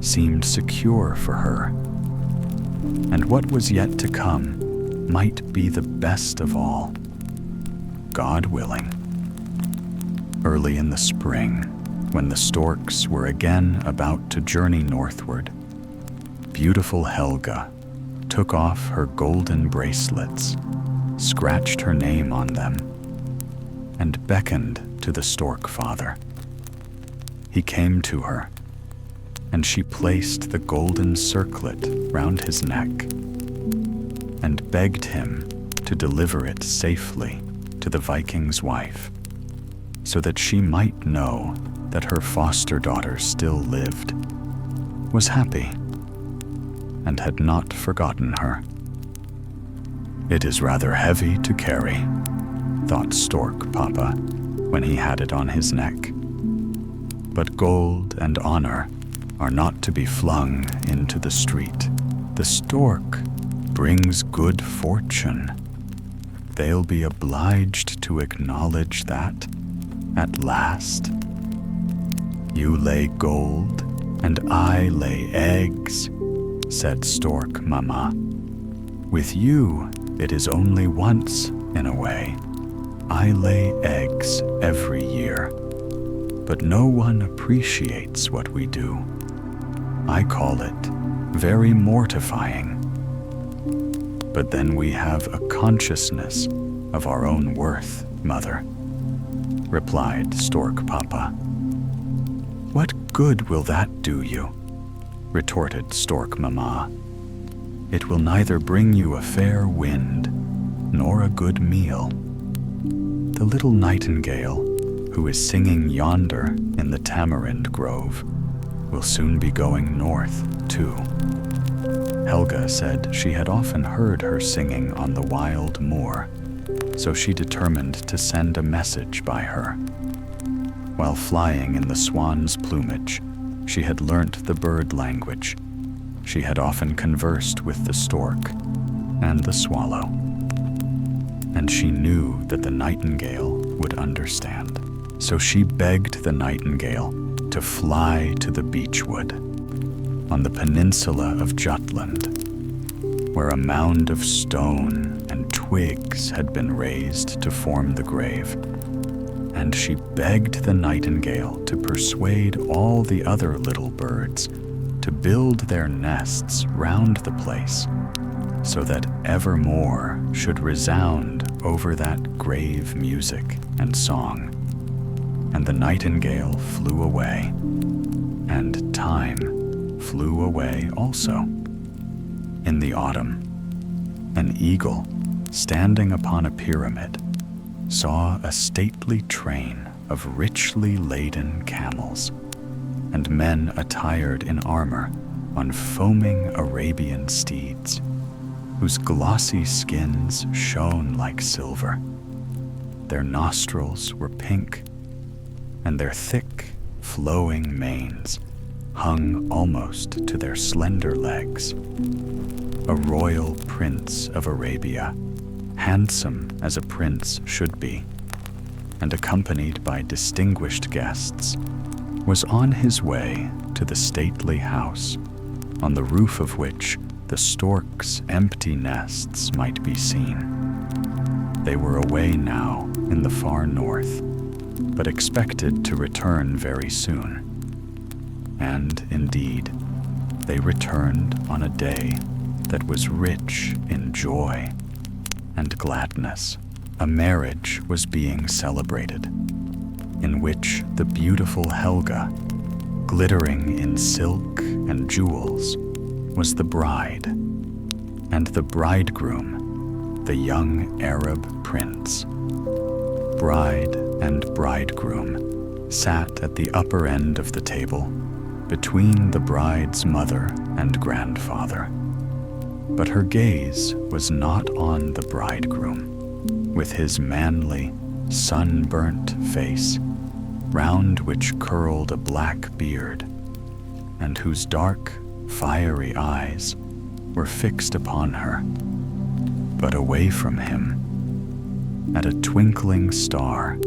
seemed secure for her. And what was yet to come might be the best of all, God willing. Early in the spring, when the storks were again about to journey northward, beautiful Helga took off her golden bracelets, scratched her name on them, and beckoned to the stork father. He came to her, and she placed the golden circlet round his neck and begged him to deliver it safely to the Viking's wife, so that she might know that her foster daughter still lived, was happy, and had not forgotten her. "It is rather heavy to carry," thought Stork Papa when he had it on his neck. "But gold and honor are not to be flung into the street. The stork brings good fortune. They'll be obliged to acknowledge that at last. You lay gold and I lay eggs," said Stork Mama. "With you, it is only once in a way. I lay eggs every year, but no one appreciates what we do. I call it very mortifying. But then we have a consciousness of our own worth, Mother," replied Stork Papa. "What good will that do you?" retorted Stork Mama. it will neither bring you a fair wind nor a good meal. The little nightingale, who is singing yonder in the tamarind grove, will soon be going north, too. Helga said she had often heard her singing on the wild moor, so she determined to send a message by her. While flying in the swan's plumage, she had learnt the bird language. She had often conversed with the stork and the swallow, and she knew that the nightingale would understand. So she begged the nightingale to fly to the beechwood on the peninsula of Jutland, where a mound of stone and twigs had been raised to form the grave. And she begged the nightingale to persuade all the other little birds to build their nests round the place, so that evermore should resound over that grave music and song. And the nightingale flew away, and time flew away also. In the autumn, an eagle, standing upon a pyramid, saw a stately train of richly laden camels, and men attired in armor on foaming Arabian steeds, whose glossy skins shone like silver. Their nostrils were pink, and their thick, flowing manes hung almost to their slender legs. A royal prince of Arabia, handsome as a prince should be, and accompanied by distinguished guests, was on his way to the stately house, on the roof of which the stork's empty nests might be seen. They were away now in the far north, but expected to return very soon. And indeed, they returned on a day that was rich in joy and gladness. A marriage was being celebrated, in which the beautiful Helga, glittering in silk and jewels, was the bride, and the bridegroom, the young Arab prince. Bride and bridegroom sat at the upper end of the table, between the bride's mother and grandfather. But her gaze was not on the bridegroom, with his manly, sunburnt face, round which curled a black beard, and whose dark, fiery eyes were fixed upon her, but away from him, at a twinkling star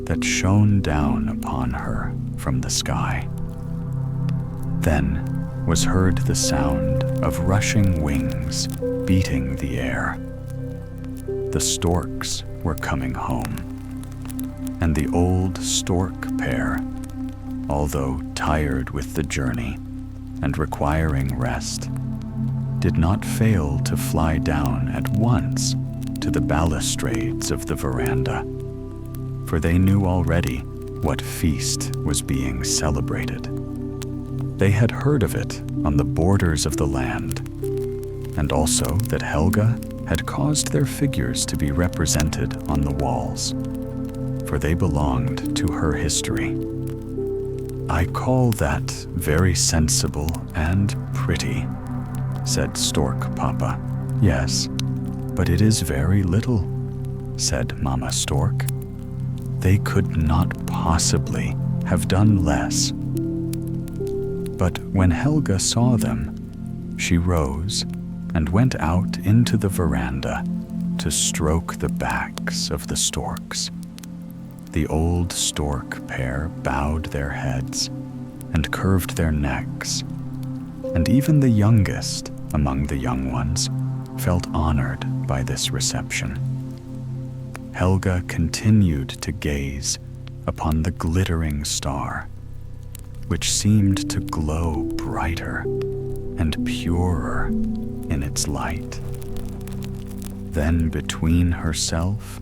that shone down upon her from the sky. Then was heard the sound of rushing wings beating the air. The storks were coming home, and the old stork pair, although tired with the journey and requiring rest, did not fail to fly down at once to the balustrades of the veranda, for they knew already what feast was being celebrated. They had heard of it on the borders of the land, and also that Helga had caused their figures to be represented on the walls, for they belonged to her history. "I call that very sensible and pretty," said Stork Papa. "Yes, but it is very little," said Mama Stork. "They could not possibly have done less." But when Helga saw them, she rose and went out into the veranda to stroke the backs of the storks. The old stork pair bowed their heads and curved their necks, and even the youngest among the young ones felt honored by this reception. Helga continued to gaze upon the glittering star, which seemed to glow brighter and purer in its light. Then between herself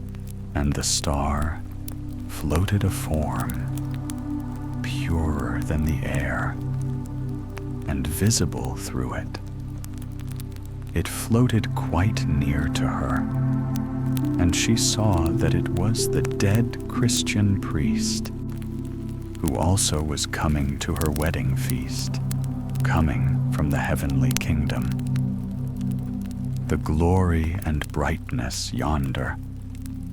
and the star floated a form, purer than the air, and visible through it. it floated quite near to her, and she saw that it was the dead Christian priest, who also was coming to her wedding feast, coming from the heavenly kingdom. The glory and brightness yonder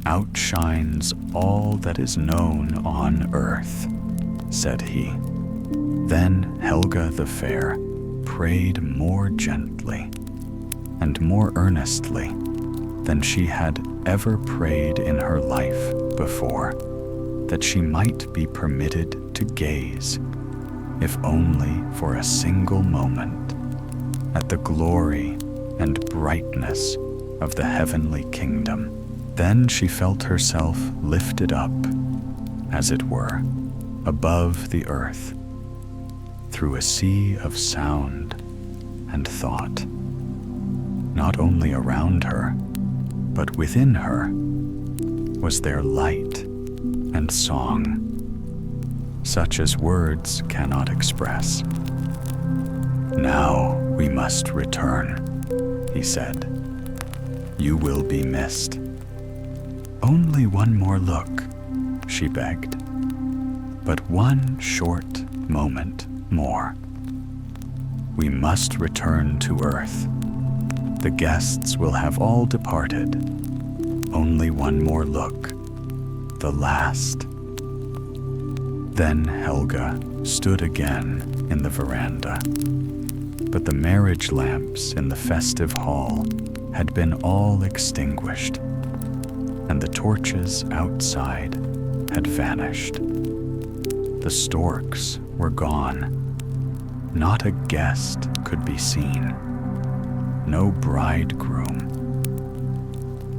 outshines all that is known on earth, said he. Then Helga the Fair prayed more gently and more earnestly than she had ever prayed in her life before, that she might be permitted to gaze, if only for a single moment, at the glory and brightness of the heavenly kingdom. Then she felt herself lifted up, as it were, above the earth, through a sea of sound and thought. Not only around her, but within her was there light and song, such as words cannot express. Now we must return, he said. You will be missed. Only one more look, she begged. But one short moment more. We must return to Earth. The guests will have all departed. Only one more look, the last. Then Helga stood again in the veranda. But the marriage lamps in the festive hall had been all extinguished, and the torches outside had vanished. The storks were gone. Not a guest could be seen. No bridegroom.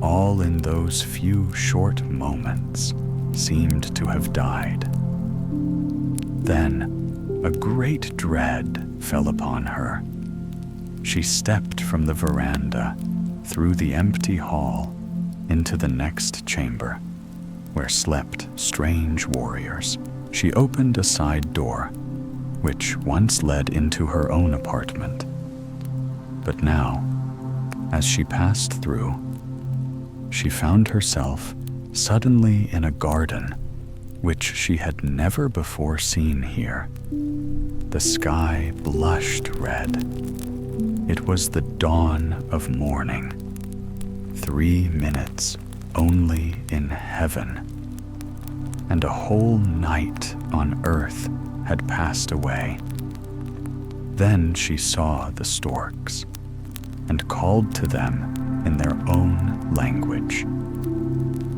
All in those few short moments seemed to have died. Then a great dread fell upon her. She stepped from the veranda through the empty hall into the next chamber, where slept strange warriors. She opened a side door, which once led into her own apartment. But now, as she passed through, she found herself suddenly in a garden which she had never before seen here. The sky blushed red. It was the dawn of morning. 3 minutes only in heaven, and a whole night on earth had passed away. Then she saw the storks and called to them in their own language.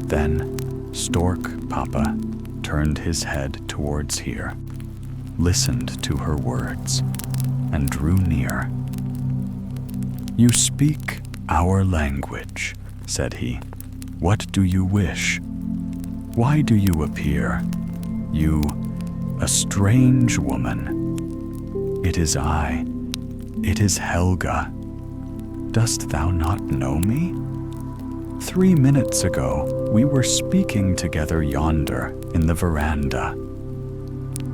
Then Stork Papa turned his head towards here, listened to her words, and drew near. You speak our language, said he. What do you wish? Why do you appear? You, a strange woman. It is I. It is Helga. Dost thou not know me? 3 minutes ago, we were speaking together yonder in the veranda.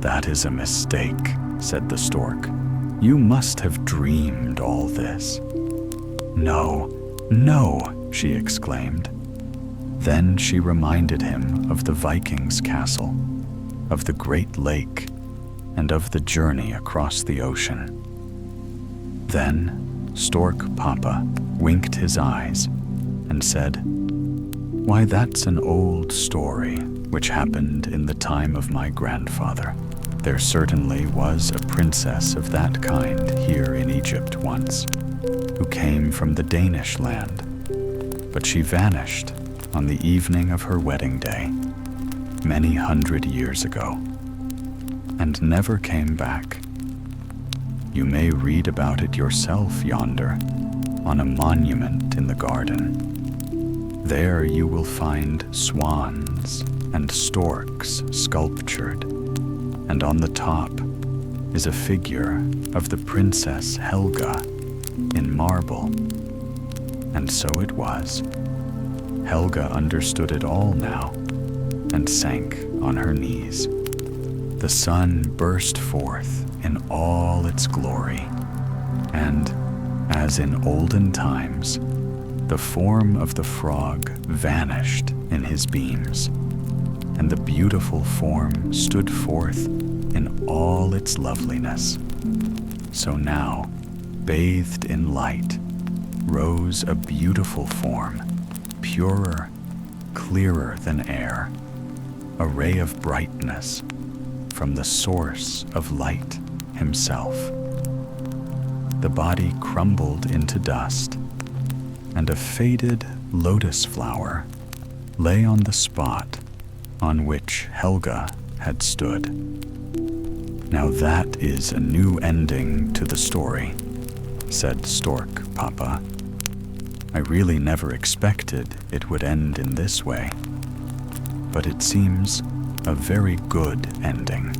That is a mistake, said the stork. You must have dreamed all this. No, no, she exclaimed. Then she reminded him of the Viking's castle, of the great lake, and of the journey across the ocean. Then Stork Papa winked his eyes and said, Why, that's an old story which happened in the time of my grandfather. There certainly was a princess of that kind here in Egypt once, who came from the Danish land, but she vanished on the evening of her wedding day, many 100 years ago, and never came back. You may read about it yourself yonder, on a monument in the garden. There you will find swans and storks sculptured, and on the top is a figure of the Princess Helga in marble. And so it was. Helga understood it all now and sank on her knees. The sun burst forth in all its glory, and As in olden times, the form of the frog vanished in his beams, and the beautiful form stood forth in all its loveliness. So now, bathed in light, rose a beautiful form, purer, clearer than air, a ray of brightness from the source of light himself. The body crumbled into dust, and a faded lotus flower lay on the spot on which Helga had stood. Now that is a new ending to the story, said Stork Papa. I really never expected it would end in this way, but it seems a very good ending.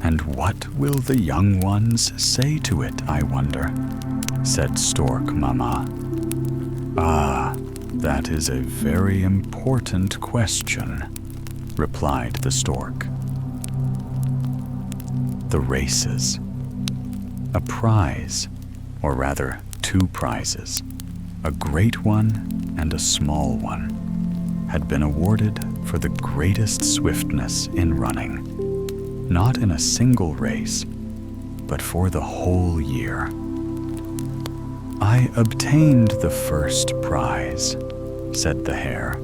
And what will the young ones say to it, I wonder? Said Stork Mama. Ah, that is a very important question, replied the stork. The races. A prize, or rather 2 prizes, a great one and a small one, had been awarded for the greatest swiftness in running, not in a single race, but for the whole year. I obtained the first prize, said the hare.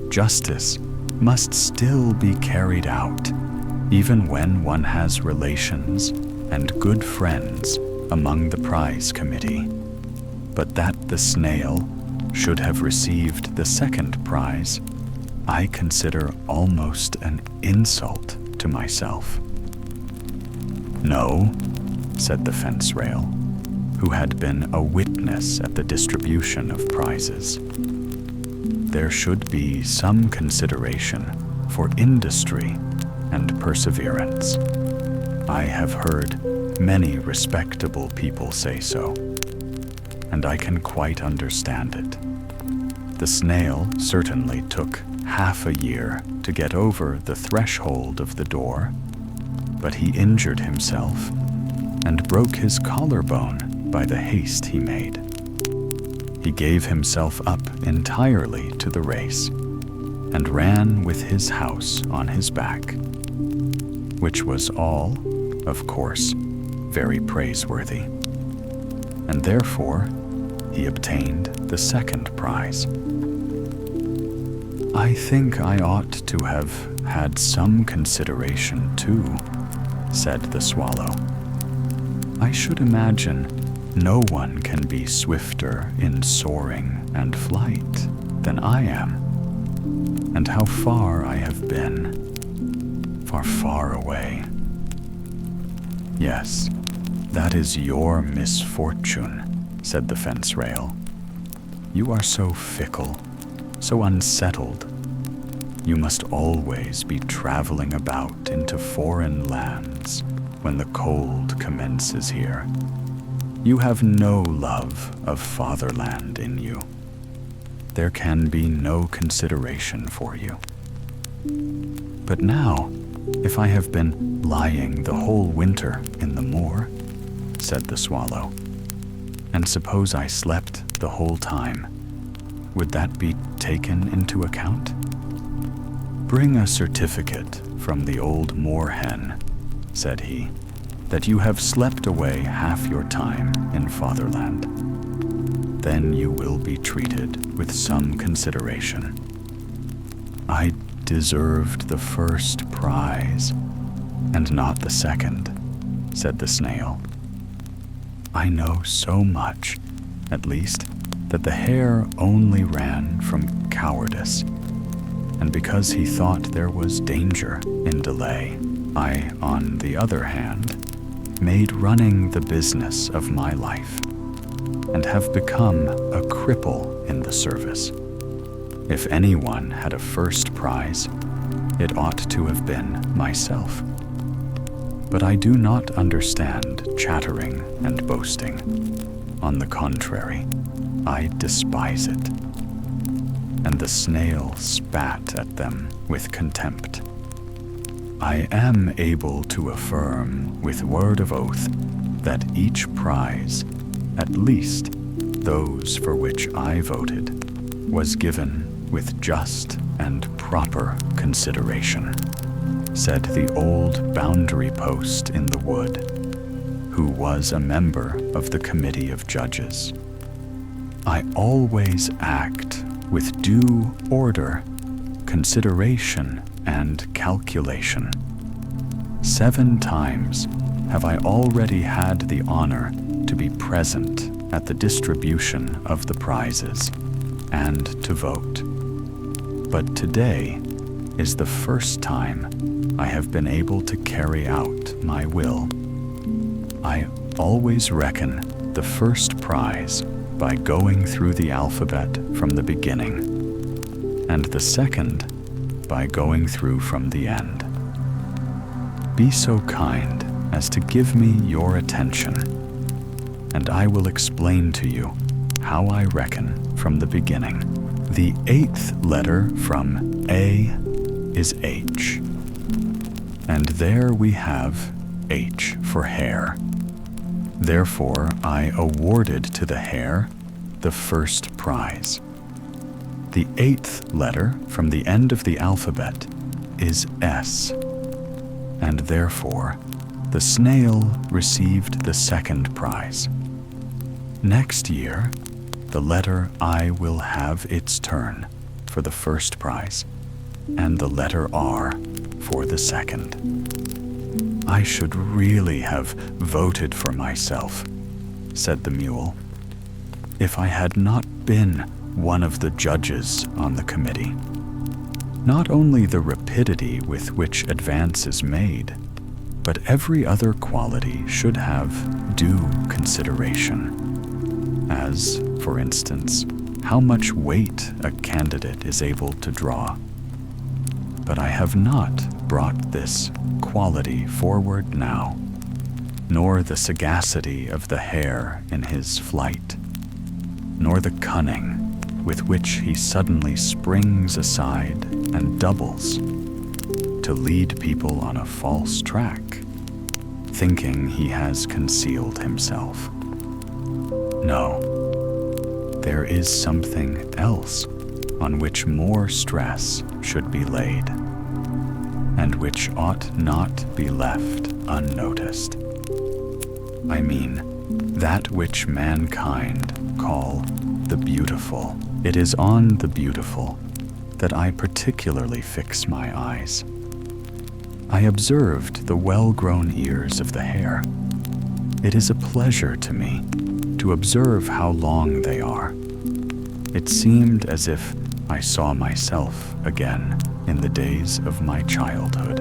Justice must still be carried out, even when one has relations and good friends among the prize committee. But that the snail should have received the second prize, I consider almost an insult to myself. No, said the fence rail, who had been a witness at the distribution of prizes. There should be some consideration for industry and perseverance. I have heard many respectable people say so, and I can quite understand it. The snail certainly took half a year to get over the threshold of the door, but he injured himself and broke his collarbone by the haste he made. He gave himself up entirely to the race and ran with his house on his back, which was all, of course, very praiseworthy, and therefore he obtained the second prize. I think I ought to have had some consideration too, said the swallow. I should imagine no one can be swifter in soaring and flight than I am, and how far I have been, far, far away. Yes, that is your misfortune, said the fence rail. You are so fickle, so unsettled. You must always be traveling about into foreign lands when the cold commences here. You have no love of fatherland in you. There can be no consideration for you. But now, if I have been lying the whole winter in the moor, said the swallow, and suppose I slept the whole time, would that be taken into account? Bring a certificate from the old moorhen, said he, that you have slept away half your time in fatherland. Then you will be treated with some consideration. I deserved the first prize, and not the second, said the snail. I know so much, at least, that the hare only ran from cowardice, and because he thought there was danger in delay, I, on the other hand, made running the business of my life, and have become a cripple in the service. If anyone had a first prize, it ought to have been myself. But I do not understand chattering and boasting. On the contrary, I despise it. And the snail spat at them with contempt. I am able to affirm with word of oath that each prize, at least those for which I voted, was given with just and proper consideration, said the old boundary post in the wood, who was a member of the committee of judges. I always act with due order, consideration, and calculation. 7 times have I already had the honor to be present at the distribution of the prizes and to vote. But today is the first time I have been able to carry out my will. I always reckon the first prize by going through the alphabet from the beginning, and the second by going through from the end. Be so kind as to give me your attention, and I will explain to you how I reckon from the beginning. The 8th letter from A is H, and there we have H for hare. Therefore, I awarded to the hare the first prize. The 8th letter from the end of the alphabet is S, and therefore the snail received the second prize. Next year, the letter I will have its turn for the first prize, and the letter R for the second. I should really have voted for myself, said the mule, if I had not been one of the judges on the committee. Not only the rapidity with which advance is made, but every other quality should have due consideration, as, for instance, how much weight a candidate is able to draw. But I have not brought this quality forward now, nor the sagacity of the hare in his flight, nor the cunning with which he suddenly springs aside and doubles to lead people on a false track, thinking he has concealed himself. No, there is something else on which more stress should be laid, and which ought not be left unnoticed. I mean, that which mankind call the beautiful. It is on the beautiful that I particularly fix my eyes. I observed the well-grown ears of the hare. It is a pleasure to me to observe how long they are. It seemed as if I saw myself again in the days of my childhood,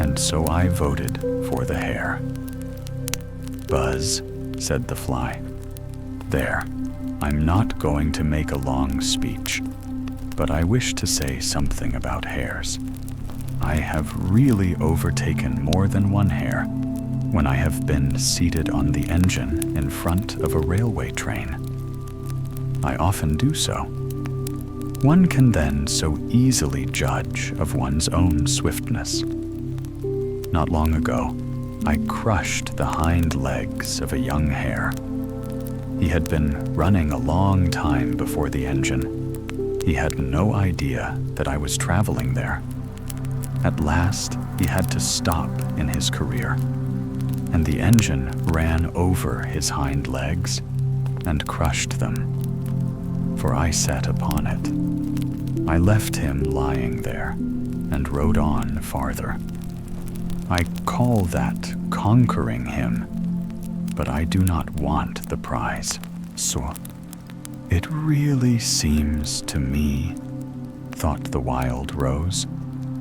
and so I voted for the hare. Buzz, said the fly. There, I'm not going to make a long speech, but I wish to say something about hares. I have really overtaken more than one hare when I have been seated on the engine in front of a railway train. I often do so. One can then so easily judge of one's own swiftness. Not long ago, I crushed the hind legs of a young hare. He had been running a long time before the engine. He had no idea that I was traveling there. At last, he had to stop in his career, and the engine ran over his hind legs and crushed them, for I sat upon it. I left him lying there and rode on farther. I call that conquering him, but I do not want the prize. So, it really seems to me, thought the wild rose,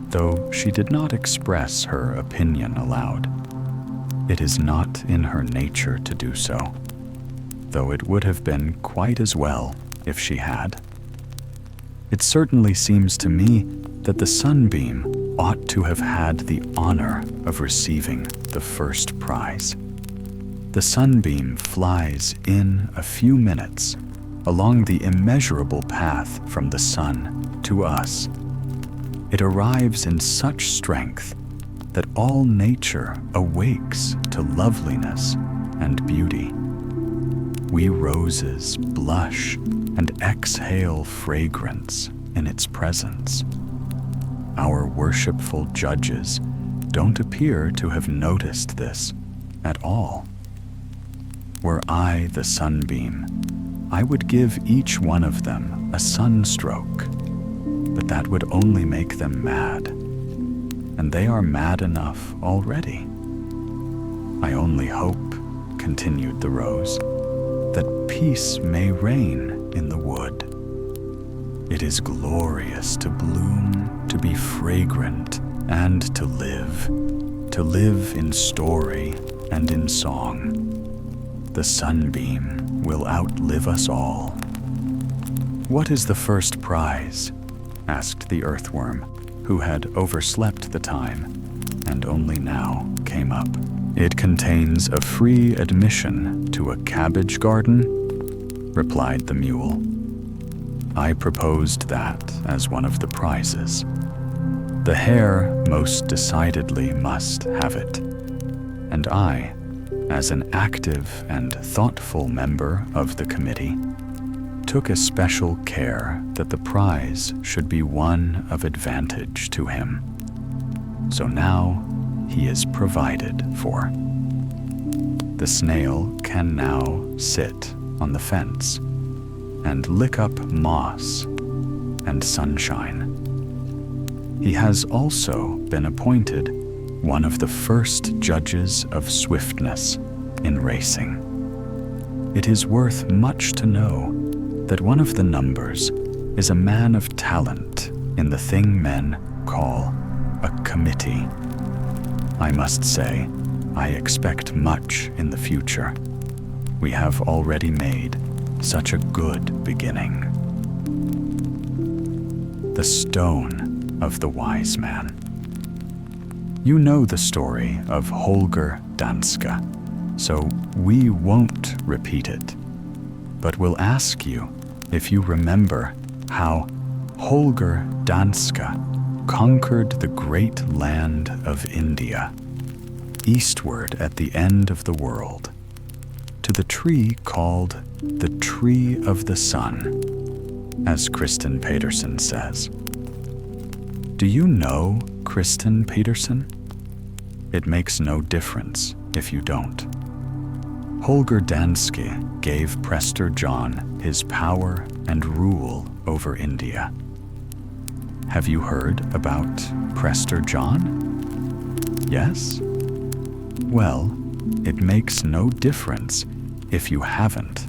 though she did not express her opinion aloud. It is not in her nature to do so, though it would have been quite as well if she had. It certainly seems to me that the sunbeam ought to have had the honor of receiving the first prize. The sunbeam flies in a few minutes along the immeasurable path from the sun to us. It arrives in such strength that all nature awakes to loveliness and beauty. We roses blush and exhale fragrance in its presence. Our worshipful judges don't appear to have noticed this at all. Were I the sunbeam, I would give each one of them a sunstroke, but that would only make them mad, and they are mad enough already. I only hope, continued the rose, that peace may reign in the wood. It is glorious to bloom, to be fragrant, and to live in story and in song. The sunbeam will outlive us all. What is the first prize? Asked the earthworm, who had overslept the time and only now came up. It contains a free admission to a cabbage garden, replied the mule. I proposed that as one of the prizes. The hare most decidedly must have it, and I, as an active and thoughtful member of the committee, took especial care that the prize should be one of advantage to him. So now he is provided for. The snail can now sit on the fence and lick up moss and sunshine. He has also been appointed one of the first judges of swiftness in racing. It is worth much to know that one of the numbers is a man of talent in the thing men call a committee. I must say, I expect much in the future. We have already made such a good beginning. The Stone of the Wise Man. You know the story of Holger Danske, so we won't repeat it, but we'll ask you if you remember how Holger Danske conquered the great land of India, eastward at the end of the world, to the tree called the Tree of the Sun, as Christian Petersen says. Do you know Christian Petersen? It makes no difference if you don't. Holger Danske gave Prester John his power and rule over India. Have you heard about Prester John? Yes? Well, it makes no difference if you haven't,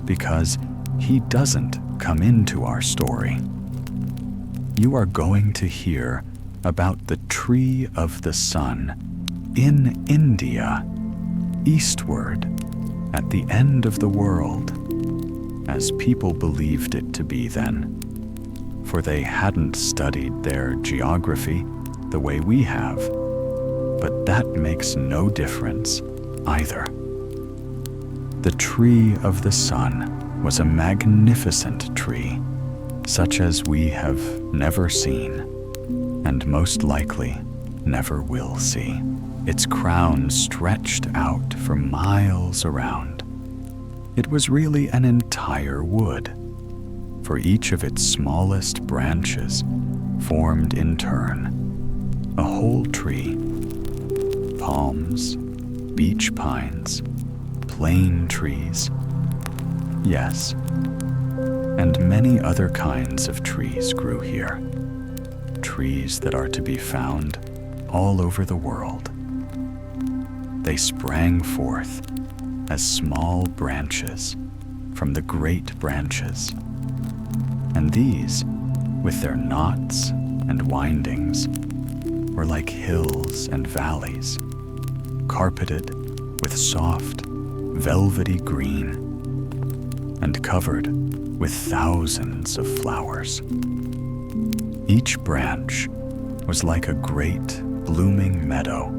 because he doesn't come into our story. You are going to hear about the Tree of the Sun in India, eastward, at the end of the world, as people believed it to be then, for they hadn't studied their geography the way we have, but that makes no difference either. The Tree of the Sun was a magnificent tree, such as we have never seen, and most likely never will see. Its crown stretched out for miles around. It was really an entire wood, for each of its smallest branches formed in turn a whole tree. Palms, beech pines, plane trees, yes, and many other kinds of trees grew here. Trees that are to be found all over the world. They sprang forth as small branches from the great branches, and these, with their knots and windings, were like hills and valleys, carpeted with soft, velvety green, and covered with thousands of flowers. Each branch was like a great blooming meadow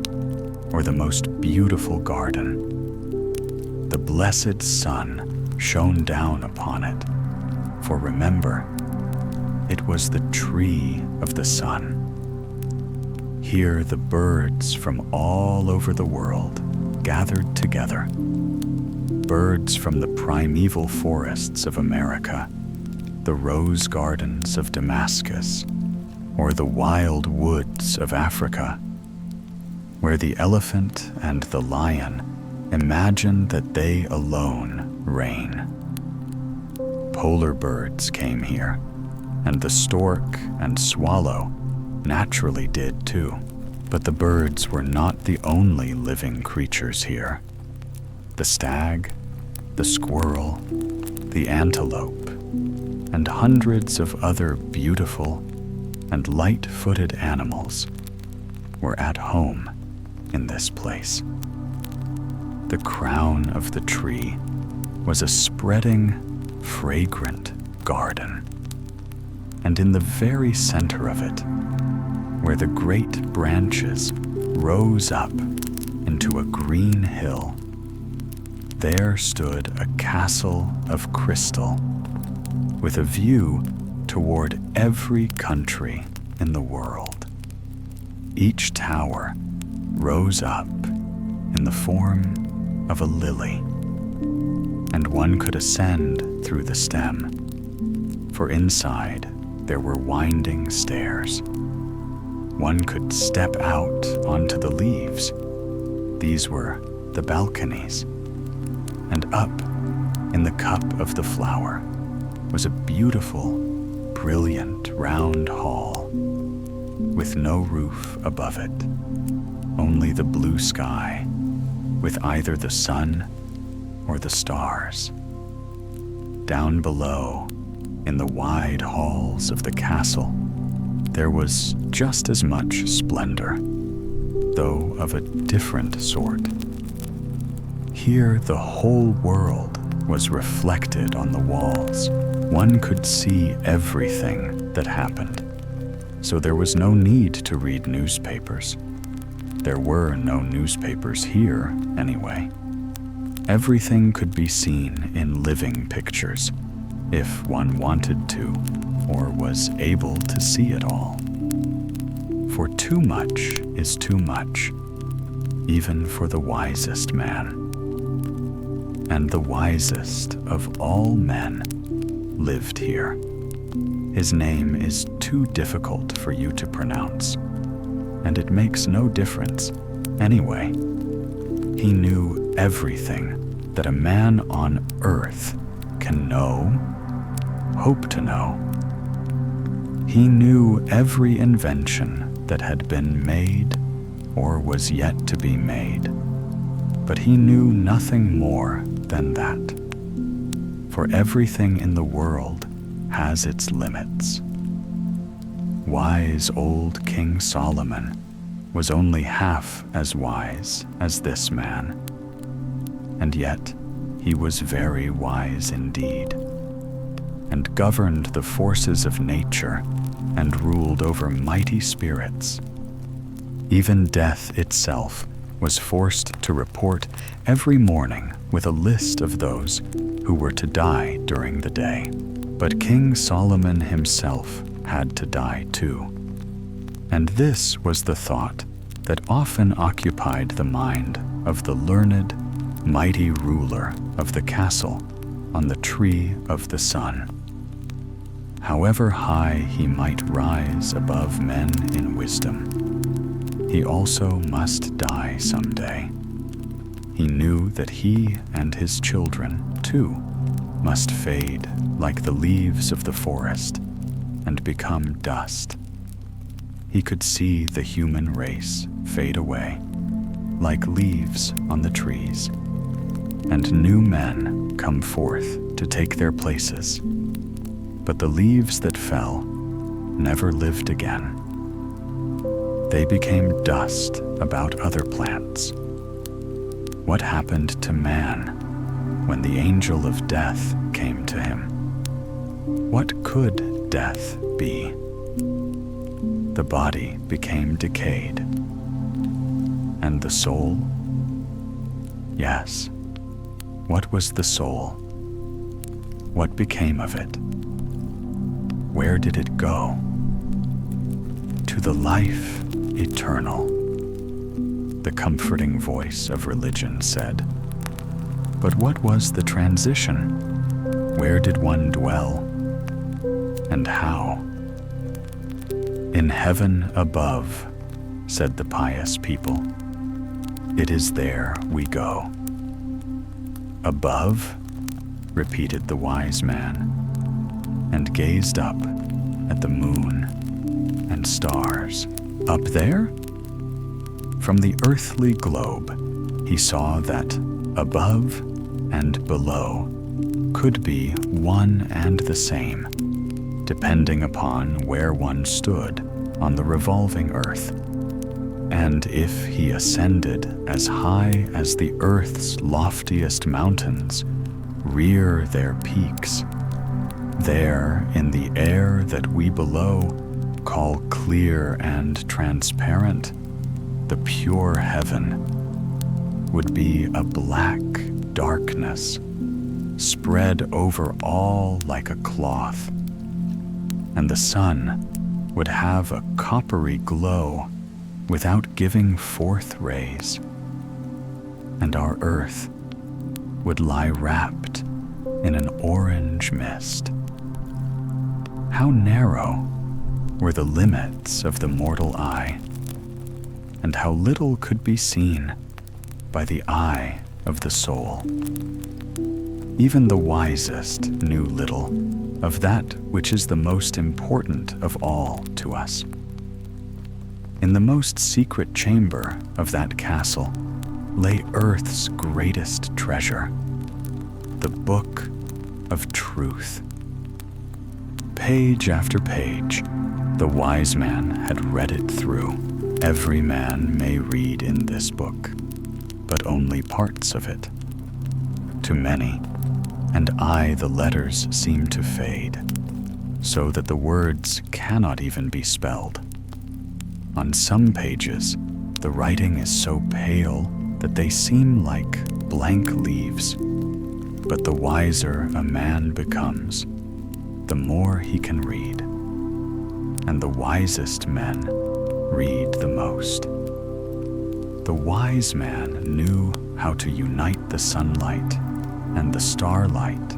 or the most beautiful garden. The blessed sun shone down upon it, for remember, it was the Tree of the Sun. Here the birds from all over the world gathered together. Birds from the primeval forests of America, the rose gardens of Damascus, or the wild woods of Africa, where the elephant and the lion imagine that they alone reign. Polar birds came here, and the stork and swallow naturally did too. But the birds were not the only living creatures here. The stag, the squirrel, the antelope, and hundreds of other beautiful and light-footed animals were at home in this place. The crown of the tree was a spreading, fragrant garden, and in the very center of it, where the great branches rose up into a green hill, there stood a castle of crystal with a view toward every country in the world. Each tower rose up in the form of a lily, and one could ascend through the stem, for inside there were winding stairs. One could step out onto the leaves. These were the balconies. And up in the cup of the flower was a beautiful, brilliant round hall with no roof above it, only the blue sky with either the sun or the stars. Down below, in the wide halls of the castle, there was just as much splendor, though of a different sort. Here the whole world was reflected on the walls. One could see everything that happened, so there was no need to read newspapers. There were no newspapers here, anyway. Everything could be seen in living pictures, if one wanted to, or was able to see it all. For too much is too much, even for the wisest man. And the wisest of all men lived here. His name is too difficult for you to pronounce, and it makes no difference anyway. He knew everything that a man on earth can know, hope to know. He knew every invention that had been made or was yet to be made, but he knew nothing more than that. For everything in the world has its limits. Wise old King Solomon was only half as wise as this man, and yet he was very wise indeed, and governed the forces of nature and ruled over mighty spirits. Even death itself was forced to report every morning with a list of those who were to die during the day. But King Solomon himself had to die too. And this was the thought that often occupied the mind of the learned, mighty ruler of the castle on the tree of the sun. However high he might rise above men in wisdom, he also must die someday. He knew that he and his children, too, must fade like the leaves of the forest and become dust. He could see the human race fade away, like leaves on the trees, and new men come forth to take their places. But the leaves that fell never lived again. They became dust about other plants. What happened to man when the angel of death came to him? What could death be? The body became decayed. And the soul? Yes. What was the soul? What became of it? Where did it go? To the life eternal, the comforting voice of religion said. But what was the transition? Where did one dwell? And how? In heaven above, said the pious people. It is there we go. Above? Repeated the wise man, and gazed up at the moon and stars. Up there? From the earthly globe, he saw that above and below could be one and the same, depending upon where one stood on the revolving earth. And if he ascended as high as the earth's loftiest mountains rear their peaks, there in the air that we below call clear and transparent, the pure heaven would be a black darkness spread over all like a cloth, and the sun would have a coppery glow without giving forth rays, and our earth would lie wrapped in an orange mist. How narrow were the limits of the mortal eye, and how little could be seen by the eye of the soul. Even the wisest knew little of that which is the most important of all to us. In the most secret chamber of that castle lay Earth's greatest treasure, the Book of Truth. Page after page, the wise man had read it through. Every man may read in this book, but only parts of it. To many, and the letters seem to fade, so that the words cannot even be spelled. On some pages, the writing is so pale that they seem like blank leaves. But the wiser a man becomes, the more he can read. And the wisest men read the most. The wise man knew how to unite the sunlight and the starlight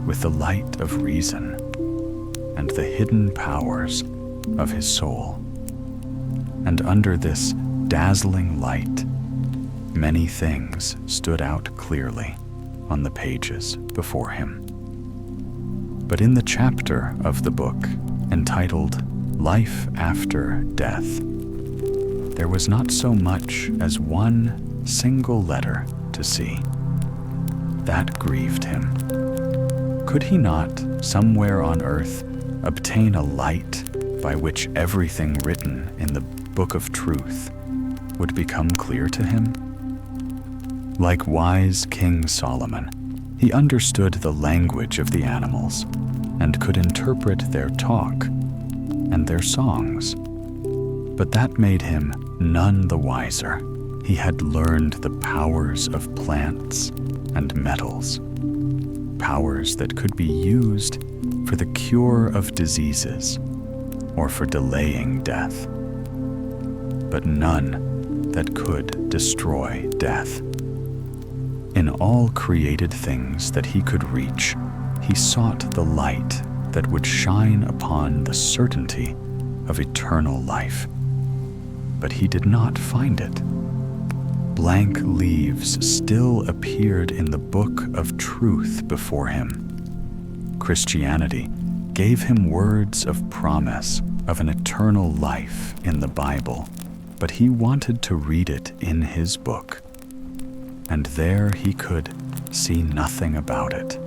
with the light of reason and the hidden powers of his soul. And under this dazzling light, many things stood out clearly on the pages before him. But in the chapter of the book entitled Life After Death, there was not so much as one single letter to see. That grieved him. Could he not, somewhere on earth, obtain a light by which everything written in the Book of Truth would become clear to him? Like wise King Solomon, he understood the language of the animals and could interpret their talk and their songs. But that made him none the wiser. He had learned the powers of plants and metals, powers that could be used for the cure of diseases or for delaying death, but none that could destroy death. In all created things that he could reach, he sought the light that would shine upon the certainty of eternal life. But he did not find it. Blank leaves still appeared in the Book of Truth before him. Christianity gave him words of promise of an eternal life in the Bible, but he wanted to read it in his book. And there he could see nothing about it.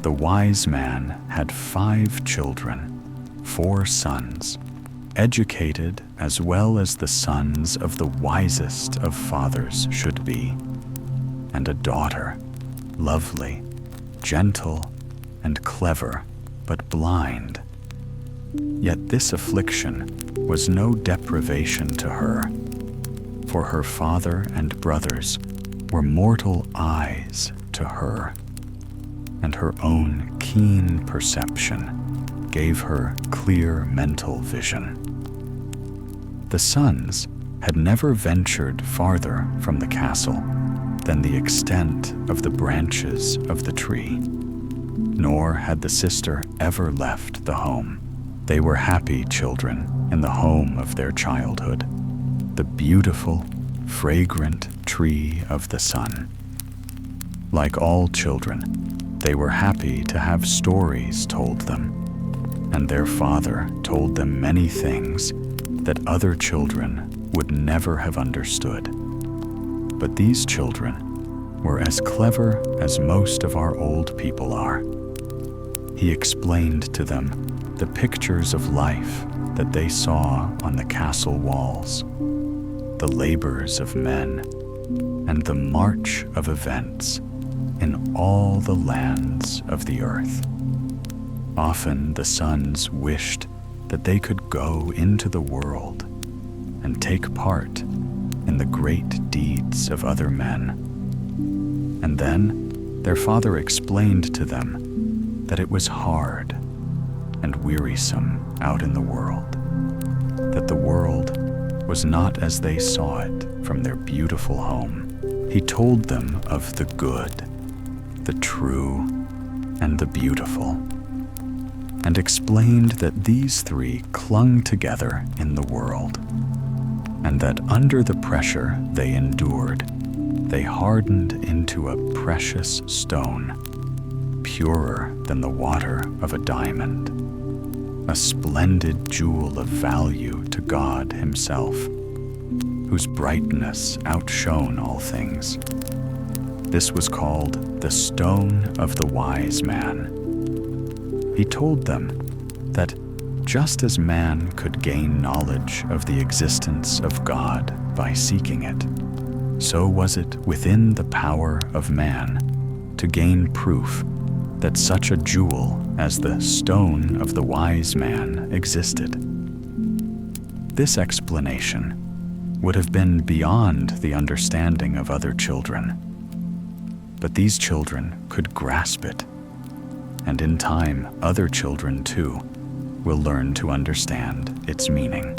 The wise man had 5 children, 4 sons, educated as well as the sons of the wisest of fathers should be, and a daughter, lovely, gentle, and clever, but blind. Yet this affliction was no deprivation to her, for her father and brothers were mortal eyes to her, and her own keen perception gave her clear mental vision. The sons had never ventured farther from the castle than the extent of the branches of the tree, nor had the sister ever left the home. They were happy children in the home of their childhood, the beautiful, fragrant tree of the sun. Like all children, they were happy to have stories told them, and their father told them many things that other children would never have understood. But these children were as clever as most of our old people are. He explained to them the pictures of life that they saw on the castle walls, the labors of men, and the march of events in all the lands of the earth. Often the sons wished that they could go into the world and take part in the great deeds of other men. And then their father explained to them that it was hard and wearisome out in the world, that the world was not as they saw it from their beautiful home. He told them of the good, the true, and the beautiful, and explained that these three clung together in the world, and that under the pressure they endured, they hardened into a precious stone, purer than the water of a diamond, a splendid jewel of value to God Himself, whose brightness outshone all things. This was called the Stone of the Wise Man. He told them that just as man could gain knowledge of the existence of God by seeking it, so was it within the power of man to gain proof that such a jewel as the Stone of the Wise Man existed. This explanation would have been beyond the understanding of other children, but these children could grasp it, and in time other children too will learn to understand its meaning.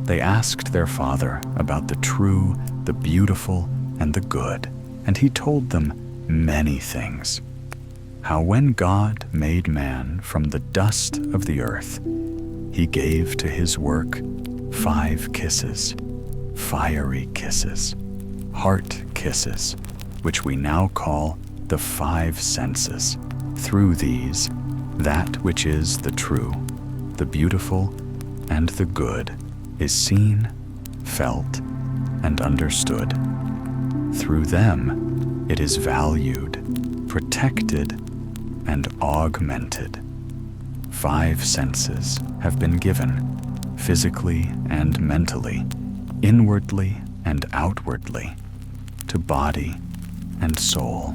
They asked their father about the true, the beautiful, and the good, and he told them many things. How when God made man from the dust of the earth, He gave to his work 5 kisses, fiery kisses, heart kisses, which we now call the 5 senses. Through these, that which is the true, the beautiful, and the good is seen, felt, and understood. Through them, it is valued, protected, and augmented. 5 senses have been given, physically and mentally, inwardly and outwardly, to body and soul.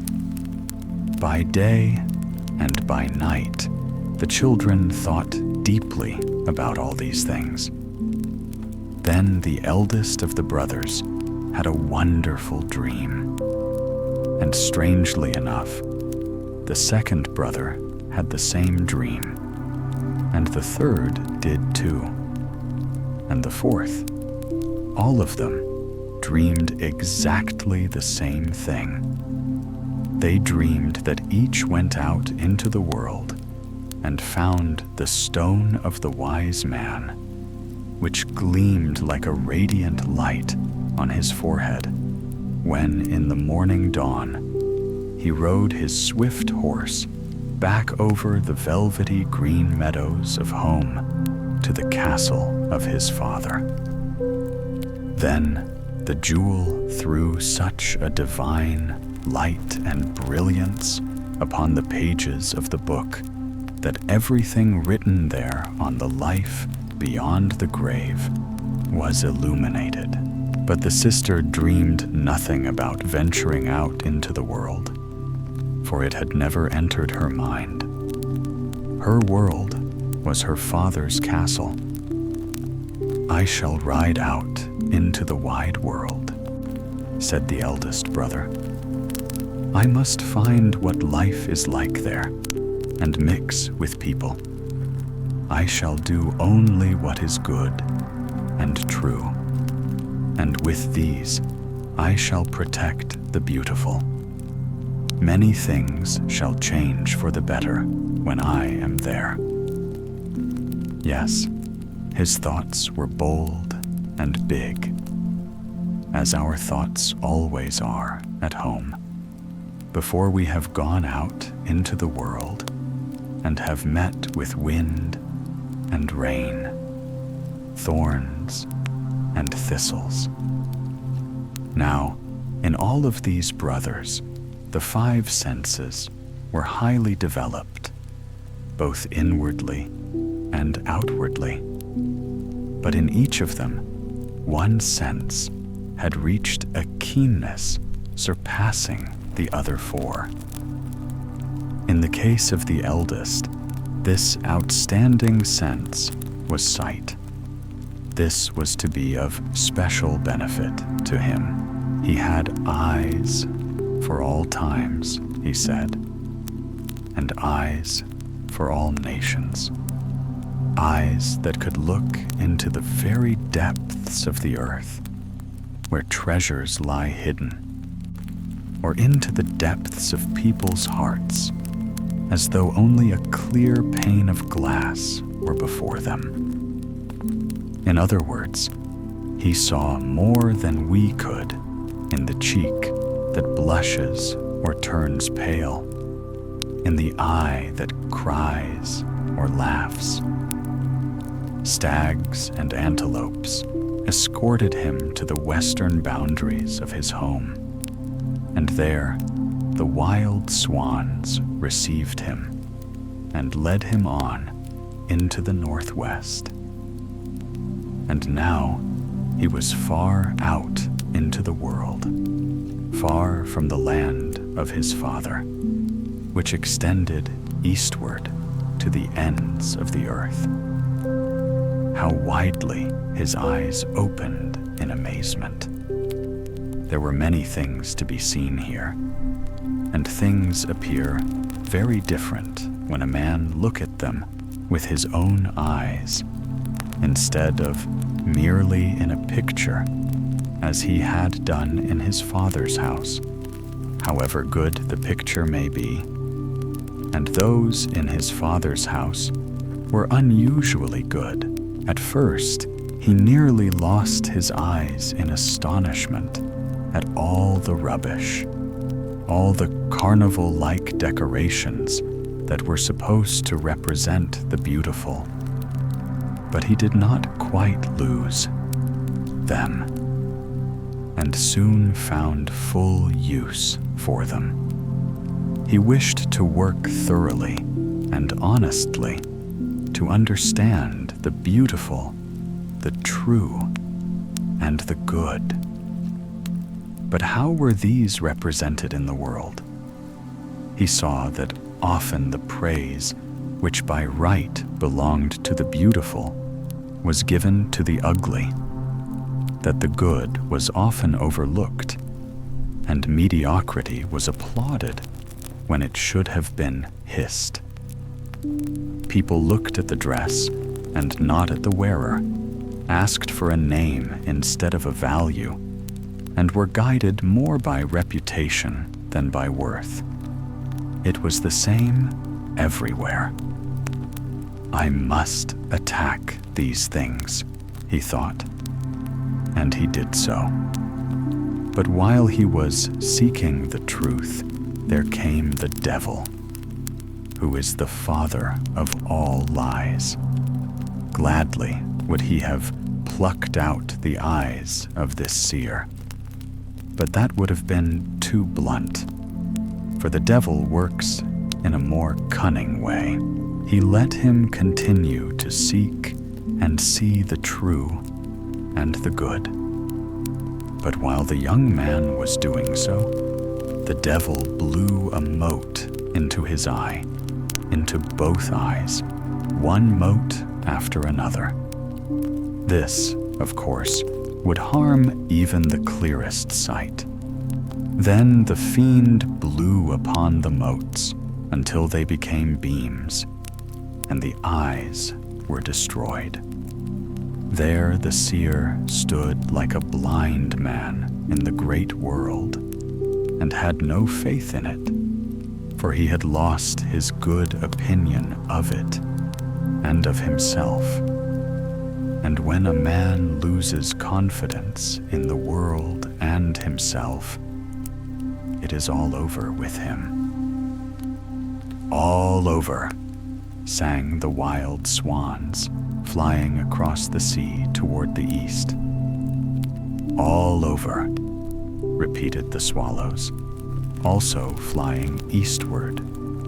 By day and by night, the children thought deeply about all these things. Then the eldest of the brothers had a wonderful dream. And strangely enough, the second brother had the same dream, and the third did too, and the fourth. All of them dreamed exactly the same thing. They dreamed that each went out into the world and found the Stone of the Wise Man, which gleamed like a radiant light on his forehead, when in the morning dawn he rode his swift horse back over the velvety green meadows of home to the castle of his father. Then the jewel threw such a divine light and brilliance upon the pages of the book that everything written there on the life beyond the grave was illuminated. But the sister dreamed nothing about venturing out into the world, for it had never entered her mind. Her world was her father's castle. "I shall ride out into the wide world," said the eldest brother. "I must find what life is like there and mix with people. I shall do only what is good and true, and with these I shall protect the beautiful. Many things shall change for the better when I am there." Yes, his thoughts were bold and big, as our thoughts always are at home, before we have gone out into the world and have met with wind and rain, thorns and thistles. Now, in all of these brothers, the 5 senses were highly developed, both inwardly and outwardly. But in each of them, one sense had reached a keenness surpassing the other 4. In the case of the eldest, this outstanding sense was sight. This was to be of special benefit to him. He had eyes for all times, he said, and eyes for all nations. Eyes that could look into the very depths of the earth, where treasures lie hidden, or into the depths of people's hearts, as though only a clear pane of glass were before them. In other words, he saw more than we could in the cheek that blushes or turns pale, in the eye that cries or laughs. Stags and antelopes escorted him to the western boundaries of his home, and there the wild swans received him and led him on into the northwest. And now he was far out into the world, far from the land of his father, which extended eastward to the ends of the earth. How widely his eyes opened in amazement. There were many things to be seen here, and things appear very different when a man look at them with his own eyes, instead of merely in a picture, as he had done in his father's house, however good the picture may be. And those in his father's house were unusually good. At first, he nearly lost his eyes in astonishment at all the rubbish, all the carnival-like decorations that were supposed to represent the beautiful. But he did not quite lose them, and soon found full use for them. He wished to work thoroughly and honestly to understand the beautiful, the true, and the good. But how were these represented in the world? He saw that often the praise, which by right belonged to the beautiful, was given to the ugly, that the good was often overlooked, and mediocrity was applauded when it should have been hissed. People looked at the dress and not at the wearer, asked for a name instead of a value, and were guided more by reputation than by worth. It was the same everywhere. I must attack these things, he thought, and he did so. But while he was seeking the truth, there came the devil, who is the father of all lies. Gladly would he have plucked out the eyes of this seer, but that would have been too blunt, for the devil works in a more cunning way. He let him continue to seek and see the true and the good. But while the young man was doing so, the devil blew a mote into his eye, into both eyes, one mote after another. This, of course, would harm even the clearest sight. Then the fiend blew upon the motes until they became beams, and the eyes were destroyed. There the seer stood like a blind man in the great world, and had no faith in it, for he had lost his good opinion of it and of himself. And when a man loses confidence in the world and himself, it is all over with him. All over, sang the wild swans, flying across the sea toward the east. All over, repeated the swallows, also flying eastward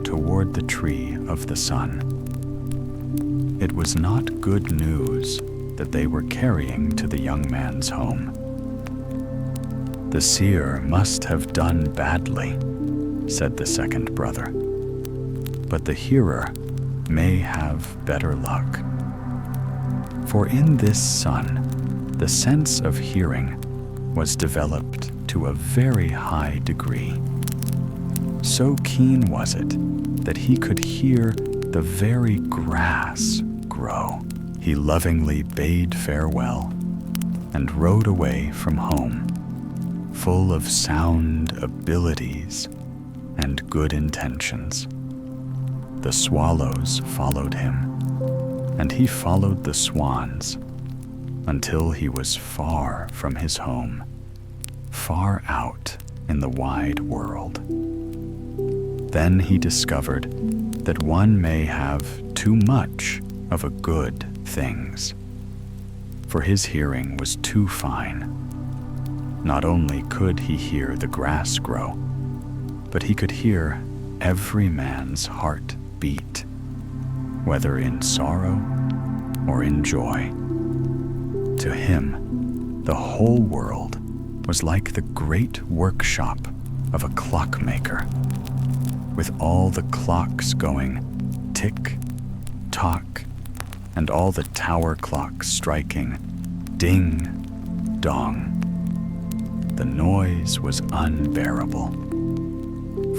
toward the tree of the sun. It was not good news that they were carrying to the young man's home. The seer must have done badly, said the second brother, but the hearer may have better luck. For in this son, the sense of hearing was developed to a very high degree. So keen was it that he could hear the very grass grow. He lovingly bade farewell and rode away from home, full of sound abilities and good intentions. The swallows followed him, and he followed the swans until he was far from his home, far out in the wide world. Then he discovered that one may have too much of a good things, for his hearing was too fine. Not only could he hear the grass grow, but he could hear every man's heart beat, whether in sorrow or in joy. To him, the whole world was like the great workshop of a clockmaker, with all the clocks going tick, tock, and all the tower clocks striking ding, dong. The noise was unbearable.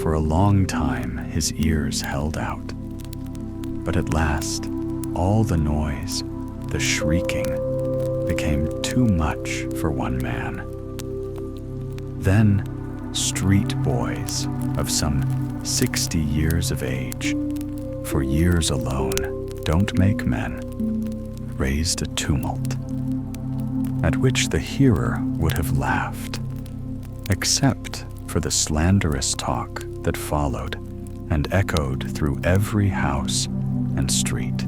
For a long time his ears held out, but at last all the noise, the shrieking, became too much for one man. Then street boys of some 60 years of age, for years alone don't make men, raised a tumult, at which the hearer would have laughed, except for the slanderous talk that followed and echoed through every house and street.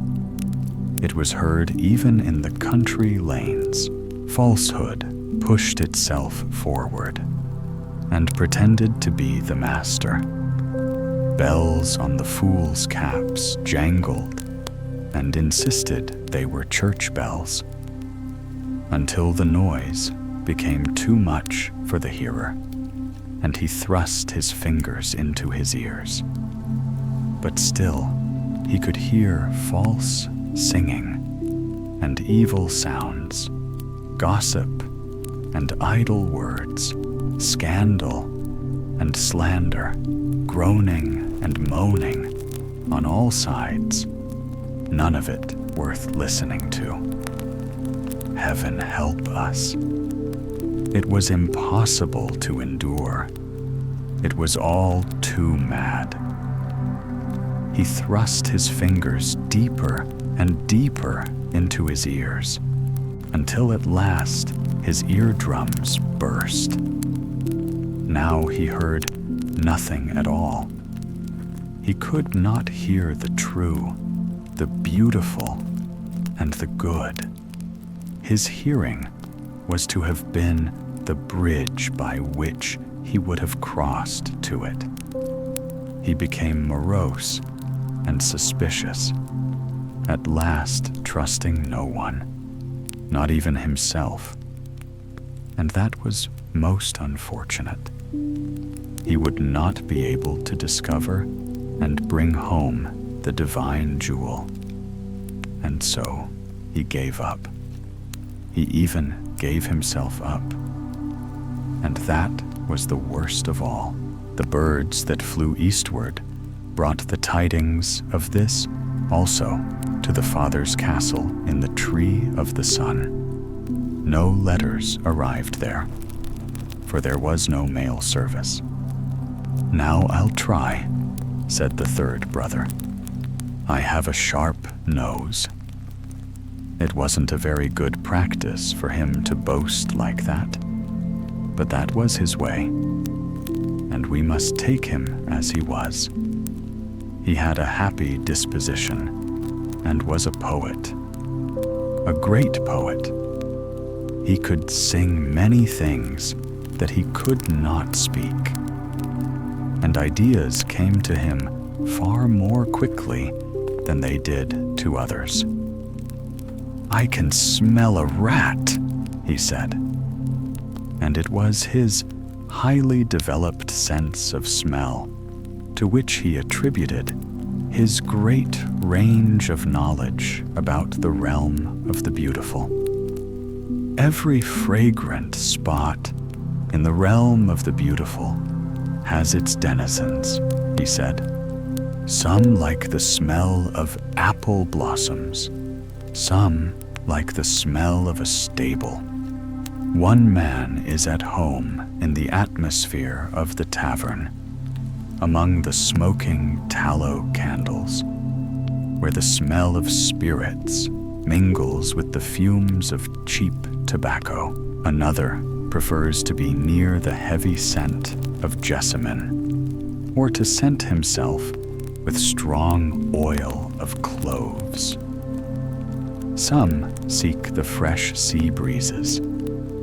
It was heard even in the country lanes. Falsehood pushed itself forward and pretended to be the master. Bells on the fools' caps jangled and insisted they were church bells, until the noise became too much for the hearer, and he thrust his fingers into his ears. But still, he could hear false singing and evil sounds, gossip and idle words, scandal and slander, groaning and moaning on all sides, none of it worth listening to. Heaven help us. It was impossible to endure. It was all too mad. He thrust his fingers deeper and deeper into his ears, until at last his eardrums burst. Now he heard nothing at all. He could not hear the true, the beautiful, and the good. His hearing was to have been the bridge by which he would have crossed to it. He became morose and suspicious, at last trusting no one, not even himself. And that was most unfortunate. He would not be able to discover and bring home the divine jewel. And so he gave up. He even gave himself up. And that was the worst of all. The birds that flew eastward brought the tidings of this also to the father's castle in the Tree of the Sun. No letters arrived there, for there was no mail service. "Now I'll try," said the third brother. "I have a sharp nose." It wasn't a very good practice for him to boast like that, but that was his way, and we must take him as he was. He had a happy disposition and was a poet, a great poet. He could sing many things that he could not speak, and ideas came to him far more quickly than they did to others. "I can smell a rat," he said, and it was his highly developed sense of smell to which he attributed his great range of knowledge about the realm of the beautiful. "Every fragrant spot in the realm of the beautiful has its denizens," he said. "Some like the smell of apple blossoms, some like the smell of a stable. One man is at home in the atmosphere of the tavern, among the smoking tallow candles, where the smell of spirits mingles with the fumes of cheap tobacco. Another prefers to be near the heavy scent of jessamine, or to scent himself with strong oil of cloves. Some seek the fresh sea breezes,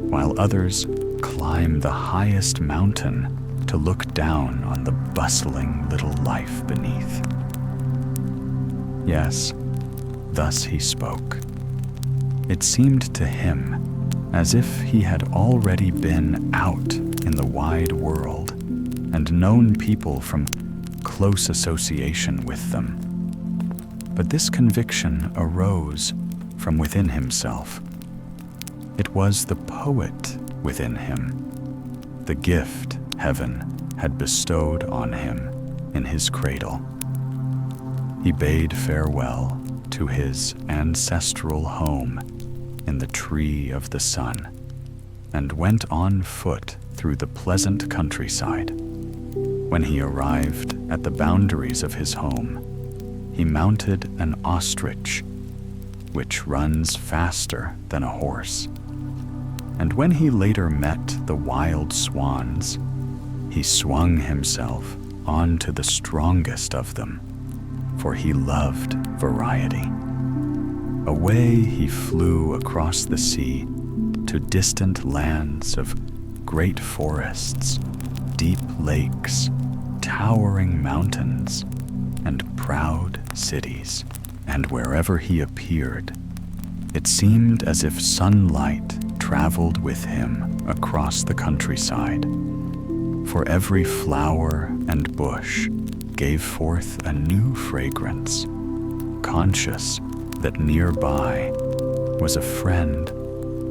while others climb the highest mountain to look down on the bustling little life beneath." Yes, thus he spoke. It seemed to him as if he had already been out in the wide world and known people from close association with them. But this conviction arose from within himself. It was the poet within him, the gift heaven had bestowed on him in his cradle. He bade farewell to his ancestral home in the Tree of the Sun and went on foot through the pleasant countryside. When he arrived at the boundaries of his home, he mounted an ostrich, which runs faster than a horse. And when he later met the wild swans, he swung himself onto the strongest of them, for he loved variety. Away he flew across the sea to distant lands of great forests, deep lakes, towering mountains, and proud cities. And wherever he appeared, it seemed as if sunlight traveled with him across the countryside. For every flower and bush gave forth a new fragrance, conscious that nearby was a friend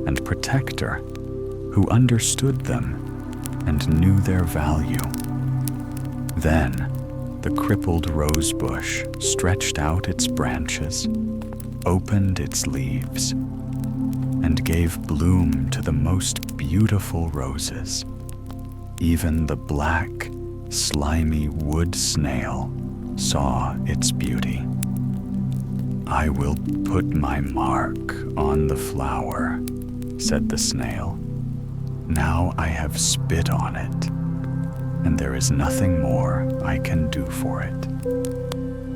and protector who understood them and knew their value. Then the crippled rose bush stretched out its branches, opened its leaves, and gave bloom to the most beautiful roses. Even the black, slimy wood snail saw its beauty. "I will put my mark on the flower," said the snail. "Now I have spit on it, and there is nothing more I can do for it."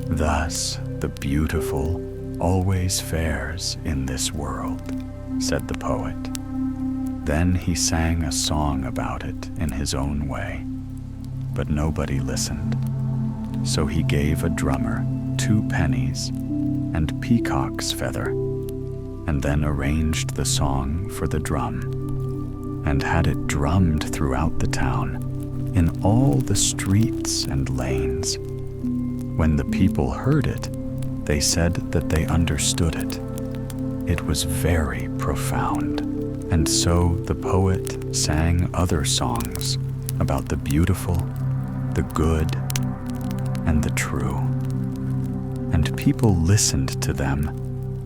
"Thus the beautiful always fares in this world," said the poet. Then he sang a song about it in his own way, but nobody listened. So he gave a drummer 2 pennies and peacock's feather, and then arranged the song for the drum, and had it drummed throughout the town, in all the streets and lanes. When the people heard it, they said that they understood it. It was very profound. And so the poet sang other songs about the beautiful, the good, and and the true. And people listened to them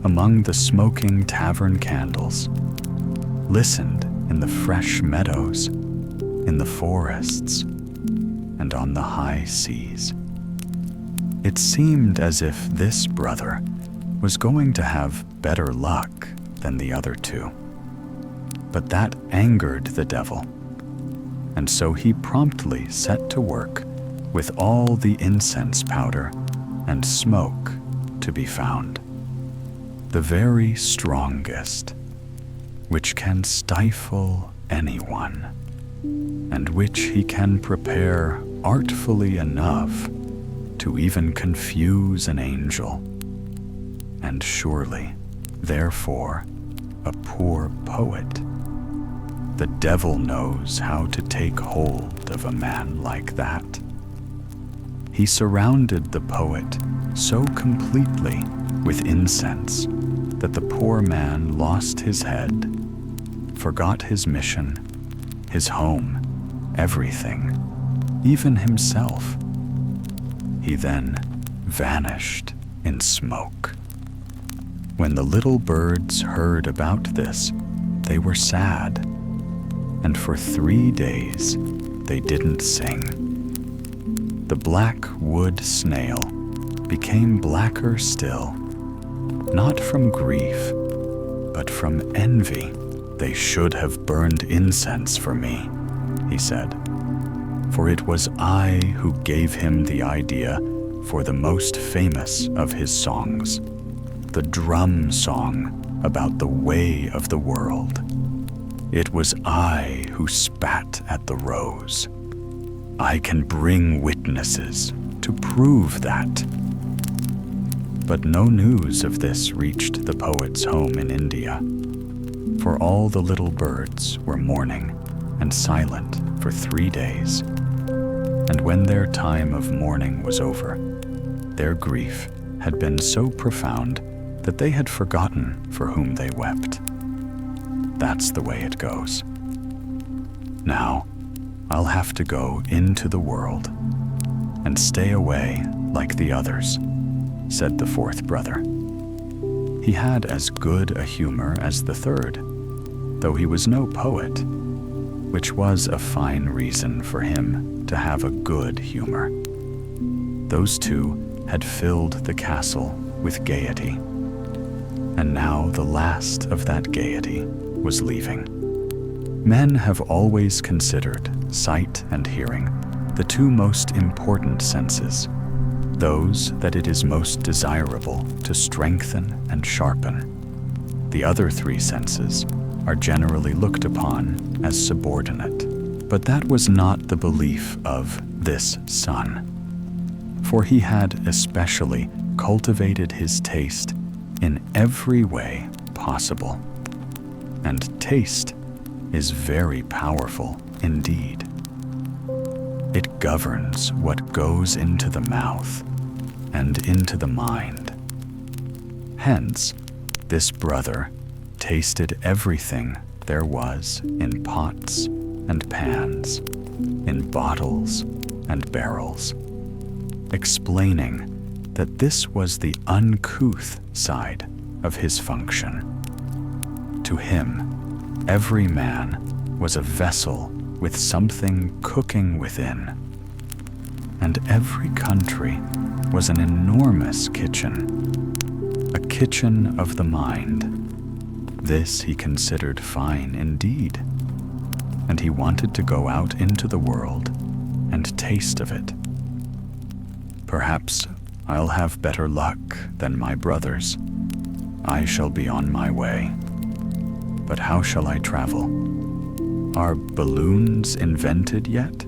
among the smoking tavern candles, listened in the fresh meadows, in the forests, and on the high seas. It seemed as if this brother was going to have better luck than the other two. But that angered the devil, and so he promptly set to work with all the incense powder and smoke to be found, the very strongest, which can stifle anyone, and which he can prepare artfully enough to even confuse an angel, and surely, therefore, a poor poet. The devil knows how to take hold of a man like that. He surrounded the poet so completely with incense that the poor man lost his head, forgot his mission, his home, everything, even himself. He then vanished in smoke. When the little birds heard about this, they were sad, and for 3 days they didn't sing. The black wood snail became blacker still, not from grief, but from envy. They should have burned incense for me, he said, for it was I who gave him the idea for the most famous of his songs, the drum song about the way of the world. It was I who spat at the rose. I can bring witnesses to prove that. But no news of this reached the poet's home in India, for all the little birds were mourning and silent for 3 days. And when their time of mourning was over, their grief had been so profound that they had forgotten for whom they wept. That's the way it goes. Now, I'll have to go into the world and stay away like the others, said the fourth brother. He had as good a humor as the third, though he was no poet, which was a fine reason for him to have a good humor. Those two had filled the castle with gaiety, and now the last of that gaiety was leaving. Men have always considered sight and hearing the two most important senses, those that it is most desirable to strengthen and sharpen. The other 3 senses are generally looked upon as subordinate, but that was not the belief of this son, for he had especially cultivated his taste in every way possible. And taste is very powerful indeed. It governs what goes into the mouth and into the mind. Hence, this brother tasted everything there was in pots and pans, in bottles and barrels, explaining that this was the uncouth side of his function. To him, every man was a vessel with something cooking within, and every country was an enormous kitchen, a kitchen of the mind. This he considered fine indeed, and he wanted to go out into the world and taste of it. Perhaps I'll have better luck than my brothers. I shall be on my way. But how shall I travel? Are balloons invented yet?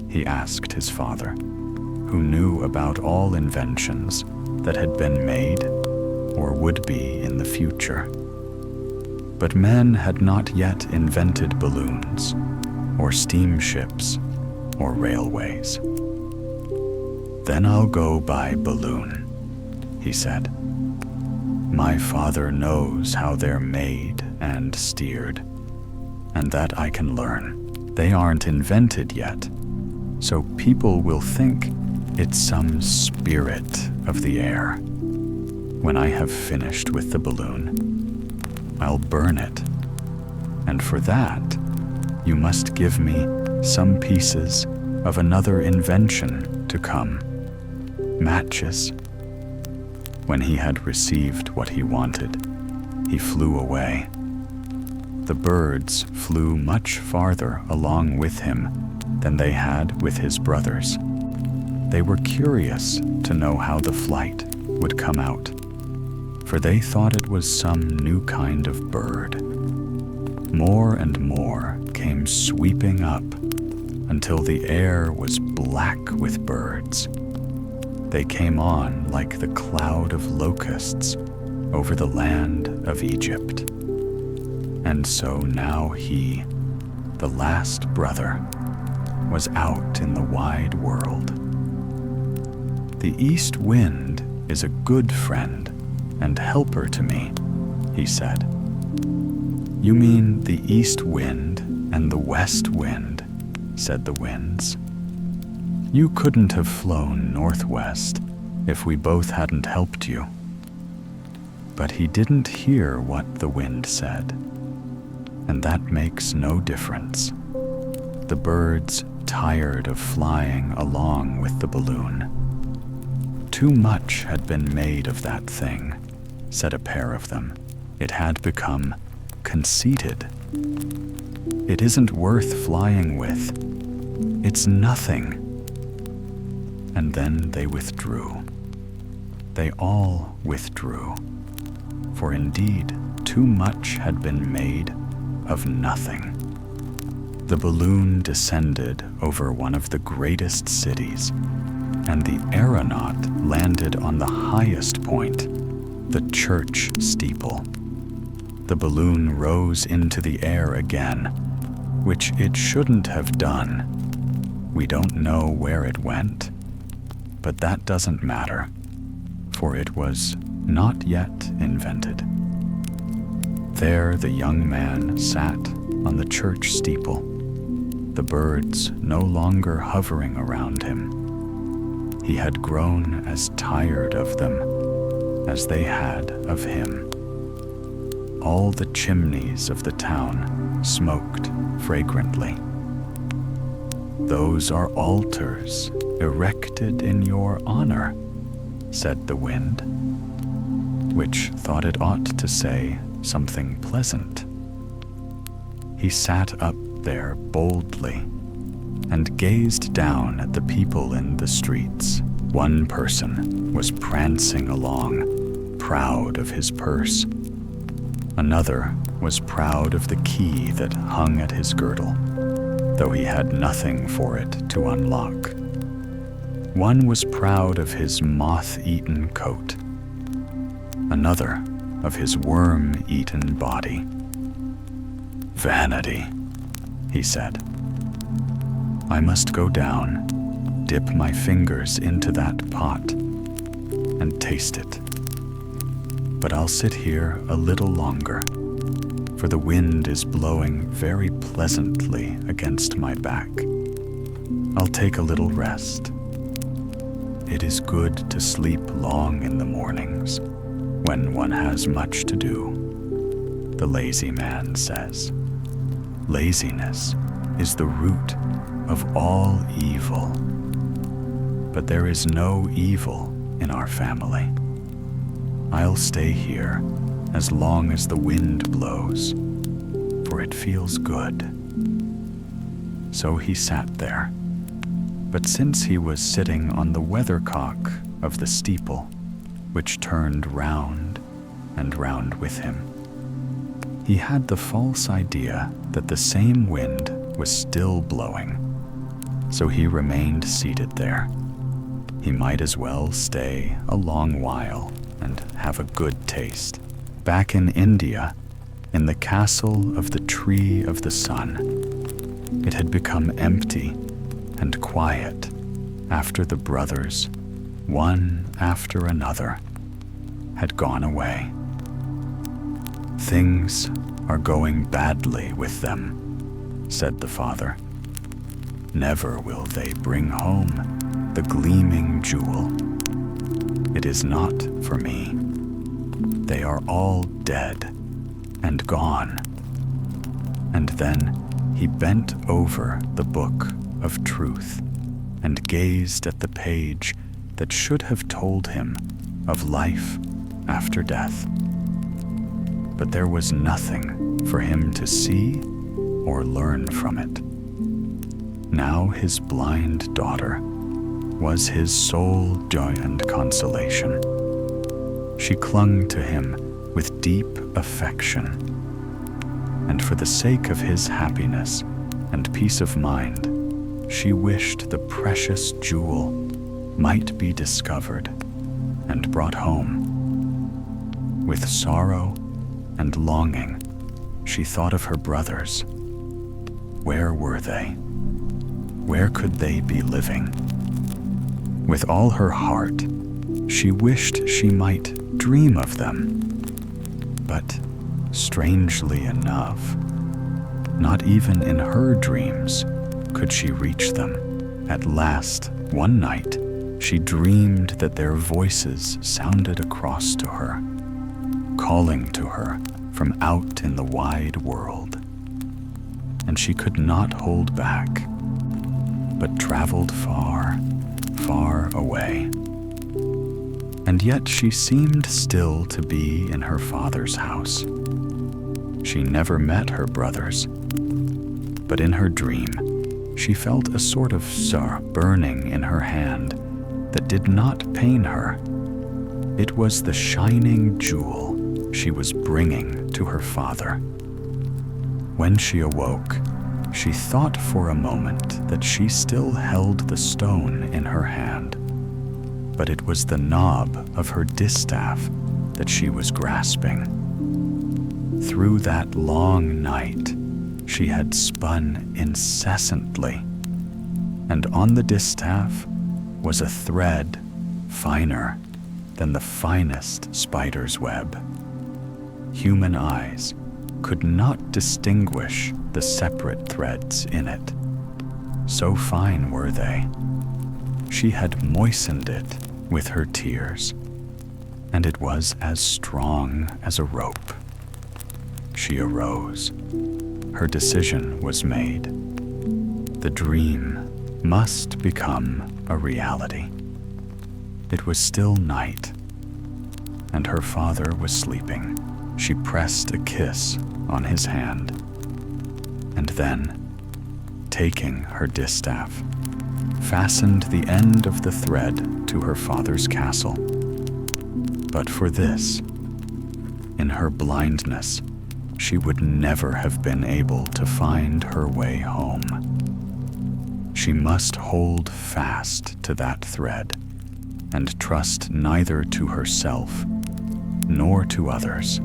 He asked his father, who knew about all inventions that had been made or would be in the future. But men had not yet invented balloons, or steamships, or railways. Then I'll go by balloon, he said. My father knows how they're made and steered, and that I can learn. They aren't invented yet, so people will think It's some spirit of the air. When I have finished with the balloon, I'll burn it. And for that, you must give me some pieces of another invention to come. Matches. When he had received what he wanted, he flew away. The birds flew much farther along with him than they had with his brothers. They were curious to know how the flight would come out, for they thought it was some new kind of bird. More and more came sweeping up until the air was black with birds. They came on like the cloud of locusts over the land of Egypt. And so now he, the last brother, was out in the wide world. The east wind is a good friend and helper to me, he said. You mean the east wind and the west wind, said the winds. You couldn't have flown northwest if we both hadn't helped you. But he didn't hear what the wind said, and that makes no difference. The birds tired of flying along with the balloon. Too much had been made of that thing, said a pair of them. It had become conceited. It isn't worth flying with. It's nothing. And then they withdrew. They all withdrew, for indeed too much had been made of nothing. The balloon descended over one of the greatest cities, and the aeronaut landed on the highest point, the church steeple. The balloon rose into the air again, which it shouldn't have done. We don't know where it went, but that doesn't matter, for it was not yet invented. There the young man sat on the church steeple, the birds no longer hovering around him. He had grown as tired of them as they had of him. All the chimneys of the town smoked fragrantly. Those are altars erected in your honor, said the wind, which thought it ought to say something pleasant. He sat up there boldly and gazed down at the people in the streets. One person was prancing along, proud of his purse. Another was proud of the key that hung at his girdle, though he had nothing for it to unlock. One was proud of his moth-eaten coat, another of his worm-eaten body. Vanity, he said. I must go down, dip my fingers into that pot, and taste it. But I'll sit here a little longer, for the wind is blowing very pleasantly against my back. I'll take a little rest. It is good to sleep long in the mornings when one has much to do, the lazy man says. Laziness is the root of all evil. But there is no evil in our family. I'll stay here as long as the wind blows, for it feels good. So he sat there. But since he was sitting on the weathercock of the steeple, which turned round and round with him, he had the false idea that the same wind was still blowing. So he remained seated there. He might as well stay a long while and have a good taste. Back in India, in the castle of the Tree of the Sun, it had become empty and quiet after the brothers, one after another, had gone away. Things are going badly with them, said the father. Never will they bring home the gleaming jewel. It is not for me. They are all dead and gone. And then he bent over the book of truth and gazed at the page that should have told him of life after death. But there was nothing for him to see or learn from it. Now his blind daughter was his sole joy and consolation. She clung to him with deep affection, and for the sake of his happiness and peace of mind, she wished the precious jewel might be discovered and brought home. With sorrow and longing, she thought of her brothers. Where were they? Where could they be living? With all her heart, she wished she might dream of them. But, strangely enough, not even in her dreams could she reach them. At last, one night, she dreamed that their voices sounded across to her, calling to her from out in the wide world. And she could not hold back, but traveled far, far away. And yet she seemed still to be in her father's house. She never met her brothers, but in her dream, she felt a sort of burning in her hand that did not pain her. It was the shining jewel she was bringing to her father. When she awoke, she thought for a moment that she still held the stone in her hand, but it was the knob of her distaff that she was grasping. Through that long night, she had spun incessantly, and on the distaff was a thread finer than the finest spider's web. Human eyes could not distinguish the separate threads in it. So fine were they. She had moistened it with her tears, and it was as strong as a rope. She arose. Her decision was made. The dream must become a reality. It was still night, and her father was sleeping. She pressed a kiss on his hand, and then, taking her distaff, fastened the end of the thread to her father's castle. But for this, in her blindness, she would never have been able to find her way home. She must hold fast to that thread and trust neither to herself nor to others.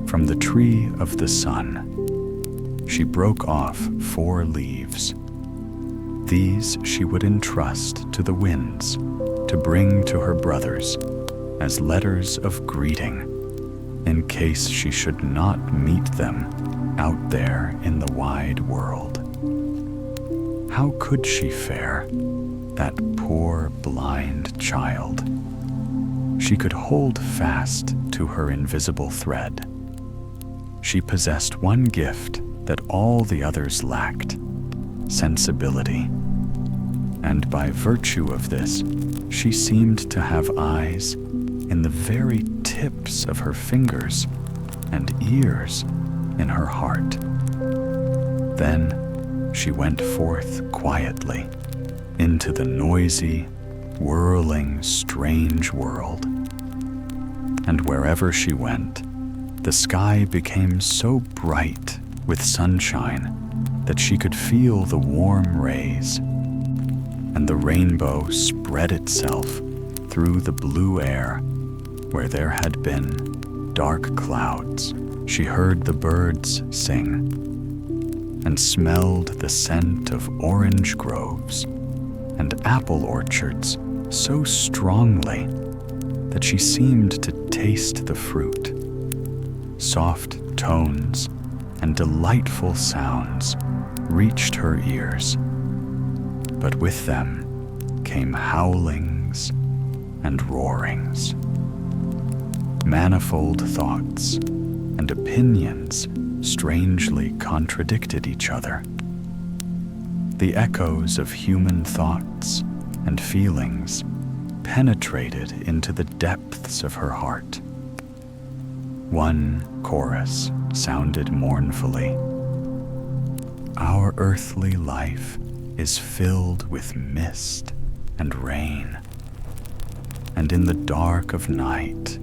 From the tree of the sun, she broke off 4 leaves. These she would entrust to the winds to bring to her brothers as letters of greeting in case she should not meet them out there in the wide world. How could she fare, that poor blind child? She could hold fast to her invisible thread. She possessed one gift that all the others lacked: sensibility. And by virtue of this, she seemed to have eyes in the very tips of her fingers and ears in her heart. Then she went forth quietly into the noisy, whirling, strange world. And wherever she went, the sky became so bright with sunshine that she could feel the warm rays, and the rainbow spread itself through the blue air where there had been dark clouds. She heard the birds sing and smelled the scent of orange groves and apple orchards so strongly that she seemed to taste the fruit. Soft tones and delightful sounds reached her ears, but with them came howlings and roarings. Manifold thoughts and opinions strangely contradicted each other. The echoes of human thoughts and feelings penetrated into the depths of her heart. One chorus sounded mournfully. Our earthly life is filled with mist and rain, and in the dark of night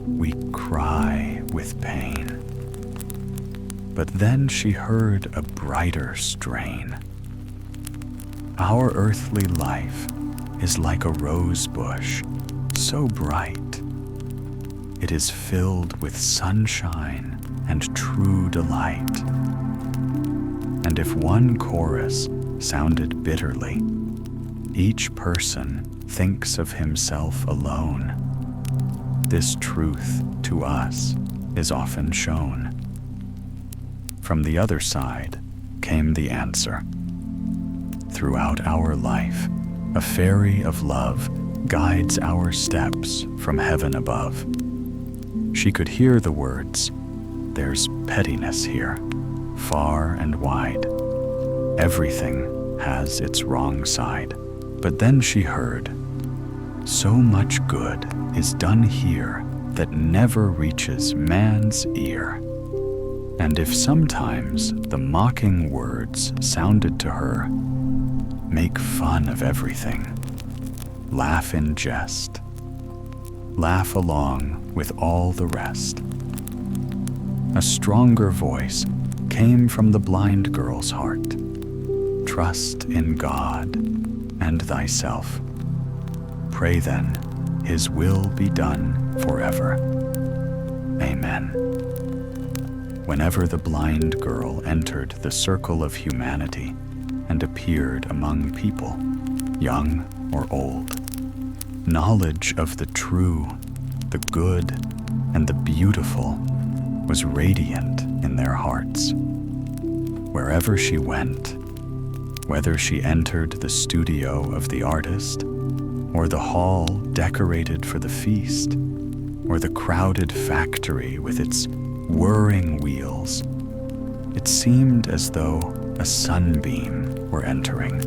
we cry with pain. But then she heard a brighter strain. Our earthly life is like a rose bush, so bright. It is filled with sunshine and true delight. And if one chorus sounded bitterly, each person thinks of himself alone. This truth to us is often shown. From the other side came the answer. Throughout our life, a fairy of love guides our steps from heaven above. She could hear the words, "There's pettiness here, far and wide. Everything has its wrong side." But then she heard, "So much good is done here that never reaches man's ear." And if sometimes the mocking words sounded to her, "Make fun of everything, laugh in jest, laugh along with all the rest," a stronger voice came from the blind girl's heart. "Trust in God and thyself. Pray then, His will be done forever. Amen." Whenever the blind girl entered the circle of humanity and appeared among people, young or old, knowledge of the true, the good, and the beautiful was radiant in their hearts. Wherever she went, whether she entered the studio of the artist, or the hall decorated for the feast, or the crowded factory with its whirring wheels, it seemed as though a sunbeam were entering,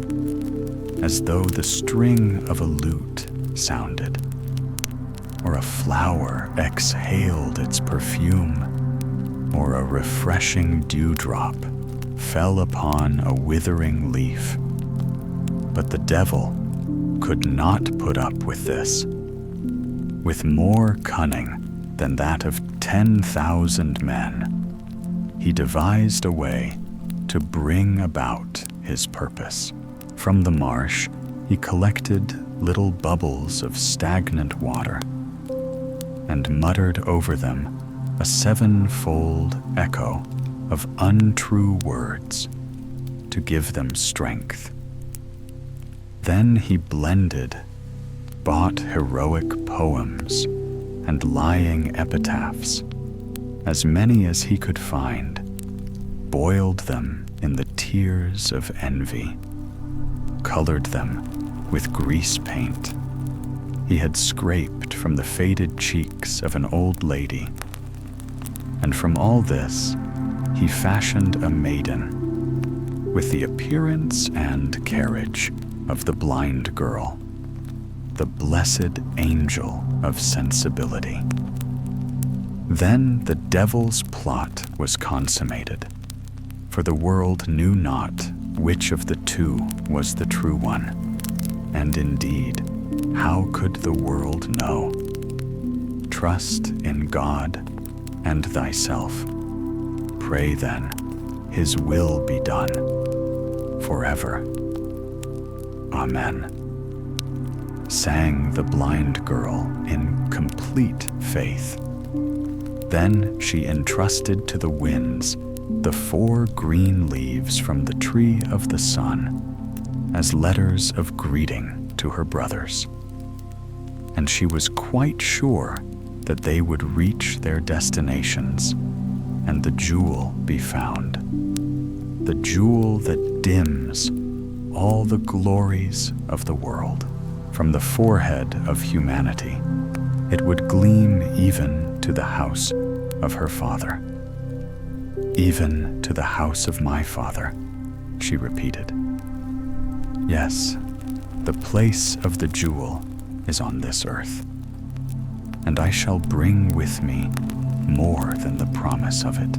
as though the string of a lute sounded, or a flower exhaled its perfume, or a refreshing dewdrop fell upon a withering leaf. But the devil could not put up with this. With more cunning than that of 10,000 men, he devised a way to bring about his purpose. From the marsh, he collected little bubbles of stagnant water and muttered over them a sevenfold echo of untrue words to give them strength. Then he bought heroic poems and lying epitaphs, as many as he could find, boiled them in the tears of envy, colored them with grease paint he had scraped from the faded cheeks of an old lady. And from all this, he fashioned a maiden with the appearance and carriage of the blind girl, the blessed angel of sensibility. Then the devil's plot was consummated, for the world knew not which of the two was the true one. And indeed, how could the world know? Trust in God and thyself. Pray then, His will be done forever. Amen. Sang the blind girl in complete faith. Then she entrusted to the winds the 4 green leaves from the tree of the sun as letters of greeting to her brothers. And she was quite sure that they would reach their destinations and the jewel be found, the jewel that dims all the glories of the world. From the forehead of humanity, it would gleam even to the house of her father. Even to the house of my father, she repeated. Yes, the place of the jewel is on this earth, and I shall bring with me more than the promise of it.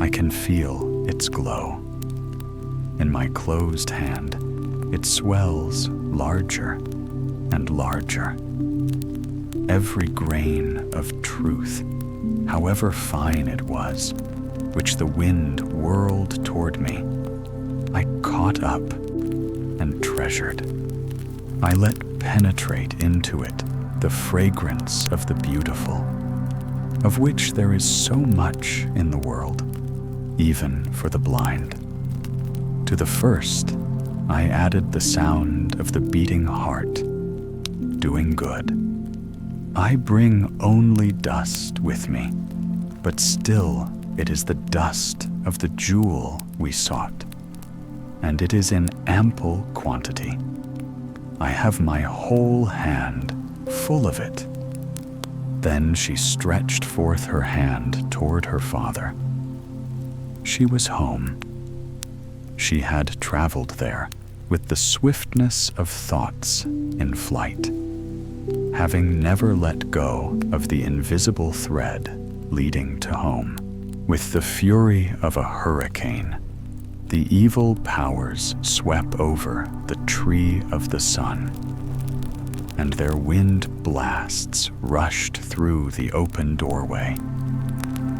I can feel its glow. In my closed hand, it swells larger and larger. Every grain of truth, however fine it was, which the wind whirled toward me, I caught up and treasured. I let penetrate into it the fragrance of the beautiful, of which there is so much in the world, even for the blind. To the first, I added the sound of the beating heart, doing good. I bring only dust with me, but still it is the dust of the jewel we sought, and it is in ample quantity. I have my whole hand full of it. Then she stretched forth her hand toward her father. She was home. She had traveled there with the swiftness of thoughts in flight, having never let go of the invisible thread leading to home. With the fury of a hurricane, the evil powers swept over the tree of the sun, and their wind blasts rushed through the open doorway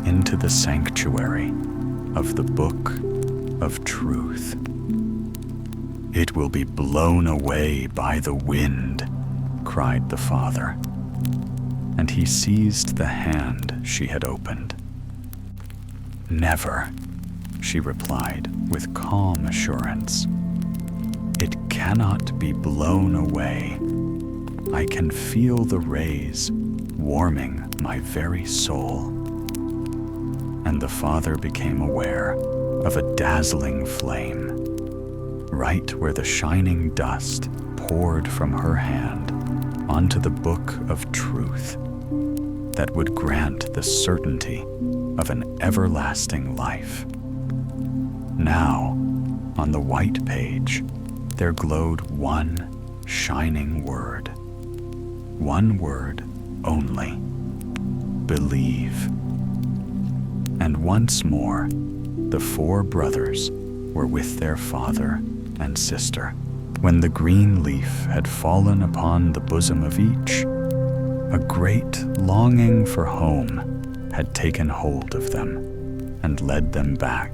into the sanctuary of the Book of Truth. It will be blown away by the wind, cried the father, and he seized the hand she had opened. Never, she replied with calm assurance. It cannot be blown away. I can feel the rays warming my very soul. And the father became aware of a dazzling flame, right where the shining dust poured from her hand onto the Book of Truth that would grant the certainty of an everlasting life. Now, on the white page, there glowed one shining word. One word only: believe. And once more, the four brothers were with their father and sister. When the green leaf had fallen upon the bosom of each, a great longing for home had taken hold of them and led them back.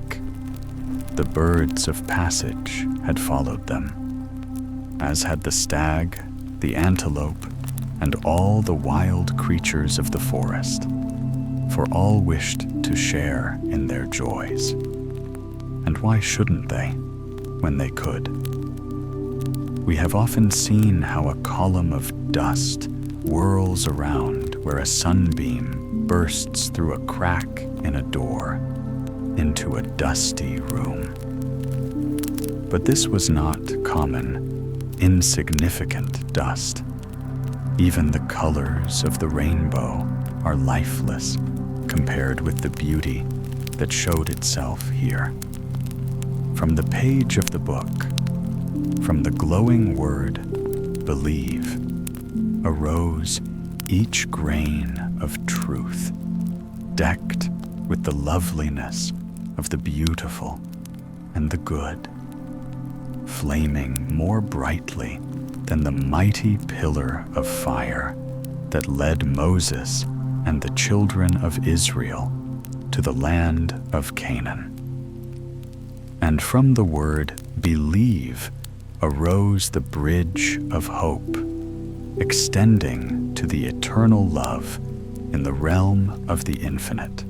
The birds of passage had followed them, as had the stag, the antelope, and all the wild creatures of the forest, for all wished to share in their joys. And why shouldn't they, when they could? We have often seen how a column of dust whirls around where a sunbeam bursts through a crack in a door into a dusty room. But this was not common, insignificant dust. Even the colors of the rainbow are lifeless compared with the beauty that showed itself here. From the page of the book, from the glowing word, believe, arose each grain of truth, decked with the loveliness of the beautiful and the good, flaming more brightly than the mighty pillar of fire that led Moses and the children of Israel to the land of Canaan. And from the word believe arose the bridge of hope, extending to the eternal love in the realm of the infinite.